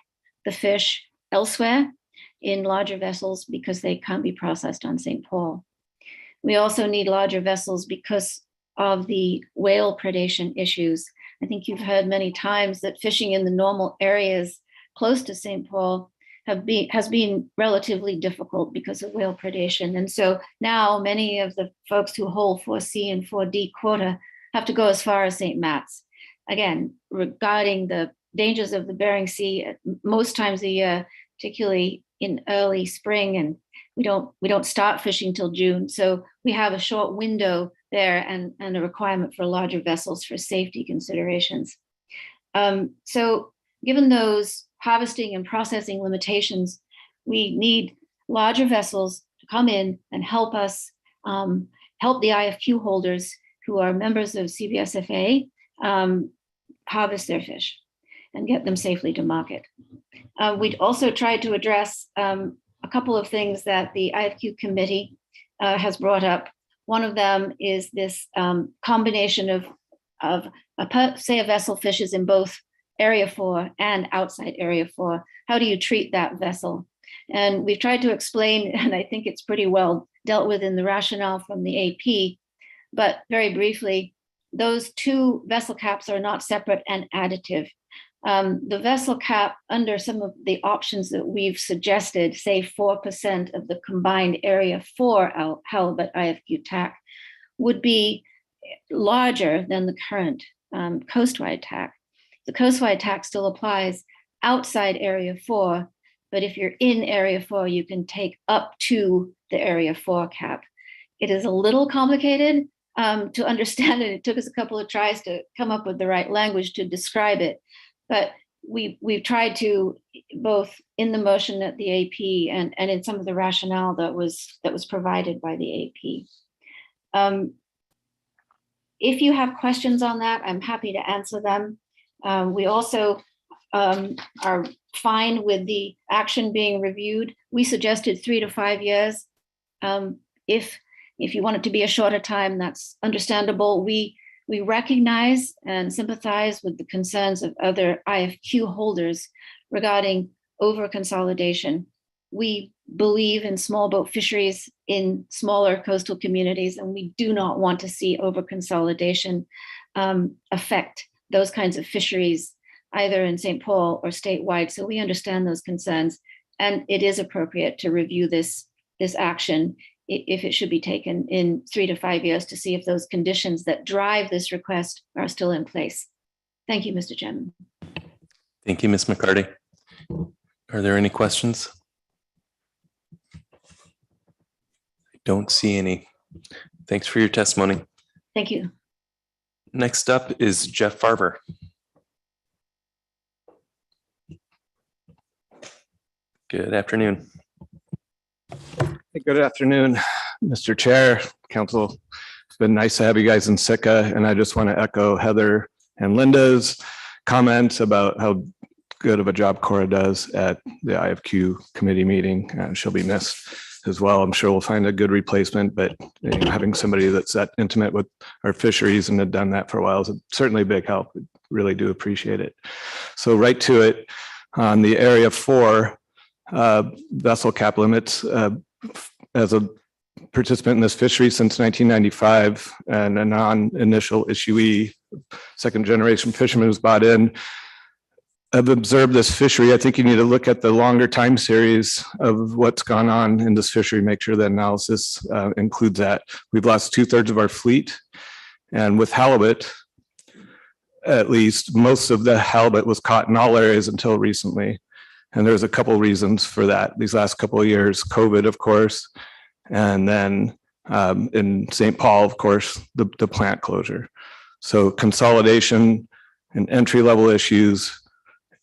the fish elsewhere in larger vessels because they can't be processed on St. Paul. We also need larger vessels because of the whale predation issues. I think you've heard many times that fishing in the normal areas close to St. Paul has been relatively difficult because of whale predation. And so now many of the folks who hold 4C and 4D quota have to go as far as St. Matt's. Again, regarding the dangers of the Bering Sea at most times of the year, particularly in early spring, and we don't start fishing till June. So we have a short window there and a requirement for larger vessels for safety considerations. So given those harvesting and processing limitations, we need larger vessels to come in and help us, help the IFQ holders who are members of CBSFA harvest their fish and get them safely to market. We'd also tried to address a couple of things that the IFQ committee has brought up. One of them is this combination of say a vessel fishes in both Area 4 and outside Area 4. How do you treat that vessel? And we've tried to explain, and I think it's pretty well dealt with in the rationale from the AP, but very briefly, those two vessel caps are not separate and additive. The vessel cap under some of the options that we've suggested, say 4% of the combined Area 4 halibut IFQ TAC, would be larger than the current coastwide TAC. The coastwide TAC still applies outside Area 4, but if you're in Area 4, you can take up to the Area 4 cap. It is a little complicated to understand, and it took us a couple of tries to come up with the right language to describe it. But we've tried to, both in the motion at the AP and in some of the rationale that was provided by the AP. If you have questions on that, I'm happy to answer them. We also are fine with the action being reviewed. We suggested 3 to 5 years. If you want it to be a shorter time, that's understandable. We recognize and sympathize with the concerns of other IFQ holders regarding over-consolidation. We believe in small boat fisheries in smaller coastal communities, and we do not want to see over-consolidation affect those kinds of fisheries, either in St. Paul or statewide. So we understand those concerns, and it is appropriate to review this action if it should be taken in 3 to 5 years to see if those conditions that drive this request are still in place. Thank you, Mr. Chairman. Thank you, Ms. McCarty. Are there any questions? I don't see any. Thanks for your testimony. Thank you. Next up is Jeff Farber. Good afternoon. Good afternoon, Mr. Chair, Council. It's been nice to have you guys in Sitka, and I just want to echo Heather and Linda's comments about how good of a job Cora does at the IFQ committee meeting. She'll be missed as well. I'm sure we'll find a good replacement, but having somebody that's that intimate with our fisheries and had done that for a while is certainly a big help. Really do appreciate it. So right to it, on the area 4, vessel cap limits, as a participant in this fishery since 1995 and a non-initial issuee, second generation fisherman who's bought in, I've observed this fishery. I think you need to look at the longer time series of what's gone on in this fishery, make sure that analysis includes that. We've lost 2/3 of our fleet, and with halibut, at least most of the halibut was caught in all areas until recently. And there's a couple of reasons for that. These last couple of years, COVID, of course, and then in St. Paul, of course, the plant closure. So consolidation and entry-level issues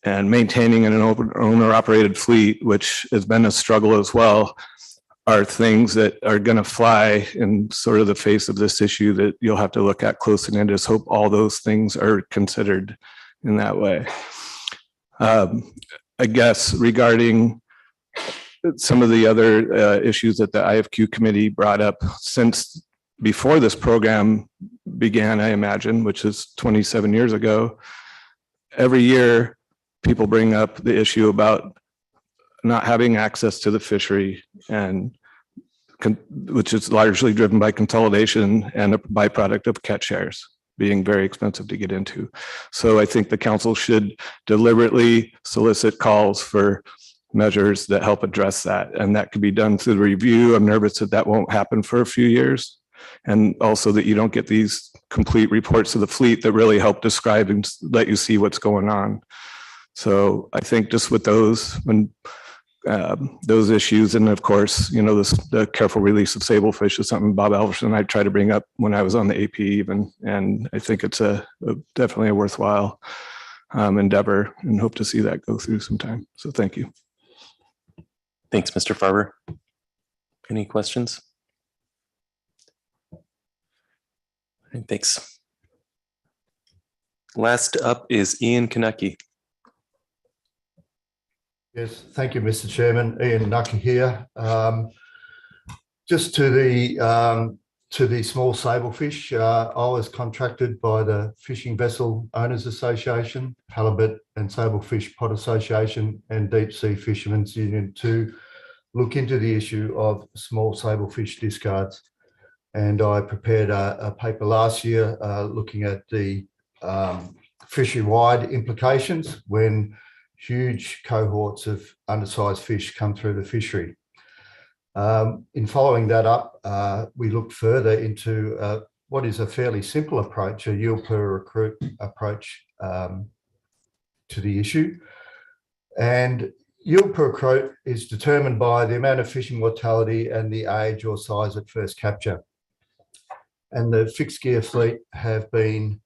and maintaining an owner-operated fleet, which has been a struggle as well, are things that are going to fly in sort of the face of this issue that you'll have to look at closely, and just hope all those things are considered in that way. I guess regarding some of the other issues that the IFQ committee brought up since before this program began, I imagine, which is 27 years ago, every year people bring up the issue about not having access to the fishery, and which is largely driven by consolidation and a byproduct of catch shares being very expensive to get into. So I think the council should deliberately solicit calls for measures that help address that. And that could be done through the review. I'm nervous that that won't happen for a few years. And also that you don't get these complete reports of the fleet that really help describe and let you see what's going on. So I think just with those, when those issues, and of course, you know, the careful release of sablefish is something Bob Alverson and I tried to bring up when I was on the AP even, and I think it's definitely a worthwhile endeavor, and hope to see that go through sometime. So thank you. Thanks, Mr. Farber. Any questions? Thanks. Last up is Ian Kaneki. Yes, thank you, Mr. Chairman. Ian Nucky here. Just to the small sablefish, I was contracted by the Fishing Vessel Owners Association, Halibut and Sablefish Pot Association, and Deep Sea Fishermen's Union to look into the issue of small sablefish discards. And I prepared a paper last year looking at the fishery-wide implications when huge cohorts of undersized fish come through the fishery. In following that up, we looked further into what is a fairly simple approach, a yield per recruit approach to the issue. And yield per recruit is determined by the amount of fishing mortality and the age or size at first capture. And the fixed gear fleet have been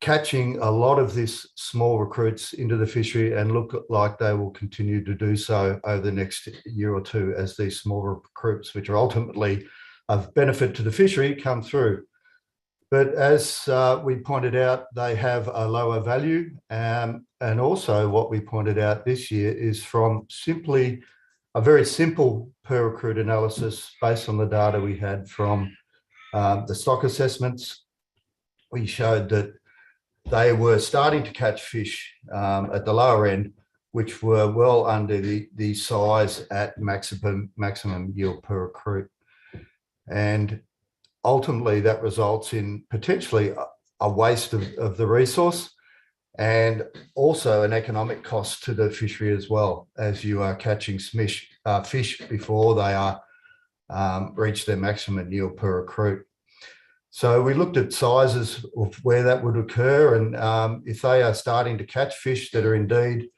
catching a lot of this small recruits into the fishery and look like they will continue to do so over the next year or two as these smaller recruits, which are ultimately of benefit to the fishery, come through. But as we pointed out, they have a lower value. And also what we pointed out this year is from simply a very simple per recruit analysis based on the data we had from the stock assessments. We showed that they were starting to catch fish at the lower end, which were well under the size at maximum yield per recruit. And ultimately that results in potentially a waste of the resource and also an economic cost to the fishery as well, as you are catching fish before they are reach their maximum yield per recruit. So we looked at sizes of where that would occur, and if they are starting to catch fish that are indeed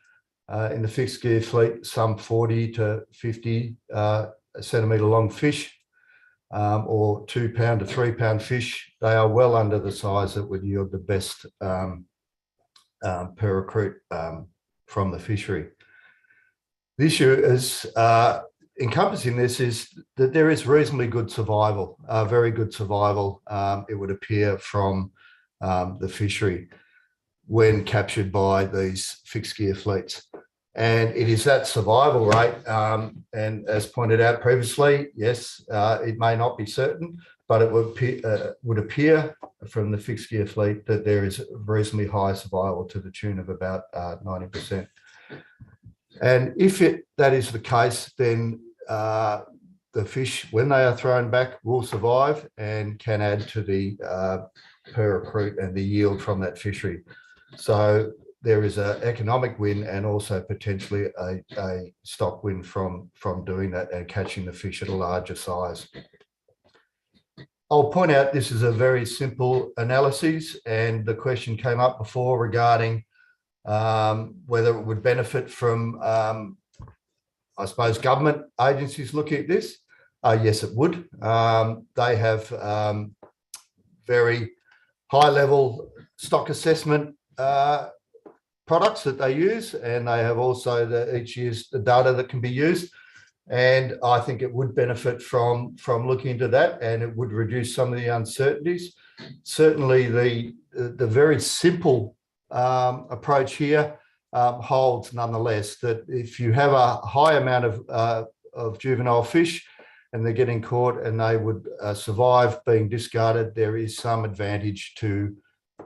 in the fixed gear fleet, some 40 to 50 centimetre long fish, or 2 pound to 3 pound fish, they are well under the size that would yield the best per recruit from the fishery. The issue is encompassing this is that there is reasonably good survival, very good survival, it would appear, from the fishery when captured by these fixed gear fleets. And it is that survival rate, and as pointed out previously, yes, it may not be certain, but it would appear from the fixed gear fleet that there is reasonably high survival to the tune of about 90%. And if that is the case, then the fish, when they are thrown back, will survive and can add to the per recruit and the yield from that fishery. So there is an economic win and also potentially a stock win from doing that and catching the fish at a larger size. I'll point out this is a very simple analysis, and the question came up before regarding whether it would benefit from, I suppose, government agencies looking at this. Yes, it would. They have very high level stock assessment products that they use, and they have also each year's the data that can be used. And I think it would benefit from looking into that, and it would reduce some of the uncertainties. Certainly the very simple approach here holds nonetheless, that if you have a high amount of juvenile fish and they're getting caught and they would survive being discarded, there is some advantage to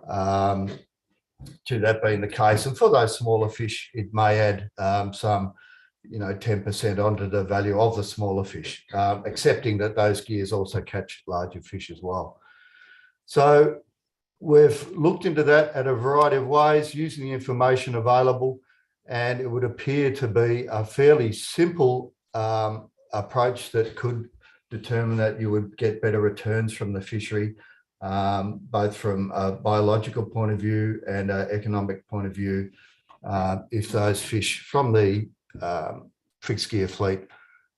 that being the case. And for those smaller fish, it may add some 10% onto the value of the smaller fish, accepting that those gears also catch larger fish as well. So we've looked into that at a variety of ways using the information available, and it would appear to be a fairly simple approach that could determine that you would get better returns from the fishery, both from a biological point of view and an economic point of view, if those fish from the fixed gear fleet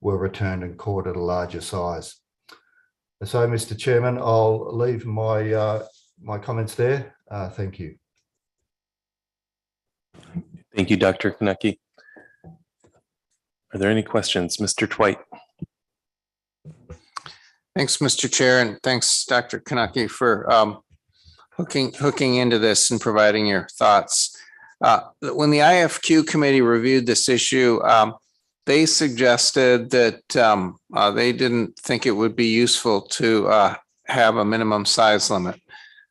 were returned and caught at a larger size. So, Mr. Chairman, I'll leave my comments there. Thank you. Thank you, Dr. Konecki. Are there any questions? Mr. Twite. Thanks, Mr. Chair, and thanks, Dr. Konecki, for hooking into this and providing your thoughts. When the IFQ committee reviewed this issue, they suggested that they didn't think it would be useful to have a minimum size limit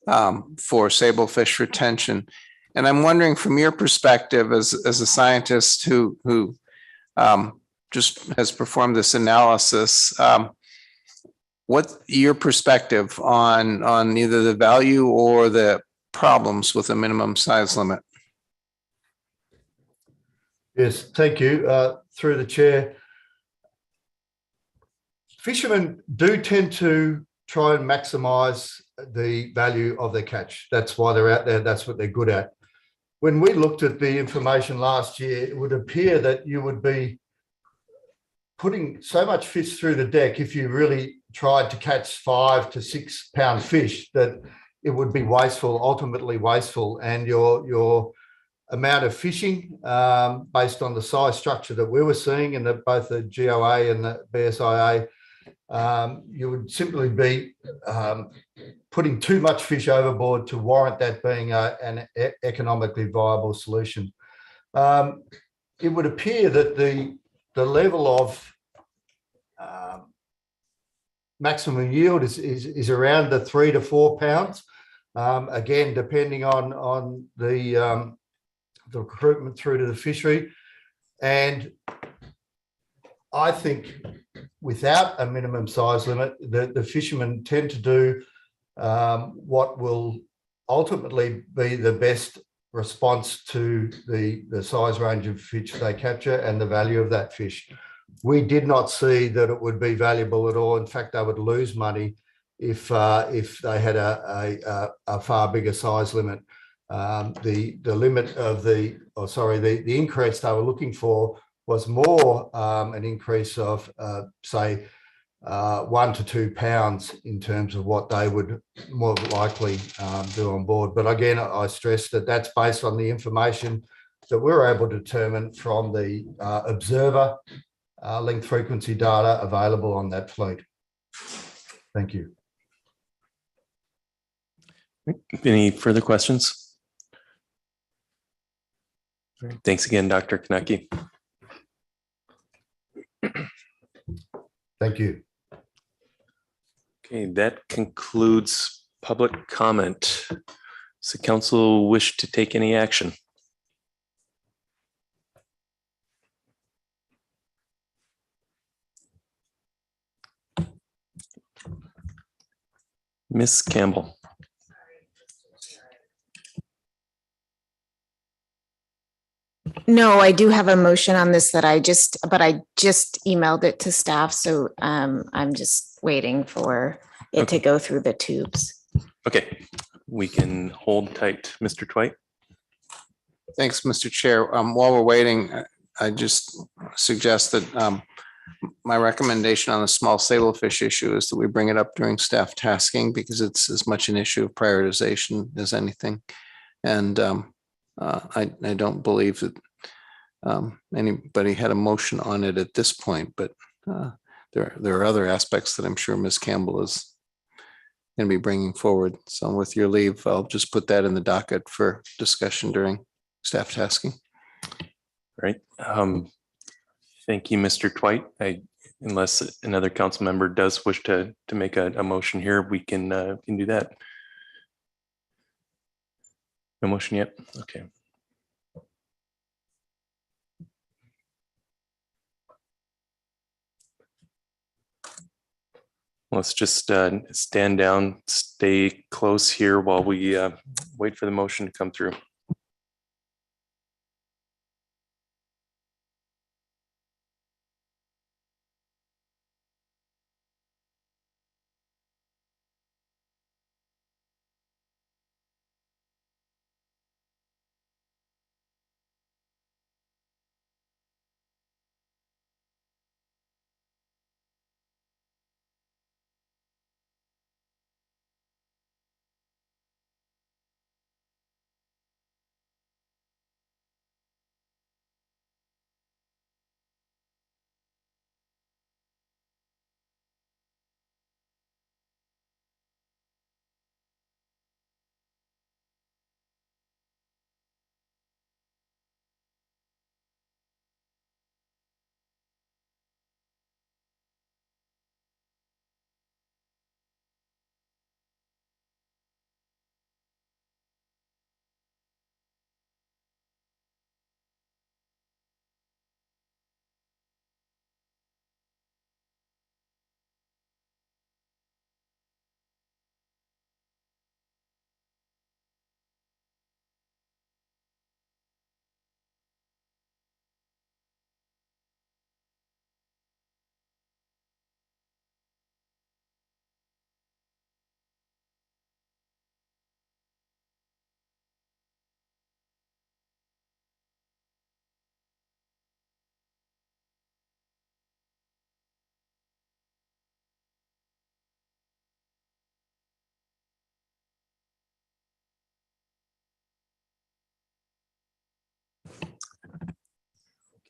for sablefish retention. And I'm wondering, from your perspective as a scientist who just has performed this analysis, what's your perspective on either the value or the problems with a minimum size limit? Yes, thank you. Through the chair, fishermen do tend to try and maximise the value of their catch. That's why they're out there. That's what they're good at. When we looked at the information last year, it would appear that you would be putting so much fish through the deck if you really tried to catch 5 to 6 pound fish that it would be wasteful, ultimately wasteful, and your amount of fishing based on the size structure that we were seeing in both the GOA and the BSIA, you would simply be putting too much fish overboard to warrant that being an economically viable solution. It would appear that the level of maximum yield is around the 3 to 4 pounds. Again, depending on the recruitment through to the fishery. And I think without a minimum size limit, the fishermen tend to do what will ultimately be the best response to the size range of fish they capture and the value of that fish. We did not see that it would be valuable at all. In fact, they would lose money if they had a far bigger size limit. The limit of the increase they were looking for was more an increase of say 1 to 2 pounds in terms of what they would more likely do on board. But again, I stress that that's based on the information that we're able to determine from the observer length frequency data available on that fleet. Thank you. Any further questions? All right. Thanks again, Dr. Kaneki. Thank you. Okay, that concludes public comment. Does the council wish to take any action? Ms. Campbell. No, I do have a motion on this that I just emailed it to staff. So I'm just waiting for it to go through the tubes. Okay, we can hold tight. Mr. Twite. Thanks, Mr. Chair. While we're waiting, I just suggest that my recommendation on the small sablefish issue is that we bring it up during staff tasking because it's as much an issue of prioritization as anything. And I don't believe that anybody had a motion on it at this point, but there are other aspects that I'm sure Ms. Campbell is going to be bringing forward. So with your leave, I'll just put that in the docket for discussion during staff tasking. Right. Thank you, Mr. Twite. Unless another council member does wish to make a motion here, we can do that. No motion yet? Okay. Let's just stand down, stay close here while we wait for the motion to come through.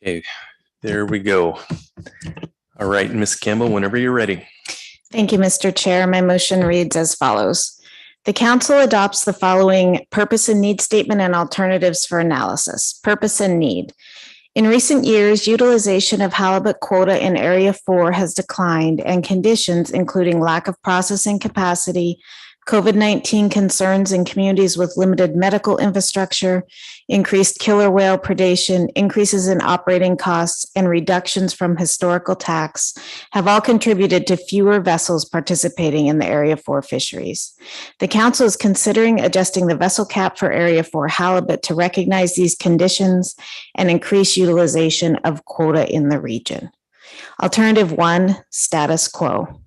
Okay, there we go. All right, Ms. Campbell, whenever you're ready. Thank you, Mr. Chair. My motion reads as follows. The council adopts the following purpose and need statement and alternatives for analysis. Purpose and need. In recent years, utilization of halibut quota in Area 4 has declined, and conditions, including lack of processing capacity, COVID-19 concerns in communities with limited medical infrastructure, increased killer whale predation, increases in operating costs, and reductions from historical tax have all contributed to fewer vessels participating in the Area 4 fisheries. The Council is considering adjusting the vessel cap for Area 4 halibut to recognize these conditions and increase utilization of quota in the region. Alternative 1, status quo.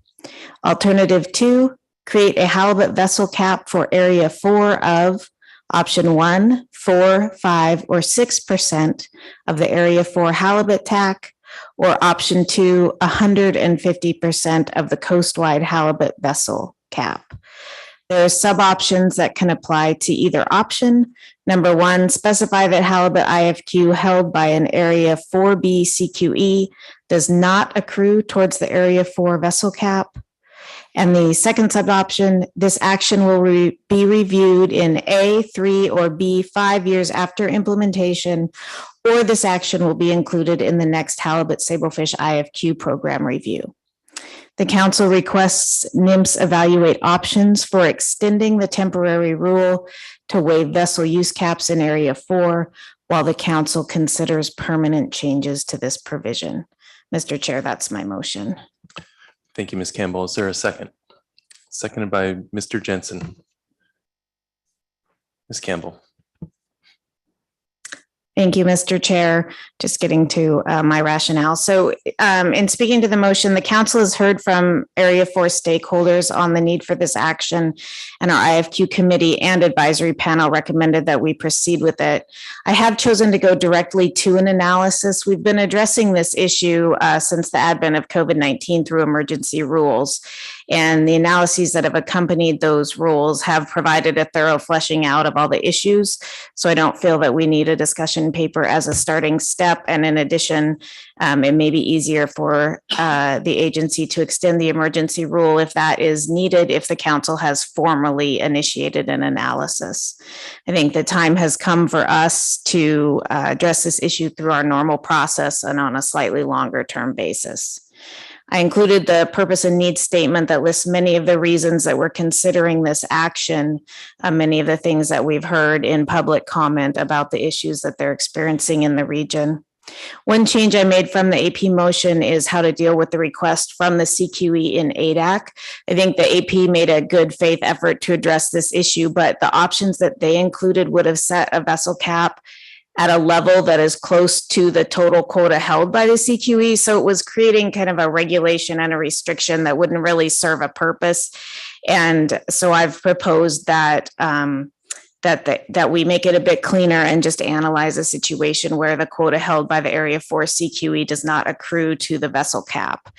Alternative 2, create a halibut vessel cap for Area 4 of option 1, 4, 5, or 6% of the Area 4 halibut TAC, or option 2, 150% of the coastwide halibut vessel cap. There are sub-options that can apply to either option. Number 1, specify that halibut IFQ held by an Area 4B CQE does not accrue towards the Area 4 vessel cap. And the second sub-option, this action will be reviewed in A, 3, or B, 5 years after implementation, or this action will be included in the next halibut sablefish IFQ program review. The Council requests NMFS evaluate options for extending the temporary rule to waive vessel use caps in Area 4, while the Council considers permanent changes to this provision. Mr. Chair, that's my motion. Thank you, Ms. Campbell. Is there a second? Seconded by Mr. Jensen. Ms. Campbell. Thank you, Mr. Chair. Just getting to my rationale. So in speaking to the motion, the Council has heard from Area 4 stakeholders on the need for this action, and our IFQ committee and advisory panel recommended that we proceed with it. I have chosen to go directly to an analysis. We've been addressing this issue since the advent of COVID-19 through emergency rules. And the analyses that have accompanied those rules have provided a thorough fleshing out of all the issues. So I don't feel that we need a discussion paper as a starting step. And in addition, it may be easier for the agency to extend the emergency rule if that is needed, if the Council has formally initiated an analysis. I think the time has come for us to address this issue through our normal process and on a slightly longer term basis. I included the purpose and needs statement that lists many of the reasons that we're considering this action, many of the things that we've heard in public comment about the issues that they're experiencing in the region. One change I made from the AP motion is how to deal with the request from the CQE in ADAC. I think the AP made a good faith effort to address this issue, but the options that they included would have set a vessel cap at a level that is close to the total quota held by the CQE. So it was creating kind of a regulation and a restriction that wouldn't really serve a purpose. And so I've proposed that that we make it a bit cleaner and just analyze a situation where the quota held by the Area 4 CQE does not accrue to the vessel cap.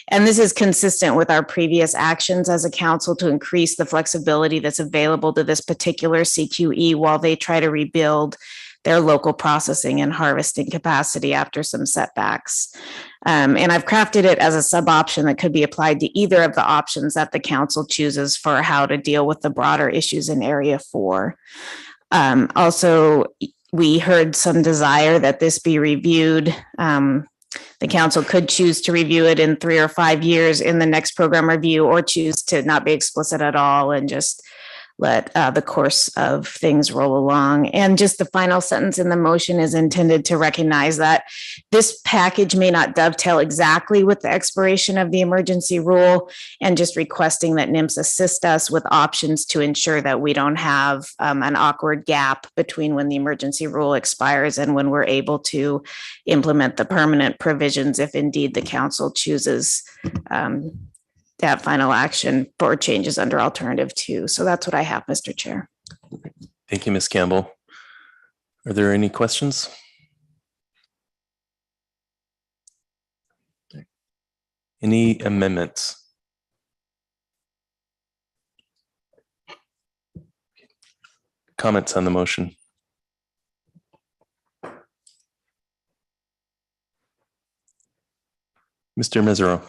And this is consistent with our previous actions as a council to increase the flexibility that's available to this particular CQE while they try to rebuild their local processing and harvesting capacity after some setbacks. And I've crafted it as a sub-option that could be applied to either of the options that the council chooses for how to deal with the broader issues in Area 4. Also, we heard some desire that this be reviewed. The council could choose to review it in 3 or 5 years in the next program review, or choose to not be explicit at all and just let the course of things roll along. And just the final sentence in the motion is intended to recognize that this package may not dovetail exactly with the expiration of the emergency rule, and just requesting that NMFS assist us with options to ensure that we don't have an awkward gap between when the emergency rule expires and when we're able to implement the permanent provisions, if indeed the council chooses that final action for changes under alternative 2. So that's what I have, Mr. Chair. Thank you, Ms. Campbell. Are there any questions? Any amendments? Comments on the motion? Mr. Mesereau.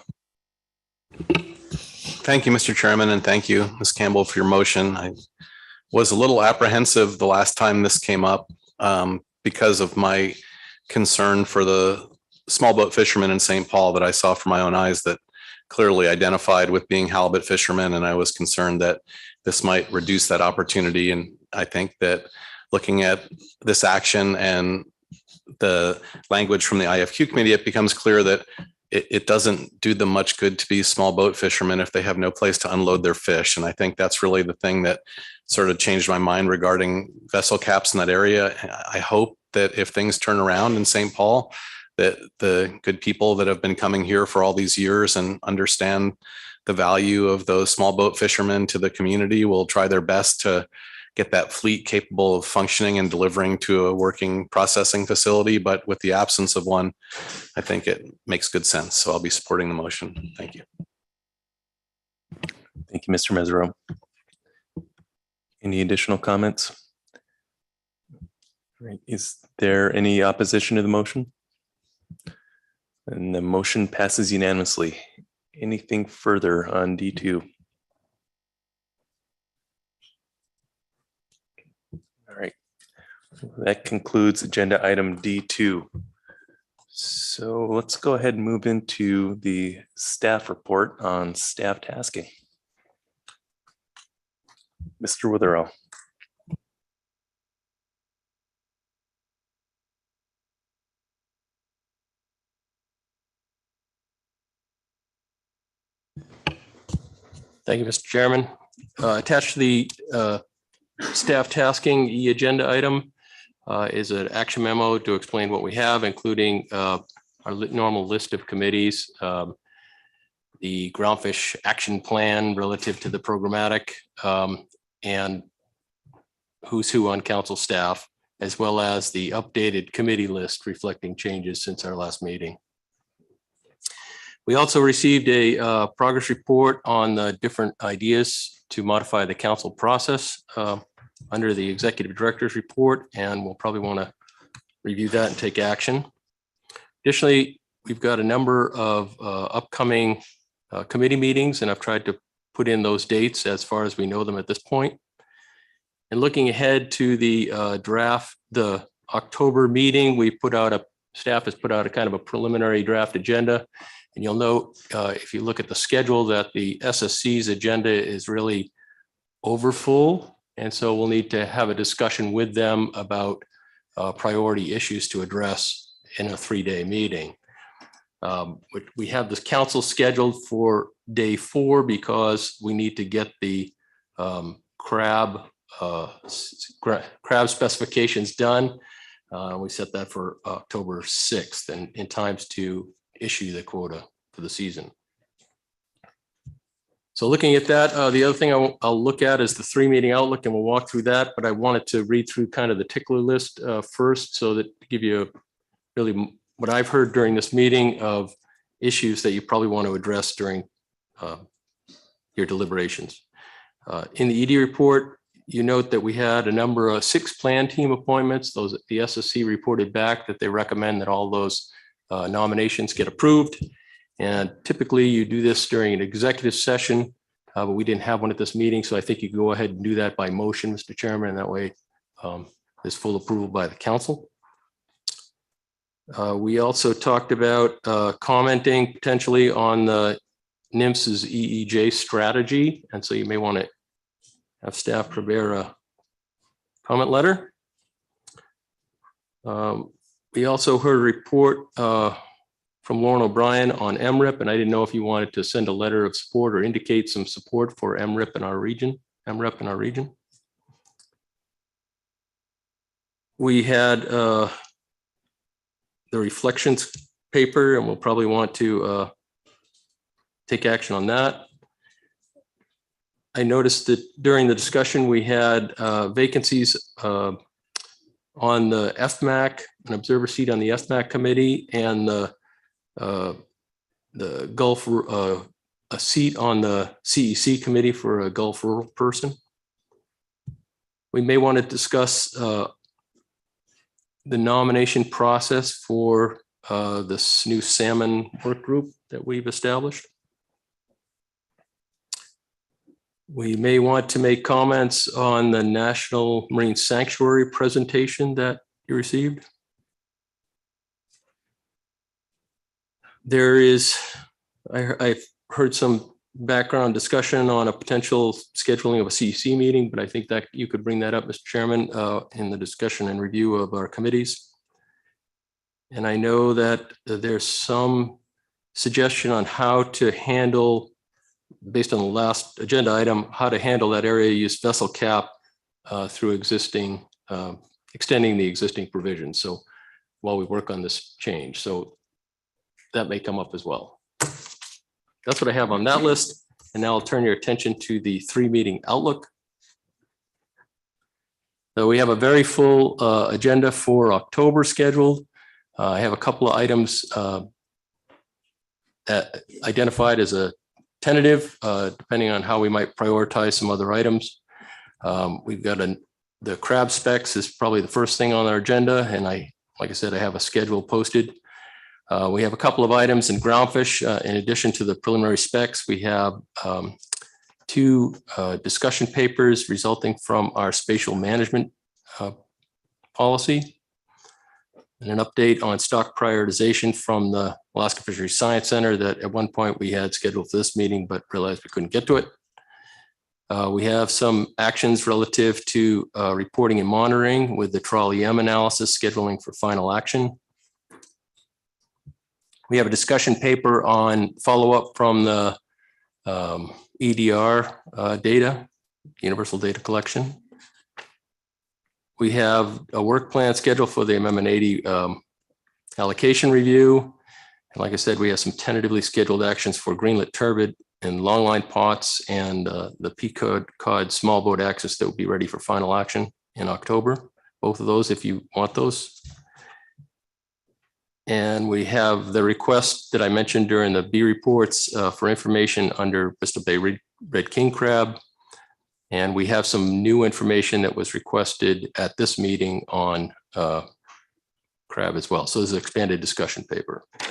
Thank you, Mr. Chairman, and thank you, Ms. Campbell, for your motion. I was a little apprehensive the last time this came up because of my concern for the small boat fishermen in St. Paul that I saw from my own eyes that clearly identified with being halibut fishermen. And I was concerned that this might reduce that opportunity. And I think that looking at this action and the language from the IFQ committee, it becomes clear that it doesn't do them much good to be small boat fishermen if they have no place to unload their fish. And I think that's really the thing that sort of changed my mind regarding vessel caps in that area. I hope that if things turn around in St. Paul, that the good people that have been coming here for all these years and understand the value of those small boat fishermen to the community will try their best to get that fleet capable of functioning and delivering to a working processing facility. But with the absence of one, I think it makes good sense. So I'll be supporting the motion. Thank you. Thank you, Mr. Mesereau. Any additional comments? Right. Is there any opposition to the motion? And the motion passes unanimously. Anything further on D2? All right. That concludes agenda item D2. So let's go ahead and move into the staff report on staff tasking. Mr. Witherell. Thank you, Mr. Chairman. Attached to the staff tasking agenda item is an action memo to explain what we have, including our normal list of committees, the groundfish action plan relative to the programmatic, and who's who on council staff, as well as the updated committee list reflecting changes since our last meeting. We also received a progress report on the different ideas to modify the council process under the executive director's report, and we'll probably want to review that and take action. Additionally, we've got a number of upcoming committee meetings, and I've tried to put in those dates as far as we know them at this point. And looking ahead to the the October meeting, staff has put out a kind of a preliminary draft agenda. And you'll note, if you look at the schedule, that the SSC's agenda is really overfull. And so we'll need to have a discussion with them about priority issues to address in a 3-day meeting. We have this council scheduled for day 4 because we need to get the crab specifications done. We set that for October 6th and in times to issue the quota for the season. So looking at that, the other thing I'll look at is the 3-meeting outlook, and we'll walk through that, but I wanted to read through kind of the tickler list first, so that to give you really what I've heard during this meeting of issues that you probably want to address during your deliberations. In the ED report, you note that we had a number of 6 plan team appointments. Those the SSC reported back that they recommend that all those nominations get approved. And typically you do this during an executive session, but we didn't have one at this meeting. So I think you can go ahead and do that by motion, Mr. Chairman, and that way there's full approval by the council. We also talked about commenting potentially on the NMFS's EEJ strategy. And so you may want to have staff prepare a comment letter. We also heard a report from Lauren O'Brien on MRIP, and I didn't know if you wanted to send a letter of support or indicate some support for MRIP in our region. We had the reflections paper, and we'll probably want to take action on that. I noticed that during the discussion we had vacancies on the FMAC, an observer seat on the FMAC committee, and the Gulf, a seat on the CEC committee for a Gulf rural person. We may want to discuss the nomination process for this new salmon work group that we've established. We may want to make comments on the National Marine Sanctuary presentation that you received. I've heard some background discussion on a potential scheduling of a CEC meeting, but I think that you could bring that up, Mr. Chairman, in the discussion and review of our committees. And I know that there's some suggestion on how to handle, based on the last agenda item, how to handle that area use vessel cap through extending the existing provisions. So while we work on this change, so that may come up as well. That's what I have on that list. And now I'll turn your attention to the 3-meeting outlook. So we have a very full agenda for October scheduled. I have a couple of items identified as a tentative, depending on how we might prioritize some other items. We've got the crab specs is probably the first thing on our agenda. And like I said, I have a schedule posted. We have a couple of items in groundfish. In addition to the preliminary specs, we have 2 discussion papers resulting from our spatial management policy, and an update on stock prioritization from the Alaska Fisheries Science Center that at one point we had scheduled for this meeting, but realized we couldn't get to it. We have some actions relative to reporting and monitoring with the trawl EM analysis scheduling for final action. We have a discussion paper on follow-up from the EDR data, Universal Data Collection. We have a work plan scheduled for the Amendment 80 allocation review. And like I said, we have some tentatively scheduled actions for greenlet turbot and longline pots and the cod small boat access that will be ready for final action in October. Both of those, if you want those. And we have the request that I mentioned during the B reports for information under Bristol Bay Red King Crab. And we have some new information that was requested at this meeting on crab as well. So there's an expanded discussion paper. I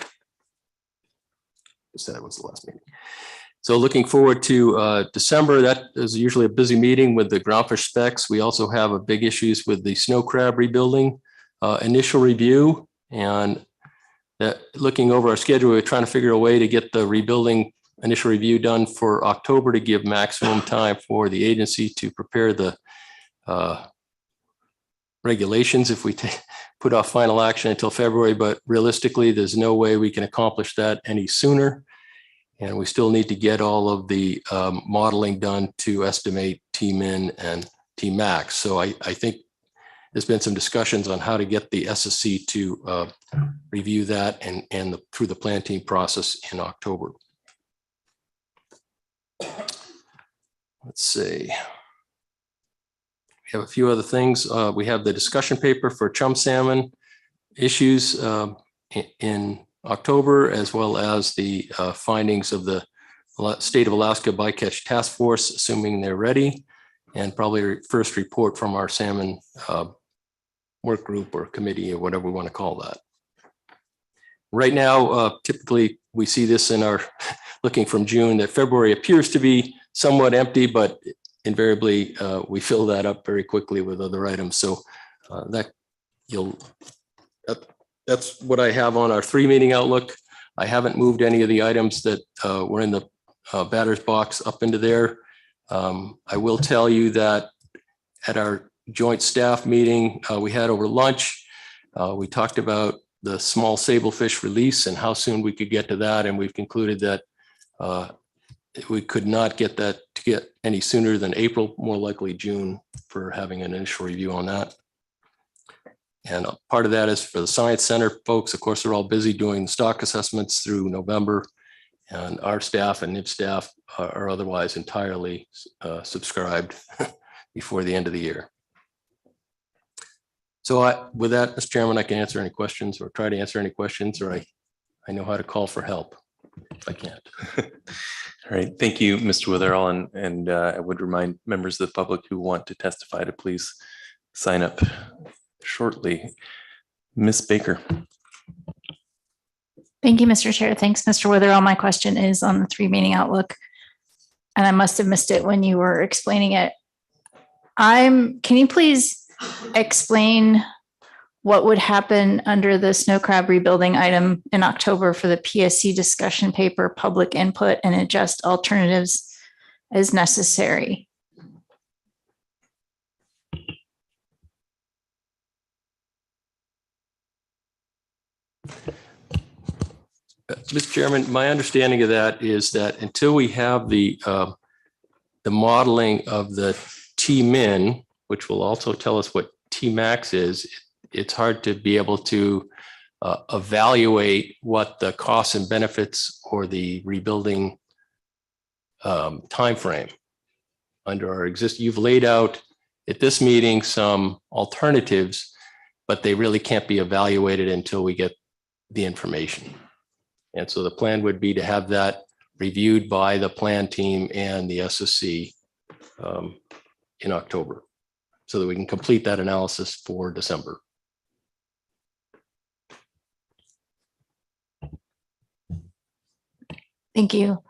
said it was the last meeting. So looking forward to December, that is usually a busy meeting with the groundfish specs. We also have a big issues with the snow crab rebuilding initial review, and that looking over our schedule, we're trying to figure a way to get the rebuilding initial review done for October to give maximum time for the agency to prepare the regulations if we put off final action until February, but realistically, there's no way we can accomplish that any sooner. And we still need to get all of the modeling done to estimate T-min and T-max. So I think there's been some discussions on how to get the SSC to review that and through the plan team process in October. Let's see. We have a few other things. We have the discussion paper for chum salmon issues in October, as well as the findings of the State of Alaska Bycatch Task Force, assuming they're ready, and probably first report from our salmon work group or committee or whatever we want to call that. Right now, typically we see this in our looking from June that February appears to be somewhat empty, but invariably we fill that up very quickly with other items. So that's what I have on our 3-meeting outlook. I haven't moved any of the items that were in the batter's box up into there. I will tell you that at our joint staff meeting we had over lunch, we talked about the small sablefish release and how soon we could get to that. And we've concluded that we could not get that to get any sooner than April, more likely June, for having an initial review on that. And part of that is for the Science Center folks. Of course, they're all busy doing stock assessments through November, and our staff and NIB staff are otherwise entirely subscribed before the end of the year. So with that, Mr. Chairman, I can answer any questions or try to answer any questions, or I know how to call for help if I can't. All right, thank you, Mr. Witherall, and I would remind members of the public who want to testify to please sign up shortly. Ms. Baker. Thank you, Mr. Chair. Thanks, Mr. Witherall. My question is on the 3-meeting outlook, and I must have missed it when you were explaining it. Can you please explain what would happen under the snow crab rebuilding item in October for the PSC discussion paper, public input, and adjust alternatives as necessary? Mr. Chairman, my understanding of that is that until we have the modeling of the T-min, which will also tell us what T-max is, it's hard to be able to evaluate what the costs and benefits or the rebuilding timeframe under our existing. You've laid out at this meeting some alternatives, but they really can't be evaluated until we get the information. And so the plan would be to have that reviewed by the plan team and the SSC in October, so that we can complete that analysis for December. Thank you.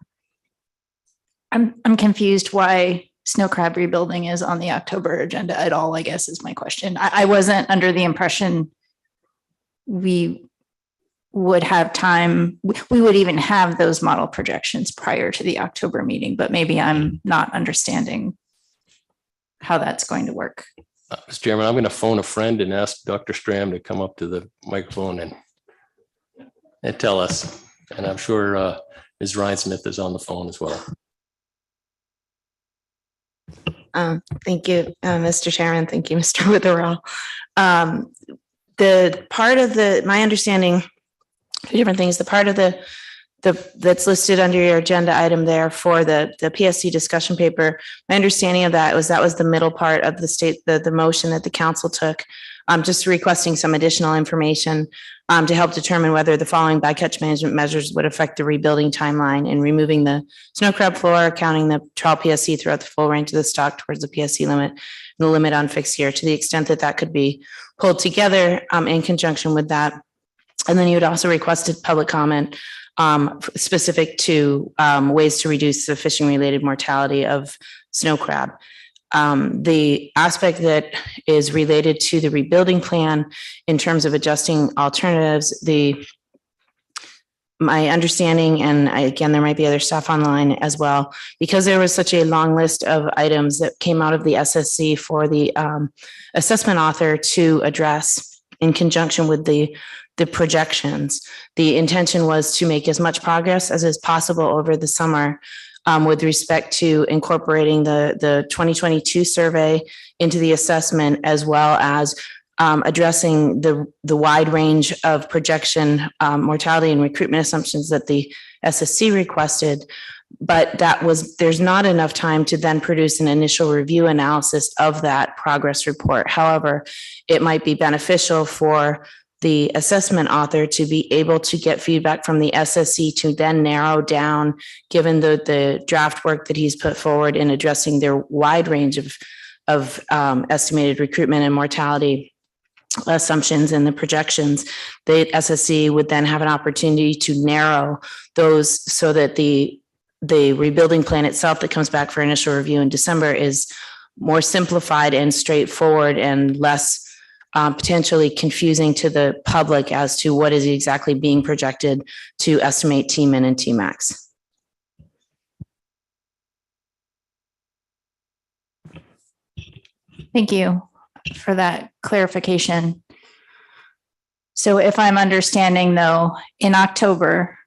I'm confused why snow crab rebuilding is on the October agenda at all, I guess is my question. I wasn't under the impression we would have time, we would even have those model projections prior to the October meeting, but maybe I'm not understanding how that's going to work. Mr. Chairman, I'm going to phone a friend and ask Dr. Stram to come up to the microphone and tell us. And I'm sure Ms. Ryan Smith is on the phone as well. Thank you, Mr. Chairman. Thank you, Mr. Witherell. The part of my understanding, two different things, the part of that's listed under your agenda item there for the PSC discussion paper, my understanding of that was the middle part of the motion that the council took, just requesting some additional information to help determine whether the following bycatch management measures would affect the rebuilding timeline and removing the snow crab floor, counting the trial PSC throughout the full range of the stock towards the PSC limit, and the limit on fixed year, to the extent that that could be pulled together in conjunction with that. And then you had also requested public comment specific to ways to reduce the fishing related mortality of snow crab. The aspect that is related to the rebuilding plan in terms of adjusting alternatives, my understanding, and again, there might be other stuff online as well, because there was such a long list of items that came out of the SSC for the assessment author to address in conjunction with the projections. The intention was to make as much progress as is possible over the summer with respect to incorporating the 2022 survey into the assessment, as well as addressing the wide range of projection mortality and recruitment assumptions that the SSC requested. But there's not enough time to then produce an initial review analysis of that progress report. However, it might be beneficial for the assessment author to be able to get feedback from the SSC to then narrow down, given the draft work that he's put forward in addressing their wide range of estimated recruitment and mortality assumptions and the projections. The SSC would then have an opportunity to narrow those so that the rebuilding plan itself that comes back for initial review in December is more simplified and straightforward and less potentially confusing to the public as to what is exactly being projected to estimate T-min and T-max. Thank you for that clarification. So if I'm understanding though, in October,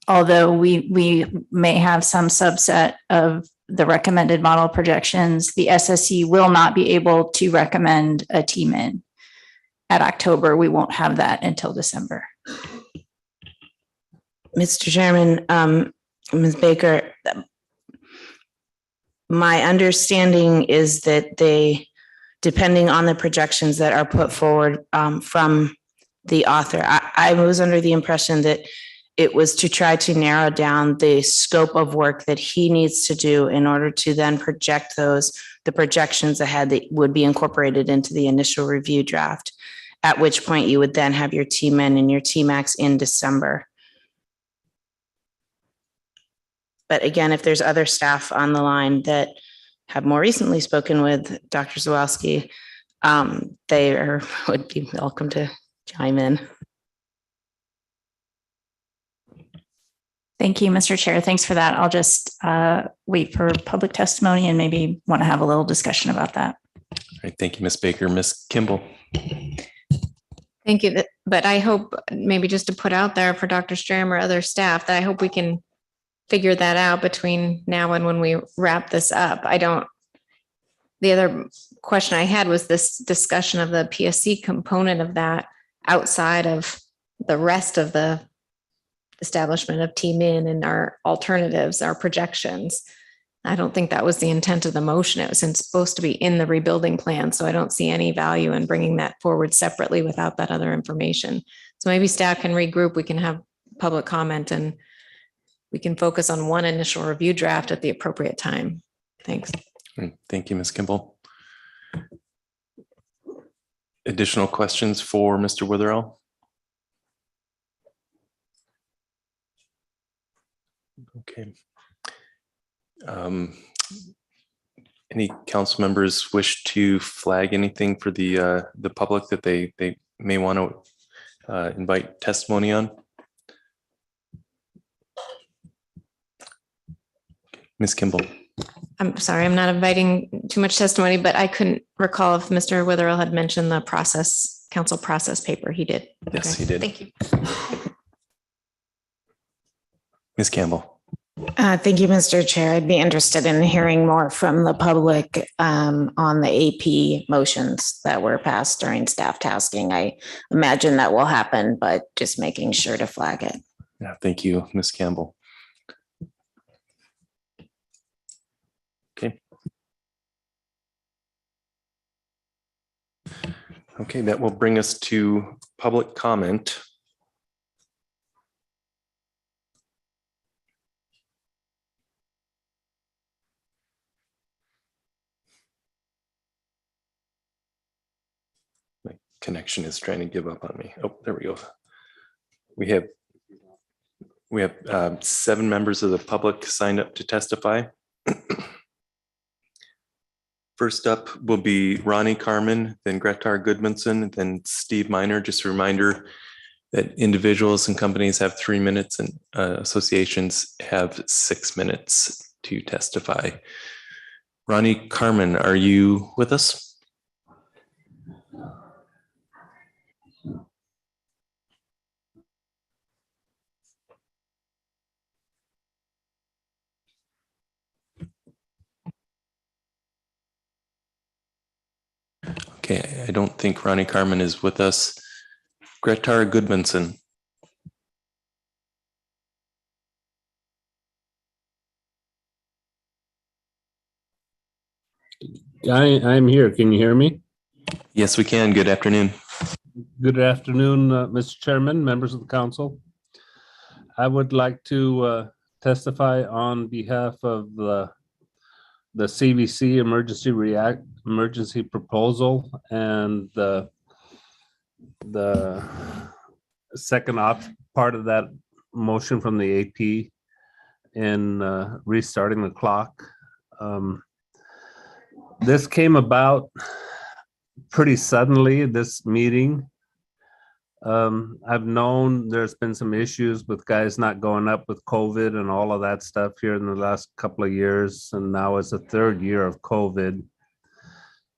although we may have some subset of the recommended model projections, the SSC will not be able to recommend a T-min. At October, we won't have that until December. Mr. Chairman, Ms. Baker, my understanding is that depending on the projections that are put forward from the author, I was under the impression that it was to try to narrow down the scope of work that he needs to do in order to then project the projections ahead that would be incorporated into the initial review draft, at which point you would then have your T-min and your T-max in December. But again, if there's other staff on the line that have more recently spoken with Dr. Zawalski, would be welcome to chime in. Thank you, Mr. Chair. Thanks for that. I'll just wait for public testimony and maybe want to have a little discussion about that. All right, thank you, Ms. Baker. Ms. Kimball. Thank you. But I hope maybe just to put out there for Dr. Stram or other staff that I hope we can figure that out between now and when we wrap this up. The other question I had was this discussion of the PSC component of that outside of the rest of the establishment of T-min and our alternatives, our projections. I don't think that was the intent of the motion. It was supposed to be in the rebuilding plan. So I don't see any value in bringing that forward separately without that other information. So maybe staff can regroup, we can have public comment, and we can focus on one initial review draft at the appropriate time. Thanks. Thank you, Ms. Kimball. Additional questions for Mr. Witherell? Okay. Any council members wish to flag anything for the public that they may want to invite testimony on? Ms. Kimball. I'm sorry, I'm not inviting too much testimony, but I couldn't recall if Mr. Witherell had mentioned the council process paper. He did. Yes, Okay. he did. Thank you. Ms. Campbell. Thank you, Mr. Chair. I'd be interested in hearing more from the public on the AP motions that were passed during staff tasking. I imagine that will happen, but just making sure to flag it. Yeah, thank you, Ms. Campbell. Okay. Okay, that will bring us to public comment. My connection is trying to give up on me. Oh, there we go. We have 7 members of the public signed up to testify. First up will be Ronnie Carmen, then Gretar Goodmanson, then Steve Miner. Just a reminder that individuals and companies have 3 minutes and associations have 6 minutes to testify. Ronnie Carmen, are you with us? Okay, I don't think Ronnie Carmen is with us. Gretar Goodmanson. I'm here. Can you hear me? Yes, we can. Good afternoon. Good afternoon, Mr. Chairman, members of the council. I would like to testify on behalf of the CVC emergency proposal and the second part of that motion from the AP in restarting the clock. This came about pretty suddenly, this meeting. I've known there's been some issues with guys not going up with COVID and all of that stuff here in the last couple of years. And now it's the 3rd year of COVID.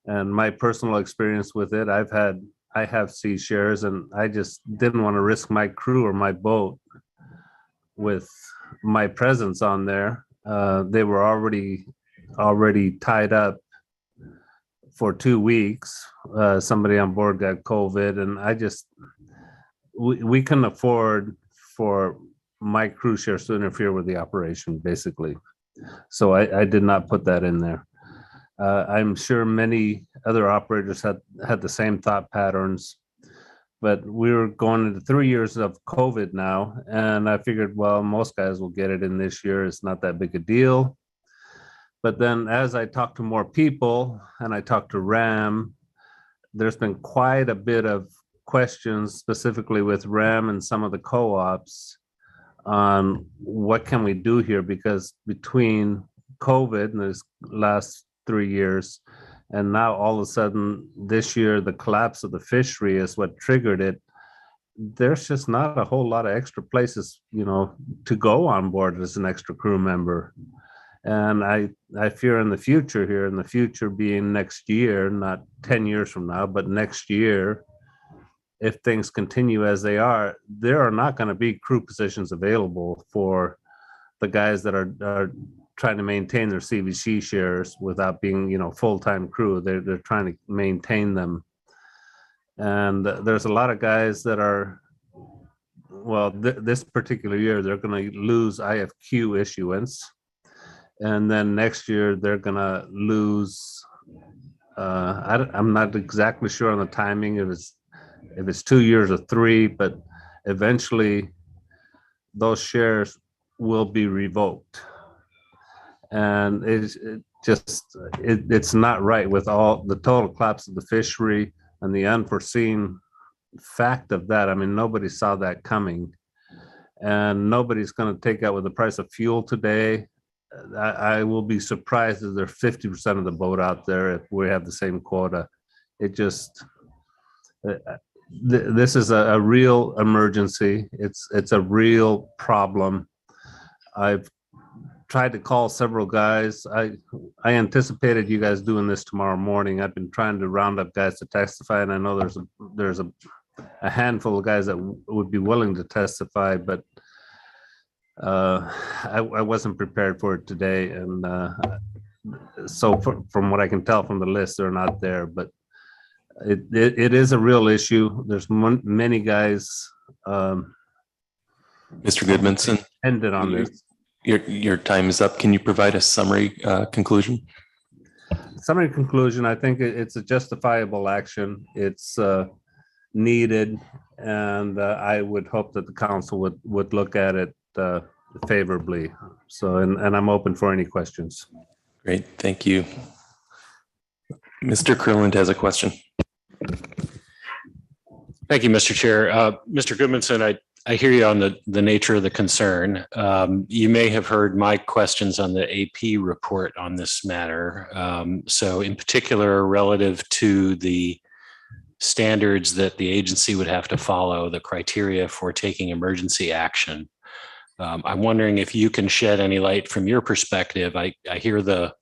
And my personal experience with it, I have sea shares, and I just didn't want to risk my crew or my boat with my presence on there. They were already tied up for 2 weeks. Somebody on board got COVID, and we couldn't afford for my crew shares to interfere with the operation, basically. So I did not put that in there. I'm sure many other operators had the same thought patterns, but we were going into 3 years of COVID now, and I figured, well, most guys will get it in this year. It's not that big a deal. But then as I talked to more people and I talked to RAM, there's been quite a bit of questions specifically with RAM and some of the co-ops on what can we do here, because between COVID and this last 3 years And now all of a sudden this year, the collapse of the fishery is what triggered it. There's just not a whole lot of extra places, to go on board as an extra crew member. And I fear in the future being next year, not 10 years from now, but next year, if things continue as they are, there are not going to be crew positions available for the guys that are trying to maintain their CVC shares without being, full-time crew. They're trying to maintain them. And there's a lot of guys that are, this particular year, they're going to lose IFQ issuance. And then next year, they're going to lose, I'm not exactly sure on the timing, if it's 2 years or 3, but eventually those shares will be revoked. And it's not right with all the total collapse of the fishery and the unforeseen fact of that. I mean, nobody saw that coming, and nobody's going to take out with the price of fuel today. I will be surprised if there's 50% of the boat out there if we have the same quota. It just, this is a real emergency. It's a real problem. I've tried to call several guys. I anticipated you guys doing this tomorrow morning. I've been trying to round up guys to testify, and I know there's a handful of guys that would be willing to testify, but I wasn't prepared for it today, and so from what I can tell from the list, they're not there. But it is a real issue. There's many guys. Mr. Goodmanson, ended on this. Your time is up. Can you provide a summary conclusion? Summary conclusion. I think it's a justifiable action. It's needed, and I would hope that the council would look at it favorably. So, and I'm open for any questions. Great, thank you. Mr. Kurland has a question. Thank you, Mr. Chair. Mr. Goodmanson, I hear you on the nature of the concern. You may have heard my questions on the AP report on this matter. So in particular, relative to the standards that the agency would have to follow, the criteria for taking emergency action. I'm wondering if you can shed any light from your perspective. I hear the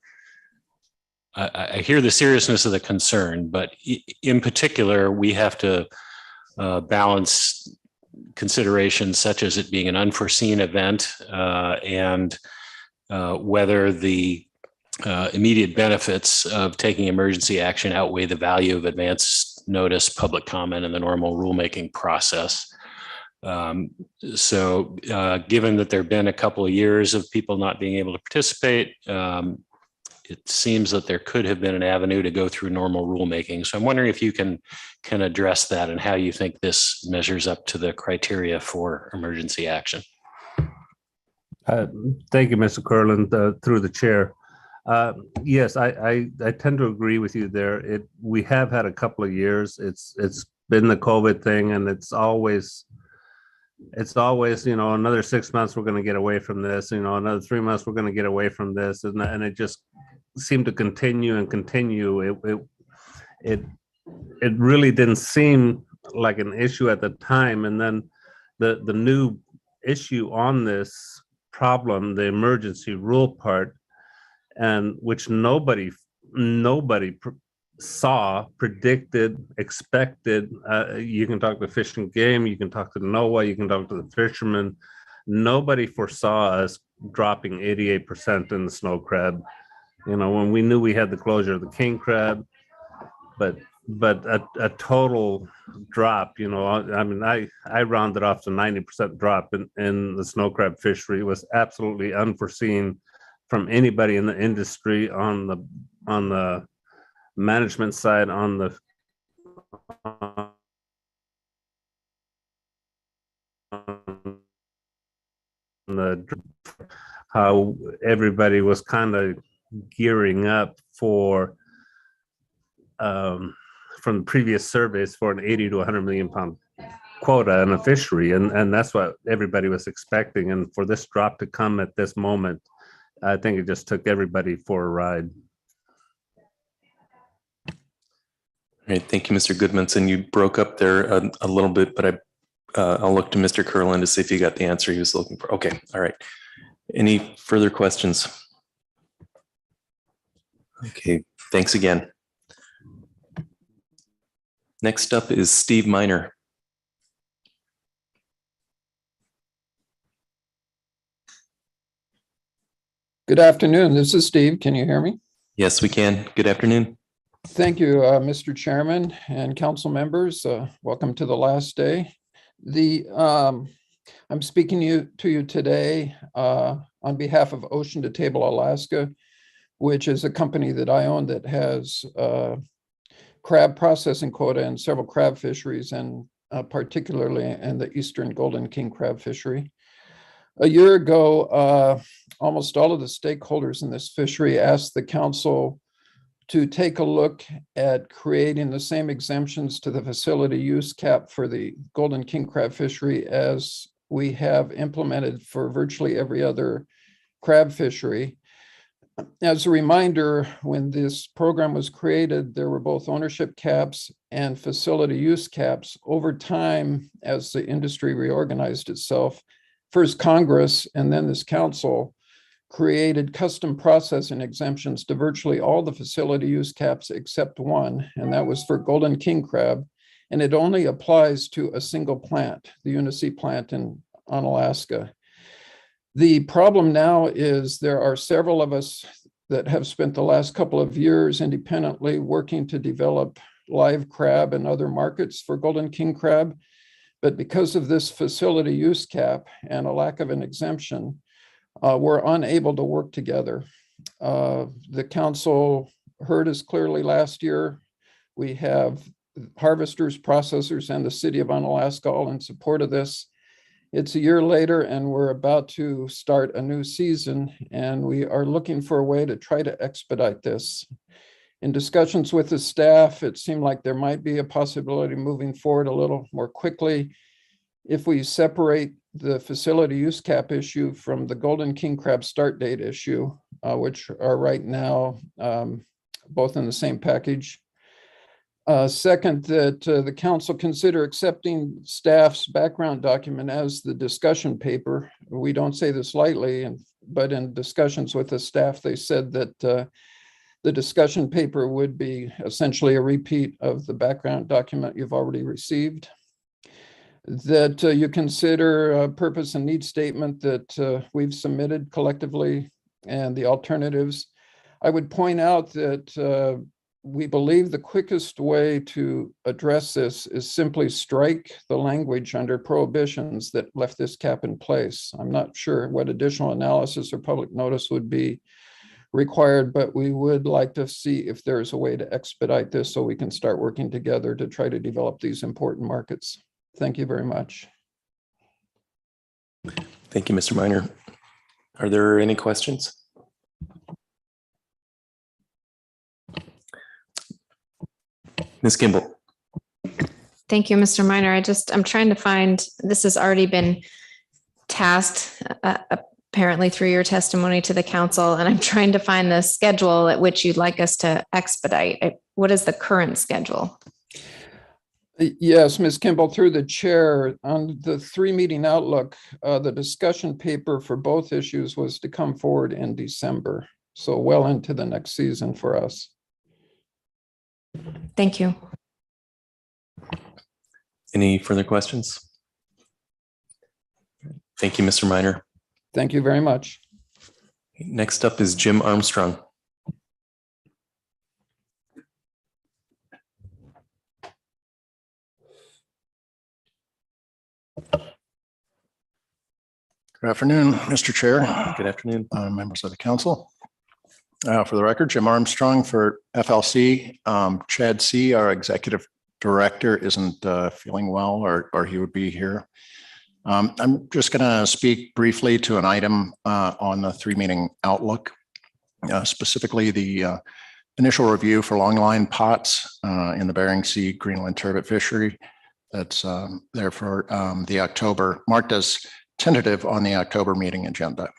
seriousness of the concern, but in particular, we have to balance considerations such as it being an unforeseen event and whether the immediate benefits of taking emergency action outweigh the value of advance notice, public comment, and the normal rulemaking process. So given that there have been a couple of years of people not being able to participate, it seems that there could have been an avenue to go through normal rulemaking. So I'm wondering if you can address that and how you think this measures up to the criteria for emergency action. Thank you, Mr. Kurland, through the chair. Yes, I tend to agree with you there. We have had a couple of years. It's been the COVID thing, and it's always, another 6 months, we're going to get away from this, another 3 months, we're going to get away from this. And it just seemed to continue and continue. It really didn't seem like an issue at the time. And then the new issue on this problem, the emergency rule part, and which nobody saw, predicted, expected. You can talk to Fish and Game, you can talk to NOAA, you can talk to the fishermen. Nobody foresaw us dropping 88% in the snow crab. When we knew we had the closure of the king crab, but a total drop, I rounded off to 90% drop in the snow crab fishery. It was absolutely unforeseen from anybody in the industry, on the management side, on how everybody was kind of gearing up for from the previous surveys for an 80 to 100 million pound quota in a fishery, and that's what everybody was expecting. And for this drop to come at this moment, I think it just took everybody for a ride. right, thank you, Mr. Goodmanson. You broke up there a little bit, but I'll look to Mr. Curlin to see if he got the answer he was looking for. Okay, all right. Any further questions? Okay, thanks again. Next up is Steve Miner. Good afternoon. This is Steve. Can you hear me? Yes, we can. Good afternoon. Thank you, Mr. Chairman and council members. Welcome to the last day. I'm speaking to you today on behalf of Ocean to Table Alaska, which is a company that I own that has crab processing quota in several crab fisheries, and particularly in the eastern golden king crab fishery. A year ago, almost all of the stakeholders in this fishery asked the council to take a look at creating the same exemptions to the facility use cap for the golden king crab fishery as we have implemented for virtually every other crab fishery. As a reminder, when this program was created, there were both ownership caps and facility use caps. Over time, as the industry reorganized itself, first Congress and then this council created custom processing exemptions to virtually all the facility use caps except one, and that was for golden king crab. And it only applies to a single plant, the Unisea plant on Alaska. The problem now is there are several of us that have spent the last couple of years independently working to develop live crab and other markets for golden king crab. But because of this facility use cap and a lack of an exemption, we're unable to work together. The council heard us clearly last year. We have harvesters, processors, and the city of Unalaska all in support of this. It's a year later and we're about to start a new season, and we are looking for a way to try to expedite this. In discussions with the staff, it seemed like there might be a possibility of moving forward a little more quickly if we separate the facility use cap issue from the golden king crab start date issue, which are right now both in the same package. Second, that the council consider accepting staff's background document as the discussion paper. We don't say this lightly, but in discussions with the staff, they said that the discussion paper would be essentially a repeat of the background document you've already received. That you consider a purpose and need statement that we've submitted collectively and the alternatives. I would point out that we believe the quickest way to address this is simply strike the language under prohibitions that left this cap in place. I'm not sure what additional analysis or public notice would be required, but we would like to see if there's a way to expedite this so we can start working together to try to develop these important markets. Thank you very much. Thank you, Mr. Miner. Are there any questions? Ms. Kimball. Thank you, Mr. Miner. I'm trying to find, this has already been tasked apparently through your testimony to the council, and I'm trying to find the schedule at which you'd like us to expedite. What is the current schedule? Yes, Ms. Kimball, through the chair, on the 3-meeting outlook, the discussion paper for both issues was to come forward in December, so well into the next season for us. Thank you. Any further questions? Thank you, Mr. Miner. Thank you very much. Next up is Jim Armstrong. Good afternoon, Mr. Chair. Good afternoon. Members of the council. For the record, Jim Armstrong for FLC. Chad C., our executive director, isn't feeling well, or he would be here. I'm just going to speak briefly to an item on the 3-meeting outlook, specifically the initial review for longline pots in the Bering Sea Greenland turbot fishery. That's there for the October, marked as tentative on the October meeting agenda.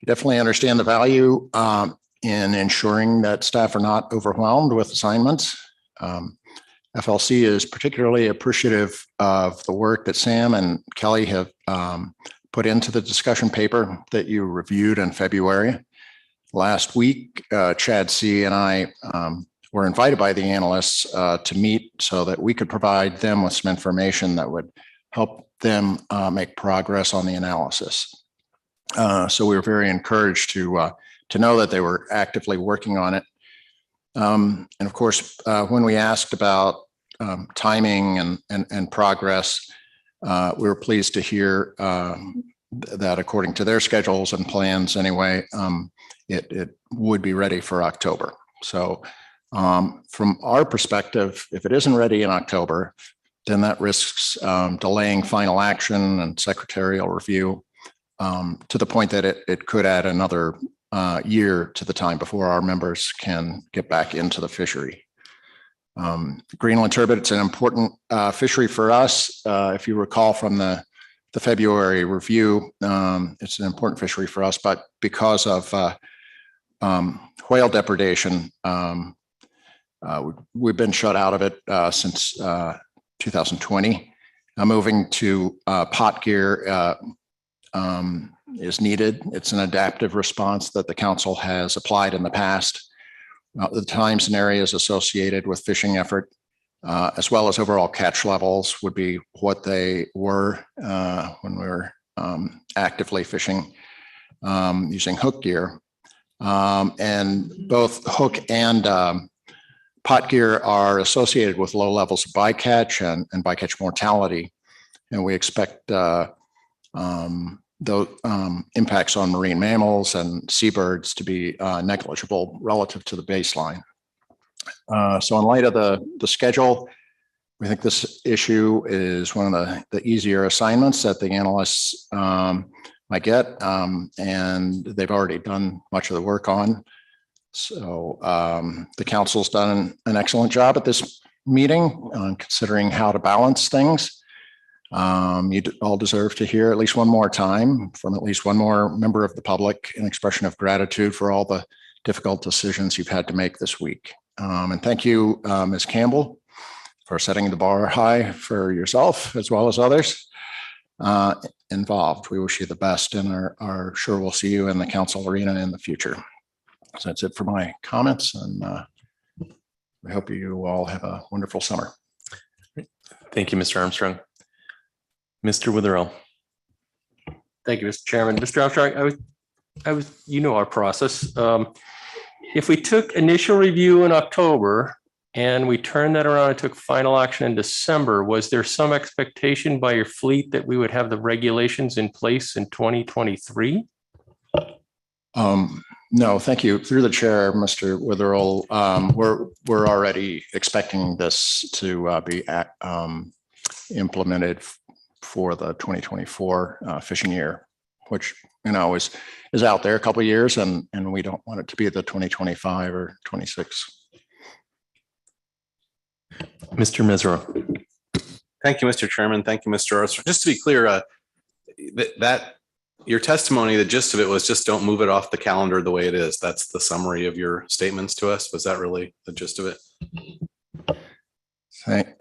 Definitely understand the value in ensuring that staff are not overwhelmed with assignments. FLC is particularly appreciative of the work that Sam and Kelly have put into the discussion paper that you reviewed in February. Last week, Chad C. and I were invited by the analysts to meet so that we could provide them with some information that would help them make progress on the analysis. So we were very encouraged to know that they were actively working on it. And of course, when we asked about timing and progress, we were pleased to hear that according to their schedules and plans anyway, it would be ready for October. So from our perspective, if it isn't ready in October, then that risks delaying final action and secretarial review to the point that it could add another year to the time before our members can get back into the fishery. Greenland turbot, it's an important fishery for us. If you recall from the February review, it's an important fishery for us, but because of whale depredation, we've been shut out of it since 2020. Moving to pot gear is needed. It's an adaptive response that the council has applied in the past. The times and areas associated with fishing effort, as well as overall catch levels, would be what they were when we were actively fishing using hook gear. And both hook and pot gear are associated with low levels of bycatch and bycatch mortality. And we expect those impacts on marine mammals and seabirds to be negligible relative to the baseline. So in light of the schedule, we think this issue is one of the easier assignments that the analysts might get, and they've already done much of the work on. So the council's done an excellent job at this meeting on considering how to balance things. You all deserve to hear at least one more time from at least one more member of the public an expression of gratitude for all the difficult decisions you've had to make this week. And thank you, Ms. Campbell, for setting the bar high for yourself as well as others involved. We wish you the best and are sure we'll see you in the council arena in the future. So that's it for my comments, and I hope you all have a wonderful summer. Thank you, Mr. Armstrong. Mr. Witherell. Thank you, Mr. Chairman. Mr. Armstrong, I was, you know, our process. If we took initial review in October and we turned that around and took final action in December, was there some expectation by your fleet that we would have the regulations in place in 2023? No, thank you. Through the chair, Mr. Witherell, we're already expecting this to be implemented for the 2024 fishing year, which, you know, is out there a couple of years, and we don't want it to be the 2025 or 26. Mr. Mesereau. Thank you, Mr. Chairman. Thank you, Mr. Armstrong. Just to be clear, that your testimony, the gist of it was just don't move it off the calendar the way it is. That's the summary of your statements to us. Was that really the gist of it?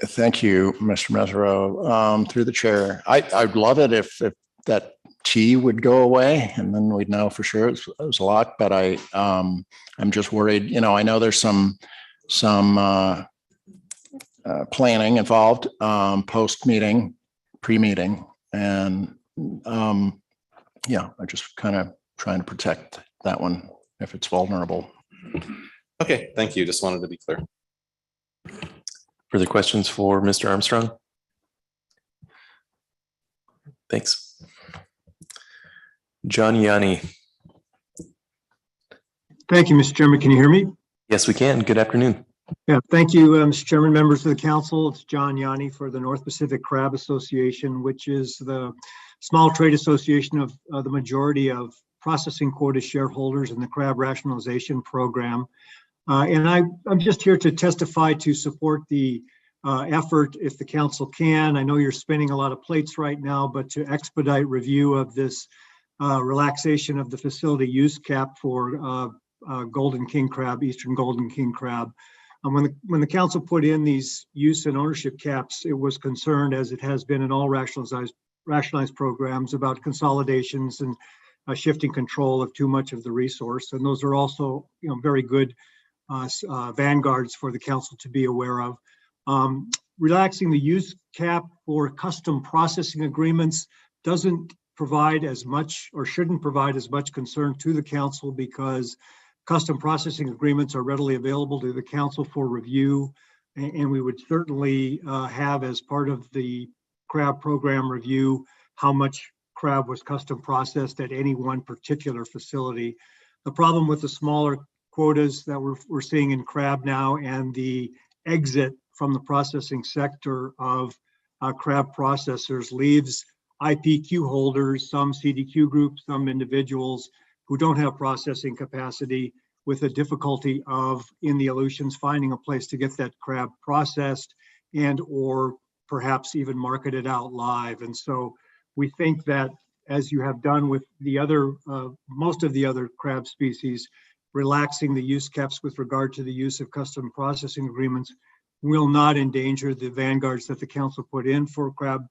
Thank you, Mr. Mesereau. Through the chair, I'd love it if that T would go away, and then we'd know for sure it was a lot. But I'm just worried. You know, I know there's some planning involved, post-meeting, pre-meeting, and yeah, I'm just kind of trying to protect that one if it's vulnerable. Okay, thank you. Just wanted to be clear. Further questions for Mr. Armstrong? Thanks. John Yanni. Thank you, Mr. Chairman. Can you hear me? Yes, we can. Good afternoon. Yeah, thank you, Mr. Chairman, members of the council. It's John Yanni for the North Pacific Crab Association, which is the small trade association of the majority of processing quota shareholders in the crab rationalization program. And I'm just here to testify to support the effort, if the council can. I know you're spinning a lot of plates right now, but to expedite review of this relaxation of the facility use cap for golden king crab, eastern golden king crab. When the council put in these use and ownership caps, it was concerned, as it has been in all rationalized programs, about consolidations and shifting control of too much of the resource. And those are also, very good vanguards for the council to be aware of. Relaxing the use cap for custom processing agreements doesn't provide as much, or shouldn't provide as much, concern to the council, because custom processing agreements are readily available to the council for review. And we would certainly have, as part of the crab program review, how much crab was custom processed at any one particular facility. The problem with the smaller quotas that we're seeing in crab now, and the exit from the processing sector of crab processors, leaves IPQ holders, some CDQ groups, some individuals who don't have processing capacity, with a difficulty of, in the Aleutians, finding a place to get that crab processed and or perhaps even marketed out live. And so we think that, as you have done with the other, most of the other crab species, relaxing the use caps with regard to the use of custom processing agreements will not endanger the vanguards that the council put in for crab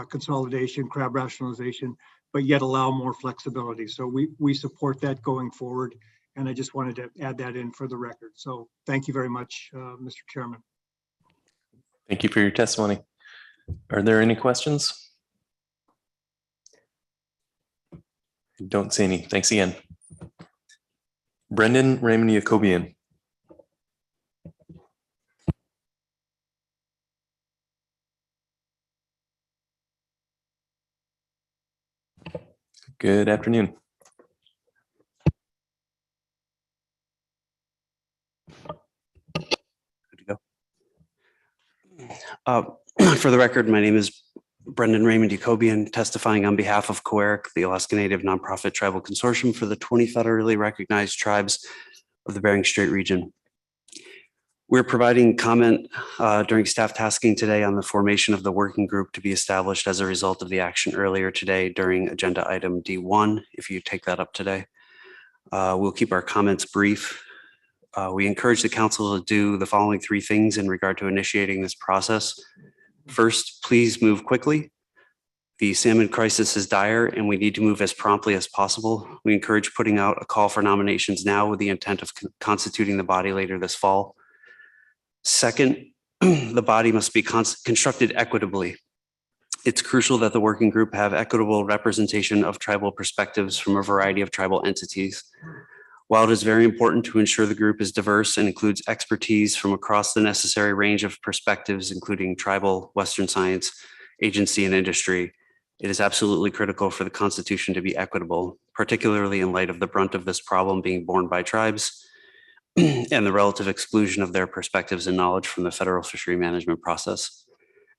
consolidation, crab rationalization, but yet allow more flexibility. So we support that going forward. And I just wanted to add that in for the record. So thank you very much, Mr. Chairman. Thank you for your testimony. Are there any questions? Don't see any. Thanks again. Brendan Raymond Jacobian. Good afternoon. For the record, my name is Brendan Raymond Jacobian, testifying on behalf of COERIC, the Alaska Native Nonprofit Tribal Consortium for the 20 federally recognized tribes of the Bering Strait region. We're providing comment during staff tasking today on the formation of the working group to be established as a result of the action earlier today during agenda item D1, if you take that up today. We'll keep our comments brief. We encourage the council to do the following 3 things in regard to initiating this process. First, please move quickly. The salmon crisis is dire and we need to move as promptly as possible. We encourage putting out a call for nominations now with the intent of constituting the body later this fall. Second, the body must be constructed equitably. It's crucial that the working group have equitable representation of tribal perspectives from a variety of tribal entities. While it is very important to ensure the group is diverse and includes expertise from across the necessary range of perspectives, including tribal, Western science, agency, and industry, it is absolutely critical for the Constitution to be equitable, particularly in light of the brunt of this problem being borne by tribes and the relative exclusion of their perspectives and knowledge from the federal fishery management process.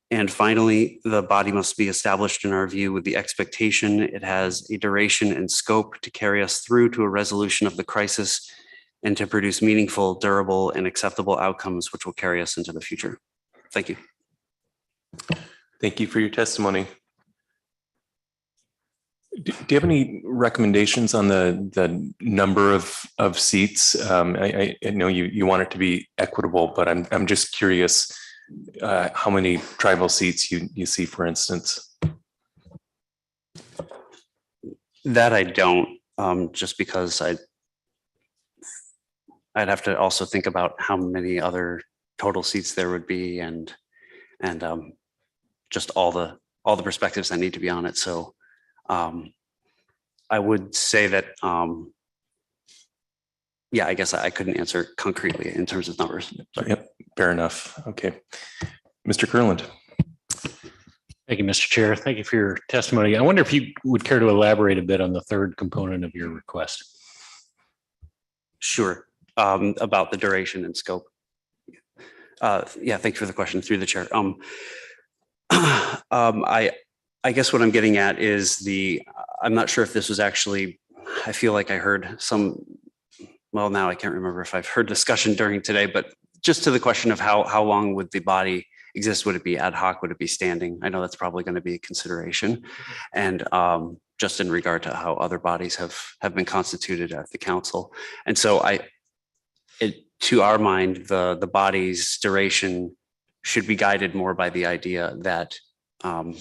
And finally, the body must be established, in our view, with the expectation it has a duration and scope to carry us through to a resolution of the crisis and to produce meaningful, durable, and acceptable outcomes which will carry us into the future. Thank you. Thank you for your testimony. Do you have any recommendations on the number of seats? I know you want it to be equitable, but I'm just curious how many tribal seats you see, for instance. That I don't, just because I'd have to also think about how many other total seats there would be, and just all the perspectives that need to be on it. So I would say that, yeah, I guess I couldn't answer concretely in terms of numbers. Sorry. Yep, fair enough. Okay. Mr. Kurland. Thank you, Mr. Chair. Thank you for your testimony. I wonder if you would care to elaborate a bit on the third component of your request. Sure. About the duration and scope. Yeah, thank you for the question, through the chair. I guess what I'm getting at is I'm not sure if this was actually, I feel like I heard some, well, now I can't remember if I've heard discussion during today, but just to the question of how long would the body exist? Would it be ad hoc? Would it be standing? I know that's probably going to be a consideration. And just in regard to how other bodies have been constituted at the council. And so to our mind, the body's duration should be guided more by the idea that and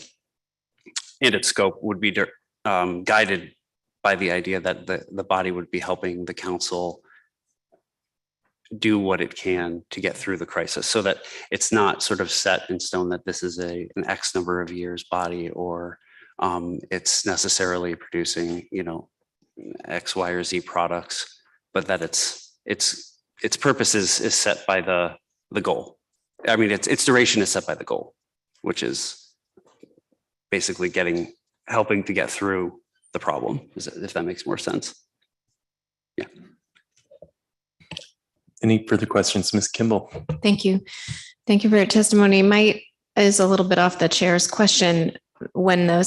its scope would be guided by the idea that the body would be helping the council do what it can to get through the crisis, so that it's not sort of set in stone that this is an X number of years body, or it's necessarily producing, X, Y, or Z products, but that its purpose is set by the goal. I mean, its duration is set by the goal, which is basically helping to get through the problem, if that makes more sense. Yeah. Any further questions, Ms. Kimball? Thank you. Thank you for your testimony. Is a little bit off the chair's question. When the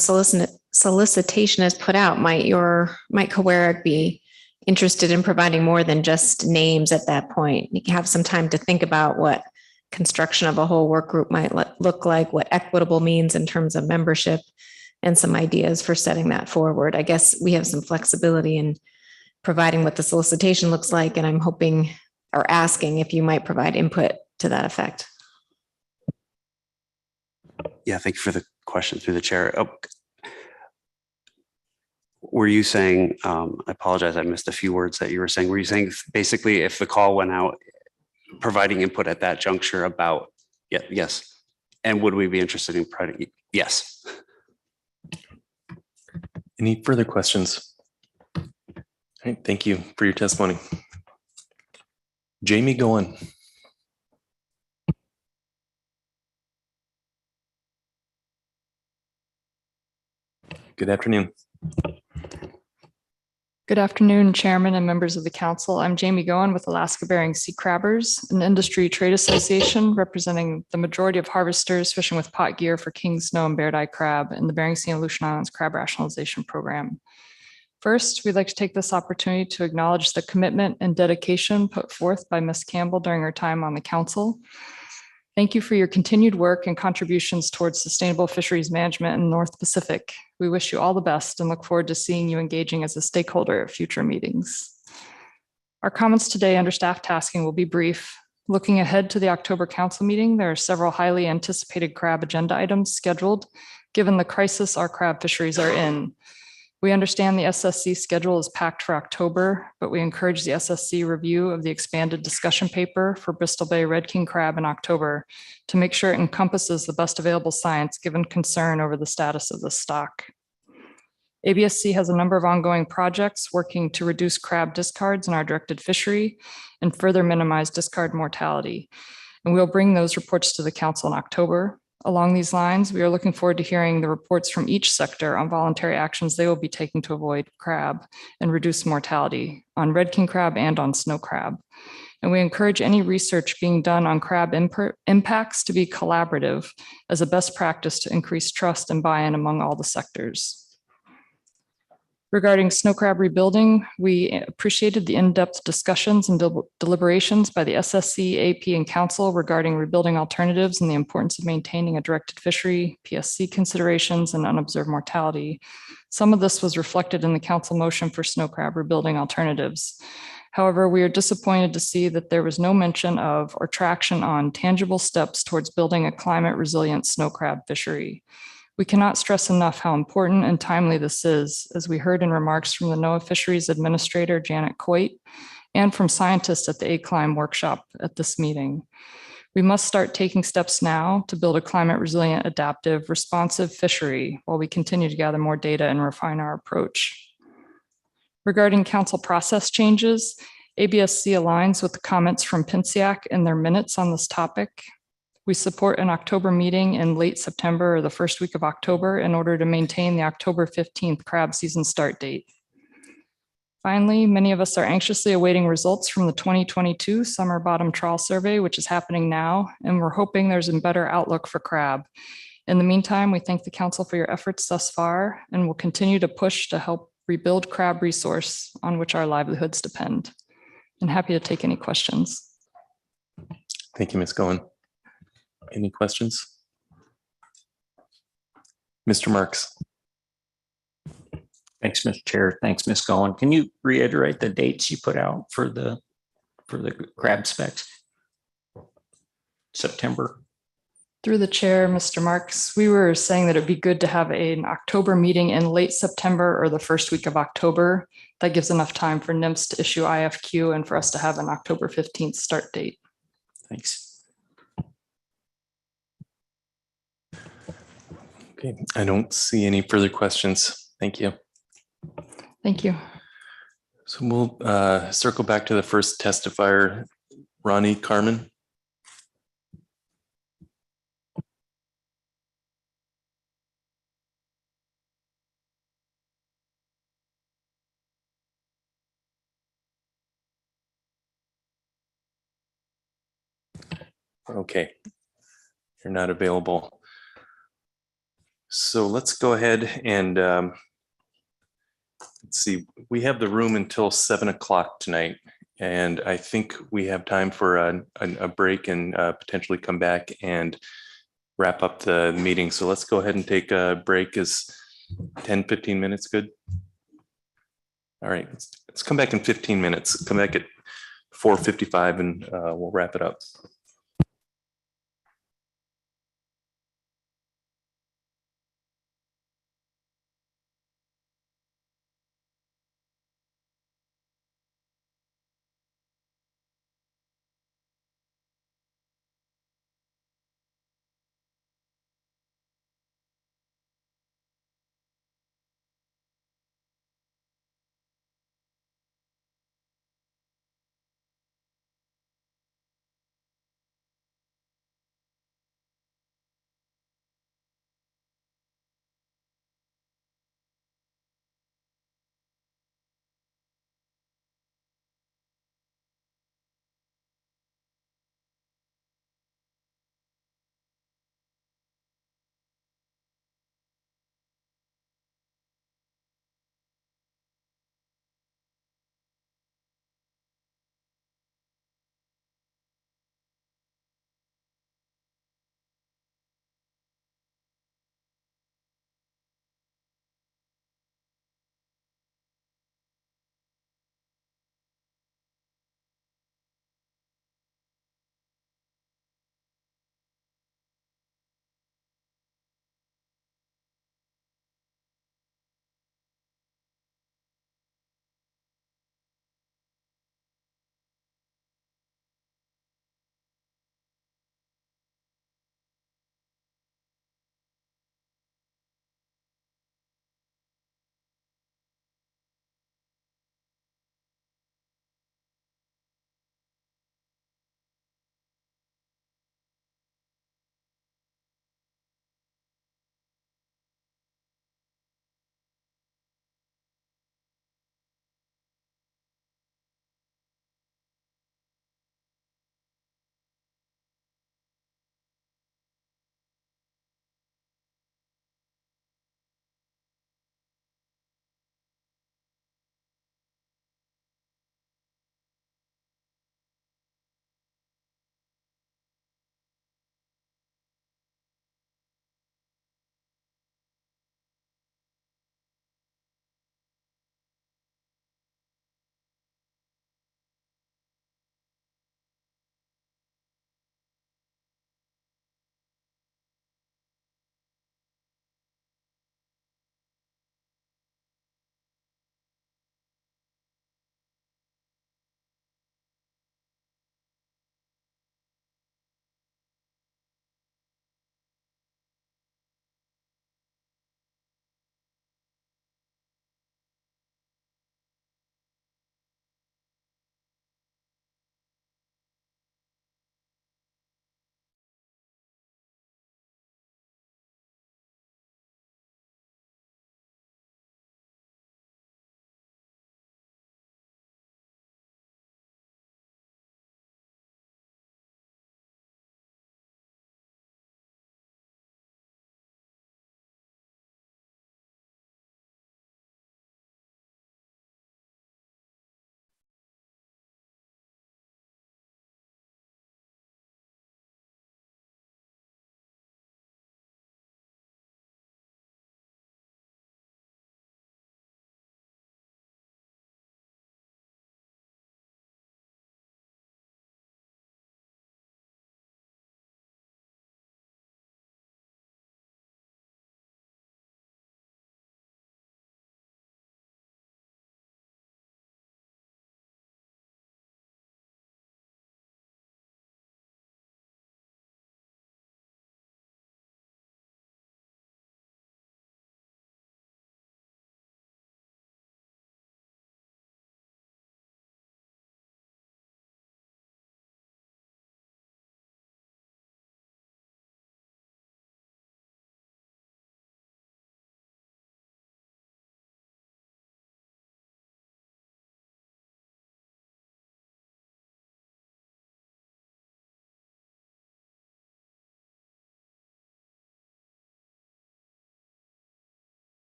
solicitation is put out, might COERC be interested in providing more than just names at that point? You can have some time to think about what construction of a whole work group might look like, what equitable means in terms of membership, and some ideas for setting that forward. I guess we have some flexibility in providing what the solicitation looks like, and I'm hoping or asking if you might provide input to that effect. Yeah, thank you for the question through the chair. Were you saying, I apologize, I missed a few words that you were saying. Were you saying basically if the call went out, providing input at that juncture about, yes. And would we be interested in providing? Yes. Any further questions? All right, thank you for your testimony. Jamie, go on. Good afternoon. Good afternoon, Chairman and members of the council. I'm Jamie Goen with Alaska Bering Sea Crabbers, an industry trade association representing the majority of harvesters fishing with pot gear for king, snow, and bear-eye crab in the Bering Sea and Aleutian Islands Crab Rationalization Program. First, we'd like to take this opportunity to acknowledge the commitment and dedication put forth by Ms. Campbell during her time on the council. Thank you for your continued work and contributions towards sustainable fisheries management in the North Pacific. We wish you all the best and look forward to seeing you engaging as a stakeholder at future meetings. Our comments today under staff tasking will be brief. Looking ahead to the October council meeting, there are several highly anticipated crab agenda items scheduled, given the crisis our crab fisheries are in. We understand the SSC schedule is packed for October, but we encourage the SSC review of the expanded discussion paper for Bristol Bay Red King crab in October to make sure it encompasses the best available science given concern over the status of the stock. ABSC has a number of ongoing projects working to reduce crab discards in our directed fishery and further minimize discard mortality. And we'll bring those reports to the council in October. Along these lines, we are looking forward to hearing the reports from each sector on voluntary actions they will be taking to avoid crab and reduce mortality on red king crab and on snow crab. And we encourage any research being done on crab impacts to be collaborative as a best practice to increase trust and buy-in among all the sectors. Regarding snow crab rebuilding, we appreciated the in-depth discussions and deliberations by the SSC, AP, and Council regarding rebuilding alternatives and the importance of maintaining a directed fishery, PSC considerations, and unobserved mortality. Some of this was reflected in the Council motion for snow crab rebuilding alternatives. However, we are disappointed to see that there was no mention of or traction on tangible steps towards building a climate resilient snow crab fishery. We cannot stress enough how important and timely this is, as we heard in remarks from the NOAA Fisheries Administrator, Janet Coit, and from scientists at the ACLIME workshop at this meeting. We must start taking steps now to build a climate resilient, adaptive, responsive fishery while we continue to gather more data and refine our approach. Regarding council process changes, ABSC aligns with the comments from PNSIAC in their minutes on this topic. We support an October meeting in late September or the first week of October in order to maintain the October 15th crab season start date. Finally, many of us are anxiously awaiting results from the 2022 summer bottom trawl survey, which is happening now, and we're hoping there's a better outlook for crab. In the meantime, we thank the council for your efforts thus far and will continue to push to help rebuild crab resource on which our livelihoods depend. I'm happy to take any questions. Thank you, Ms. Cohen. Any questions? Mr. Marks. Thanks, Mr. Chair. Thanks, Ms. Goen. Can you reiterate the dates you put out for the crab specs? September. Through the chair, Mr. Marks, we were saying that it'd be good to have an October meeting in late September or the first week of October. That gives enough time for NIMS to issue IFQ and for us to have an October 15th start date. Thanks. Okay, I don't see any further questions. Thank you. Thank you. So we'll circle back to the first testifier, Ronnie Carmen. Okay, you're not available. So let's go ahead and let's see, we have the room until 7 o'clock tonight. And I think we have time for a break and potentially come back and wrap up the meeting. So let's go ahead and take a break. Is 10, 15 minutes good? All right, let's come back in 15 minutes. Come back at 4:55 and we'll wrap it up.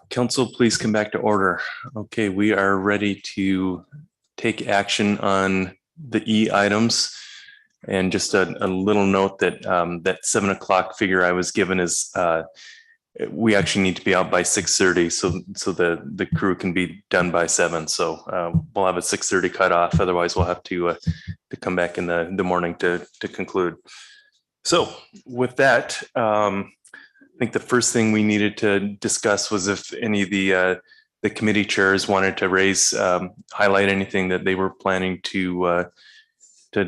Council, please come back to order. Okay, we are ready to take action on the E items. And just a little note that that 7 o'clock figure I was given is we actually need to be out by 6:30, so the crew can be done by 7. So we'll have a 6:30 cutoff. Otherwise, we'll have to come back in the morning to conclude. So with that, I think the first thing we needed to discuss was if any of the committee chairs wanted to raise, highlight anything that they were planning to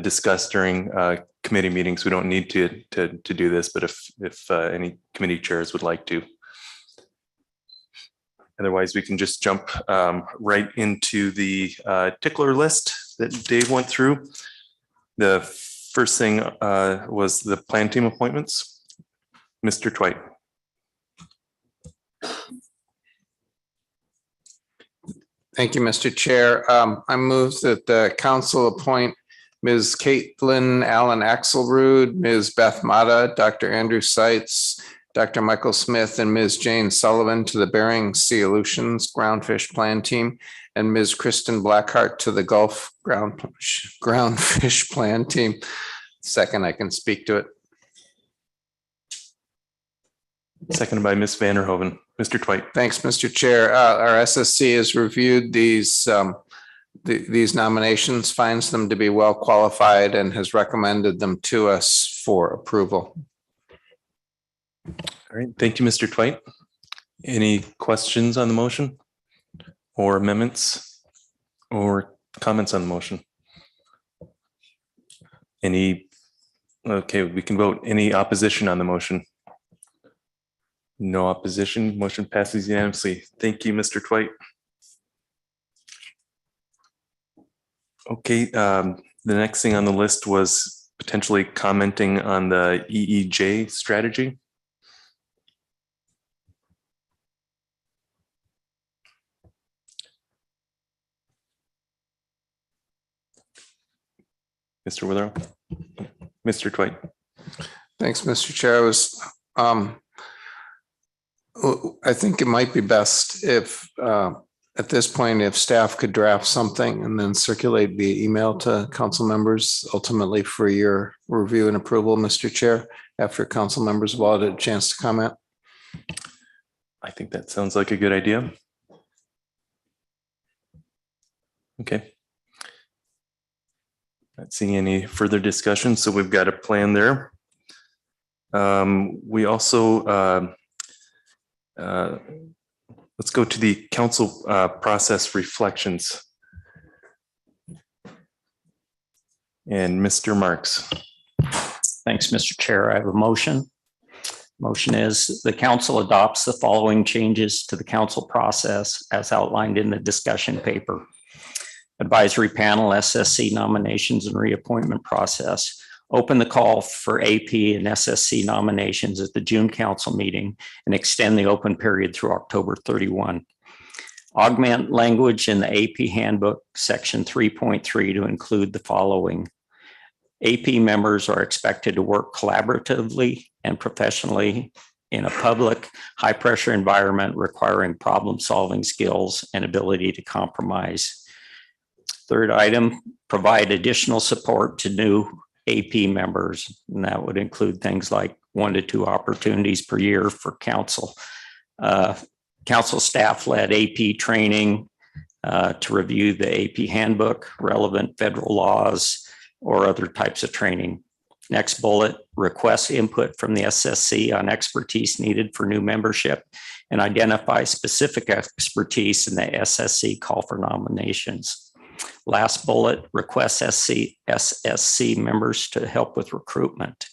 discuss during committee meetings. We don't need to do this, but if any committee chairs would like to. Otherwise, we can just jump right into the tickler list that Dave went through. The first thing was the plan team appointments. Mr. Twite. Thank you, Mr. Chair. I move that the council appoint Ms. Caitlin Allen Axelrod, Ms. Beth Mata, Dr. Andrew Seitz, Dr. Michael Smith, and Ms. Jane Sullivan to the Bering Sea Solutions Groundfish Plan Team, and Ms. Kristen Blackheart to the Gulf Groundfish Plan Team. Second, I can speak to it. Seconded by Ms. Vanderhoven. Mr. Twite. Thanks, Mr. Chair. Our SSC has reviewed these nominations, finds them to be well qualified, and has recommended them to us for approval. All right, thank you, Mr. Twite. Any questions on the motion or amendments or comments on the motion? Okay, we can vote. Any opposition on the motion? No opposition. Motion passes unanimously. Thank you, Mr. Twite. Okay, the next thing on the list was potentially commenting on the EEJ strategy. Mr. Witherell. Mr. Twite. Thanks, Mr. Chair. I think it might be best if at this point, if staff could draft something and then circulate via email to council members, ultimately for your review and approval, Mr. Chair, after council members have all had a chance to comment. I think that sounds like a good idea. Okay. Not seeing any further discussion, so we've got a plan there. We also let's go to the council process reflections. And Mr. Marks. Thanks, Mr. Chair. I have a motion. Motion is the council adopts the following changes to the council process as outlined in the discussion paper. Advisory panel, SSC nominations and reappointment process. Open the call for AP and SSC nominations at the June council meeting and extend the open period through October 31. Augment language in the AP handbook section 3.3 to include the following. AP members are expected to work collaboratively and professionally in a public, high-pressure environment requiring problem-solving skills and ability to compromise. Third item, provide additional support to new AP members, and that would include things like 1 to 2 opportunities per year for council. Council staff-led AP training to review the AP handbook, relevant federal laws, or other types of training. Next bullet, request input from the SSC on expertise needed for new membership and identify specific expertise in the SSC call for nominations. Last bullet, request SSC members to help with recruitment.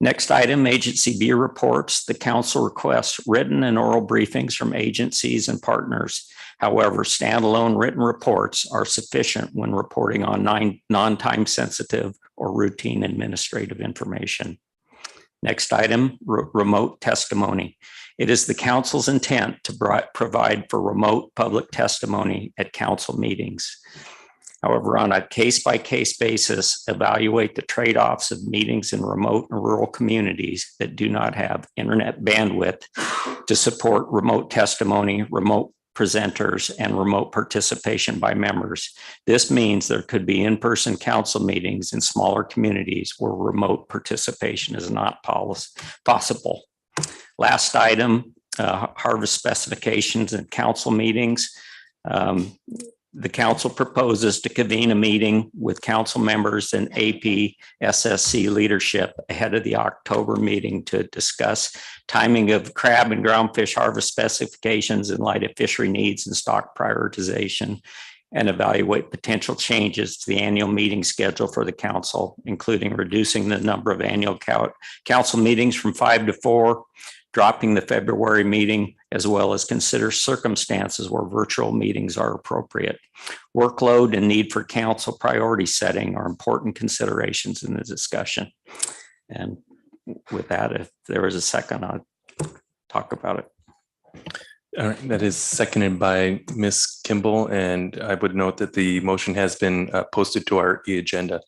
Next item, agency B reports. The council requests written and oral briefings from agencies and partners. However, standalone written reports are sufficient when reporting on non-time sensitive or routine administrative information. Next item, remote testimony. It is the council's intent to provide for remote public testimony at council meetings. However, on a case-by-case basis, evaluate the trade-offs of meetings in remote and rural communities that do not have internet bandwidth to support remote testimony, remote presenters, and remote participation by members. This means there could be in-person council meetings in smaller communities where remote participation is not possible. Last item, harvest specifications and council meetings. The council proposes to convene a meeting with council members and AP SSC leadership ahead of the October meeting to discuss timing of crab and groundfish harvest specifications in light of fishery needs and stock prioritization, and evaluate potential changes to the annual meeting schedule for the council, including reducing the number of annual council meetings from 5 to 4, dropping the February meeting, as well as consider circumstances where virtual meetings are appropriate. Workload and need for council priority setting are important considerations in the discussion. And with that, if there is a second, I'll talk about it. All right, that is seconded by Ms. Kimball, and I would note that the motion has been posted to our e-agenda.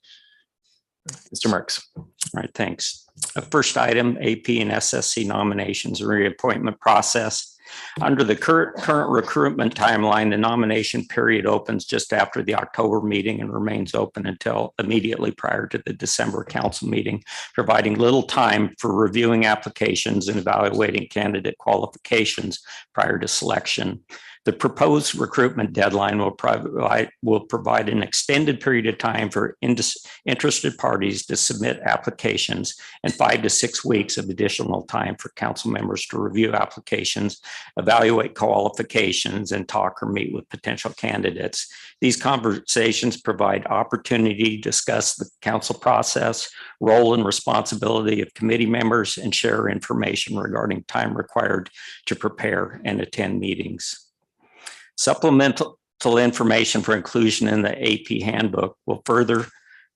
Mr. Marks. All right, thanks. First item, AP and SSC nominations and reappointment process. Under the current recruitment timeline, the nomination period opens just after the October meeting and remains open until immediately prior to the December council meeting, providing little time for reviewing applications and evaluating candidate qualifications prior to selection. The proposed recruitment deadline will provide an extended period of time for interested parties to submit applications and 5 to 6 weeks of additional time for council members to review applications, evaluate qualifications, and talk or meet with potential candidates. These conversations provide opportunity to discuss the council process, role and responsibility of committee members, and share information regarding time required to prepare and attend meetings. Supplemental information for inclusion in the AP handbook will further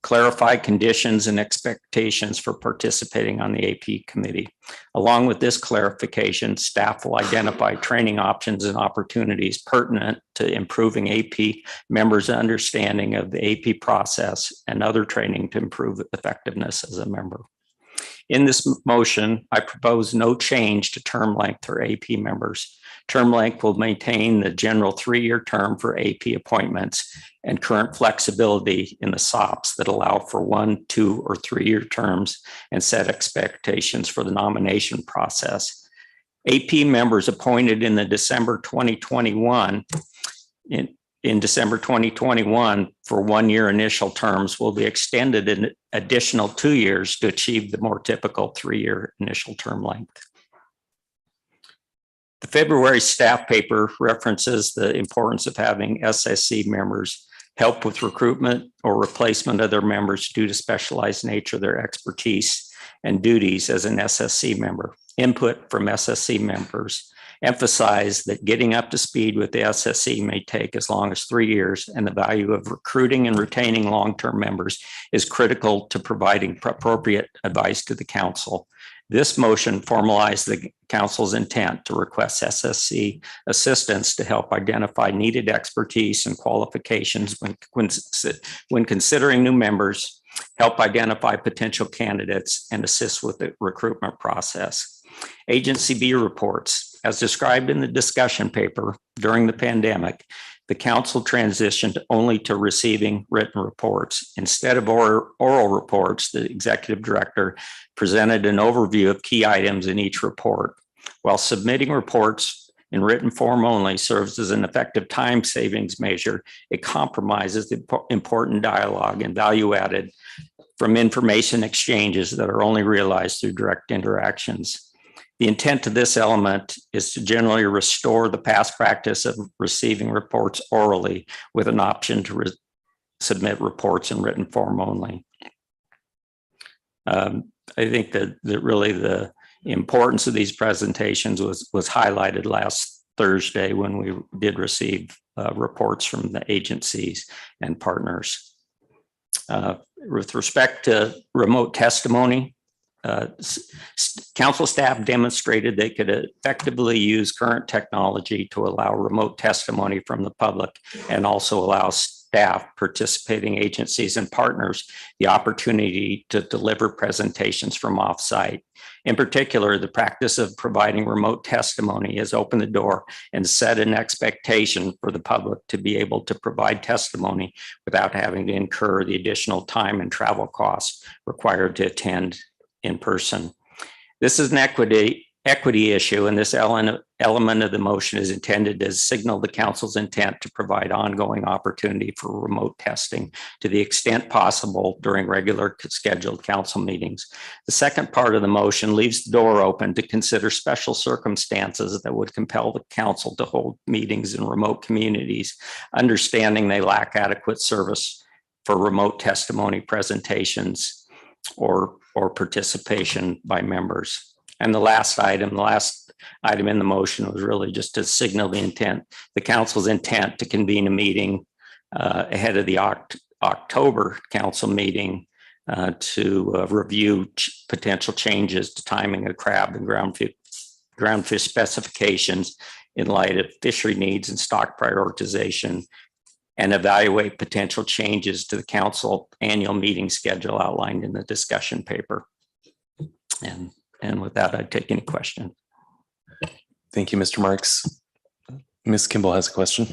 clarify conditions and expectations for participating on the AP committee. Along with this clarification, staff will identify training options and opportunities pertinent to improving AP members' understanding of the AP process and other training to improve effectiveness as a member. In this motion, I propose no change to term length for AP members. Term length will maintain the general 3-year term for AP appointments and current flexibility in the SOPs that allow for 1, 2, or 3-year terms and set expectations for the nomination process. AP members appointed in the December 2021 in December 2021 for 1-year initial terms will be extended an additional 2 years to achieve the more typical 3-year initial term length. The February staff paper references the importance of having SSC members help with recruitment or replacement of their members due to specialized nature of their expertise and duties as an SSC member. Input from SSC members emphasize that getting up to speed with the SSC may take as long as 3 years, and the value of recruiting and retaining long-term members is critical to providing appropriate advice to the council. This motion formalized the council's intent to request SSC assistance to help identify needed expertise and qualifications when considering new members, help identify potential candidates, and assist with the recruitment process. Agency B reports. As described in the discussion paper, during the pandemic, the council transitioned only to receiving written reports. Instead of oral reports, the executive director presented an overview of key items in each report. While submitting reports in written form only serves as an effective time savings measure, it compromises the important dialogue and value added from information exchanges that are only realized through direct interactions. The intent of this element is to generally restore the past practice of receiving reports orally with an option to submit reports in written form only. I think that really the importance of these presentations was highlighted last Thursday when we did receive reports from the agencies and partners. With respect to remote testimony, council staff demonstrated they could effectively use current technology to allow remote testimony from the public and also allow staff, participating agencies, and partners the opportunity to deliver presentations from offsite. In particular, the practice of providing remote testimony has opened the door and set an expectation for the public to be able to provide testimony without having to incur the additional time and travel costs required to attend in person. This is an equity issue, and this element of the motion is intended to signal the council's intent to provide ongoing opportunity for remote testing to the extent possible during regular scheduled council meetings. The second part of the motion leaves the door open to consider special circumstances that would compel the council to hold meetings in remote communities, understanding they lack adequate service for remote testimony presentations or participation by members. And the last item in the motion was really just to signal the council's intent to convene a meeting ahead of the October council meeting to review potential changes to timing of crab and groundfish specifications in light of fishery needs and stock prioritization, and evaluate potential changes to the council annual meeting schedule outlined in the discussion paper. And with that, I'd take any question. Thank you, Mr. Marks. Ms. Kimball has a question.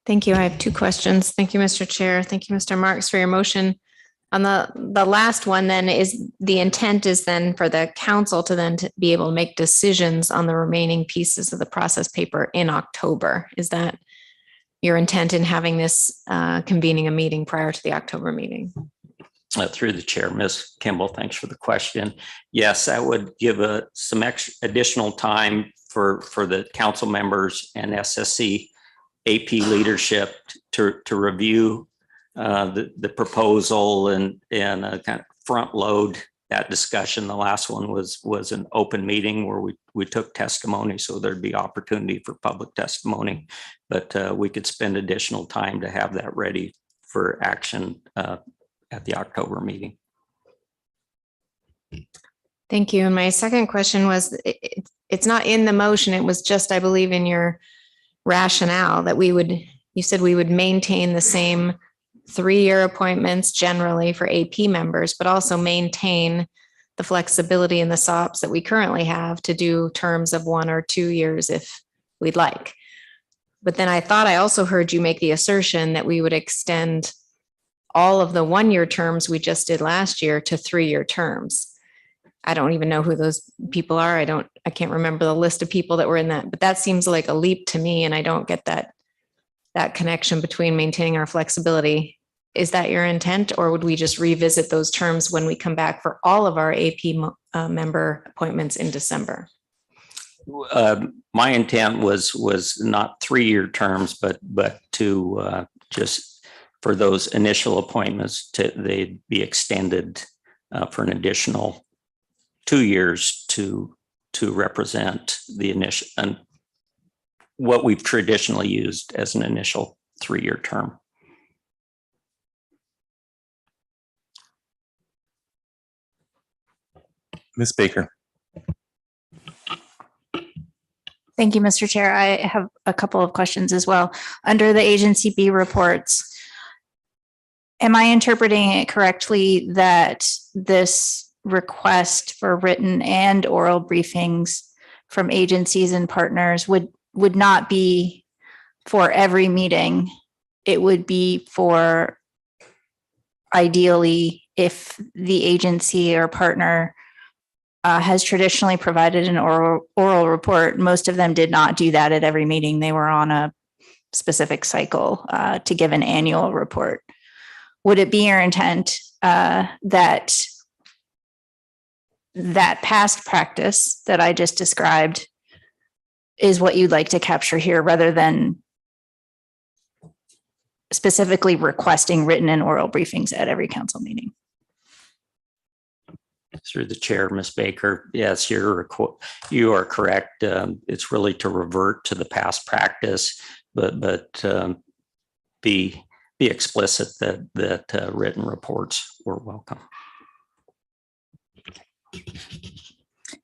Thank you. I have two questions. Thank you, Mr. Chair. Thank you, Mr. Marks, for your motion. On the last one, then, is the intent is then for the council to be able to make decisions on the remaining pieces of the process paper in October. Is that your intent in having this convening a meeting prior to the October meeting? Through the chair, Ms. Kimball, thanks for the question. Yes, that would give some additional time for the council members and SSC AP leadership to review the proposal and kind of front load that discussion. The last one was an open meeting where we took testimony, so there'd be opportunity for public testimony, but we could spend additional time to have that ready for action at the October meeting. Thank you. And my second question was, it's not in the motion. It was just, I believe, in your rationale that you said we would maintain the same 3-year appointments generally for AP members, but also maintain the flexibility in the SOPs that we currently have to do terms of 1 or 2 years if we'd like. But then I thought I also heard you make the assertion that we would extend all of the 1-year terms we just did last year to 3-year terms. I don't even know who those people are. I can't remember the list of people that were in that, but that seems like a leap to me. And I don't get that connection between maintaining our flexibility. Is that your intent, or would we just revisit those terms when we come back for all of our AP member appointments in December? My intent was not 3-year terms, but to just for those initial appointments they'd be extended for an additional 2 years to represent the initial and what we've traditionally used as an initial 3-year term. Ms. Baker. Thank you, Mr. Chair. I have a couple of questions as well. Under the agency B reports, am I interpreting it correctly that this request for written and oral briefings from agencies and partners would not be for every meeting? It would be for, ideally, if the agency or partner has traditionally provided an oral report. Most of them did not do that at every meeting. They were on a specific cycle to give an annual report. Would it be your intent that past practice that I just described is what you'd like to capture here, rather than specifically requesting written and oral briefings at every council meeting? Through the chair, Ms. Baker, yes, you are correct. It's really to revert to the past practice, but be explicit that written reports were welcome.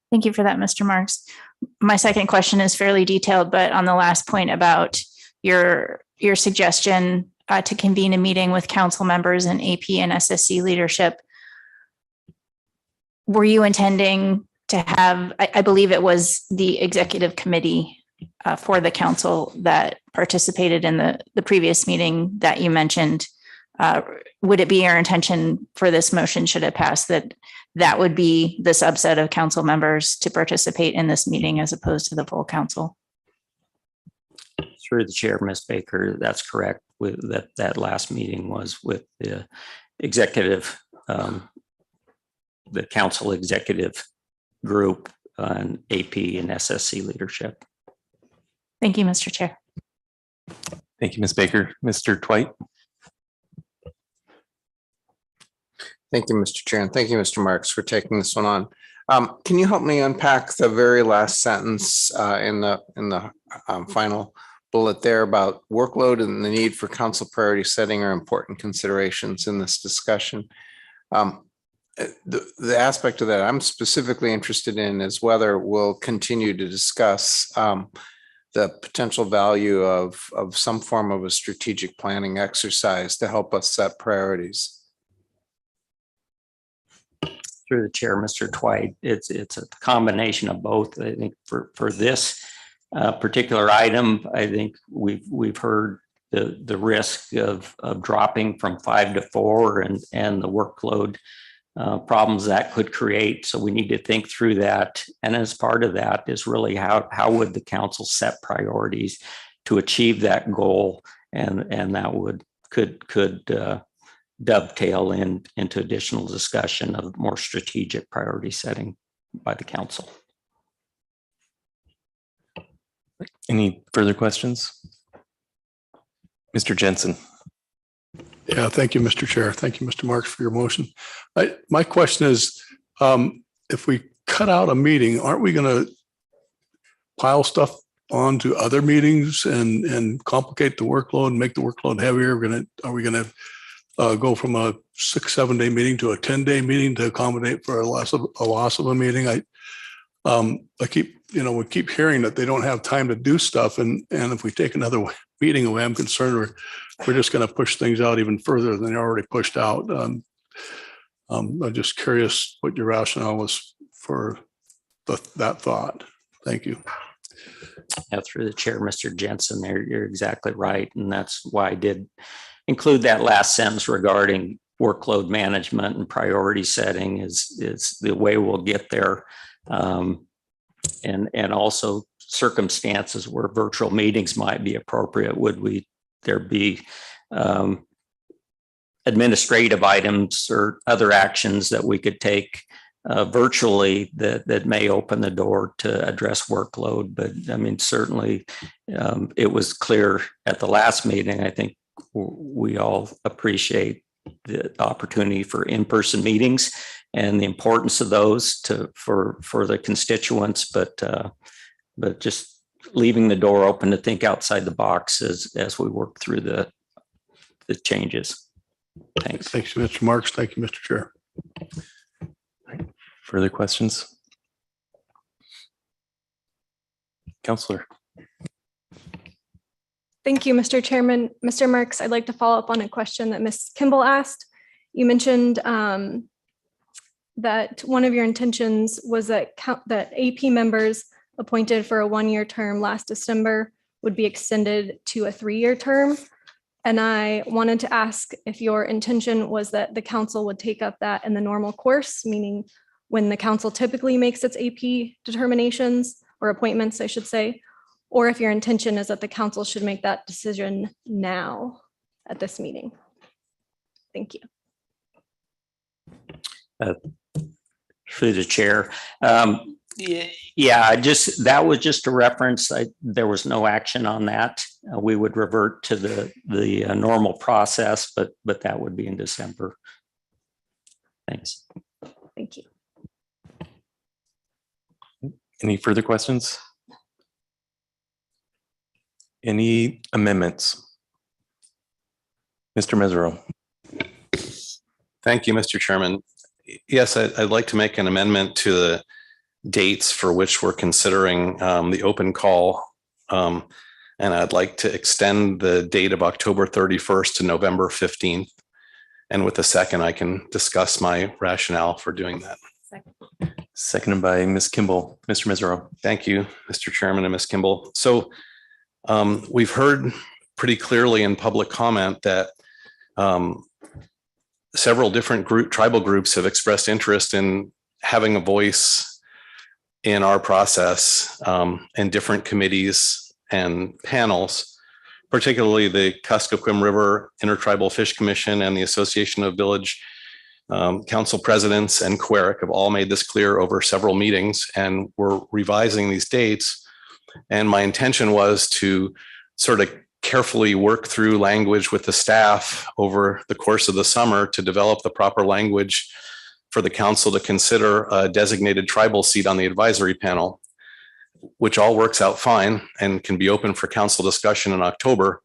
Thank you for that, Mr. Marks. My second question is fairly detailed, but on the last point about your suggestion to convene a meeting with council members and AP and SSC leadership. Were you intending to have, I believe it was the executive committee for the council that participated in the previous meeting that you mentioned. Would it be your intention for this motion, should it pass, that would be the subset of council members to participate in this meeting as opposed to the full council? Through the chair, Ms. Baker, that's correct. With that last meeting was with the executive, the council executive group on AP and SSC leadership. Thank you, Mr. Chair. Thank you, Ms. Baker. Mr. Twite. Thank you, Mr. Chair, and thank you, Mr. Marks, for taking this one on. Can you help me unpack the very last sentence in the final bullet there about workload and the need for council priority setting are important considerations in this discussion? The aspect of that I'm specifically interested in is whether we'll continue to discuss the potential value of some form of a strategic planning exercise to help us set priorities. Through the chair, Mr. Twite, it's a combination of both. I think for this particular item, I think we've heard the risk of dropping from 5 to 4 and the workload problems that could create. So we need to think through that. And as part of that is really how would the council set priorities to achieve that goal, and that could dovetail into additional discussion of more strategic priority setting by the council. Any further questions? Mr. Jensen. Yeah, thank you, Mr. Chair. Thank you, Mr. Marks, for your motion. My question is, if we cut out a meeting, aren't we going to pile stuff onto other meetings and complicate the workload and make the workload heavier? Are we going to go from a 6-7 day meeting to a 10-day meeting to accommodate for a loss of a meeting? We keep hearing that they don't have time to do stuff, and if we take another meeting away, I'm concerned we're just going to push things out even further than they're already pushed out. I'm just curious what your rationale was for that thought. Thank you. Yeah, through the chair, Mr. Jensen, you're exactly right, and that's why I did include that last sentence regarding workload management and priority setting is the way we'll get there. And also circumstances where virtual meetings might be appropriate. Would there be administrative items or other actions that we could take virtually that may open the door to address workload? But I mean, certainly it was clear at the last meeting. I think we all appreciate the opportunity for in-person meetings and the importance of those for the constituents, but just leaving the door open to think outside the box as we work through the changes. Thanks. Thanks, Mr. Marks. Thank you, Mr. Chair. Further questions? Counselor. Thank you, Mr. Chairman. Mr. Marks, I'd like to follow up on a question that Ms. Kimball asked. You mentioned that one of your intentions was that AP members appointed for a 1-year term last December would be extended to a 3-year term. And I wanted to ask if your intention was that the council would take up that in the normal course, meaning when the council typically makes its AP determinations or appointments, I should say, or if your intention is that the council should make that decision now at this meeting. Thank you. Through the chair. Yeah, that was just a reference. There was no action on that. We would revert to the normal process, but that would be in December. Thanks. Thank you. Any further questions? Any amendments? Mr. Mesereau. Thank you, Mr. Chairman. Yes, I'd like to make an amendment to the dates for which we're considering the open call And I'd like to extend the date of October 31st to November 15th. And with a second, I can discuss my rationale for doing that. Seconded by Ms. Kimball. Mr. Mesereau. Thank you, Mr. Chairman and Ms. Kimball. So we've heard pretty clearly in public comment that several different tribal groups have expressed interest in having a voice in our process in different committees and panels, particularly the Kuskokwim River Intertribal Fish Commission and the Association of Village Council Presidents and QUERC have all made this clear over several meetings, and we're revising these dates. And my intention was to sort of carefully work through language with the staff over the course of the summer to develop the proper language for the council to consider a designated tribal seat on the advisory panel, which all works out fine and can be open for council discussion in October.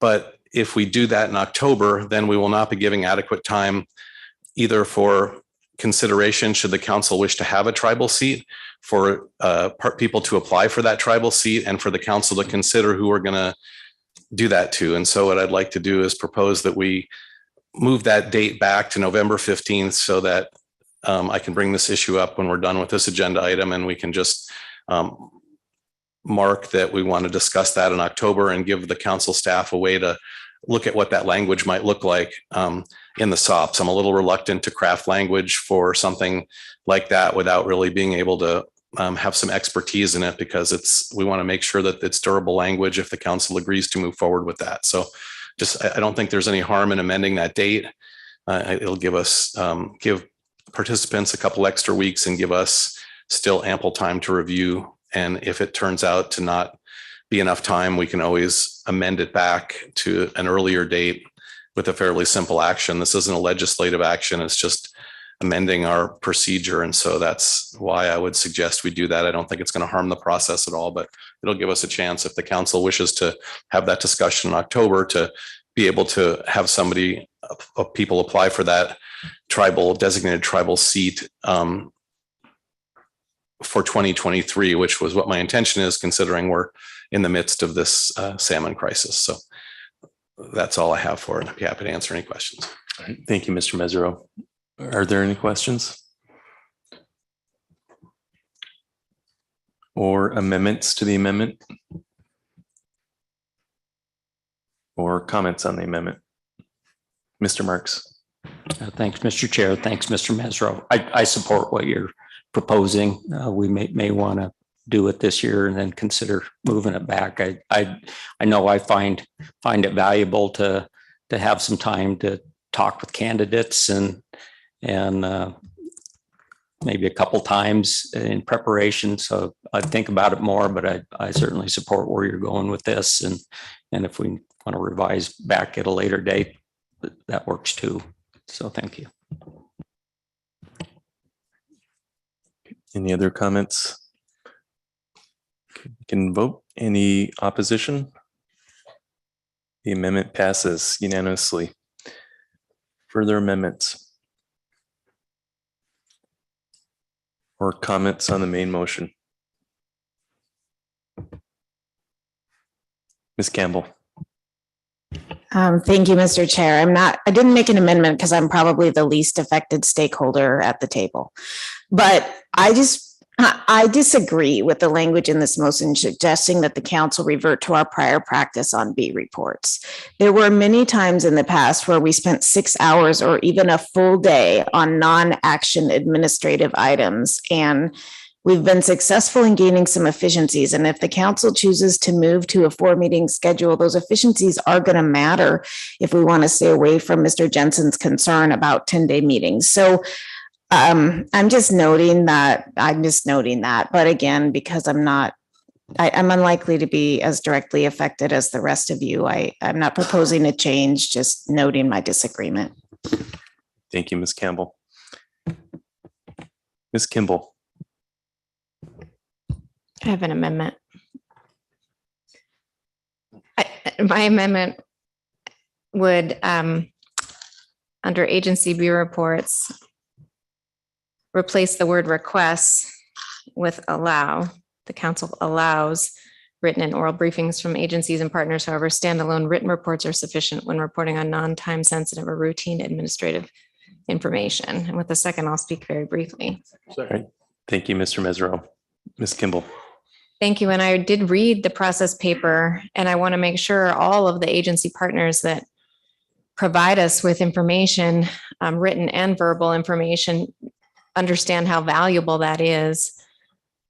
But if we do that in October, then we will not be giving adequate time either for consideration should the council wish to have a tribal seat, for people to apply for that tribal seat, and for the council to consider who we're going to do that to. And so what I'd like to do is propose that we move that date back to November 15th so that I can bring this issue up when we're done with this agenda item, and we can just mark that we want to discuss that in October and give the council staff a way to look at what that language might look like in the SOPs. I'm a little reluctant to craft language for something like that without really being able to have some expertise in it, because we want to make sure that it's durable language if the council agrees to move forward with that. So I don't think there's any harm in amending that date. It'll give us, give participants a couple extra weeks and give us still ample time to review. And if it turns out to not be enough time, we can always amend it back to an earlier date with a fairly simple action. This isn't a legislative action. It's just amending our procedure. And so that's why I would suggest we do that. I don't think it's going to harm the process at all, but it'll give us a chance, if the council wishes to have that discussion in October, to be able to have somebody, people apply for that designated tribal seat for 2023, which was what my intention is, considering we're in the midst of this salmon crisis. So that's all I have for it. I'd be happy to answer any questions. All right. Thank you, Mr. Mesereau. Are there any questions or amendments to the amendment, or comments on the amendment? Mr. Marks. Thanks, Mr. Chair. Thanks, Mr. Mesereau. I support what you're proposing. We may want to do it this year and then consider moving it back. I know I find it valuable to have some time to talk with candidates and maybe a couple times in preparation. So I think about it more, but I certainly support where you're going with this. And if we want to revise back at a later date, that works too. So thank you. Any other comments? We can vote. Any opposition? The amendment passes unanimously. Further amendments or comments on the main motion? Ms. Campbell. Thank you, Mr. Chair. I didn't make an amendment because I'm probably the least affected stakeholder at the table, but I disagree with the language in this motion suggesting that the council revert to our prior practice on B reports. There were many times in the past where we spent 6 hours or even a full day on non-action administrative items, and we've been successful in gaining some efficiencies. And if the council chooses to move to a 4-meeting schedule, those efficiencies are going to matter if we want to stay away from Mr. Jensen's concern about 10-day meetings. So I'm just noting that. But again, because I'm unlikely to be as directly affected as the rest of you, I'm not proposing a change, just noting my disagreement. Thank you, Ms. Campbell. Ms. Kimball. I have an amendment. My amendment would, under agency B reports, replace the word requests with allow. The council allows written and oral briefings from agencies and partners. However, standalone written reports are sufficient when reporting on non-time sensitive or routine administrative information. And with the second, I'll speak very briefly. All right. Thank you, Mr. Mesereau. Ms. Kimball. Thank you. And I did read the process paper, and I want to make sure all of the agency partners that provide us with information, written and verbal information, understand how valuable that is.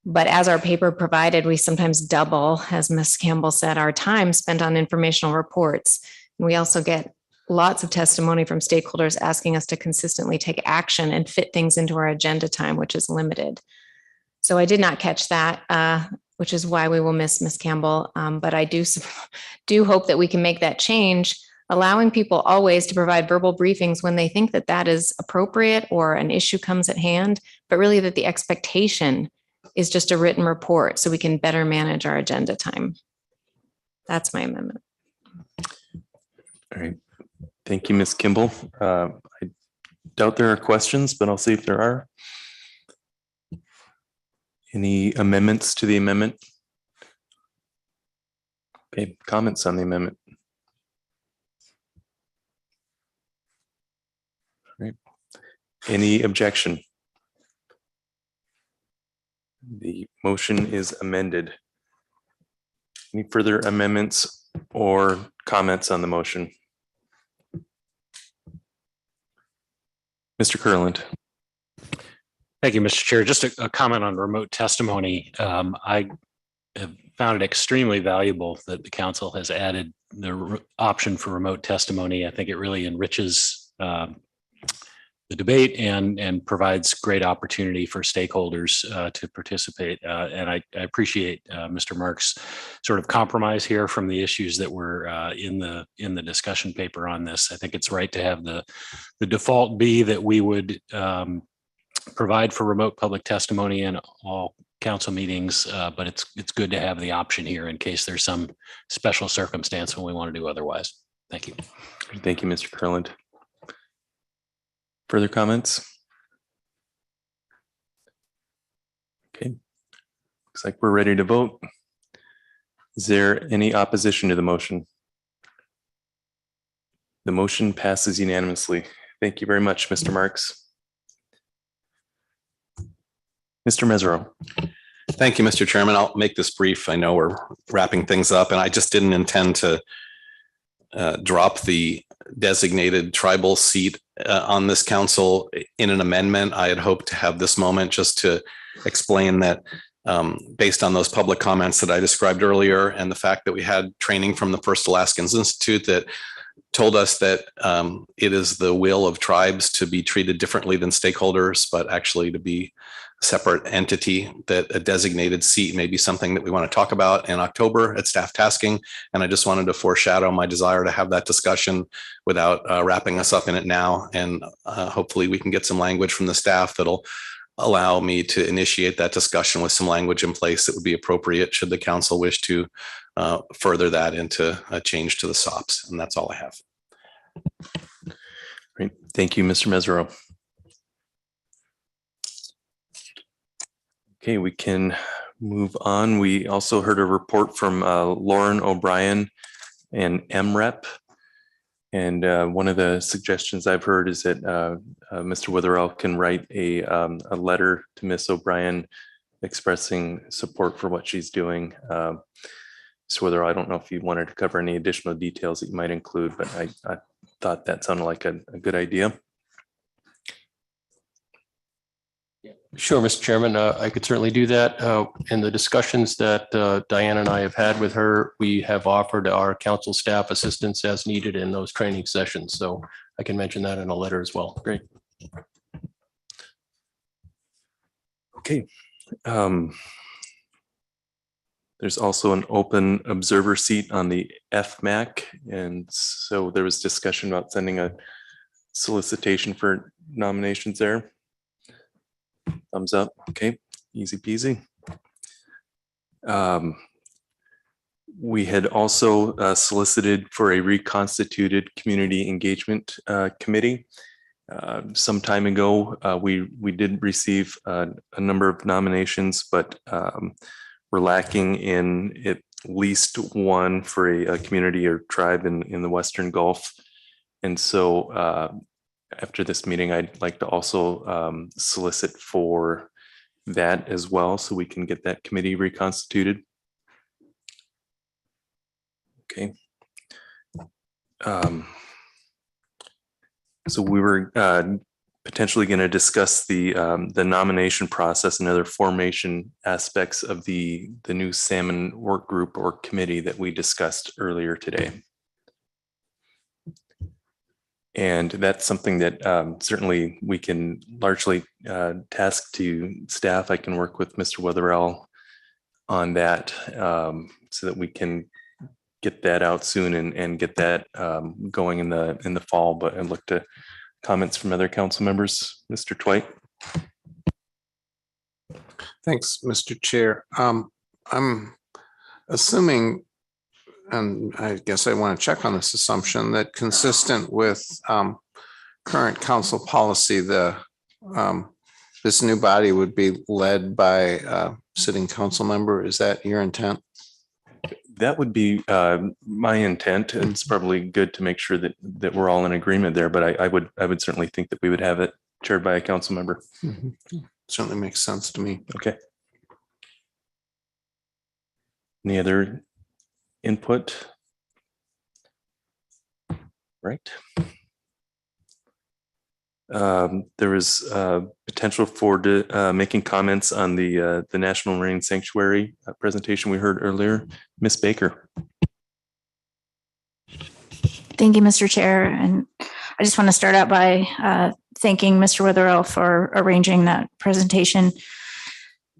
But as our paper provided, we sometimes double, as Ms. Campbell said, our time spent on informational reports. And we also get lots of testimony from stakeholders asking us to consistently take action and fit things into our agenda time, which is limited. So I did not catch that, which is why we will miss Ms. Campbell. But I do hope that we can make that change, allowing people always to provide verbal briefings when they think that that is appropriate or an issue comes at hand, but really that the expectation is just a written report so we can better manage our agenda time. That's my amendment. All right. Thank you, Ms. Kimball. I doubt there are questions, but I'll see if there are. Any amendments to the amendment? Okay, comments on the amendment? All right. Any objection? The motion is amended. Any further amendments or comments on the motion? Mr. Kurland. Thank you, Mr. Chair. Just a comment on remote testimony. I have found it extremely valuable that the council has added the option for remote testimony. I think it really enriches the debate and provides great opportunity for stakeholders to participate. And I appreciate Mr. Mark's sort of compromise here from the issues that were in the discussion paper on this. I think it's right to have the default be that we would provide for remote public testimony in all council meetings, but it's good to have the option here in case there's some special circumstance when we want to do otherwise. Thank you. Thank you, Mr. Kurland. Further comments? Okay, looks like we're ready to vote. Is there any opposition to the motion? The motion passes unanimously. Thank you very much, Mr. Marks. Mr. Mesereau. Thank you, Mr. Chairman. I'll make this brief. I know we're wrapping things up, and I just didn't intend to drop the designated tribal seat on this council in an amendment. I had hoped to have this moment just to explain that based on those public comments that I described earlier and the fact that we had training from the First Alaskans Institute that told us that it is the will of tribes to be treated differently than stakeholders, but actually to be a separate entity, that a designated seat may be something that we want to talk about in October at staff tasking. And I just wanted to foreshadow my desire to have that discussion without wrapping us up in it now. And hopefully we can get some language from the staff that'll allow me to initiate that discussion with some language in place that would be appropriate should the council wish to further that into a change to the SOPs. And that's all I have. Great. Thank you, Mr. Mesereau. Okay, we can move on. We also heard a report from Lauren O'Brien and MREP. And one of the suggestions I've heard is that Mr. Witherell can write a letter to Ms. O'Brien expressing support for what she's doing. Mr. Witherell, I don't know if you wanted to cover any additional details that you might include, but I thought that sounded like a good idea. Sure, Mr. Chairman, I could certainly do that. In the discussions that Diane and I have had with her, we have offered our council staff assistance as needed in those training sessions. So I can mention that in a letter as well. Great. Okay. There's also an open observer seat on the FMAC. And so there was discussion about sending a solicitation for nominations there. Thumbs up. Okay, easy peasy. We had also solicited for a reconstituted community engagement committee. Some time ago, we did receive a number of nominations, but we're lacking in it least one for a community or tribe in the Western Gulf. And so after this meeting, I'd like to also solicit for that as well, so we can get that committee reconstituted. Okay. So we were potentially going to discuss the nomination process and other formation aspects of the new salmon work group or committee that we discussed earlier today. And that's something that certainly we can largely task to staff. I can work with Mr. Wetherell on that so that we can get that out soon and get that going in the fall. But I look to comments from other council members. Mr. Twite. Thanks, Mr. Chair. I'm assuming, and I guess I want to check on this assumption, that consistent with current council policy, this new body would be led by a sitting council member. Is that your intent? That would be my intent. It's probably good to make sure that we're all in agreement there, but I would certainly think that we would have it chaired by a council member. Mm-hmm. Certainly makes sense to me. Okay. Any other input? Right. There was potential for making comments on the National Marine Sanctuary presentation we heard earlier. Ms. Baker. Thank you, Mr. Chair. And I just want to start out by thanking Mr. Wetherell for arranging that presentation.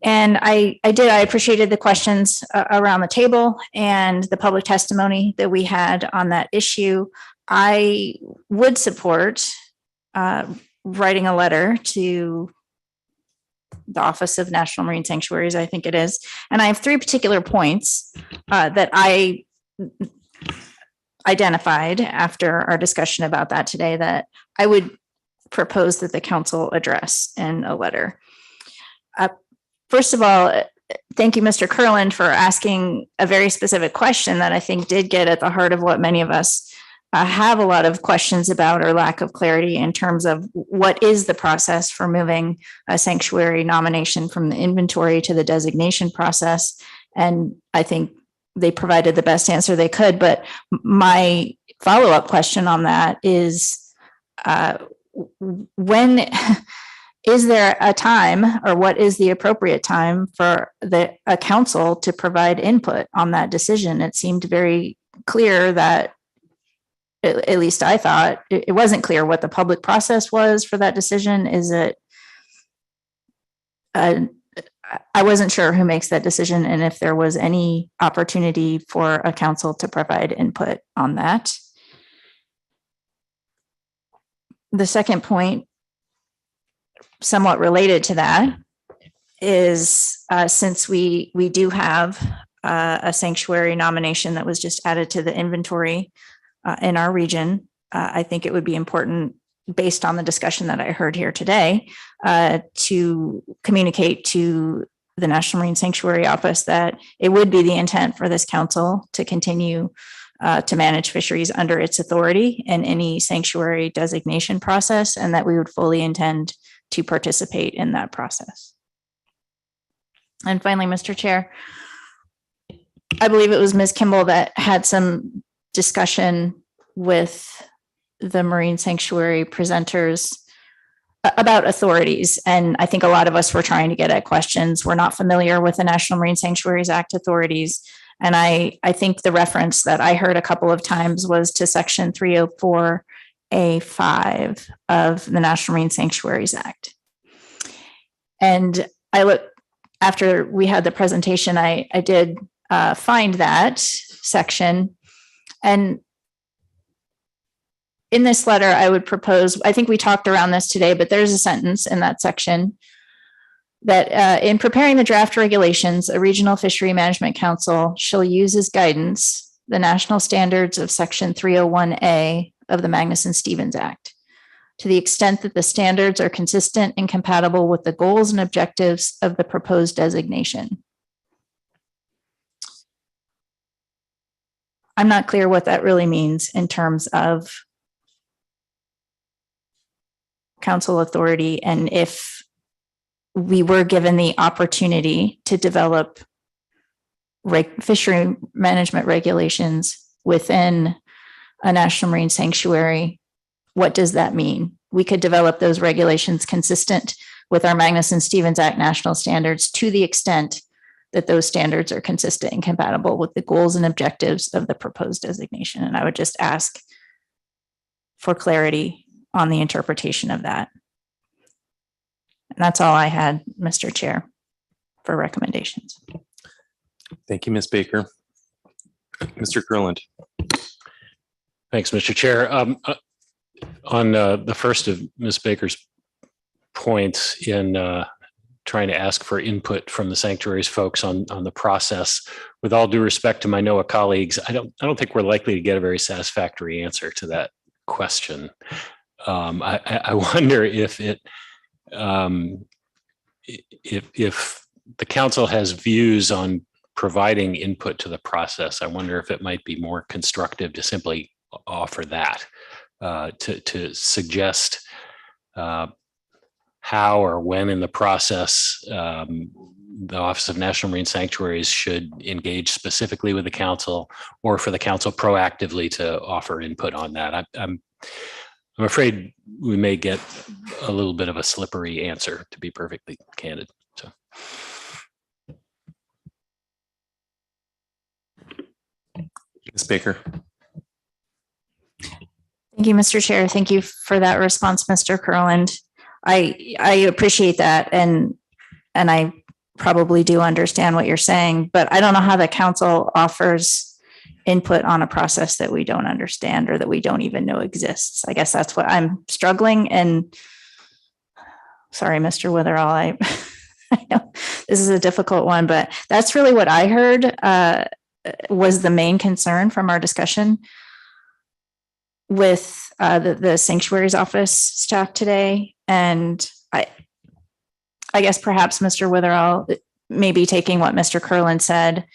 And I appreciated the questions around the table and the public testimony that we had on that issue. I would support writing a letter to the Office of National Marine Sanctuaries, I think it is. And I have 3 particular points that I identified after our discussion about that today that I would propose that the council address in a letter. First of all, thank you, Mr. Kurland, for asking a very specific question that I think did get at the heart of what many of us have a lot of questions about, or lack of clarity in terms of what is the process for moving a sanctuary nomination from the inventory to the designation process. And I think they provided the best answer they could. But my follow-up question on that is, when is there a time, or what is the appropriate time for a council to provide input on that decision? It seemed very clear that, at least I thought, it wasn't clear what the public process was for that decision. Is it, I wasn't sure who makes that decision and if there was any opportunity for a council to provide input on that. The second point, somewhat related to that, is since we do have a sanctuary nomination that was just added to the inventory in our region, I think it would be important, based on the discussion that I heard here today, to communicate to the National Marine Sanctuary Office that it would be the intent for this council to continue to manage fisheries under its authority in any sanctuary designation process, and that we would fully intend to participate in that process. And finally, Mr. Chair, I believe it was Ms. Kimball that had some discussion with the marine sanctuary presenters about authorities. And I think a lot of us were trying to get at questions. We're not familiar with the National Marine Sanctuaries Act authorities. And I think the reference that I heard a couple of times was to section 304A5 of the National Marine Sanctuaries Act. And I looked, after we had the presentation, I did find that section. And in this letter, I would propose, I think we talked around this today, but there's a sentence in that section that in preparing the draft regulations, a regional fishery management council shall use as guidance the national standards of section 301A of the Magnuson-Stevens Act, to the extent that the standards are consistent and compatible with the goals and objectives of the proposed designation. I'm not clear what that really means in terms of council authority, and if we were given the opportunity to develop fishery management regulations within a national marine sanctuary, what does that mean? We could develop those regulations consistent with our Magnuson-Stevens Act national standards to the extent that those standards are consistent and compatible with the goals and objectives of the proposed designation. And I would just ask for clarity on the interpretation of that. And that's all I had, Mr. Chair, for recommendations. Thank you, Ms. Baker. Mr. Kurland. Thanks, Mr. Chair. On the first of Ms. Baker's points in trying to ask for input from the sanctuaries folks on the process, with all due respect to my NOAA colleagues, I don't think we're likely to get a very satisfactory answer to that question. I wonder if the council has views on providing input to the process. I wonder if it might be more constructive to simply offer that, to suggest how or when in the process the Office of National Marine Sanctuaries should engage specifically with the council, or for the council proactively to offer input on that. I'm afraid we may get a little bit of a slippery answer, to be perfectly candid. So. Ms. Baker. Thank you, Mr. Chair. Thank you for that response, Mr. Kurland. I appreciate that, and I probably do understand what you're saying, but I don't know how the council offers input on a process that we don't understand or that we don't even know exists. I guess that's what I'm struggling. And sorry, Mr. Witherall, I know this is a difficult one, but that's really what I heard was the main concern from our discussion with the sanctuaries office staff today. And I guess perhaps Mr. Witherall, maybe taking what Mr. Kurland said,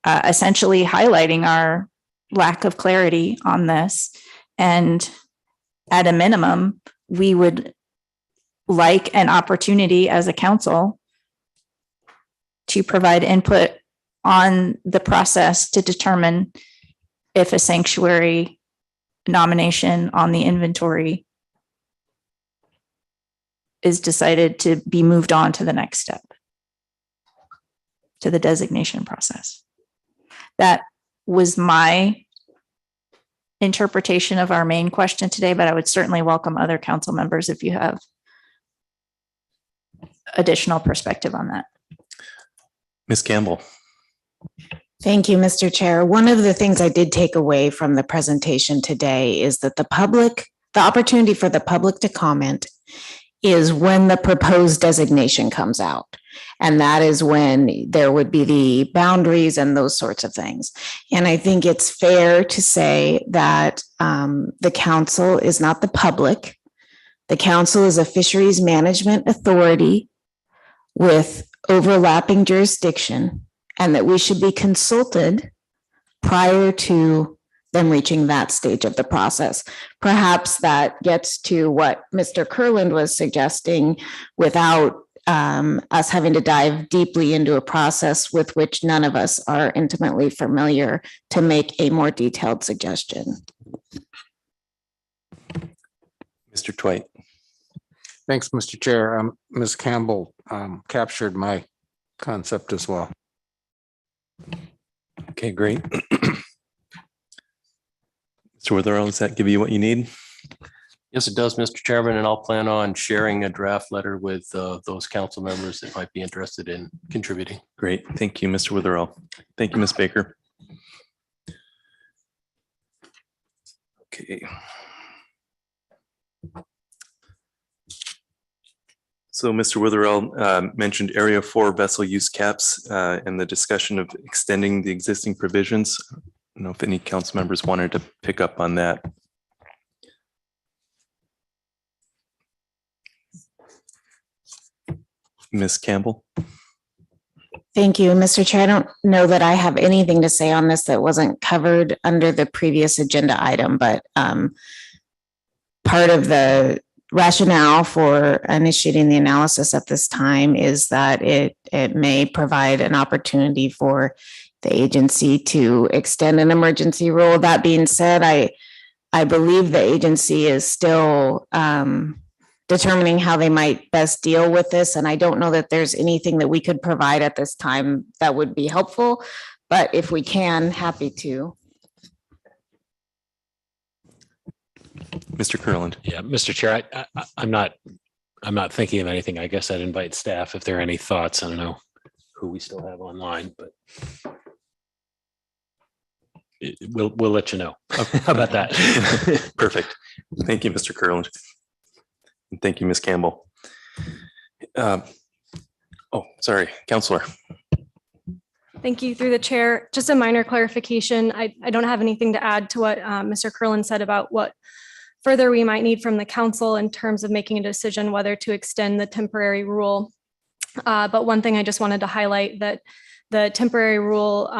essentially highlighting our lack of clarity on this. And at a minimum, we would like an opportunity as a council to provide input on the process to determine if a sanctuary nomination on the inventory is decided to be moved on to the next step, to the designation process. That was my interpretation of our main question today, but I would certainly welcome other council members if you have additional perspective on that. Ms. Campbell. Thank you, Mr. Chair. One of the things I did take away from the presentation today is that the opportunity for the public to comment is when the proposed designation comes out. And that is when there would be the boundaries and those sorts of things. And I think it's fair to say that the council is not the public. The council is a fisheries management authority with overlapping jurisdiction, and that we should be consulted prior to them reaching that stage of the process. Perhaps that gets to what Mr. Kurland was suggesting without us having to dive deeply into a process with which none of us are intimately familiar to make a more detailed suggestion. Mr. Twite. Thanks, Mr. Chair. Ms. Campbell captured my concept as well. Okay, great. Mr. Witherall, does that give you what you need? Yes, it does, Mr. Chairman, and I'll plan on sharing a draft letter with those council members that might be interested in contributing. Great. Thank you, Mr. Witherall. Thank you, Ms. Baker. Okay. So Mr. Witherall mentioned Area 4 vessel use caps and the discussion of extending the existing provisions. I don't know if any council members wanted to pick up on that. Ms. Campbell. Thank you, Mr. Chair. I don't know that I have anything to say on this that wasn't covered under the previous agenda item, but part of the rationale for initiating the analysis at this time is that it may provide an opportunity for the agency to extend an emergency rule. That being said, I believe the agency is still determining how they might best deal with this. And I don't know that there's anything that we could provide at this time that would be helpful, but if we can, happy to. Mr. Kurland. Yeah, Mr. Chair, I'm not thinking of anything. I guess I'd invite staff if there are any thoughts. I don't know who we still have online, but we'll let you know. How about that? Perfect. Thank you, Mr. Kurland. And thank you, Ms. Campbell. Oh, sorry, Counselor. Thank you through the chair. Just a minor clarification. I don't have anything to add to what Mr. Kurland said about what further we might need from the council in terms of making a decision whether to extend the temporary rule. But one thing I just wanted to highlight that the temporary rule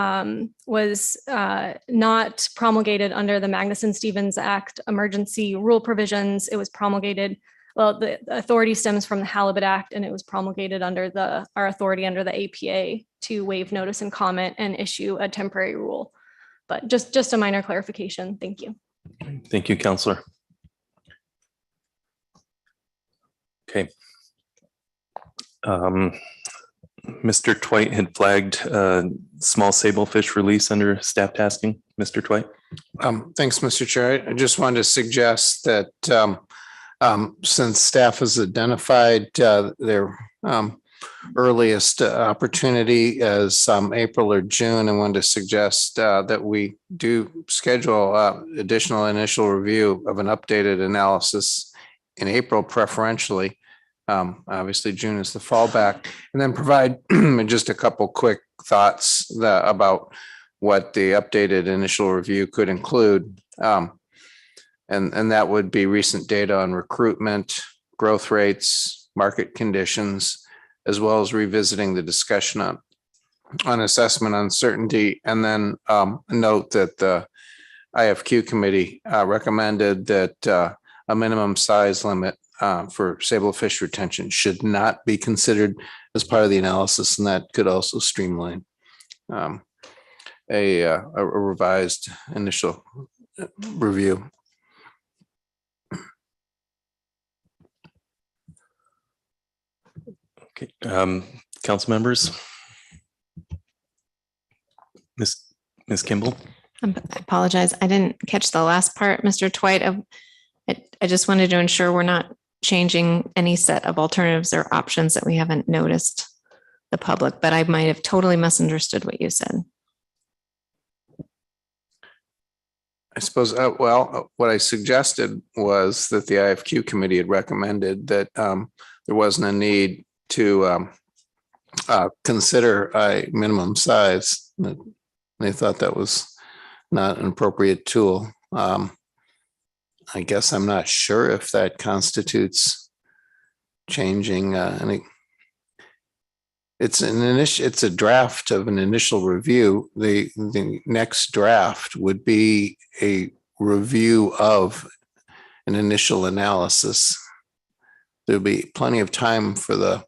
was not promulgated under the Magnuson-Stevens Act emergency rule provisions. It was promulgated, well, the authority stems from the Halibut Act, and it was promulgated under our authority under the APA to waive notice and comment and issue a temporary rule. But just a minor clarification. Thank you. Thank you, Counselor. Okay. Mr. Twite had flagged small sablefish release under staff tasking. Mr. Twite. Thanks, Mr. Chair. I just wanted to suggest that since staff has identified their earliest opportunity as April or June, I wanted to suggest that we do schedule additional initial review of an updated analysis in April preferentially. Obviously, June is the fallback, and then provide just a couple quick thoughts about what the updated initial review could include. And that would be recent data on recruitment, growth rates, market conditions, as well as revisiting the discussion on assessment uncertainty. And then note that the IFQ committee recommended that a minimum size limit for sablefish retention should not be considered as part of the analysis, and that could also streamline a revised initial review. Okay, council members. Ms. Kimball. I apologize. I didn't catch the last part, Mr. Twite. I just wanted to ensure we're not changing any set of alternatives or options that we haven't noticed the public, but I might have totally misunderstood what you said. I suppose, what I suggested was that the IFQ committee had recommended that there wasn't a need to consider a minimum size. They thought that was not an appropriate tool. I guess I'm not sure if that constitutes changing any. It's a draft of an initial review. The next draft would be a review of an initial analysis. There'll be plenty of time for the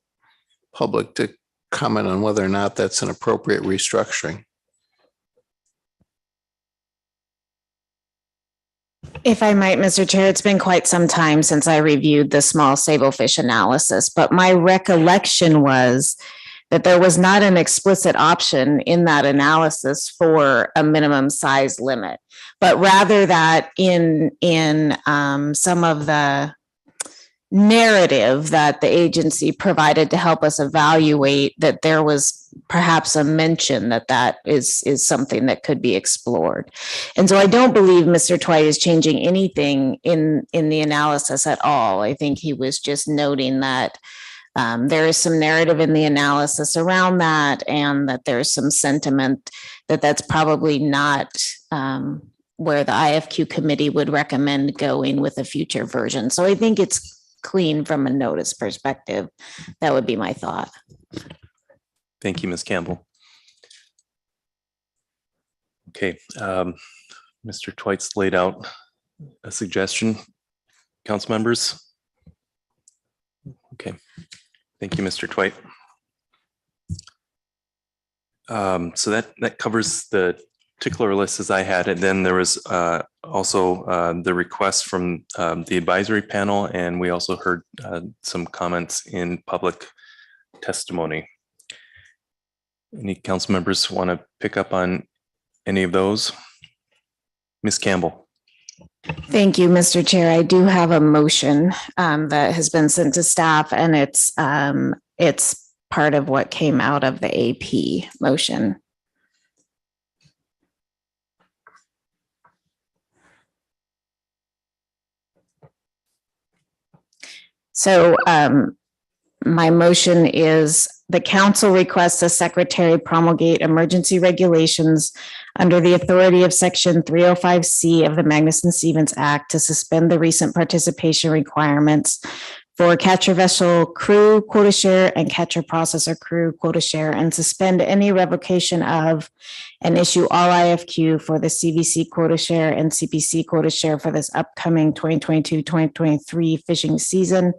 public to comment on whether or not that's an appropriate restructuring. If I might, Mr. Chair, it's been quite some time since I reviewed the small sablefish analysis, but my recollection was that there was not an explicit option in that analysis for a minimum size limit, but rather that in some of the narrative that the agency provided to help us evaluate, that there was perhaps a mention that is something that could be explored. And so I don't believe Mr. Twite is changing anything in the analysis at all. I think he was just noting that there is some narrative in the analysis around that, and that there's some sentiment that that's probably not where the IFQ committee would recommend going with a future version. So I think it's clean from a notice perspective. That would be my thought. Thank you, Ms. Campbell. Okay, Mr. Twites laid out a suggestion. Council members? Okay, thank you, Mr. Twite. So that covers the particular list as I had it. Then there was also the request from the advisory panel, and we also heard some comments in public testimony. Any council members want to pick up on any of those? Ms. Campbell. Thank you, Mr. Chair. I do have a motion that has been sent to staff, and it's part of what came out of the AP motion. So my motion is the council requests the secretary promulgate emergency regulations under the authority of section 305C of the Magnuson-Stevens Act to suspend the recent participation requirements for catcher vessel crew quota share and catcher processor crew quota share, and suspend any revocation of and issue all IFQ for the CVC quota share and CPC quota share for this upcoming 2022-2023 fishing season.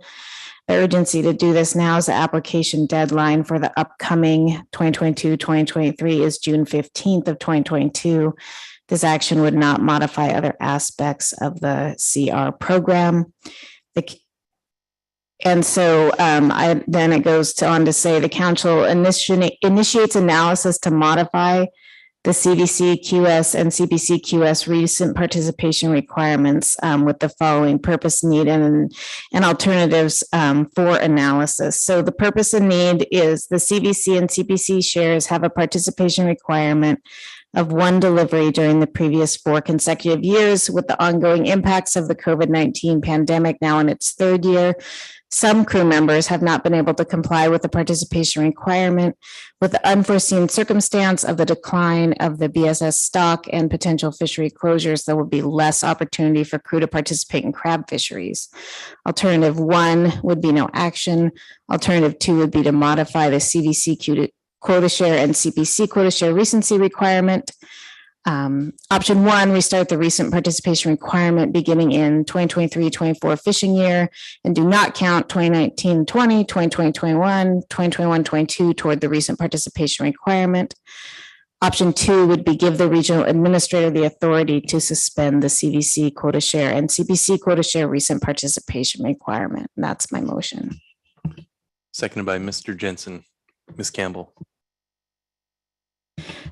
The urgency to do this now is the application deadline for the upcoming 2022-2023 is June 15th of 2022. This action would not modify other aspects of the CR program. And so then it goes on to say the council initiates analysis to modify the CVC QS and CPC QS recent participation requirements with the following purpose, need, and alternatives for analysis. So the purpose and need is the CVC and CPC shares have a participation requirement of one delivery during the previous 4 consecutive years. With the ongoing impacts of the COVID-19 pandemic now in its 3rd year, some crew members have not been able to comply with the participation requirement. With the unforeseen circumstance of the decline of the BSS stock and potential fishery closures, there will be less opportunity for crew to participate in crab fisheries. Alternative 1 would be no action. Alternative 2 would be to modify the CVC quota share and CPC quota share recency requirement. Option 1, restart the recent participation requirement beginning in 2023-24 fishing year and do not count 2019-20, 2020-21, 2021-22 toward the recent participation requirement. Option 2 would be give the regional administrator the authority to suspend the CVC quota share and CPC quota share recent participation requirement. And that's my motion. Seconded by Mr. Jensen. Ms. Campbell.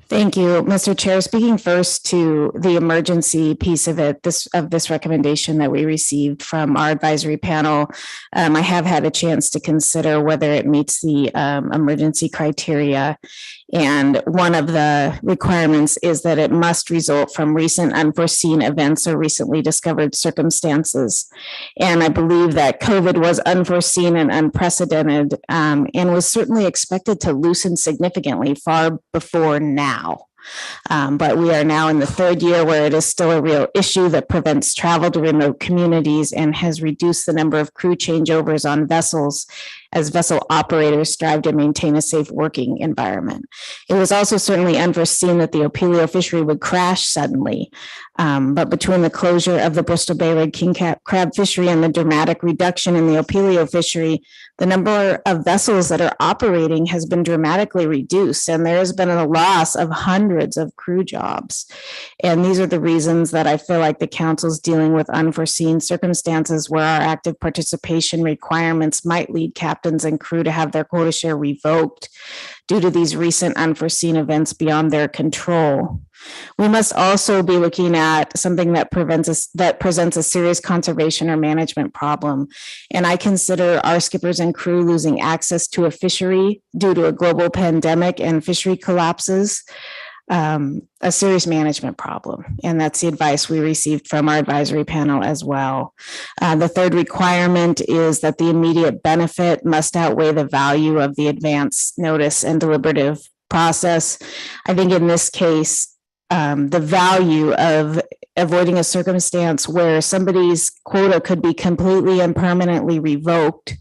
Thank you, Mr. Chair. Speaking first to the emergency piece of it, this recommendation that we received from our advisory panel, I have had a chance to consider whether it meets the emergency criteria. And one of the requirements is that it must result from recent unforeseen events or recently discovered circumstances. And I believe that COVID was unforeseen and unprecedented, and was certainly expected to loosen significantly far before now. But we are now in the 3rd year where it is still a real issue that prevents travel to remote communities and has reduced the number of crew changeovers on vessels as vessel operators strive to maintain a safe working environment. It was also certainly unforeseen that the Opelio fishery would crash suddenly. But between the closure of the Bristol Bay Red King crab fishery and the dramatic reduction in the Opelio fishery, the number of vessels that are operating has been dramatically reduced, and there has been a loss of hundreds of crew jobs. And these are the reasons that I feel like the council's dealing with unforeseen circumstances where our active participation requirements might lead captains and crew to have their quota share revoked due to these recent unforeseen events beyond their control. We must also be looking at something that presents a serious conservation or management problem. And I consider our skippers and crew losing access to a fishery due to a global pandemic and fishery collapses a serious management problem. And that's the advice we received from our advisory panel as well. The 3rd requirement is that the immediate benefit must outweigh the value of the advance notice and deliberative process. I think in this case, the value of avoiding a circumstance where somebody's quota could be completely and permanently revoked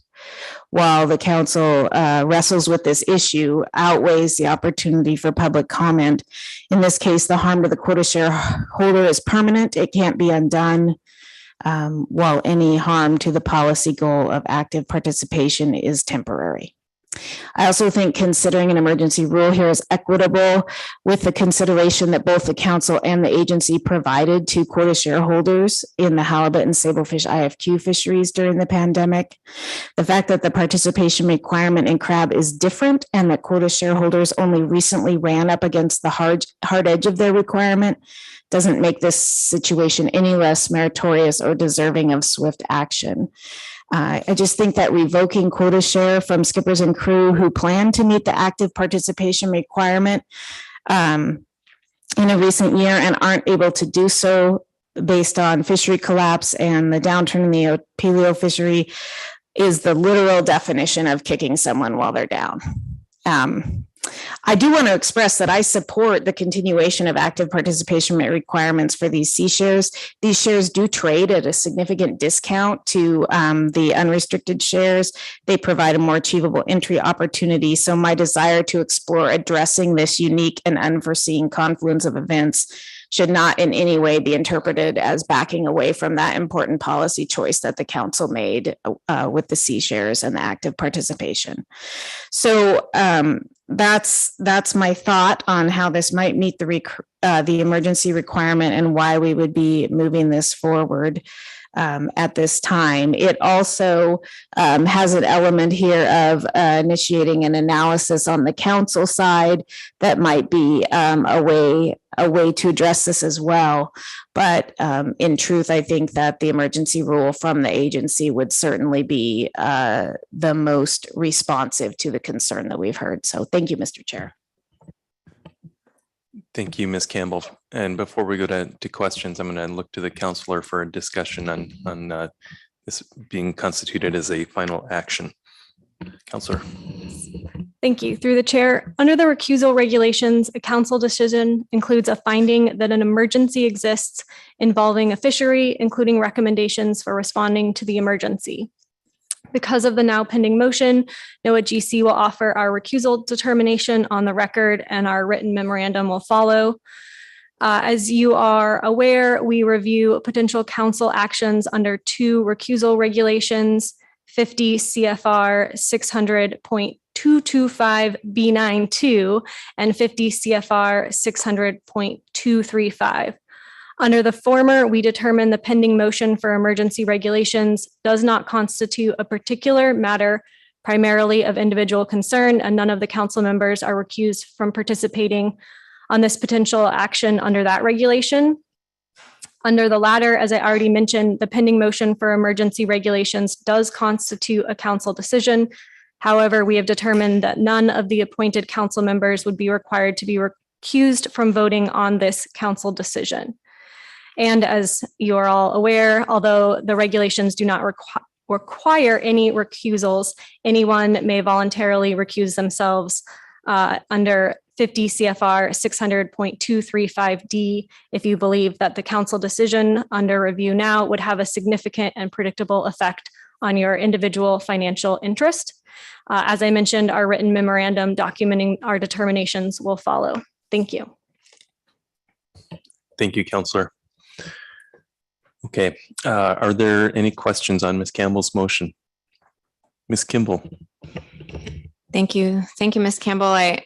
while the council wrestles with this issue, outweighs the opportunity for public comment. In this case, the harm to the quota shareholder is permanent. It can't be undone, while any harm to the policy goal of active participation is temporary. I also think considering an emergency rule here is equitable with the consideration that both the council and the agency provided to quota shareholders in the halibut and sablefish IFQ fisheries during the pandemic. The fact that the participation requirement in crab is different and that quota shareholders only recently ran up against the hard edge of their requirement doesn't make this situation any less meritorious or deserving of swift action. I just think that revoking quota share from skippers and crew who plan to meet the active participation requirement in a recent year and aren't able to do so based on fishery collapse and the downturn in the paleo fishery is the literal definition of kicking someone while they're down. I do want to express that I support the continuation of active participation requirements for these C shares. These shares do trade at a significant discount to the unrestricted shares. They provide a more achievable entry opportunity. So my desire to explore addressing this unique and unforeseen confluence of events should not in any way be interpreted as backing away from that important policy choice that the council made with the C shares and the active participation. So that's my thought on how this might meet the emergency requirement and why we would be moving this forward at this time. It also has an element here of initiating an analysis on the council side that might be a way to address this as well. But in truth, I think that the emergency rule from the agency would certainly be the most responsive to the concern that we've heard. So thank you, Mr. Chair. Thank you, Ms. Campbell. And before we go to questions, I'm going to look to the counselor for a discussion on this being constituted as a final action. Counselor. Thank you. Through the chair, under the recusal regulations, a council decision includes a finding that an emergency exists involving a fishery, including recommendations for responding to the emergency. Because of the now pending motion, NOAA GC will offer our recusal determination on the record and our written memorandum will follow. As you are aware, we review potential council actions under 2 recusal regulations, 50 CFR 600.225B92 and 50 CFR 600.235. Under the former, we determine the pending motion for emergency regulations does not constitute a particular matter primarily of individual concern, and none of the council members are recused from participating on this potential action under that regulation. Under the latter, as I already mentioned, the pending motion for emergency regulations does constitute a council decision. However, we have determined that none of the appointed council members would be required to be recused from voting on this council decision. And as you're all aware, although the regulations do not require any recusals, anyone may voluntarily recuse themselves under 50 CFR 600.235D if you believe that the council decision under review now would have a significant and predictable effect on your individual financial interest. As I mentioned, our written memorandum documenting our determinations will follow. Thank you. Thank you, Counselor. Okay, are there any questions on Ms. Campbell's motion? Ms. Kimball. Thank you. Thank you, Ms. Campbell. I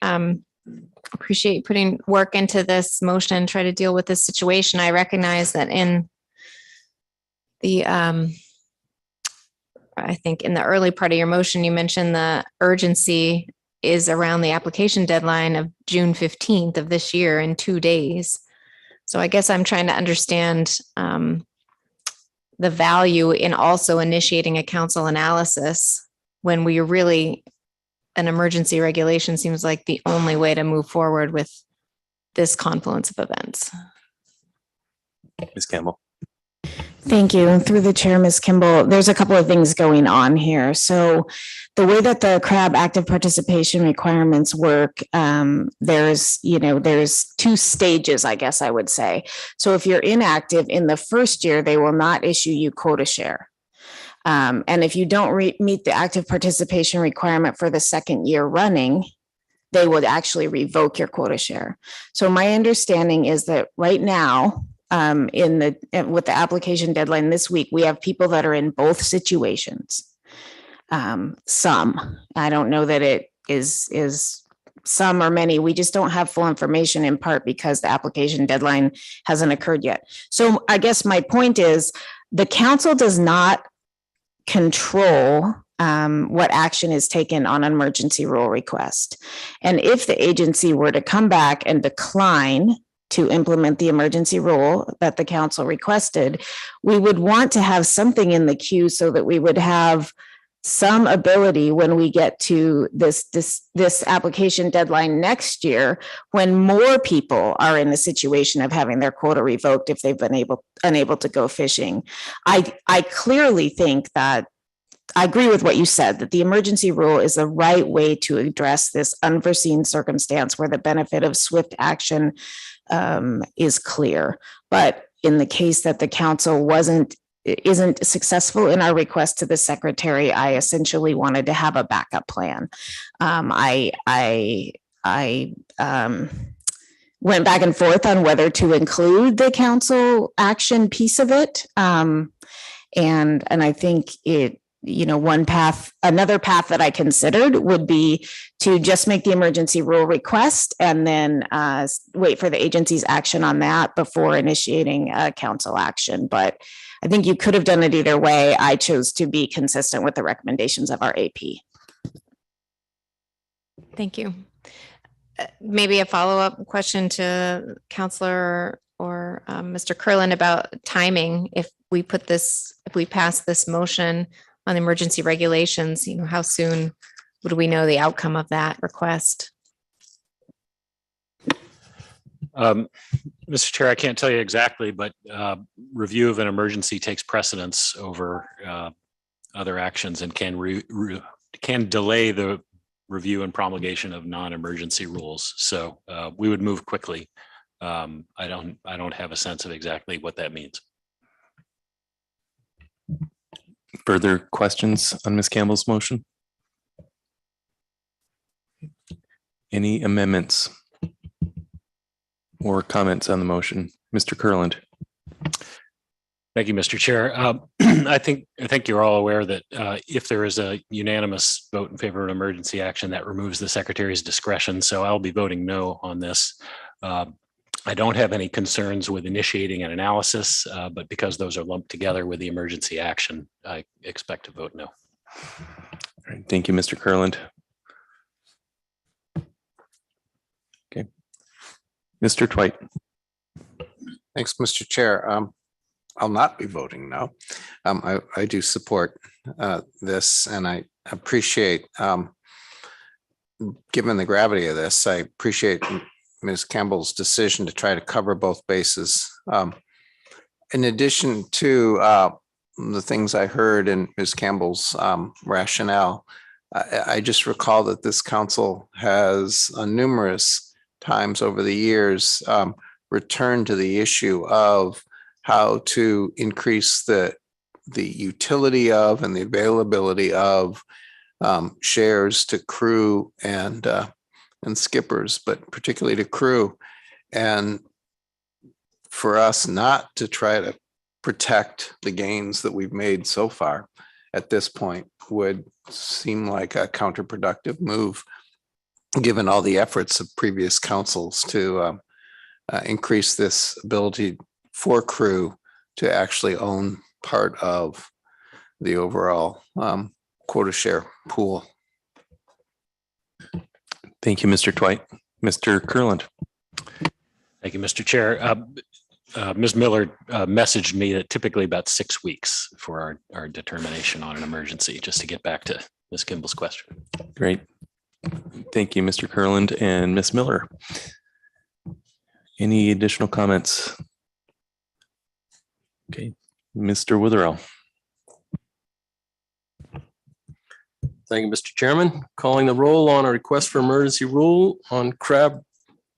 appreciate putting work into this motion and try to deal with this situation. I recognize that in the, I think in the early part of your motion, you mentioned the urgency is around the application deadline of June 15th of this year in 2 days. So I guess I'm trying to understand the value in also initiating a council analysis when we really, an emergency regulation seems like the only way to move forward with this confluence of events. Ms. Campbell. Thank you. And through the chair, Ms. Kimball, there's a couple of things going on here. So the way that the CRAB active participation requirements work, there's 2 stages, I guess I would say. So if you're inactive in the first year, they will not issue you quota share. And if you don't meet the active participation requirement for the second year running, they would actually revoke your quota share. So my understanding is that right now, with the application deadline this week, we have people that are in both situations. Some, I don't know that it is some or many. We just don't have full information, in part because the application deadline hasn't occurred yet. So I guess my point is the council does not control what action is taken on an emergency rule request. And if the agency were to come back and decline to implement the emergency rule that the council requested, we would want to have something in the queue so that we would have some ability when we get to this application deadline next year, when more people are in the situation of having their quota revoked if they've been unable to go fishing. I clearly think that I agree with what you said, that the emergency rule is the right way to address this unforeseen circumstance where the benefit of swift action is clear. But in the case that the council isn't successful in our request to the secretary, I essentially wanted to have a backup plan. I went back and forth on whether to include the council action piece of it. And I think another path that I considered would be to just make the emergency rule request and then wait for the agency's action on that before initiating council action. But I think you could have done it either way. I chose to be consistent with the recommendations of our AP. Thank you. Maybe a follow-up question to Counselor or Mr. Curlin about timing. If we pass this motion on emergency regulations, how soon would we know the outcome of that request? Mr. Chair, I can't tell you exactly, but review of an emergency takes precedence over other actions and can delay the review and promulgation of non-emergency rules. So we would move quickly. I don't have a sense of exactly what that means. Further questions on Ms. Campbell's motion? Any amendments or comments on the motion? Mr. Kurland. Thank you, Mr. Chair. I think you're all aware that if there is a unanimous vote in favor of emergency action, that removes the secretary's discretion. So I'll be voting no on this. I don't have any concerns with initiating an analysis, but because those are lumped together with the emergency action, I expect to vote no. All right, thank you, Mr. Kurland. Okay, Mr. Twite. Thanks, Mr. Chair. I'll not be voting no. I do support this, and I appreciate, given the gravity of this, I appreciate Ms. Campbell's decision to try to cover both bases. In addition to the things I heard in Ms. Campbell's rationale, I just recall that this council has numerous times over the years returned to the issue of how to increase the utility of and the availability of shares to crew and skippers, but particularly to crew. And for us not to try to protect the gains that we've made so far at this point would seem like a counterproductive move, given all the efforts of previous councils to increase this ability for crew to actually own part of the overall quota share pool. Thank you, Mr. Twite. Mr. Kurland. Thank you, Mr. Chair. Ms. Miller messaged me that typically about 6 weeks for our determination on an emergency, just to get back to Ms. Kimball's question. Great. Thank you, Mr. Kurland and Ms. Miller. Any additional comments? Okay, Mr. Witherell. Thank you, Mr. Chairman. Calling the roll on a request for emergency rule on crab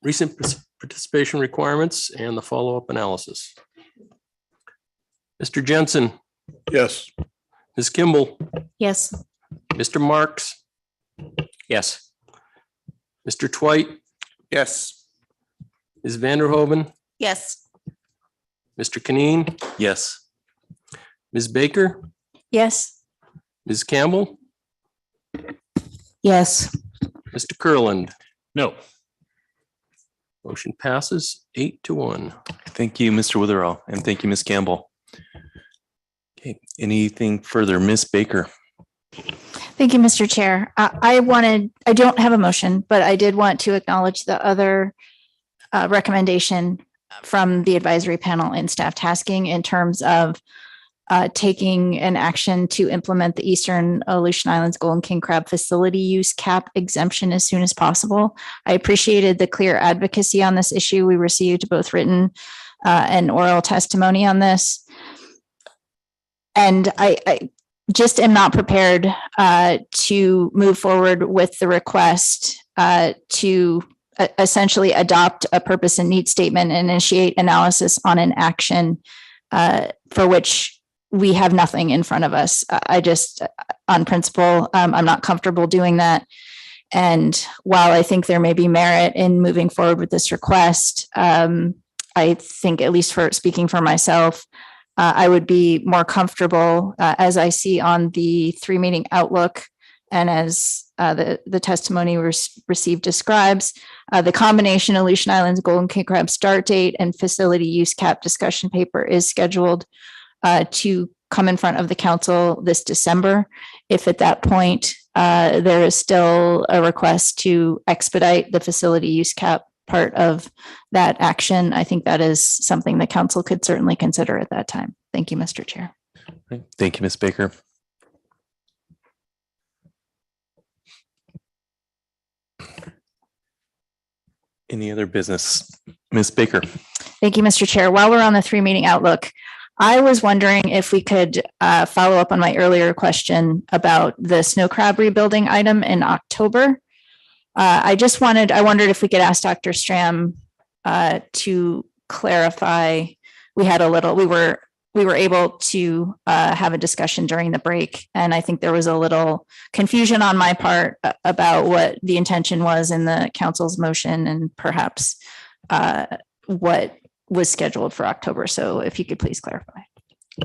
recent participation requirements and the follow-up analysis. Mr. Jensen. Yes. Ms. Kimball, Yes. Mr. Marks, Yes. Mr. Twite, Yes. Ms. Vanderhoven, Yes. Mr. Canine, Yes. Ms. Baker, Yes. Ms. Campbell, Yes. Mr. Kurland. No. Motion passes 8-1. Thank you, Mr. Witherall, and thank you, Ms. Campbell. Okay, anything further? Ms. Baker? Thank you, Mr. Chair. I don't have a motion, but I did want to acknowledge the other recommendation from the advisory panel in staff tasking in terms of taking an action to implement the Eastern Aleutian Islands Golden King Crab facility use cap exemption as soon as possible. I appreciated the clear advocacy on this issue. We received both written and oral testimony on this. And I just am not prepared to move forward with the request to essentially adopt a purpose and need statement and initiate analysis on an action for which we have nothing in front of us. I just, on principle, I'm not comfortable doing that. And while I think there may be merit in moving forward with this request, I think, at least for speaking for myself, I would be more comfortable, as I see on the 3-meeting outlook and as the testimony received describes, the combination Aleutian Islands Golden King Crab start date and facility use cap discussion paper is scheduled to come in front of the council this December. If at that point there is still a request to expedite the facility use cap part of that action, I think that is something the council could certainly consider at that time. Thank you, Mr. Chair. Thank you, Ms. Baker. Any other business? Ms. Baker? Thank you, Mr. Chair. While we're on the 3-meeting outlook, I was wondering if we could follow up on my earlier question about the snow crab rebuilding item in October. I wondered if we could ask Dr. Stram to clarify. We were able to have a discussion during the break, and I think there was a little confusion on my part about what the intention was in the council's motion and perhaps what was scheduled for October. So if you could please clarify.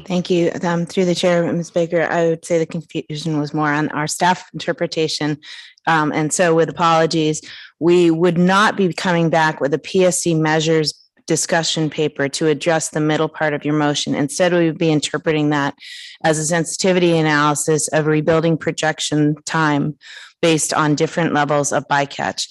Thank you. Through the chair, Ms. Baker, I would say the confusion was more on our staff interpretation. And so with apologies, we would not be coming back with a PSC measures discussion paper to address the middle part of your motion. Instead, we would be interpreting that as a sensitivity analysis of rebuilding projection time based on different levels of bycatch.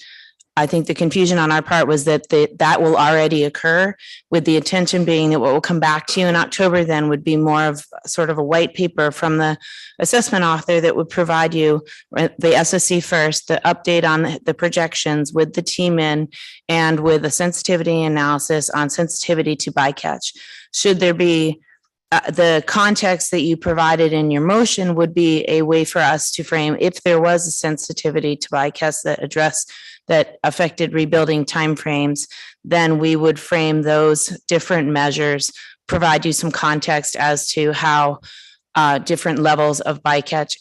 I think the confusion on our part was that that will already occur, with the intention being that what will come back to you in October then would be more of sort of a white paper from the assessment author that would provide you the SSC first, the update on the projections with the team in, and with a sensitivity analysis on sensitivity to bycatch. Should there be the context that you provided in your motion would be a way for us to frame if there was a sensitivity to bycatch that affected rebuilding timeframes, then we would frame those different measures, provide you some context as to how different levels of bycatch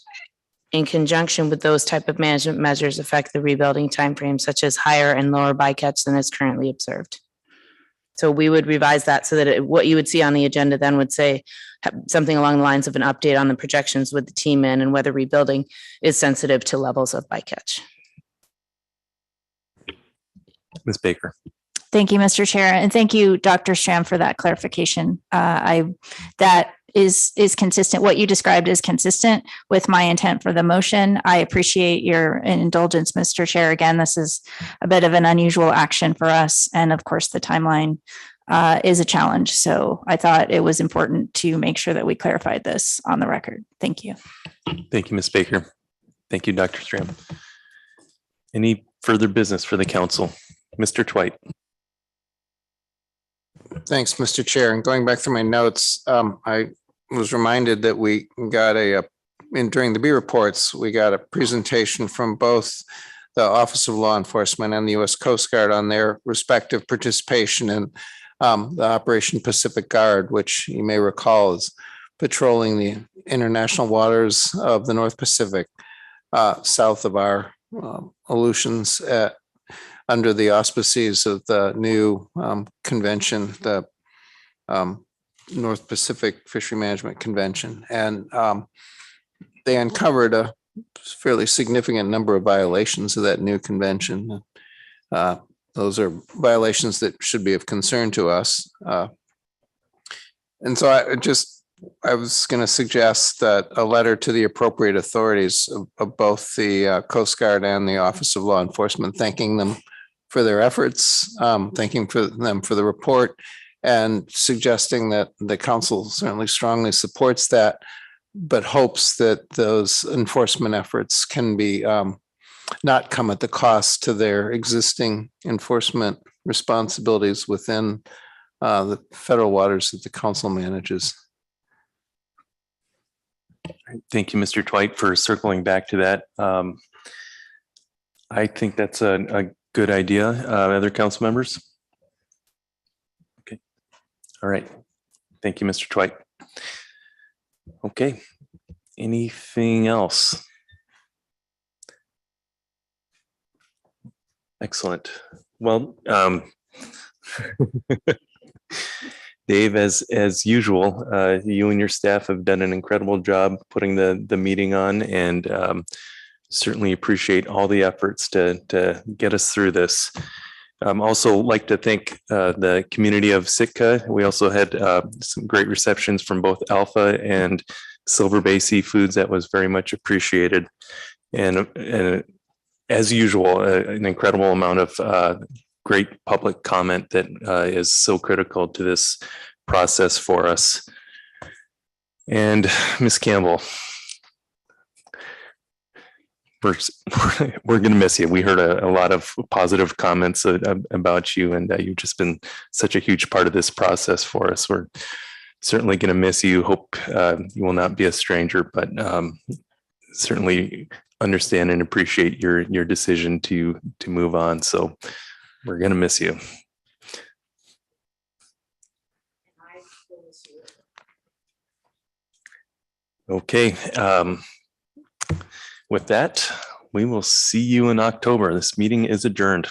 in conjunction with those type of management measures affect the rebuilding timeframe, such as higher and lower bycatch than is currently observed. So we would revise that so that what you would see on the agenda then would say something along the lines of an update on the projections with the team in and whether rebuilding is sensitive to levels of bycatch. Ms. Baker? Thank you, Mr. Chair, and thank you, Dr. Stram, for that clarification. That is consistent. What you described is consistent with my intent for the motion. I appreciate your indulgence, Mr. Chair. Again, this is a bit of an unusual action for us, and of course, the timeline is a challenge. So I thought it was important to make sure that we clarified this on the record. Thank you. Thank you, Ms. Baker. Thank you, Dr. Stram. Any further business for the council? Mr. Twite? Thanks, Mr. Chair. And going back through my notes, I was reminded that we got during the B reports, we got a presentation from both the Office of Law Enforcement and the U.S. Coast Guard on their respective participation in the Operation Pacific Guard, which you may recall is patrolling the international waters of the North Pacific, south of our Aleutians, under the auspices of the new convention, the North Pacific Fishery Management Convention. And they uncovered a fairly significant number of violations of that new convention. Those are violations that should be of concern to us. And so I was going to suggest that a letter to the appropriate authorities of both the Coast Guard and the Office of Law Enforcement, thanking them for their efforts, thanking them for the report, and suggesting that the council certainly strongly supports that, but hopes that those enforcement efforts can be not come at the cost to their existing enforcement responsibilities within the federal waters that the council manages. Thank you, Mr. Twite, for circling back to that. I think that's a good idea. Other council members? Okay. All right. Thank you, Mr. Twite. Okay. Anything else? Excellent. Well, Dave, as usual, you and your staff have done an incredible job putting the meeting on, and certainly appreciate all the efforts to get us through this. Also like to thank the community of Sitka. We also had some great receptions from both Alpha and Silver Bay Seafoods. That was very much appreciated. And as usual, an incredible amount of great public comment that is so critical to this process for us. And Ms. Campbell, we're going to miss you. We heard a lot of positive comments about you, and you've just been such a huge part of this process for us. We're certainly going to miss you. Hope you will not be a stranger, but certainly understand and appreciate your decision to move on. So we're going to miss you. Okay. With that, we will see you in October. This meeting is adjourned.